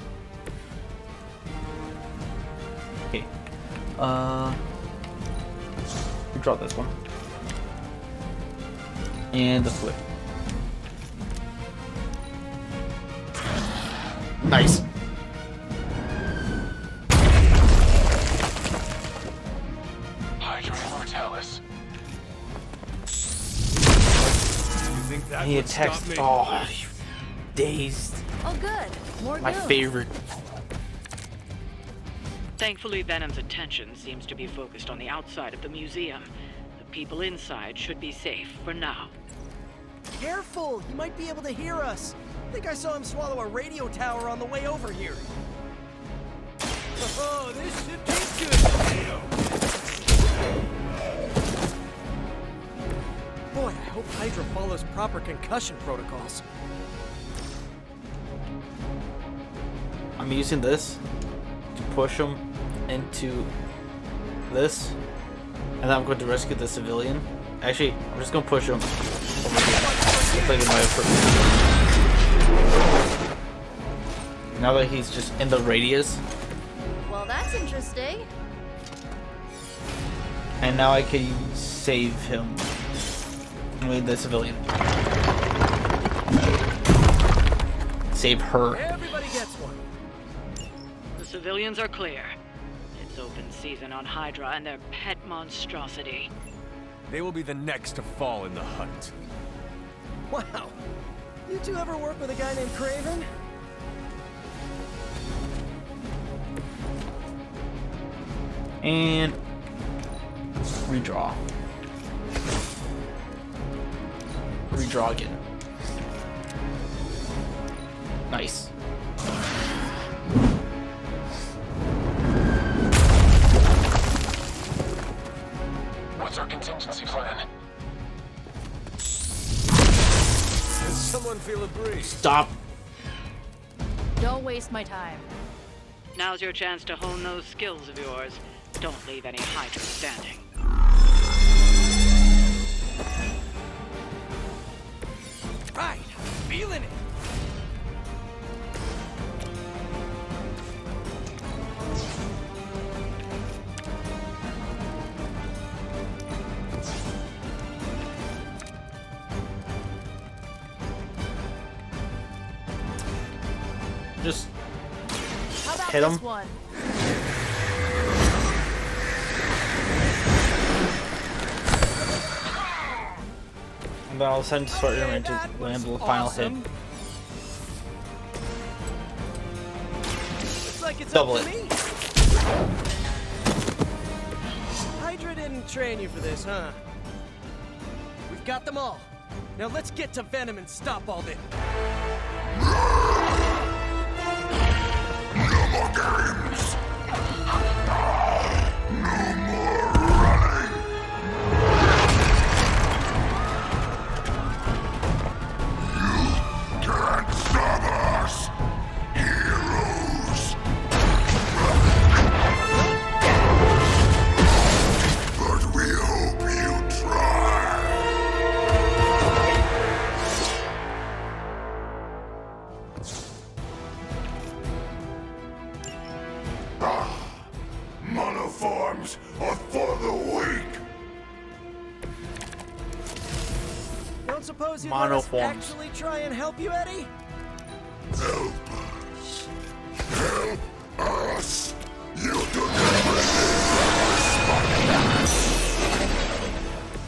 Okay. We draw this one. And the flip. Nice. Hydra Mortalis. You think that He would attacks. stop me? Oh, you dazed. Oh, good. More My goons. favorite. Thankfully, Venom's attention seems to be focused on the outside of the museum. The people inside should be safe for now. Careful! He might be able to hear us. I think I saw him swallow a radio tower on the way over here. Oh, this should taste good. Boy, I hope Hydra follows proper concussion protocols. I'm using this to push him into this, and then I'm going to rescue the civilian. Actually, I'm just going to push him over here. Like in my first. Now that he's just in the radius. Well, that's interesting. And now I can save him. With the civilian. Save her. Everybody gets one. The civilians are clear. It's open season on Hydra and their pet monstrosity. They will be the next to fall in the hunt. Wow. You two ever work with a guy named Craven? And redraw. Redraw again. Nice. What's our contingency plan? Does someone feel a breeze? Stop. Don't waste my time. Now's your chance to hone those skills of yours. Don't leave any Hydra standing. Right, feeling it. Just How about hit this him. one? And then I'll send Spider-Man to land the final hit. Looks like it's Double up to it. me. Hydra didn't train you for this, huh? We've got them all. Now let's get to Venom and stop all this. No more games! No more running! You can't stop us! Heroes! But we hope you try! Monoforms are for the weak! Don't suppose you'd let us Monoforms. actually try and help you, Eddie? Help us! Help us! You do not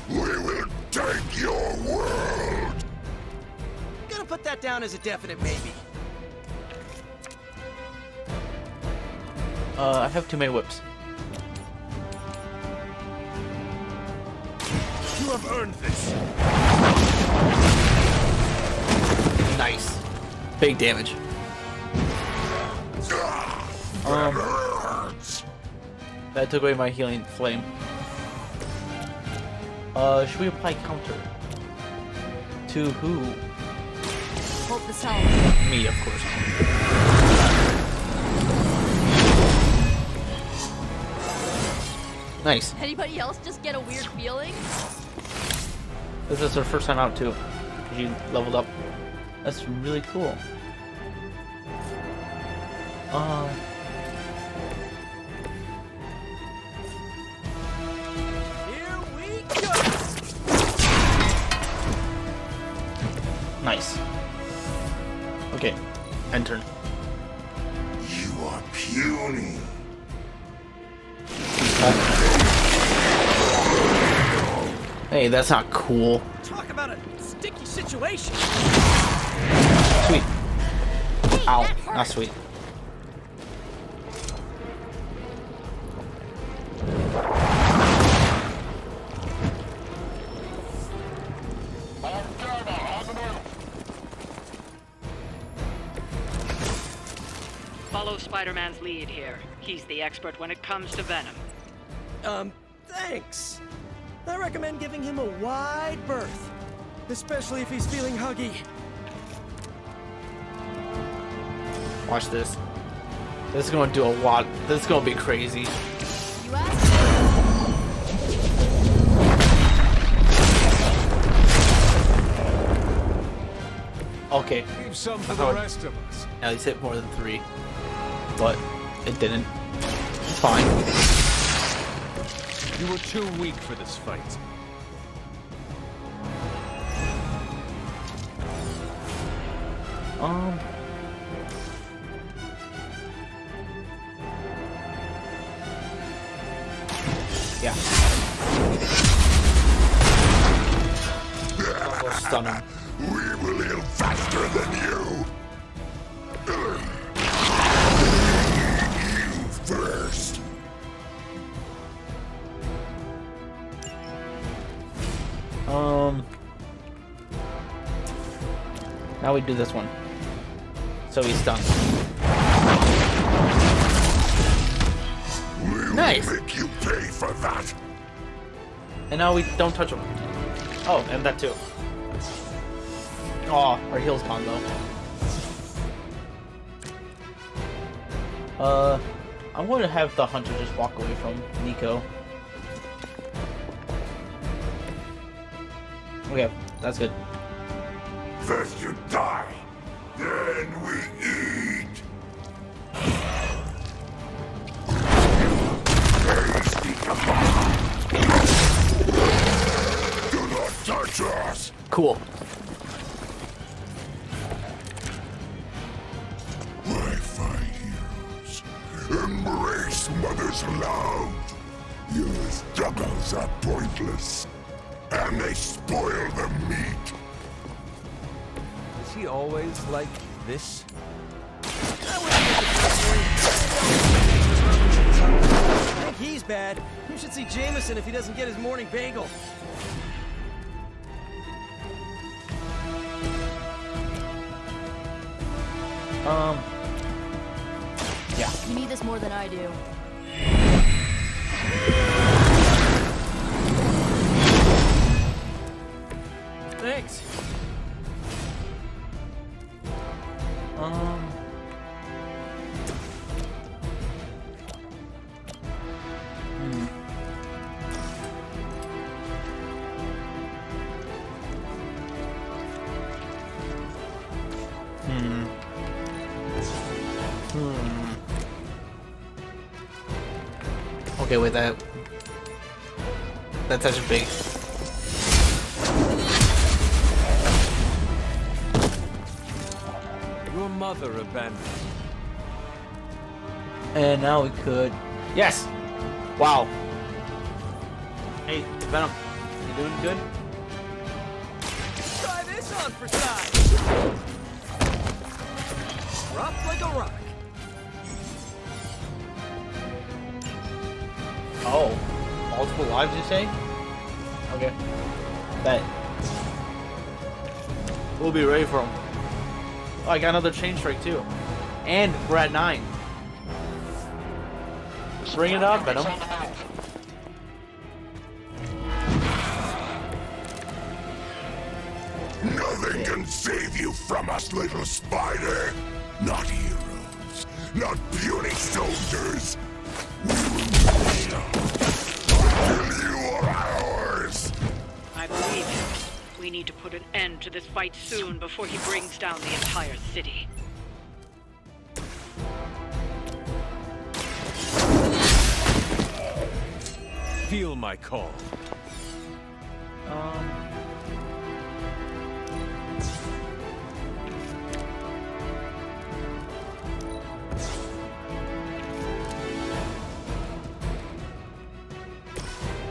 We will take your world! Gonna put that down as a definite maybe. I have too many whips. You have earned this. Nice. Big damage. That took away my healing flame. Should we apply counter? To who? Hope this helps. Me, of course. Nice. Anybody else just get a weird feeling? This is our first time out too. You leveled up. That's really cool. Here we go! Nice. Okay, end turn. You are puny! Hey, that's not cool. Talk about a sticky situation! Sweet. Ow, not sweet. Follow Spider-Man's lead here. He's the expert when it comes to Venom. Thanks. I recommend giving him a wide berth. Especially if he's feeling huggy. Watch this. This is gonna do a lot. This is gonna be crazy. Okay. Leave some for the rest of us. At least hit more than 3. But it didn't. It's fine. You were too weak for this fight. Yeah. We'll stun him. We will heal faster than you. You first. Now we do this one. So he's stunned. Nice. Make you pay for that. And now we don't touch him. Oh, and that too. Oh, our heal's gone though. I'm going to have the hunter just walk away from Nico. Okay, that's good. First you die, then we eat. Tasty kebab. Do not touch us. Cool. Wi-Fi heroes, embrace mother's love. Your struggles are pointless, and they spoil the meat. Is he always like this? I think he's bad. You should see Jameson if he doesn't get his morning bagel. Yeah. You need this more than I do. Thanks. Okay, with that. That's such a big. Your mother abandoned. And now we could. Yes! Wow. Hey, Venom. You doing good? Try this on for size. Drop like a rock. Oh. Multiple lives, you say? Okay. Bet. We'll be ready for him. Oh, I got another chain strike too. And we're at 9. Bring it up, Venom. Nothing can save you from us, little spider. Not heroes, not puny soldiers. We will push until you are ours. I believe him. We need to put an end to this fight soon before he brings down the entire city. Feel my call.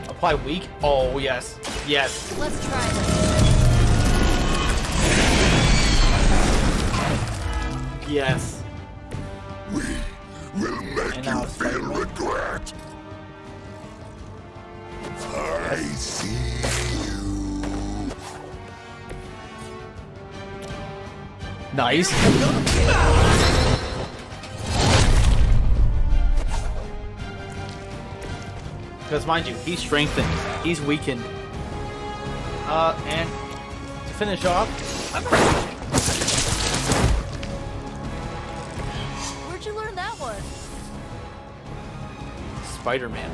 Apply weak? Oh, yes. Yes. Let's try this. Yes. We will make you feel regret. I see you. Nice. Because mind you, he's strengthened. He's weakened. And finish off. Where'd you learn that one? Spider-Man.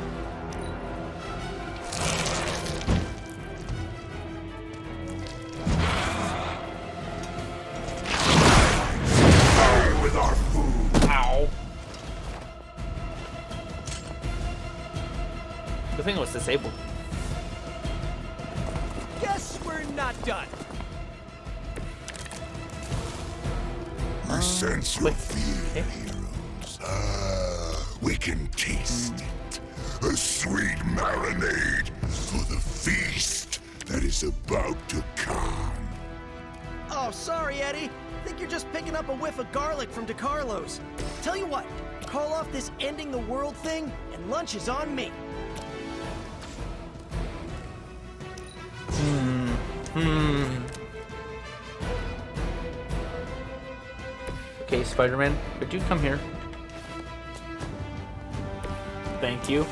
With our food. Ow. The thing was disabled. Guess we're not done. We sense your fear, heroes. We can taste it. A sweet marinade for the feast that is about to come. Oh, sorry, Eddie. Think you're just picking up a whiff of garlic from DeCarlo's. Tell you what, call off this ending the world thing, and lunch is on me. Okay, Spider-Man, would you come here? Thank you.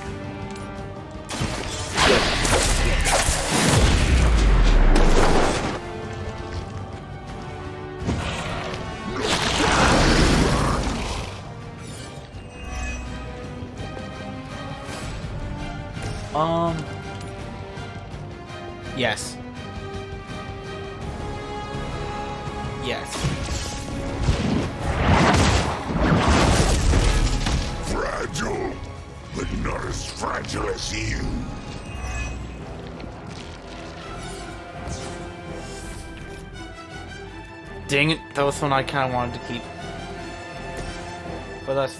Yes. Yes. Fragile, but not as fragile as you. Dang it, that was one I kind of wanted to keep. But that's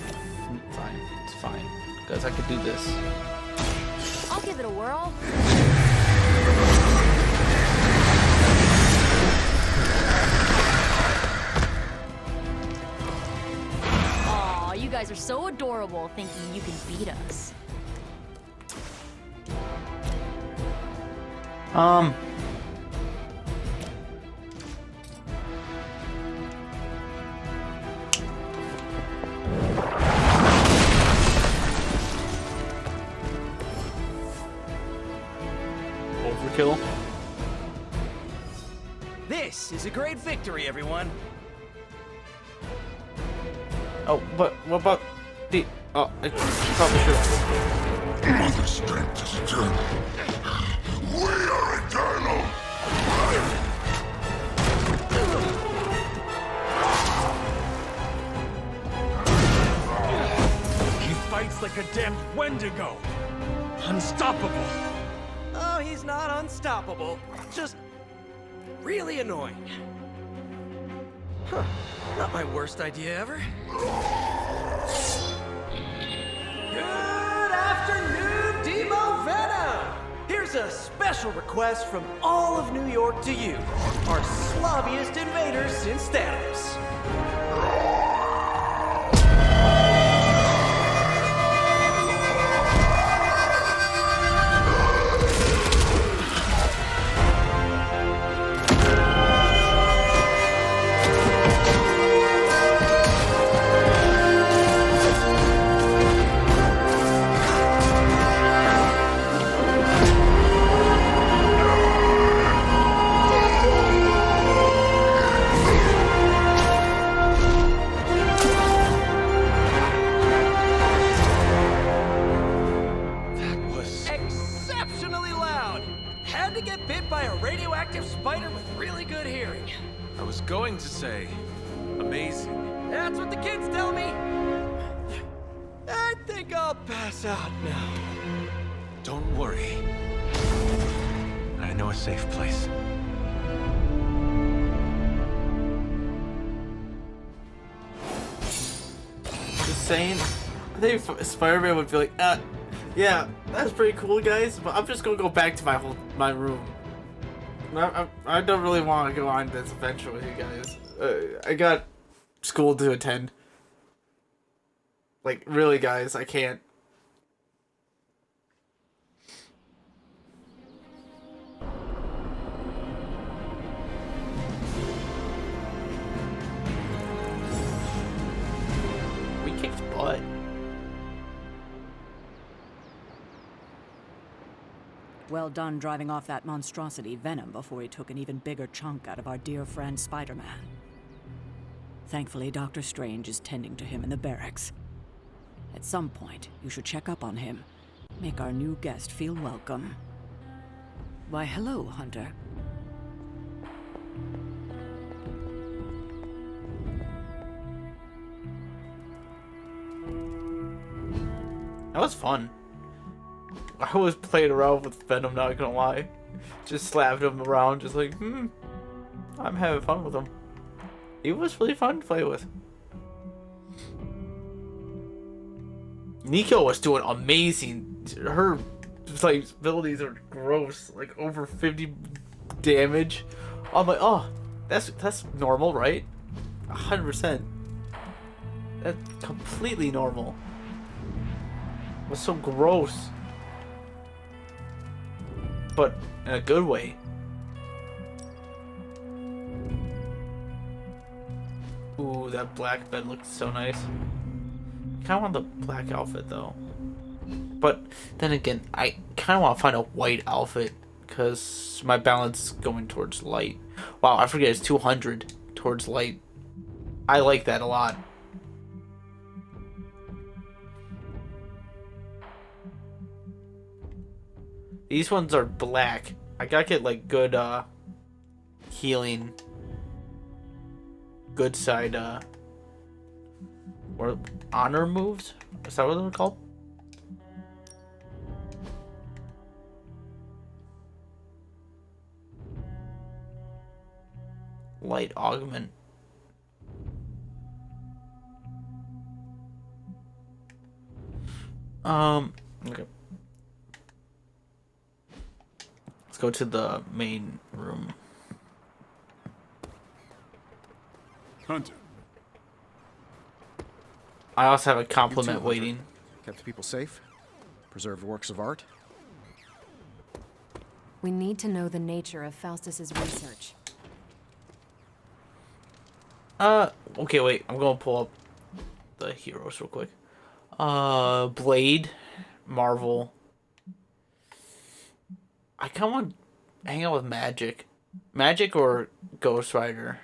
fine. It's fine. Because I could do this. I'll give it a whirl. Aw, you guys are so adorable thinking you can beat us. Overkill. This is a great victory, everyone. Oh, but what about the? Oh, I probably should. Mother strength is eternal. We are eternal. He fights like a damned Wendigo. Unstoppable. Oh, he's not unstoppable. Just really annoying. Huh. Not my worst idea ever. Good afternoon, Demo Venom! Here's a special request from all of New York to you, our slobbiest invaders since Thanos. Spider with really good hearing. I was going to say, amazing. That's what the kids tell me. I think I'll pass out now. Don't worry. I know a safe place. Just saying, I think Spider-Man would be like, yeah, that's pretty cool, guys, but I'm just gonna go back to my room. I don't really want to go on this adventure with you guys. I got school to attend. Like, really, guys, I can't. We kicked butt. well done driving off that monstrosity Venom before he took an even bigger chunk out of our dear friend Spider-Man. Thankfully, Dr. Strange is tending to him in the barracks. At some point, you should check up on him. Make our new guest feel welcome. Why, hello, Hunter. That was fun. I was playing around with Venom, not gonna lie. Just slapped him around, just like, I'm having fun with him. He was really fun to play with. Nico was doing amazing. Her like abilities are gross, like over 50 damage. I'm like, oh, that's normal, right? 100%. That's completely normal. It was so gross, but in a good way. Ooh, that black bed looks so nice. I kind of want the black outfit though. But then again, I kind of want to find a white outfit because my balance is going towards light. Wow, I forget it's 200 towards light. I like that a lot. These ones are black. I gotta get like good healing. Good side or honor moves? Is that what they're called? Light augment. Okay. Let's go to the main room. Hunter. I also have a compliment waiting. Kept people safe? Preserved works of art? We need to know the nature of Faustus's research. Okay, wait. I'm gonna pull up the heroes real quick. Blade, Marvel. I kind of want to hang out with Magic. Magic or Ghost Rider.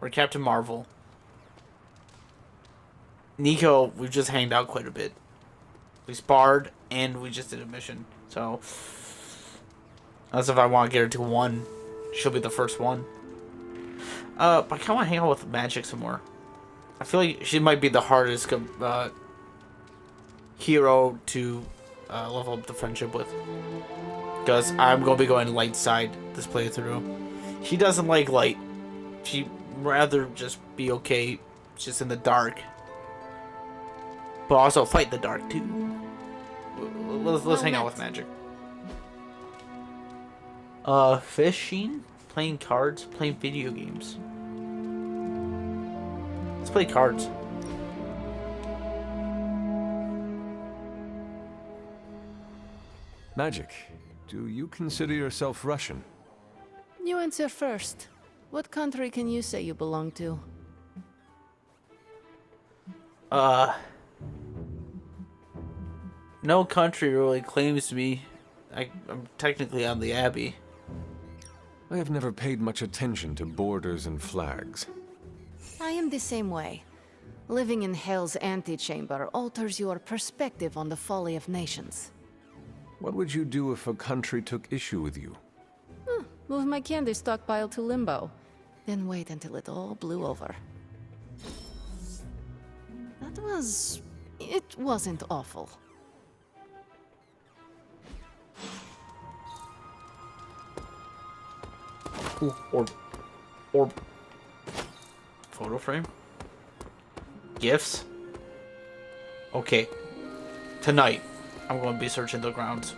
Or Captain Marvel. Nico, we've just hanged out quite a bit. We sparred and we just did a mission. So, that's if I want to get her to 1. She'll be the first one. But I kind of want to hang out with Magic some more. I feel like she might be the hardest hero to level up the friendship with. Because I'm going to be going light side this playthrough. She doesn't like light. She'd rather just be okay just in the dark. But also fight the dark too. Let's hang out with Magic. Fishing? Playing cards? Playing video games. Let's play cards. Magic, do you consider yourself Russian? You answer first. What country can you say you belong to? No country really claims me. I'm technically on the Abbey. I have never paid much attention to borders and flags. I am the same way. Living in Hell's antechamber alters your perspective on the folly of nations. What would you do if a country took issue with you? Move my candy stockpile to limbo. Then wait until it all blew over. It wasn't awful. Ooh, or photo frame? Gifts? Okay. Tonight, I'm going to be searching the grounds.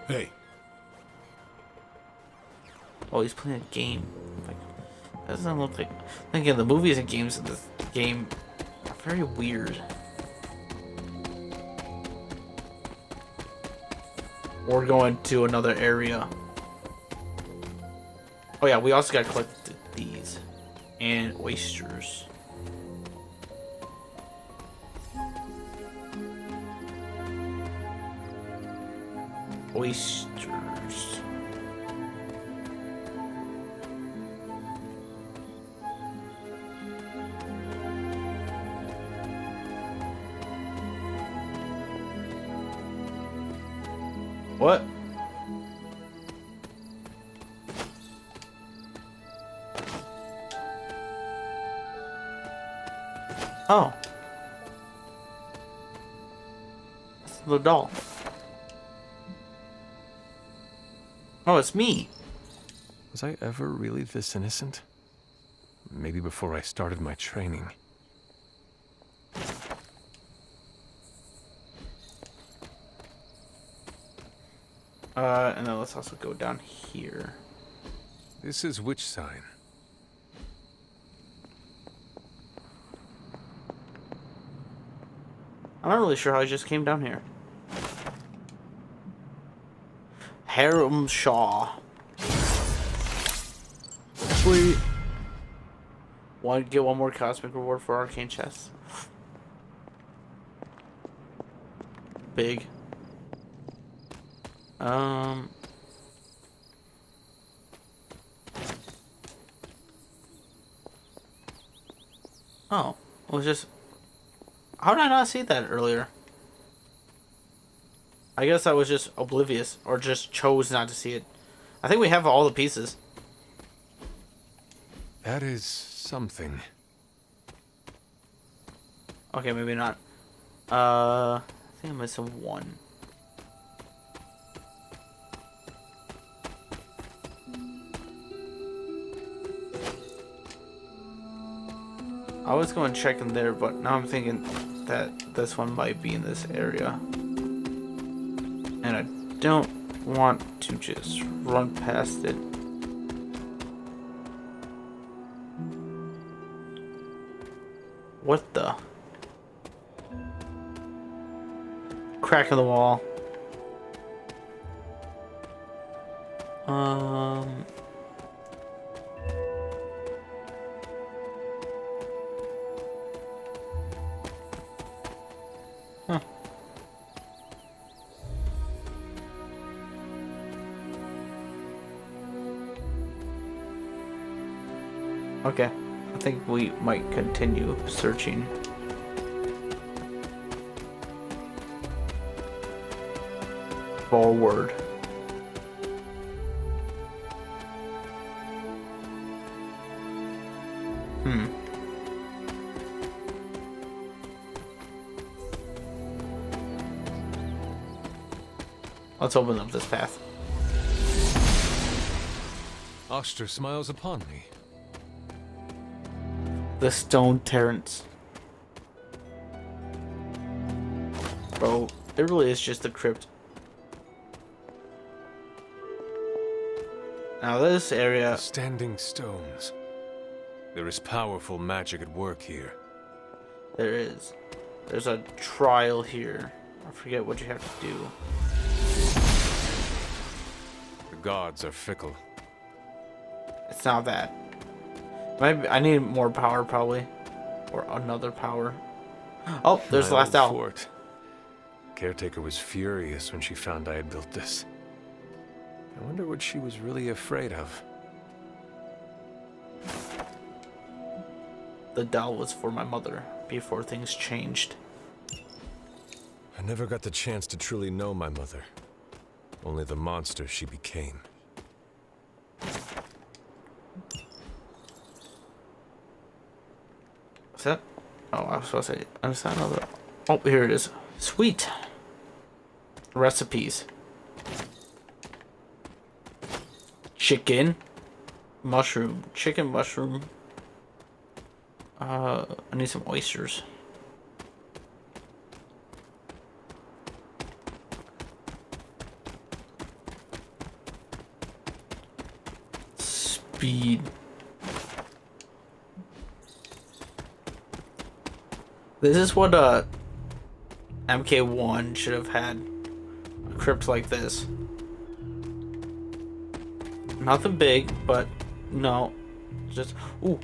Hey. Oh, he's playing a game. Like, that doesn't look like... Again, the movies and games in this game are very weird. We're going to another area. Oh yeah, we also gotta collect these. And oysters. oysters. What? Oh. It's the doll. Oh, it's me. Was I ever really this innocent? Maybe before I started my training. And then let's also go down here. This is which sign? I'm not really sure how I just came down here. Harem Shaw. Sweet. Get one more cosmic reward for arcane chests. Big. Oh, it was just... How did I not see that earlier? I guess I was just oblivious, or just chose not to see it. I think we have all the pieces. That is something. Okay, maybe not. I think I'm missing one. I was going to check in there, but now I'm thinking that this one might be in this area. And I don't want to just run past it. What the? Crack in the wall. Huh. Okay, I think we might continue searching. Forward. Let's open up this path. Oster smiles upon me. The stone terrence. Bro, it really is just a crypt. Now this area... Standing stones. There is powerful magic at work here. There is. There's a trial here. I forget what you have to do. The gods are fickle. It's not that. Maybe I need more power, probably. Or another power. Oh, there's the last owl. Fort. Caretaker was furious when she found I had built this. I wonder what she was really afraid of. The doll was for my mother before things changed. I never got the chance to truly know my mother. Only the monster she became. What's that? Oh, I was supposed to say, I saw another. Oh, here it is. Sweet. Recipes. Chicken. Mushroom. Chicken, mushroom. I need some oysters. Speed. This is what MK1 should have had. A crypt like this. Nothing big, but no. Just ooh.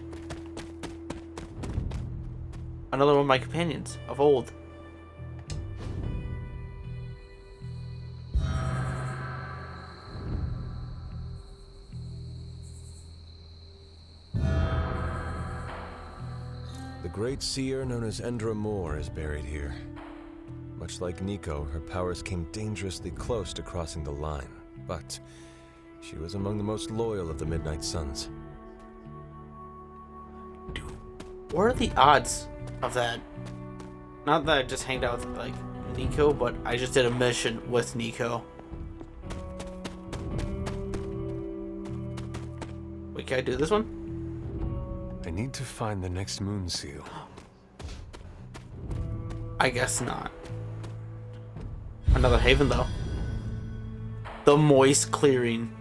Another one of my companions of old. great seer known as Endra Moore is buried here. Much like Nico, her powers came dangerously close to crossing the line, but she was among the most loyal of the Midnight Suns. What are the odds of that? Not that I just hanged out with, like, Nico, but I just did a mission with Nico. Wait, can I do this one? I need to find the next moon seal. I guess not. Another haven, though. The Moist Clearing.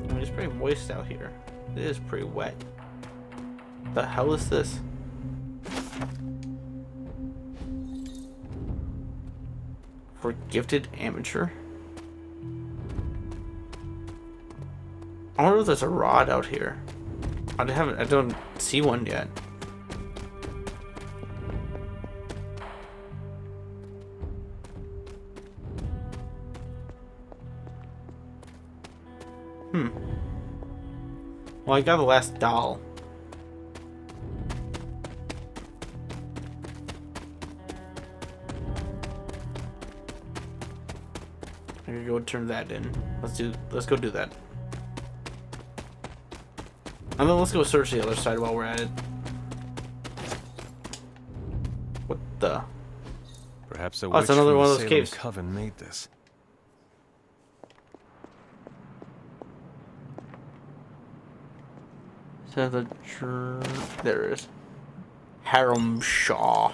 I mean, it's pretty moist out here. It is pretty wet. The hell is this? For gifted amateur. I wonder if there's a rod out here. I don't see one yet. Well, I got the last doll. I'm gonna go turn that in. Let's go do that. And then let's go search the other side while we're at it. What the? Perhaps a oh, witch it's another from one the of those Salem caves. Coven made this. So there it is. Harem Shaw.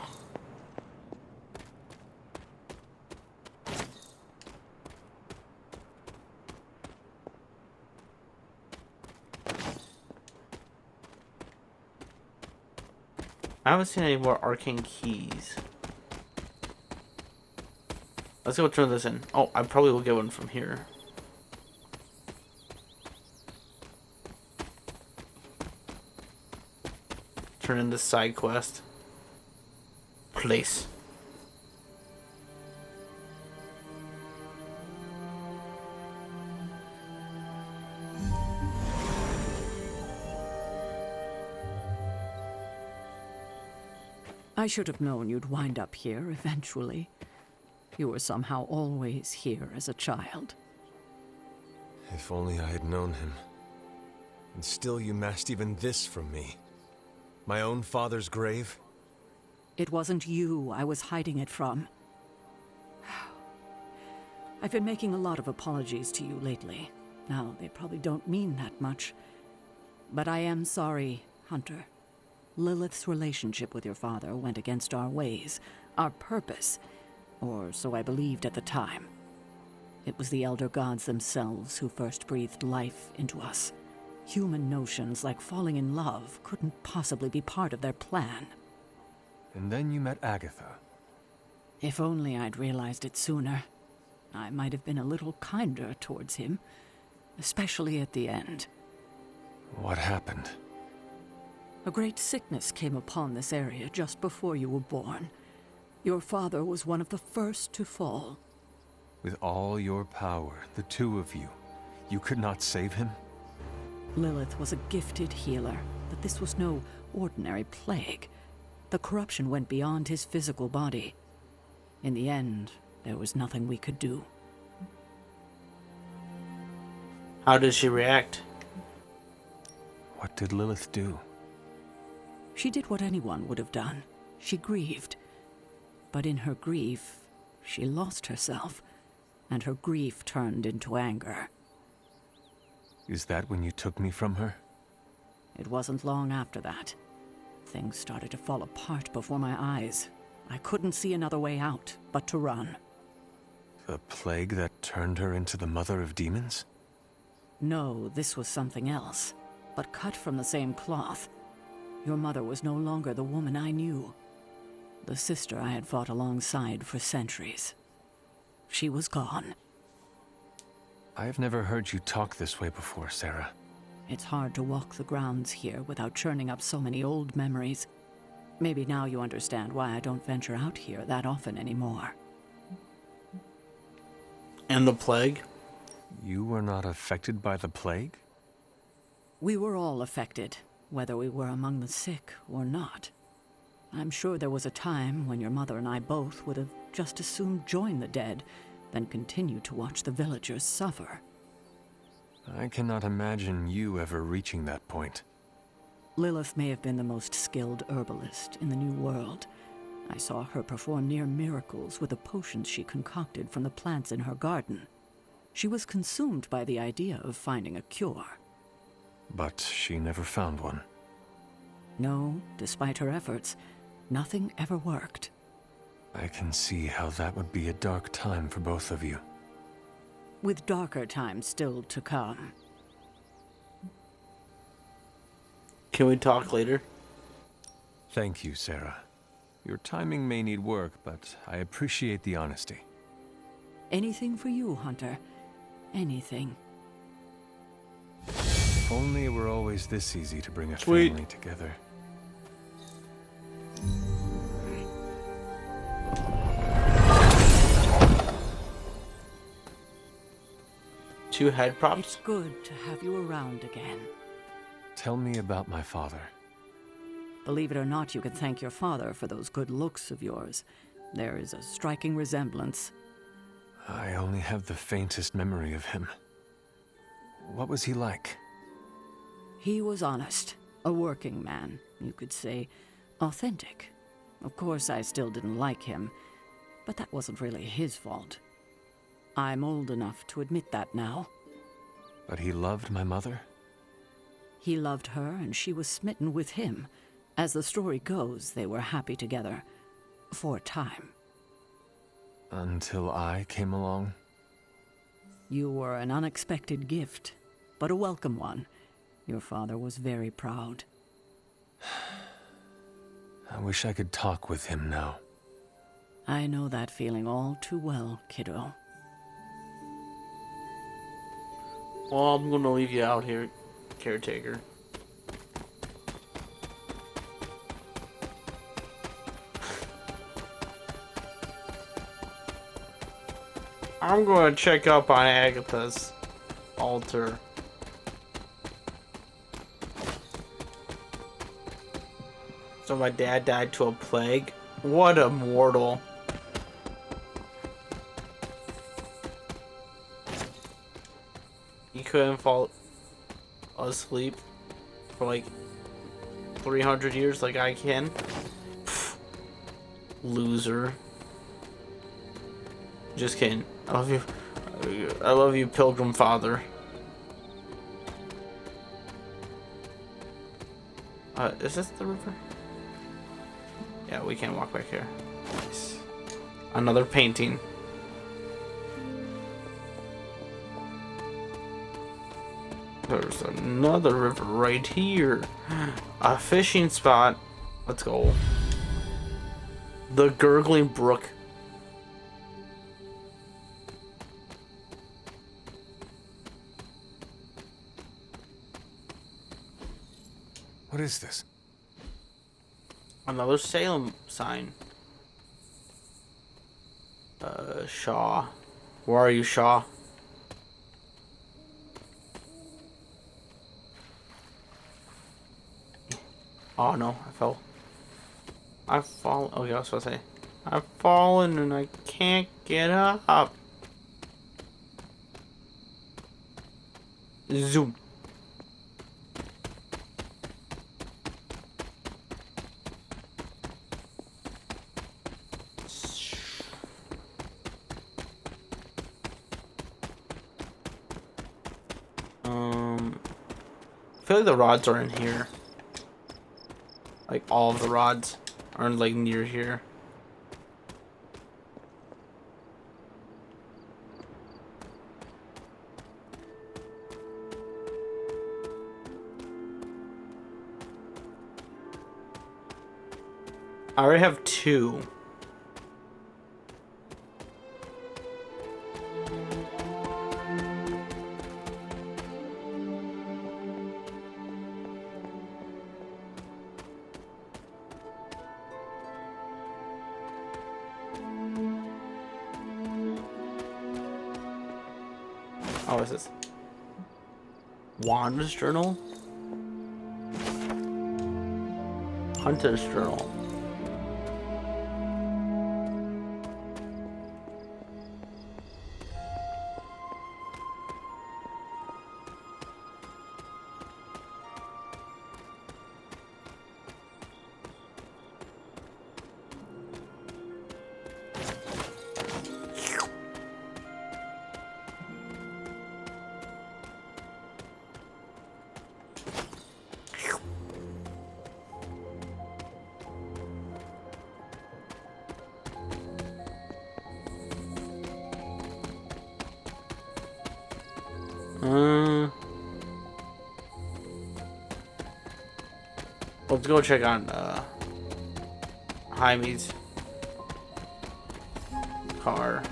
I haven't seen any more arcane keys. Let's go turn this in. Oh, I probably will get one from here. Turn in this side quest. Place. I should have known you'd wind up here eventually. You were somehow always here as a child. If only I had known him. And still you masked even this from me. My own father's grave? It wasn't you I was hiding it from. I've been making a lot of apologies to you lately. Now, they probably don't mean that much. But I am sorry, Hunter. Lilith's relationship with your father went against our ways, our purpose, or so I believed at the time. It was the Elder Gods themselves who first breathed life into us. Human notions like falling in love couldn't possibly be part of their plan. And then you met Agatha. If only I'd realized it sooner. I might have been a little kinder towards him, especially at the end. What happened? A great sickness came upon this area just before you were born. Your father was one of the first to fall. With all your power, the two of you, you could not save him? Lilith was a gifted healer, but this was no ordinary plague. The corruption went beyond his physical body. In the end, there was nothing we could do. How did she react? What did Lilith do? She did what anyone would have done. She grieved. But in her grief, she lost herself, and her grief turned into anger. Is that when you took me from her? It wasn't long after that. Things started to fall apart before my eyes. I couldn't see another way out but to run. The plague that turned her into the mother of demons? No, this was something else, but cut from the same cloth. Your mother was no longer the woman I knew. The sister I had fought alongside for centuries. She was gone. I've never heard you talk this way before, Sarah. It's hard to walk the grounds here without churning up so many old memories. Maybe now you understand why I don't venture out here that often anymore. And the plague? You were not affected by the plague? We were all affected, whether we were among the sick or not. I'm sure there was a time when your mother and I both would have just as soon join the dead than continue to watch the villagers suffer. I cannot imagine you ever reaching that point. Lilith may have been the most skilled herbalist in the New World. I saw her perform near miracles with the potions she concocted from the plants in her garden. She was consumed by the idea of finding a cure. But she never found one. No, despite her efforts, nothing ever worked. I can see how that would be a dark time for both of you. With darker times still to come. Can we talk later? Thank you, Sarah. Your timing may need work, but I appreciate the honesty. Anything for you, Hunter. Anything. If only it were always this easy to bring a Sweet. family together. Two head props? It's good to have you around again. Tell me about my father. Believe it or not, you can thank your father for those good looks of yours. There is a striking resemblance. I only have the faintest memory of him. What was he like? He was honest, a working man, you could say, authentic. Of course, I still didn't like him, but that wasn't really his fault. I'm old enough to admit that now. But he loved my mother? He loved her, and she was smitten with him. As the story goes, they were happy together. For a time. Until I came along? You were an unexpected gift, but a welcome one. Your father was very proud. I wish I could talk with him now. I know that feeling all too well, kiddo. Well, I'm gonna leave you out here, caretaker. I'm gonna check up on Agatha's altar. So my dad died to a plague? What a mortal. You couldn't fall asleep for like 300 years like I can? Pfft. Loser. Just kidding. I love you. I love you, Pilgrim Father. Is this the river? Yeah, we can walk back here. Nice. Another painting. There's another river right here. A fishing spot. Let's go. The Gurgling Brook. What is this? Another Salem sign. Shaw. Where are you, Shaw? Oh no, I fell. I've fallen. Okay, I was supposed to say. I've fallen and I can't get up. Zoom. I feel like the rods are in here. Like all of the rods are like near here. I already have 2. Oh, what's this? Wanda's journal? Hunter's journal. Let's go check on Jaime's car.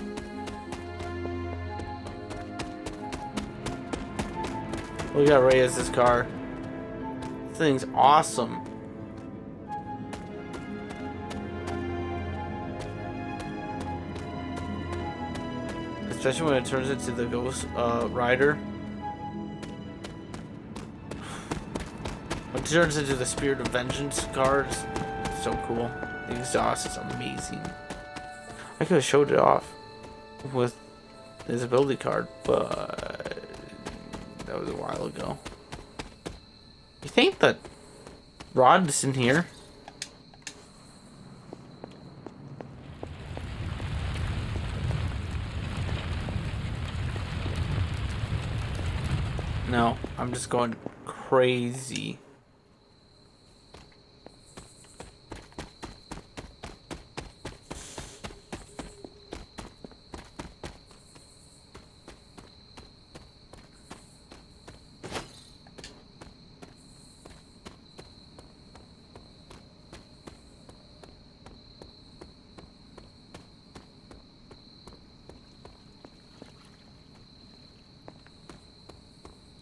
Look at Reyes' car. This thing's awesome. Especially when it turns into the Ghost Rider. When it turns into the Spirit of Vengeance cards. So cool. The exhaust is amazing. I could have showed it off with his ability card, but that was a while ago. You think that Rod's in here? No, I'm just going crazy.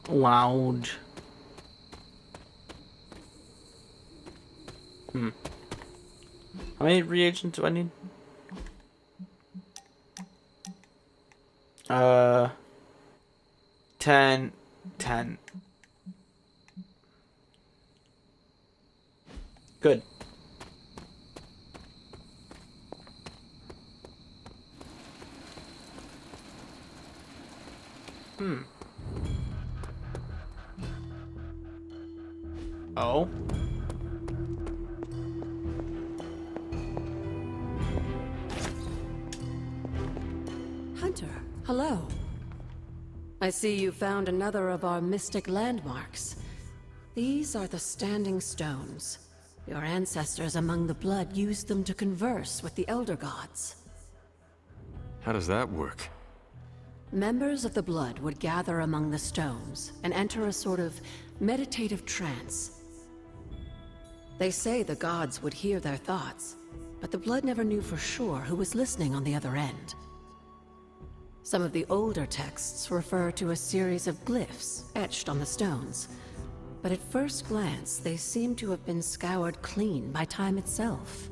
Lounge. How many reagents do I need? 10. Good. Oh. Hunter, hello. I see you found another of our mystic landmarks. These are the Standing Stones. Your ancestors among the blood used them to converse with the Elder Gods. How does that work? Members of the blood would gather among the stones and enter a sort of meditative trance. They say the gods would hear their thoughts, but the blood never knew for sure who was listening on the other end. Some of the older texts refer to a series of glyphs etched on the stones, but at first glance they seem to have been scoured clean by time itself.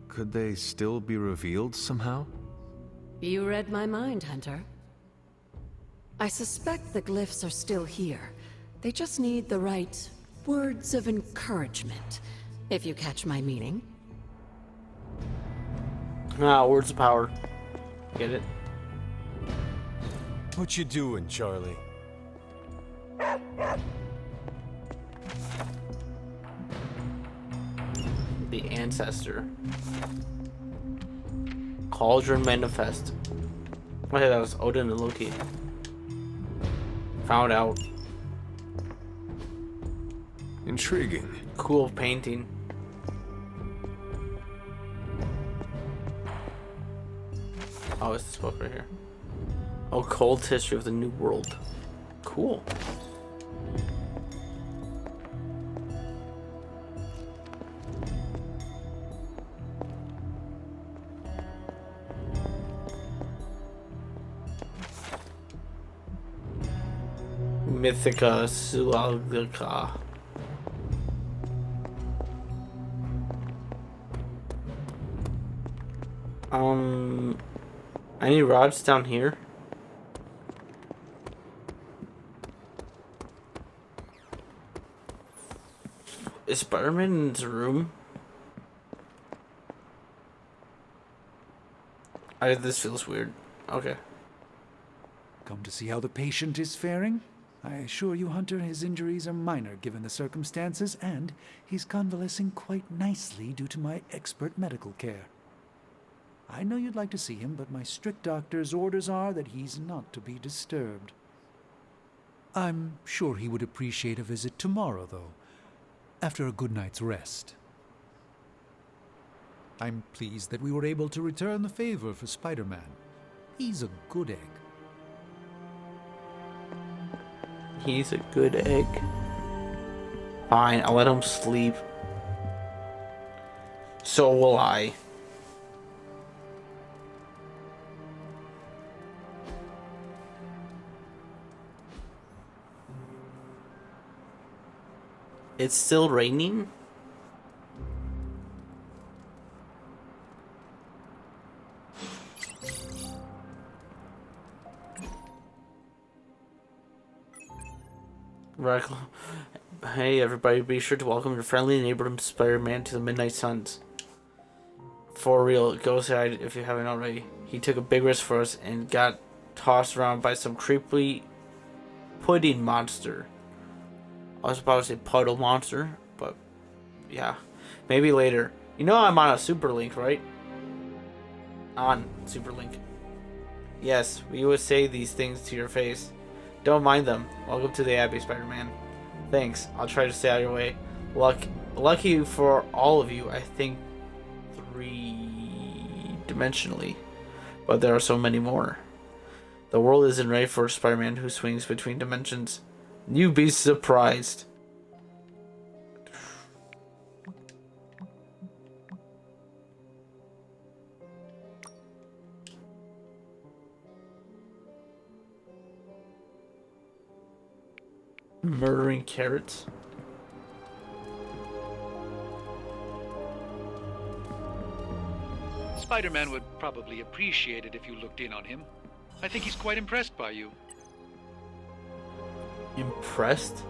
Could they still be revealed somehow? You read my mind, Hunter. I suspect the glyphs are still here. They just need the right words of encouragement, if you catch my meaning. Words of power. Get it? What you doing, Charlie? The Ancestor. Cauldron Manifest. Okay, that was Odin and Loki. Found out. Intriguing. Cool painting. Oh, it's this book right here. Occult History of the New World. Cool. Mythica Sualgica. Any rods down here? Is Spider-Man in his room? This feels weird. Okay. Come to see how the patient is faring? I assure you, Hunter, his injuries are minor given the circumstances, and he's convalescing quite nicely due to my expert medical care. I know you'd like to see him, but my strict doctor's orders are that he's not to be disturbed. I'm sure he would appreciate a visit tomorrow, though, after a good night's rest. I'm pleased that we were able to return the favor for Spider-Man. He's a good egg. He's a good egg. Fine, I'll let him sleep. So will I. It's still raining? Hey everybody, be sure to welcome your friendly neighborhood Spider-Man to the Midnight Suns. For real, go aside if you haven't already. He took a big risk for us and got tossed around by some creepy pudding monster. I was about to say puddle monster, but yeah. Maybe later. You know I'm on a super link, right? On super link. Yes, we would say these things to your face. Don't mind them. Welcome to the Abbey, Spider-Man. Thanks. I'll try to stay out of your way. Lucky for all of you, I think 3-dimensionally. But there are so many more. The world isn't ready for a Spider-Man who swings between dimensions. You'd be surprised. Murdering carrots. Spider-Man would probably appreciate it if you looked in on him. I think he's quite impressed by you. Impressed?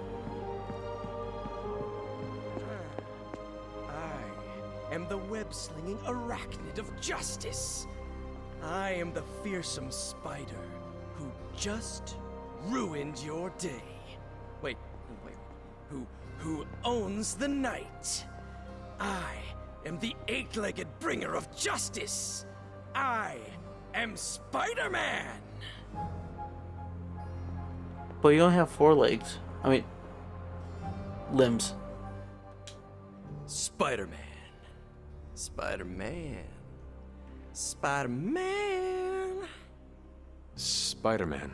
I am the web-slinging arachnid of justice. I am the fearsome spider who just ruined your day. Wait. Who owns the night? I am the eight-legged bringer of justice. I am Spider-Man. But you only have 4 legs. I mean, limbs. Spider-Man. Spider-Man. Spider-Man. Spider-Man.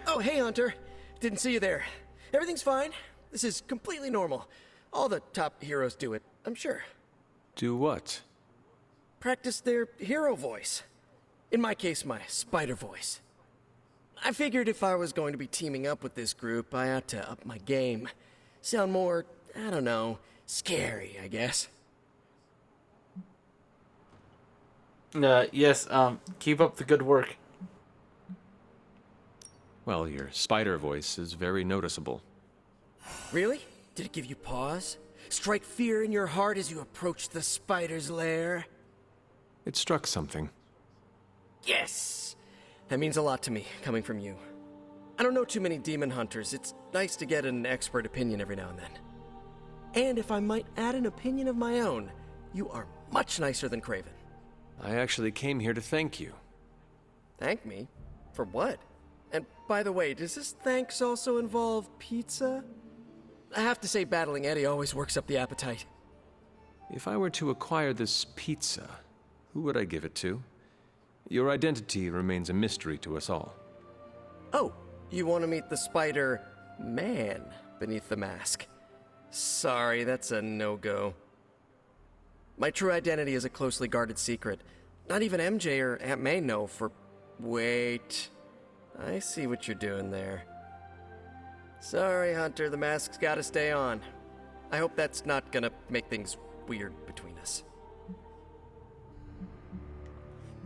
Oh, hey, Hunter. Didn't see you there. Everything's fine. This is completely normal. All the top heroes do it, I'm sure. Do what? Practice their hero voice. In my case, my spider voice. I figured if I was going to be teaming up with this group, I ought to up my game. Sound more, I don't know, scary, I guess. Yes, keep up the good work. Well, your spider voice is very noticeable. Really? Did it give you pause? Strike fear in your heart as you approach the spider's lair? It struck something. Yes! That means a lot to me, coming from you. I don't know too many demon hunters. It's nice to get an expert opinion every now and then. And if I might add an opinion of my own, you are much nicer than Craven. I actually came here to thank you. Thank me? For what? And by the way, does this thanks also involve pizza? I have to say, battling Eddie always works up the appetite. If I were to acquire this pizza, who would I give it to? Your identity remains a mystery to us all. Oh, you want to meet the Spider-Man beneath the mask? Sorry, that's a no-go. My true identity is a closely guarded secret. Not even MJ or Aunt May know for... Wait... I see what you're doing there. Sorry, Hunter, the mask's gotta stay on. I hope that's not gonna make things weird between us.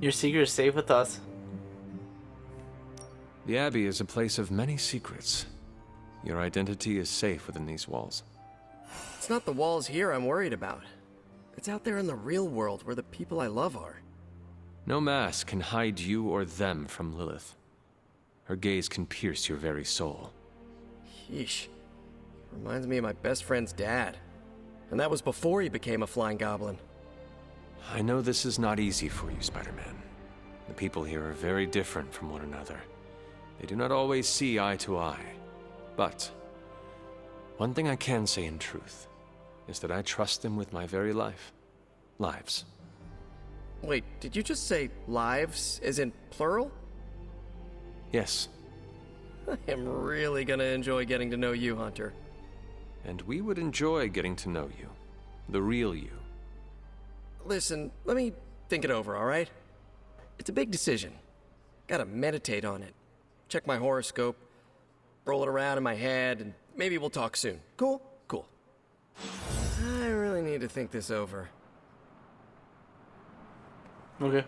Your secret is safe with us. The Abbey is a place of many secrets. Your identity is safe within these walls. It's not the walls here I'm worried about. It's out there in the real world where the people I love are. No mask can hide you or them from Lilith. Her gaze can pierce your very soul. Yeesh. Reminds me of my best friend's dad. And that was before he became a flying goblin. I know this is not easy for you, Spider-Man. The people here are very different from one another. They do not always see eye to eye. But one thing I can say in truth is that I trust them with my very lives. Wait, did you just say lives, as in plural? Yes. I am really gonna enjoy getting to know you, Hunter. And we would enjoy getting to know you. The real you. Listen, let me think it over, alright? It's a big decision. Gotta meditate on it. Check my horoscope, roll it around in my head, and maybe we'll talk soon. Cool? Cool. I really need to think this over. Okay.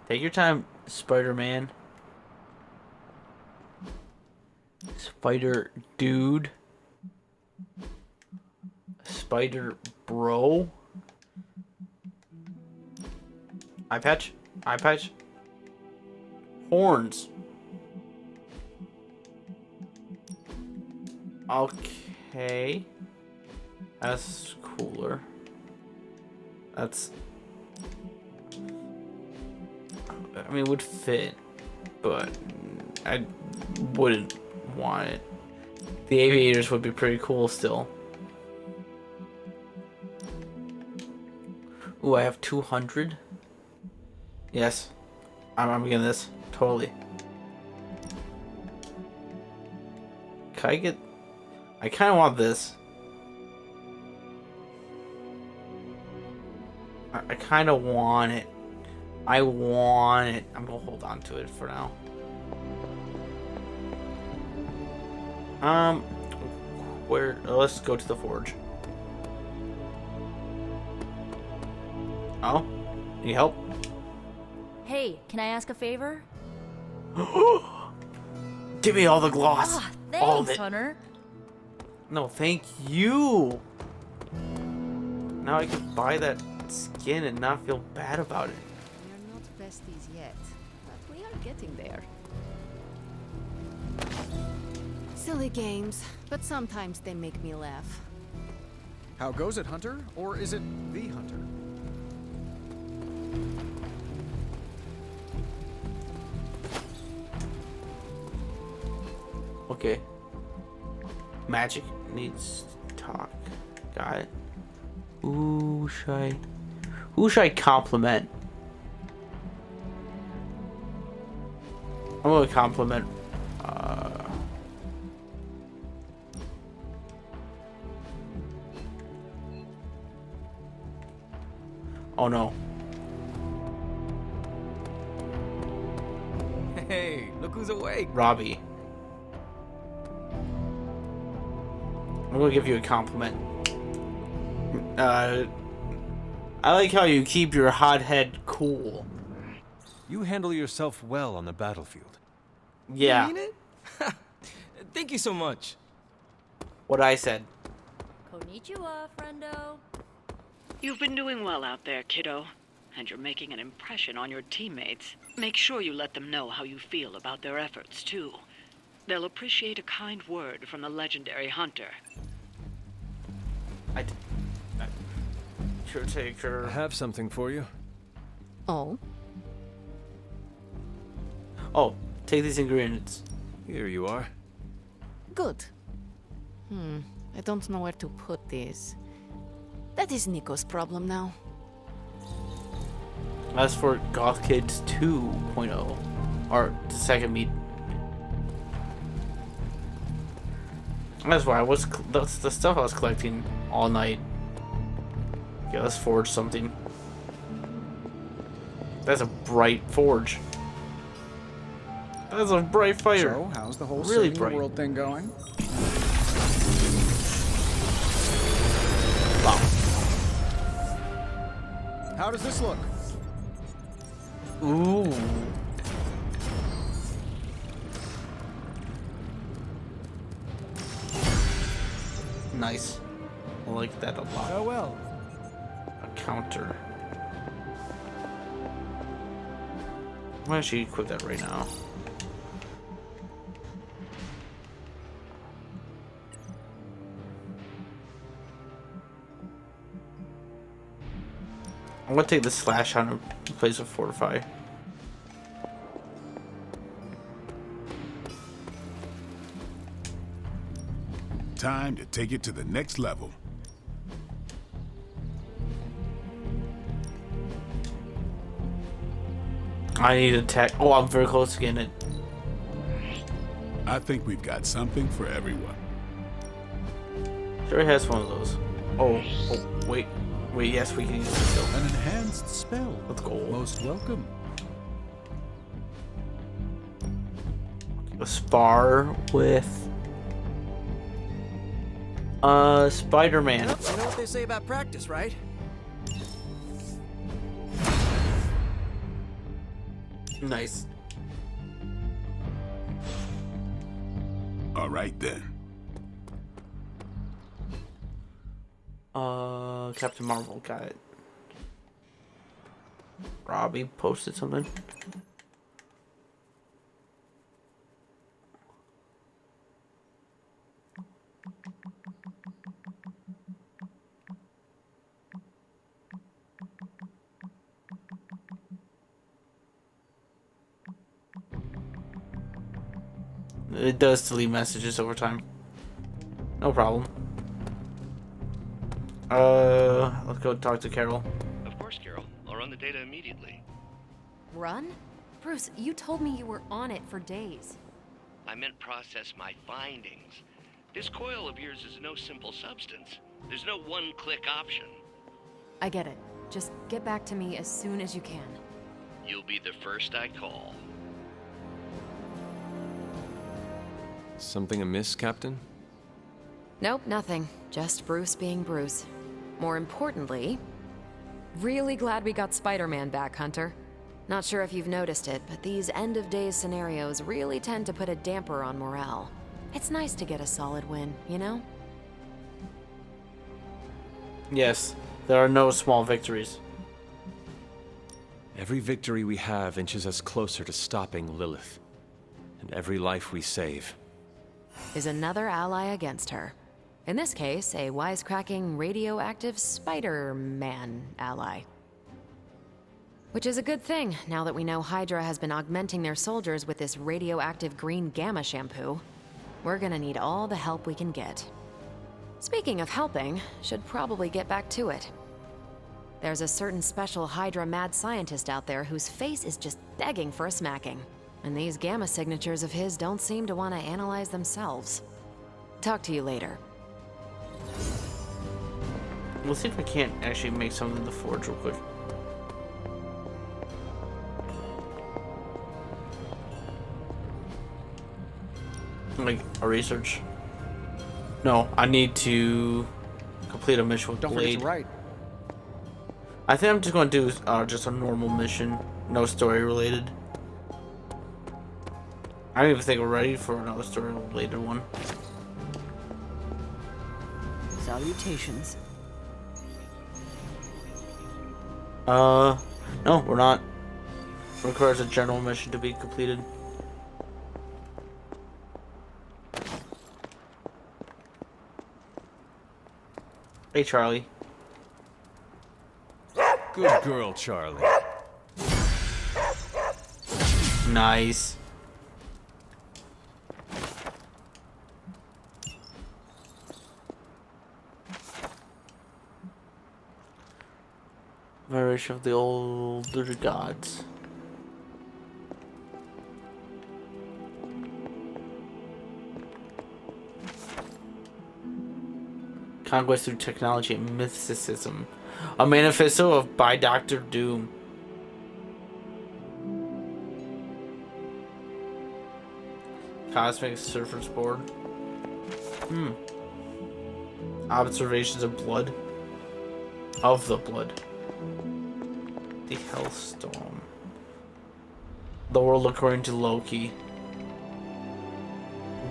Take your time, Spider-Man. Spider dude. Spider bro. Eye patch. Eye patch. Horns. Okay. That's cooler. That's... I mean, it would fit, but I wouldn't want it. The aviators would be pretty cool still. Ooh, I have 200. Yes, I'm getting this totally. Can I get? I kind of want this. I kind of want it. I want it. I'm gonna hold on to it for now. Where? Let's go to the forge. Oh, need help? Hey, can I ask a favor? Give me all the gloss. Ah, All of thanks, it. Hunter. No, thank you. Now I can buy that skin and not feel bad about it. We are not besties yet, but we are getting there. Silly games, but sometimes they make me laugh. How goes it, Hunter? Or is it the Hunter? Okay. Magic needs to talk. Got it. Who should I compliment? I'm gonna compliment. Oh no. Hey, look who's awake. Robbie. I'm gonna give you a compliment. I like how you keep your hot head cool. You handle yourself well on the battlefield. Yeah. You mean it? Thank you so much. What I said. Konnichiwa, friendo. You've been doing well out there, kiddo. And you're making an impression on your teammates. Make sure you let them know how you feel about their efforts, too. They'll appreciate a kind word from the legendary Hunter. Caretaker. I have something for you. Oh? Oh, take these ingredients. Here you are. Good. I don't know where to put these. That is Nico's problem now. As for Goth Kids 2.0, or the second meet. That's why that's the stuff I was collecting all night. Okay, let's forge something. That's a bright forge. That's a bright fire. So, how's the whole really saving bright. the world thing going? Wow. How does this look? Ooh. Nice. like that a lot. Farewell. A counter. I'm gonna actually equip that right now. I'm gonna take the slash on in place of fortify. Time to take it to the next level. I need to attack. Oh, I'm very close to getting it. I think we've got something for everyone. Sure has one of those. Oh, wait. Wait, yes, we can use this still. An enhanced spell. Let's go. Most welcome. A spar with Spider-Man. You know what they say about practice, right? Nice. All right then. Captain Marvel got it. Robbie posted something. It does delete messages over time. No problem. Let's go talk to Carol. Of course, Carol. I'll run the data immediately. Run? Bruce, you told me you were on it for days. I meant process my findings. This coil of yours is no simple substance. There's no one-click option. I get it. Just get back to me as soon as you can. You'll be the first I call. Something amiss, Captain? Nope, nothing. Just Bruce being Bruce. More importantly, really glad we got Spider-Man back, Hunter. Not sure if you've noticed it, but these end-of-days scenarios really tend to put a damper on morale. It's nice to get a solid win, you know? Yes, there are no small victories. Every victory we have inches us closer to stopping Lilith. And every life we save is another ally against her. In this case, a wisecracking, radioactive Spider-Man ally. Which is a good thing, now that we know Hydra has been augmenting their soldiers with this radioactive green gamma shampoo. We're gonna need all the help we can get. Speaking of helping, should probably get back to it. There's a certain special Hydra mad scientist out there whose face is just begging for a smacking. And these gamma signatures of his don't seem to want to analyze themselves. Talk to you later. Let's see if I can't actually make something in the forge real quick. Like a research. No, I need to complete a mission with Don't Blade. forget to write. I think I'm just going to do just a normal mission, no story related. I don't even think we're ready for another story related one. Salutations. No, we're not. Requires a general mission to be completed. Hey, Charlie. Good girl, Charlie. Nice. Variation of the older gods. Conquest through technology and mysticism. A manifesto of by Dr. Doom. Cosmic Surfer's Board. Observations of blood. Of the blood. The Hellstorm. The world according to Loki.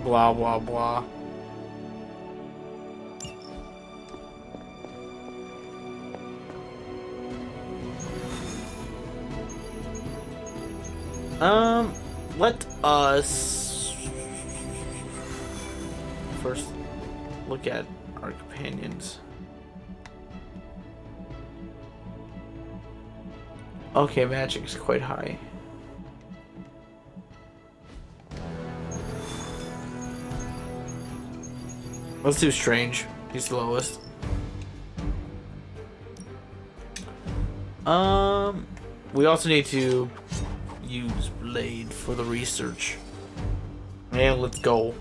Blah blah blah. Let us first look at our companions. Okay, magic is quite high. Let's do strange. He's the lowest. We also need to use blade for the research. And let's go.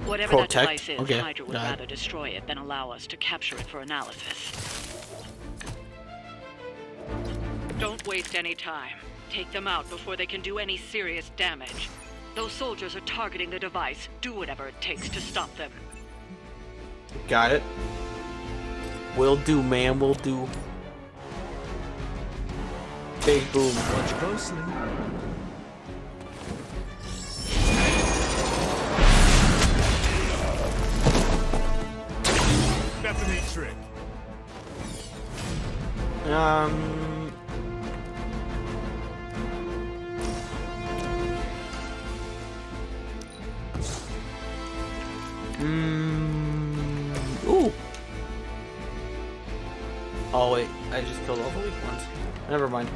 Whatever that Protect? device is, Okay, Hydra would got it. rather destroy it than allow us to capture it for analysis. Don't waste any time. Take them out before they can do any serious damage. Those soldiers are targeting the device. Do whatever it takes to stop them. Got it. Will do, man. Will do. Big boom. Watch closely. That's a neat trick. Ooh. Oh wait, I just killed all the weak ones. Never mind.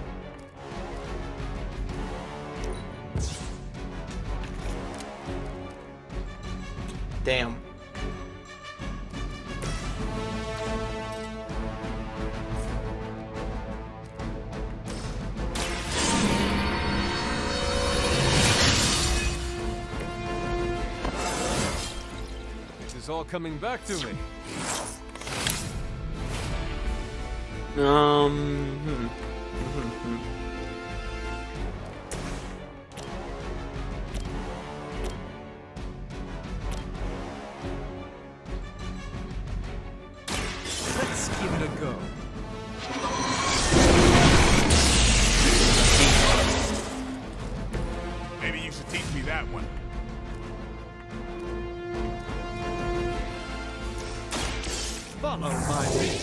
Damn. It's all coming back to me. Let's give it a go. Maybe you should teach me that one. Follow my lead.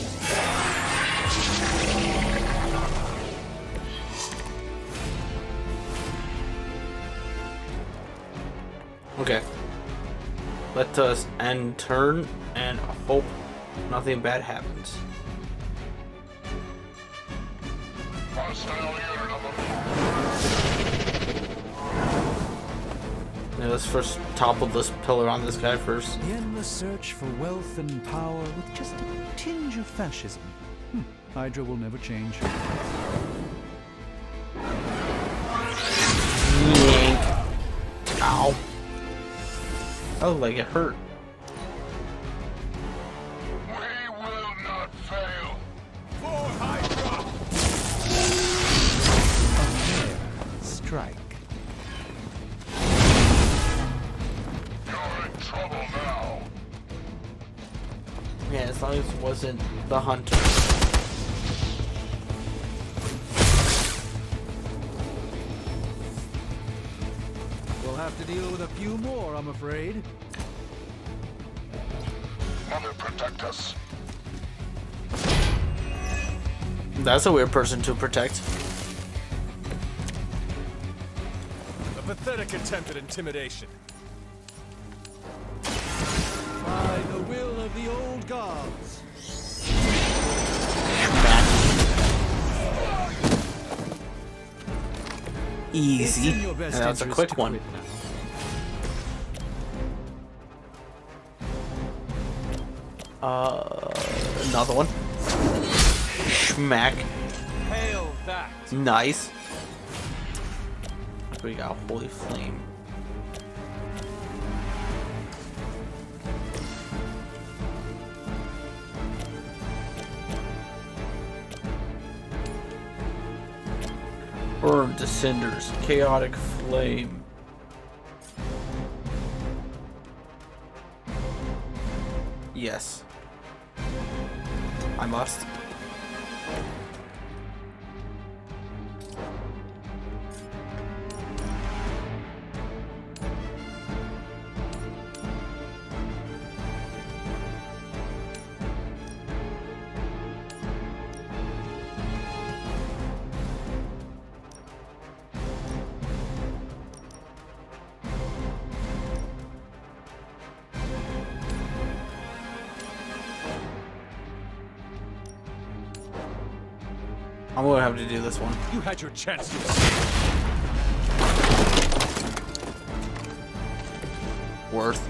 Okay. Let us end turn and hope nothing bad happens. Yeah, let's first topple this pillar on this guy first. The endless search for wealth and power with just a tinge of fascism. Hydra will never change. Yank. Ow. Oh, like it hurt. We will not fail. For Hydra! A rare strike. You're in trouble now. Yeah, as long as it wasn't the hunter. We'll have to deal with a few more, I'm afraid. Mother, protect us. That's a weird person to protect. A pathetic attempt at intimidation. By the will of the old gods. Easy. It's in your And best that's a interest quick to one. quit now. Another one. Schmack. Hail that! Nice. We got Holy Flame. Burn to cinders. Chaotic Flame. Yes. I must. I'm gonna have to do this one. You had your chance to escape. Worth.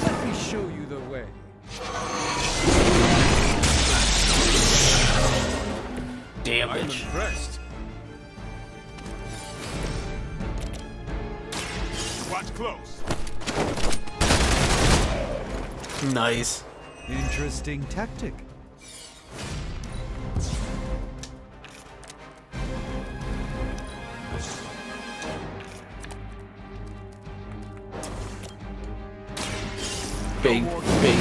Let me show you the way. Damn I'm bitch. impressed. Watch close. Nice. Interesting tactic. Big, big.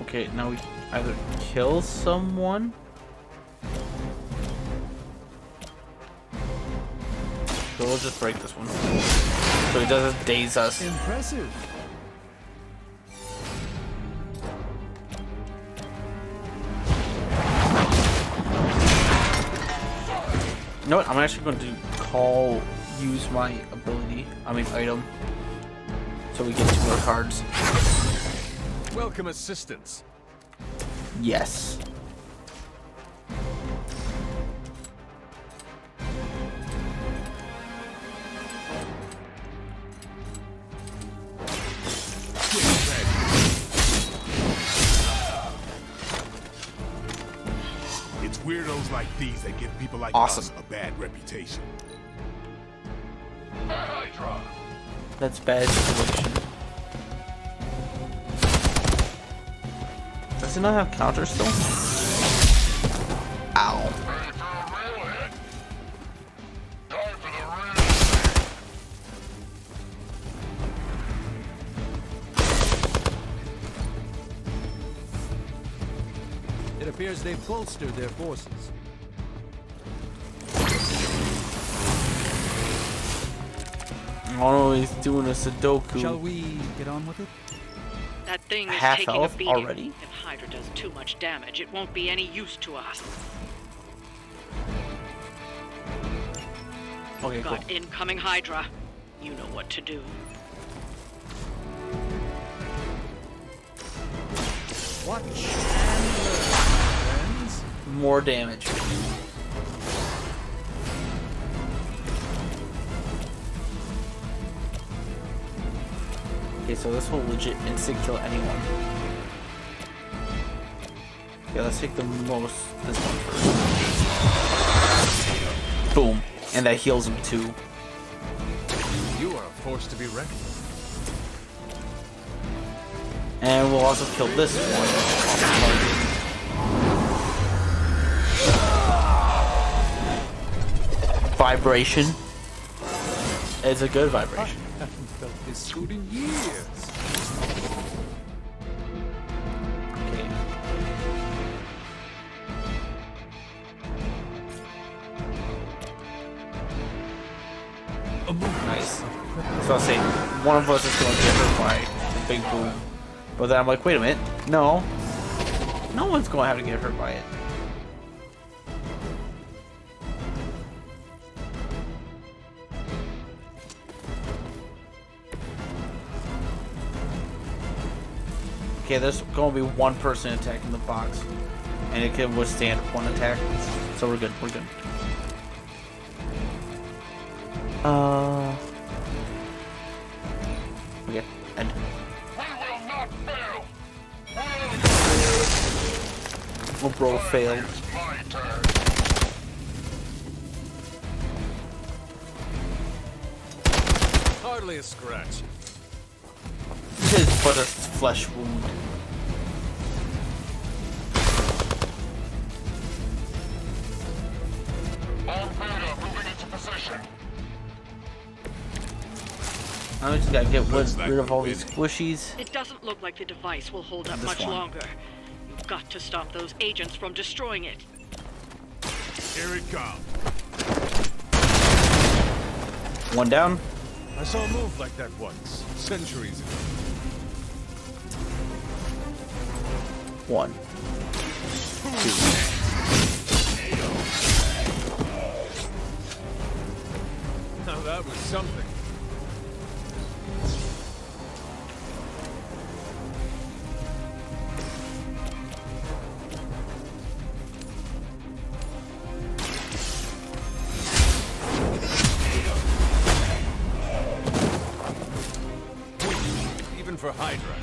Okay, now we either kill someone. So we'll just break this one. So he doesn't daze us. Impressive. You know what? I'm actually going to use my ability, item, so we get 2 more cards. Welcome assistance. Yes. It's weirdos like these that give people like Awesome. us a bad reputation. That's bad situation. Does it not have counter still? Ow. It appears they've bolstered their forces. Oh, he's doing a Sudoku. Shall we get on with it? That thing is Half taking health a beating. already? If Hydra does too much damage, it won't be any use to us. Okay, cool. Got incoming Hydra. You know what to do. Watch and learn, friends. More damage. Okay, so this will legit instant kill anyone. Yeah, let's take the most this one first. Boom. And that heals him too. You are a force to be reckoned with. And we'll also kill this one. Vibration. It's a good vibration. I haven't felt this good in years. Okay. Nice. So I'll say one of us is going to get hurt by the big boom. But then I'm like, wait a minute. No. No one's going to have to get hurt by it. Okay, there's going to be one person attacking the box. And it can withstand one attack. So we're good. We're good. Okay, end. Oh, bro, failed. Hardly a scratch. It is but a flesh wound. I just gotta get rid of all these squishies. It doesn't look like the device will hold up This much one. longer. You've got to stop those agents from destroying it. Here it comes. One down. I saw a move like that once, centuries ago. 1, 2. Now that was something. Even for Hydra.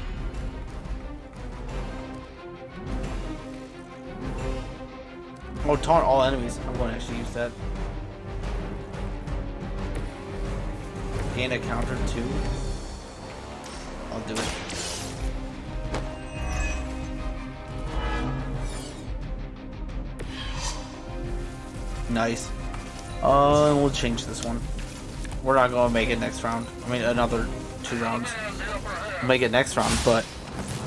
Oh, taunt all enemies. I'm going to actually use that. Gain a counter too. I'll do it. Nice. And we'll change this one. We're not going to make it next round. I mean, another 2 rounds. We'll make it next round, but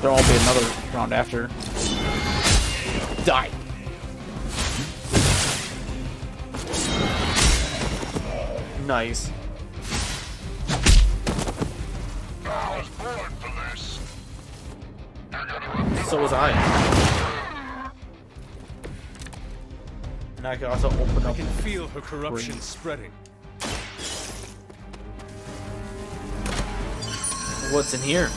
there won't be another round after. Die. Nice. I was born for this. So was I. And I can also open up. I can feel her corruption spreading. What's in here?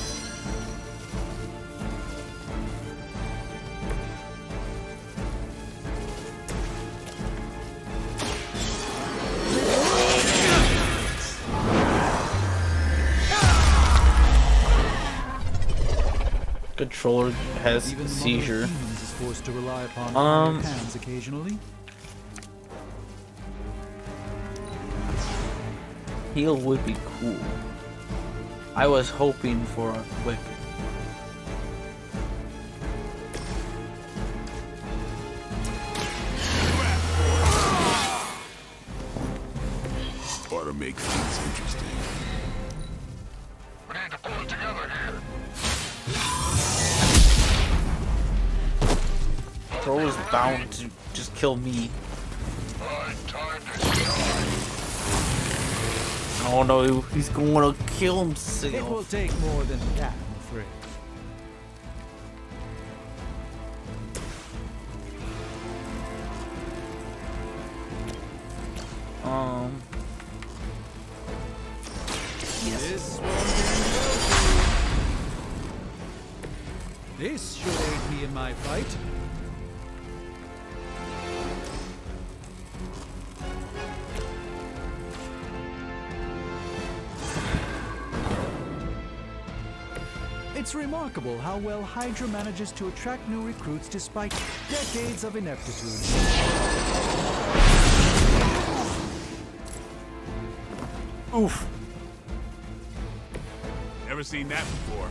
Controller has Even the seizure. Mother of Demons is forced to rely upon iron hands occasionally. Heal would be cool. I was hoping for a quick. Ought to make things interesting. We need to pull it together here. Controller's bound to just kill me. Oh no, he's going to kill It himself. will take more than that, I'm afraid. Yes. This won't end well for you. This should aid me in my fight. It's remarkable how well Hydra manages to attract new recruits despite decades of ineptitude. Oof. Never seen that before.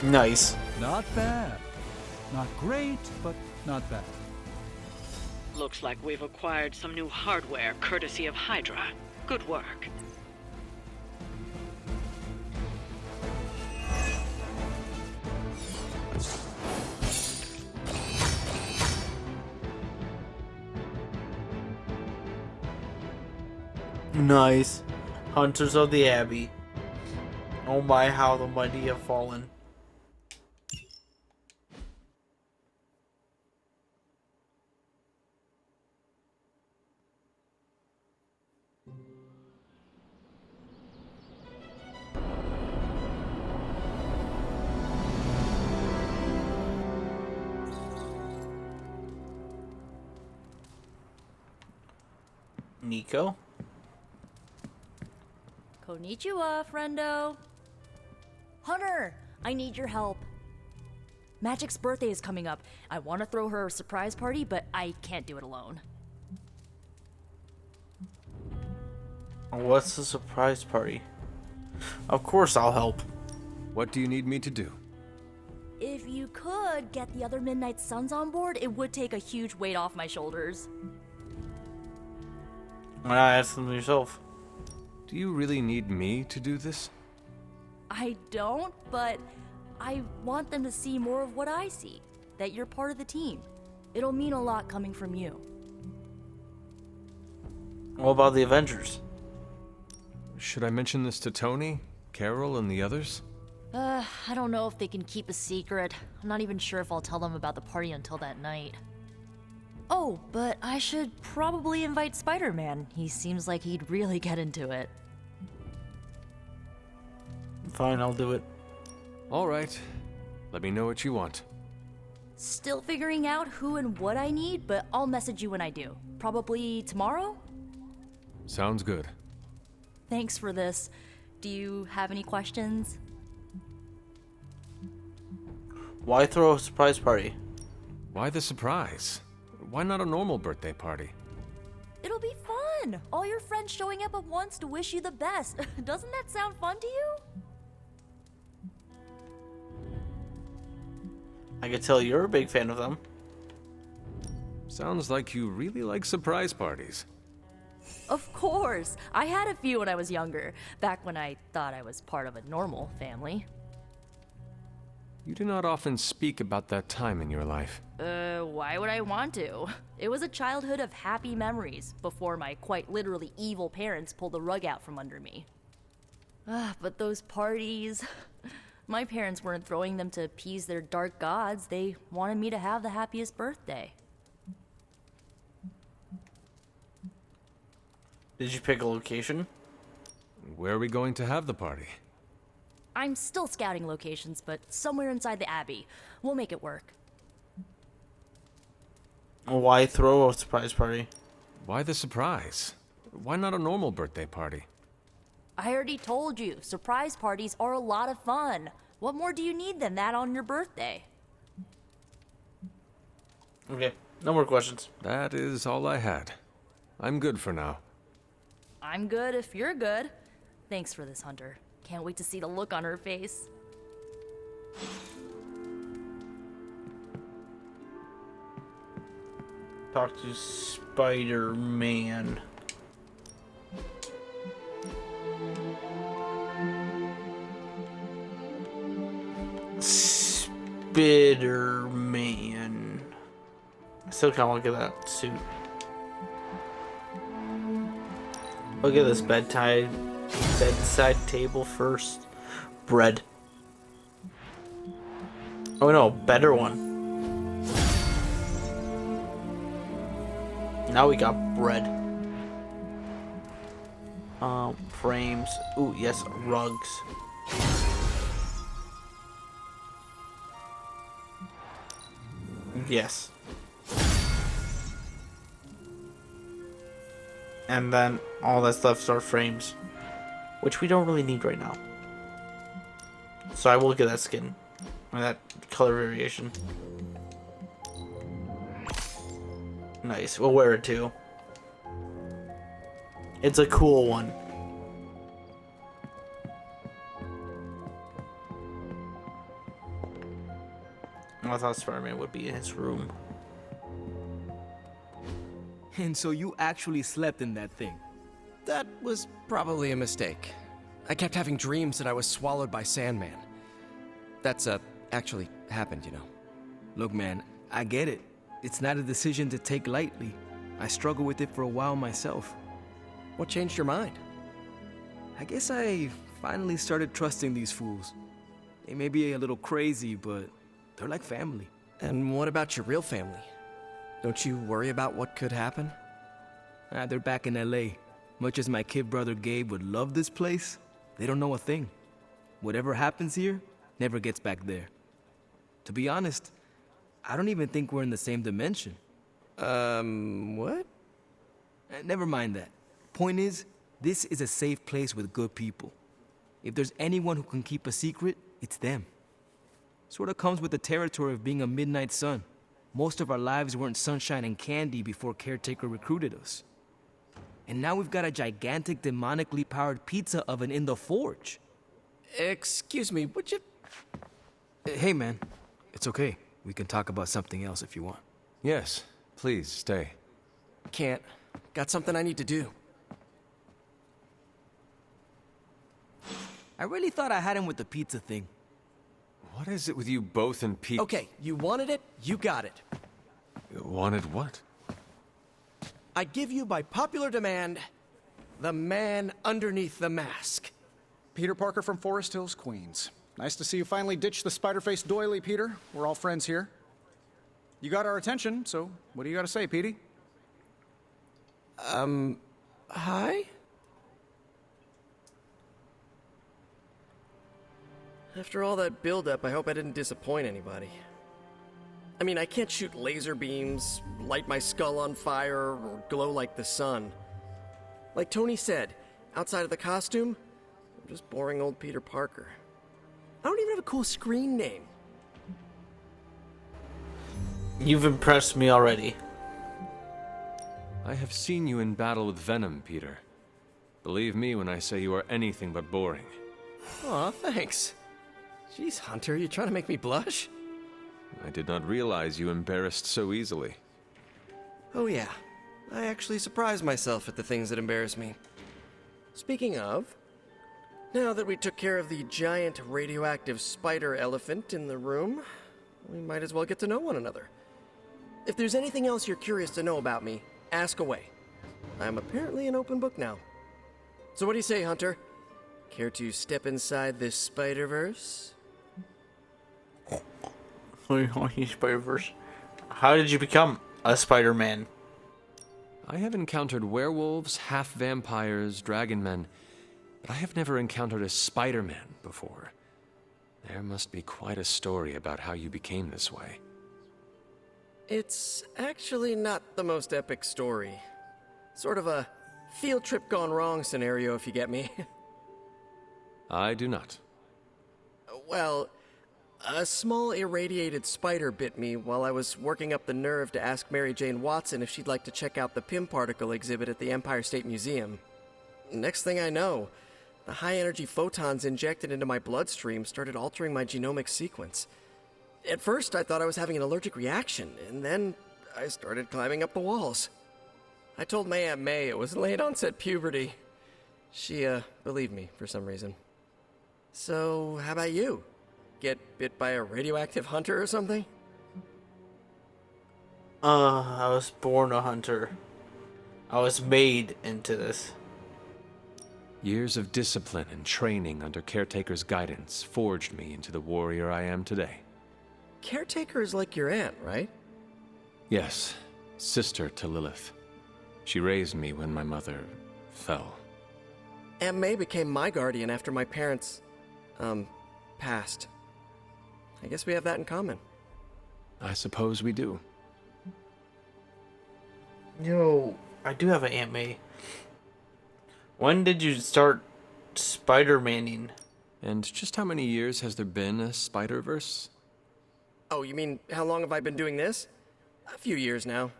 Nice. Not bad. Not great, but not bad. Looks like we've acquired some new hardware courtesy of Hydra. Good work. Nice. Hunters of the Abbey. Oh my, how the mighty have fallen. Nico? Konnichiwa, friendo. Hunter, I need your help. Magic's birthday is coming up. I want to throw her a surprise party, but I can't do it alone. What's the surprise party? Of course I'll help. What do you need me to do? If you could get the other Midnight Suns on board, it would take a huge weight off my shoulders. Why not ask them yourself? Do you really need me to do this? I don't, but I want them to see more of what I see. That you're part of the team. It'll mean a lot coming from you. What about the Avengers? Should I mention this to Tony, Carol, and the others? I don't know if they can keep a secret. I'm not even sure if I'll tell them about the party until that night. Oh, but I should probably invite Spider-Man. He seems like he'd really get into it. Fine, I'll do it. All right. Let me know what you want. Still figuring out who and what I need, but I'll message you when I do. Probably tomorrow? Sounds good. Thanks for this. Do you have any questions? Why throw a surprise party? Why the surprise? Why not a normal birthday party? It'll be fun! All your friends showing up at once to wish you the best. Doesn't that sound fun to you? I could tell you're a big fan of them. Sounds like you really like surprise parties. Of course! I had a few when I was younger, back when I thought I was part of a normal family. You do not often speak about that time in your life. Why would I want to? It was a childhood of happy memories, before my quite literally evil parents pulled the rug out from under me. But those parties... My parents weren't throwing them to appease their dark gods, they wanted me to have the happiest birthday. Did you pick a location? Where are we going to have the party? I'm still scouting locations, but somewhere inside the Abbey. We'll make it work. Why throw a surprise party? Why the surprise? Why not a normal birthday party? I already told you, surprise parties are a lot of fun. What more do you need than that on your birthday? Okay, no more questions. That is all I had. I'm good for now. I'm good if you're good. Thanks for this, Hunter. Can't wait to see the look on her face. Talk to Spider-Man. Spider-Man. I still kind of want to get that suit. Look at this bedside table first. Bread. Oh no, better one. Now we got bread. Frames. Ooh, yes, rugs. Yes. And then all that's left are frames, which we don't really need right now. So I will get that skin, or that color variation. Nice. We'll wear it too. It's a cool one. I thought Spider-Man would be in his room. And so you actually slept in that thing? That was probably a mistake. I kept having dreams that I was swallowed by Sandman. That's, actually happened, you know. Look, man, I get it. It's not a decision to take lightly. I struggled with it for a while myself. What changed your mind? I guess I finally started trusting these fools. They may be a little crazy, but they're like family. And what about your real family? Don't you worry about what could happen? They're back in LA. Much as my kid brother Gabe would love this place, they don't know a thing. Whatever happens here never gets back there. To be honest, I don't even think we're in the same dimension. What? Never mind that. Point is, this is a safe place with good people. If there's anyone who can keep a secret, it's them. Sort of comes with the territory of being a midnight sun. Most of our lives weren't sunshine and candy before Caretaker recruited us. And now we've got a gigantic demonically powered pizza oven in the forge. Excuse me, would you... Hey, man. It's okay. We can talk about something else if you want. Yes, please, stay. Can't. Got something I need to do. I really thought I had him with the pizza thing. What is it with you both and pizza? Okay, you wanted it, you got it. Wanted what? I give you by popular demand, the man underneath the mask. Peter Parker from Forest Hills, Queens. Nice to see you finally ditch the spider-faced doily, Peter. We're all friends here. You got our attention, so what do you got to say, Petey? Hi? After all that build-up, I hope I didn't disappoint anybody. I mean, I can't shoot laser beams, light my skull on fire, or glow like the sun. Like Tony said, outside of the costume, I'm just boring old Peter Parker. I don't even have a cool screen name. You've impressed me already. I have seen you in battle with Venom, Peter. Believe me when I say you are anything but boring. Aw, thanks. Jeez, Hunter, you trying to make me blush? I did not realize you embarrassed so easily. Oh yeah, I actually surprise myself at the things that embarrass me. Speaking of, now that we took care of the giant radioactive spider elephant in the room, we might as well get to know one another. If there's anything else you're curious to know about me, ask away. I'm apparently an open book now. So what do you say, Hunter? Care to step inside this Spider-Verse? Spider-Verse. How did you become a Spider-Man? I have encountered werewolves, half-vampires, dragon men, but I have never encountered a Spider-Man before. There must be quite a story about how you became this way. It's actually not the most epic story. Sort of a field trip gone wrong scenario, if you get me. I do not. Well, a small irradiated spider bit me while I was working up the nerve to ask Mary Jane Watson if she'd like to check out the Pym particle exhibit at the Empire State Museum. Next thing I know, the high-energy photons injected into my bloodstream started altering my genomic sequence. At first, I thought I was having an allergic reaction, and then I started climbing up the walls. I told my Aunt May it was late-onset puberty. She, believed me for some reason. So, how about you? Get bit by a radioactive hunter or something? I was born a hunter. I was made into this. Years of discipline and training under Caretaker's guidance forged me into the warrior I am today. Caretaker is like your aunt, right? Yes, sister to Lilith. She raised me when my mother fell. Aunt May became my guardian after my parents, passed. I guess we have that in common. I suppose we do. Yo, I do have an Aunt May. When did you start Spider-Manning? And just how many years has there been a Spider-Verse? Oh, you mean how long have I been doing this? A few years now.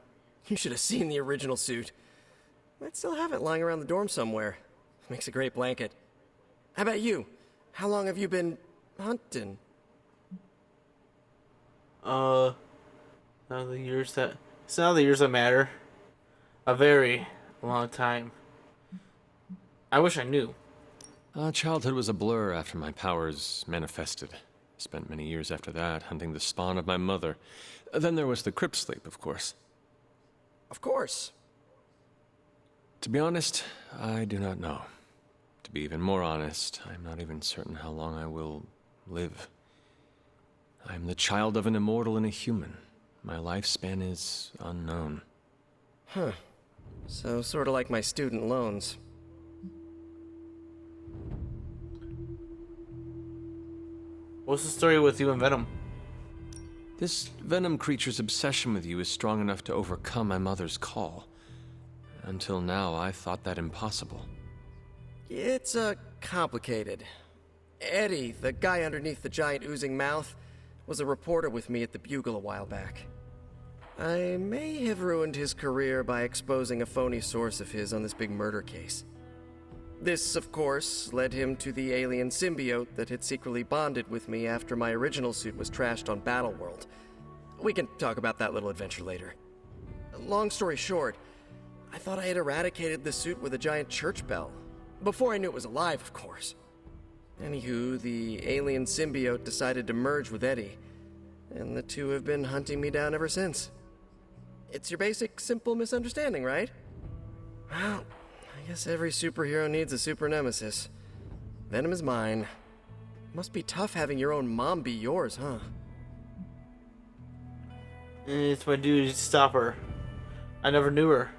You should have seen the original suit. I'd still have it lying around the dorm somewhere. Makes a great blanket. How about you? How long have you been hunting? None of the years that... It's not the years that matter. A very long time. I wish I knew. Childhood was a blur after my powers manifested. Spent many years after that hunting the spawn of my mother. Then there was the crypt sleep, of course. Of course. To be honest, I do not know. To be even more honest, I'm not even certain how long I will live. I'm the child of an immortal and a human. My lifespan is unknown. Huh. So sort of like my student loans. What's the story with you and Venom? This Venom creature's obsession with you is strong enough to overcome my mother's call. Until now, I thought that impossible. It's, complicated. Eddie, the guy underneath the giant oozing mouth, was a reporter with me at the Bugle a while back. I may have ruined his career by exposing a phony source of his on this big murder case. This, of course, led him to the alien symbiote that had secretly bonded with me after my original suit was trashed on Battleworld. We can talk about that little adventure later. Long story short, I thought I had eradicated the suit with a giant church bell. Before I knew it was alive, of course. Anywho, the alien symbiote decided to merge with Eddie, and the two have been hunting me down ever since. It's your basic, simple misunderstanding, right? Well, I guess every superhero needs a super nemesis. Venom is mine. Must be tough having your own mom be yours, huh? It's my duty to stop her. I never knew her.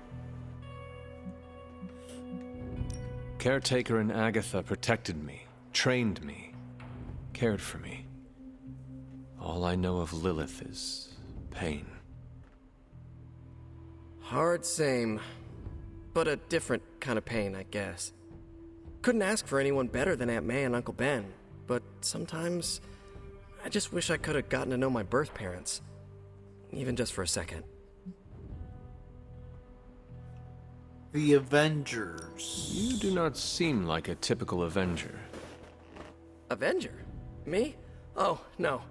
Caretaker and Agatha protected me, trained me, cared for me. All I know of Lilith is pain. Hard same, but a different kind of pain, I guess. Couldn't ask for anyone better than Aunt May and Uncle Ben, but sometimes I just wish I could have gotten to know my birth parents, even just for a second. The Avengers. You do not seem like a typical Avenger. Avenger? Me? Oh, no.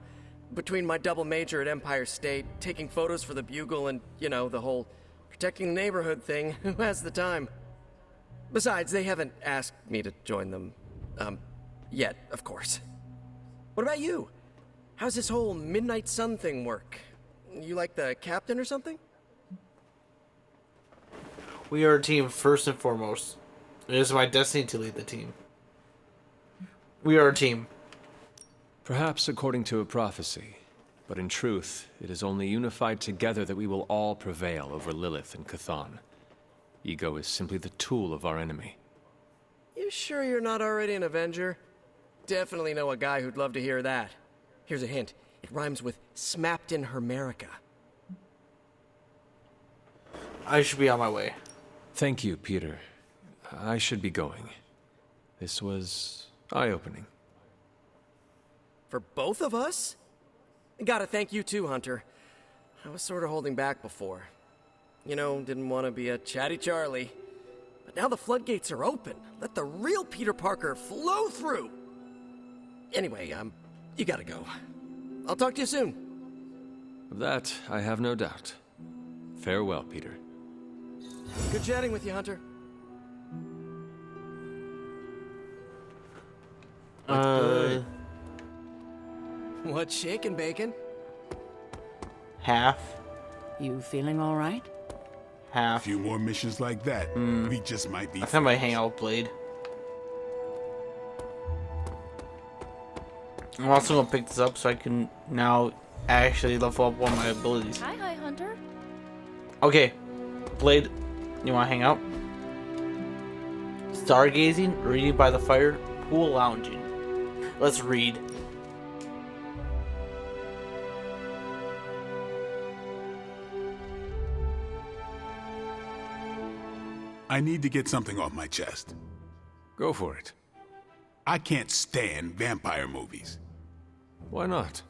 Between my double major at Empire State, taking photos for the Bugle, and, you know, the whole protecting the neighborhood thing, who has the time? Besides, they haven't asked me to join them, yet, of course. What about you? How's this whole Midnight Sun thing work? You like the captain or something? We are a team first and foremost. It is my destiny to lead the team. We are a team. Perhaps according to a prophecy, but in truth, it is only unified together that we will all prevail over Lilith and Chthon. Ego is simply the tool of our enemy. You sure you're not already an Avenger? Definitely know a guy who'd love to hear that. Here's a hint. It rhymes with smapped in Hermerica. I should be on my way. Thank you, Peter. I should be going. This was eye-opening. For both of us? Gotta thank you too, Hunter. I was sort of holding back before. You know, didn't want to be a chatty Charlie. But now the floodgates are open. Let the real Peter Parker flow through. Anyway, you gotta go. I'll talk to you soon. Of that, I have no doubt. Farewell, Peter. Good chatting with you, Hunter. Good. What's shaking, Bacon? Half. You feeling all right? A few more missions like that, we just might be. I think I might hang out with Blade. I'm also gonna pick this up so I can now actually level up one of my abilities. Hi, Hunter. Okay, Blade, you wanna hang out? Stargazing, reading by the fire, pool lounging. Let's read. I need to get something off my chest. Go for it. I can't stand vampire movies. Why not?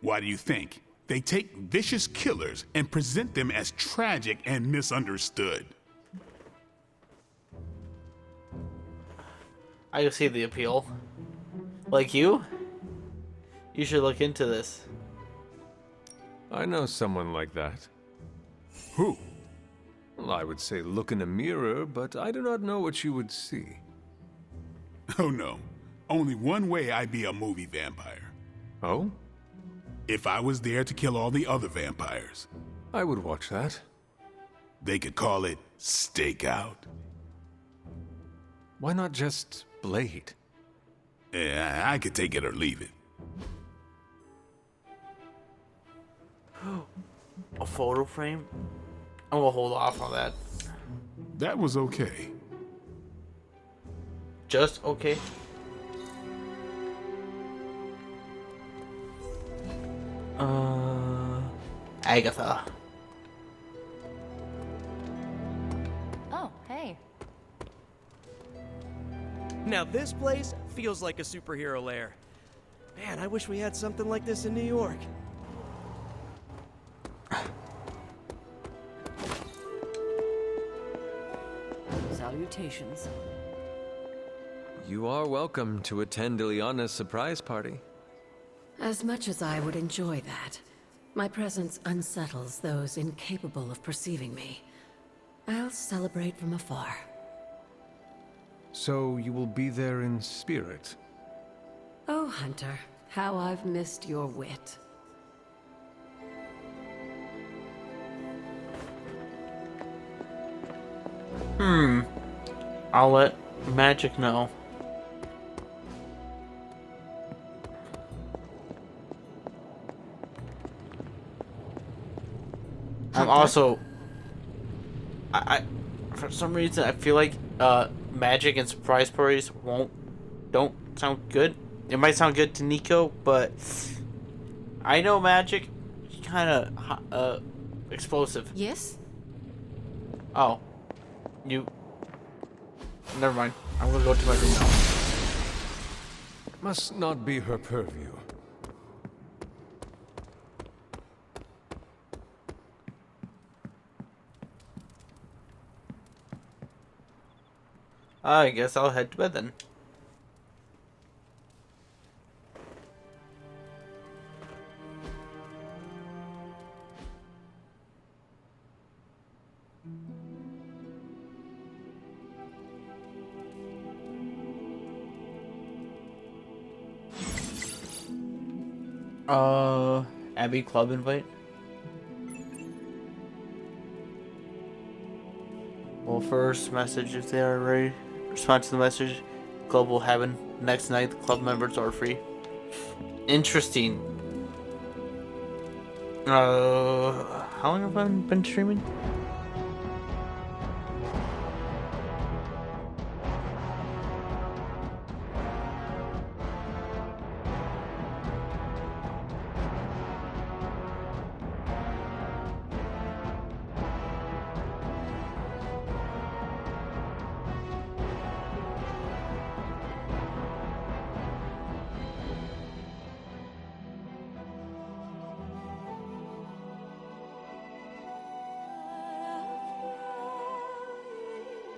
Why do you think? They take vicious killers and present them as tragic and misunderstood. I can see the appeal. Like you? You should look into this. I know someone like that. Who? Well, I would say look in a mirror, but I do not know what you would see. Oh no. Only one way I'd be a movie vampire. Oh? If I was there to kill all the other vampires. I would watch that. They could call it Stakeout. Why not just Blade? Yeah, I could take it or leave it. A photo frame? I'm gonna hold off on that. That was okay. Just okay? Agatha. Oh, hey. Now this place feels like a superhero lair. Man, I wish we had something like this in New York. Salutations. You are welcome to attend Ileana's surprise party. As much as I would enjoy that, my presence unsettles those incapable of perceiving me. I'll celebrate from afar. So you will be there in spirit? Oh, Hunter, how I've missed your wit. I'll let Magic know. I'm also... I for some reason, I feel like Magic and surprise parties don't sound good. It might sound good to Nico, but I know Magic, he's kind of explosive. Yes? Oh, you... Never mind. I'm gonna go to my room now. Must not be her purview. I guess I'll head to bed then. Abby club invite? Well, first message, if they are ready, respond to the message. Club will happen next night. The club members are free. Interesting. How long have I been streaming?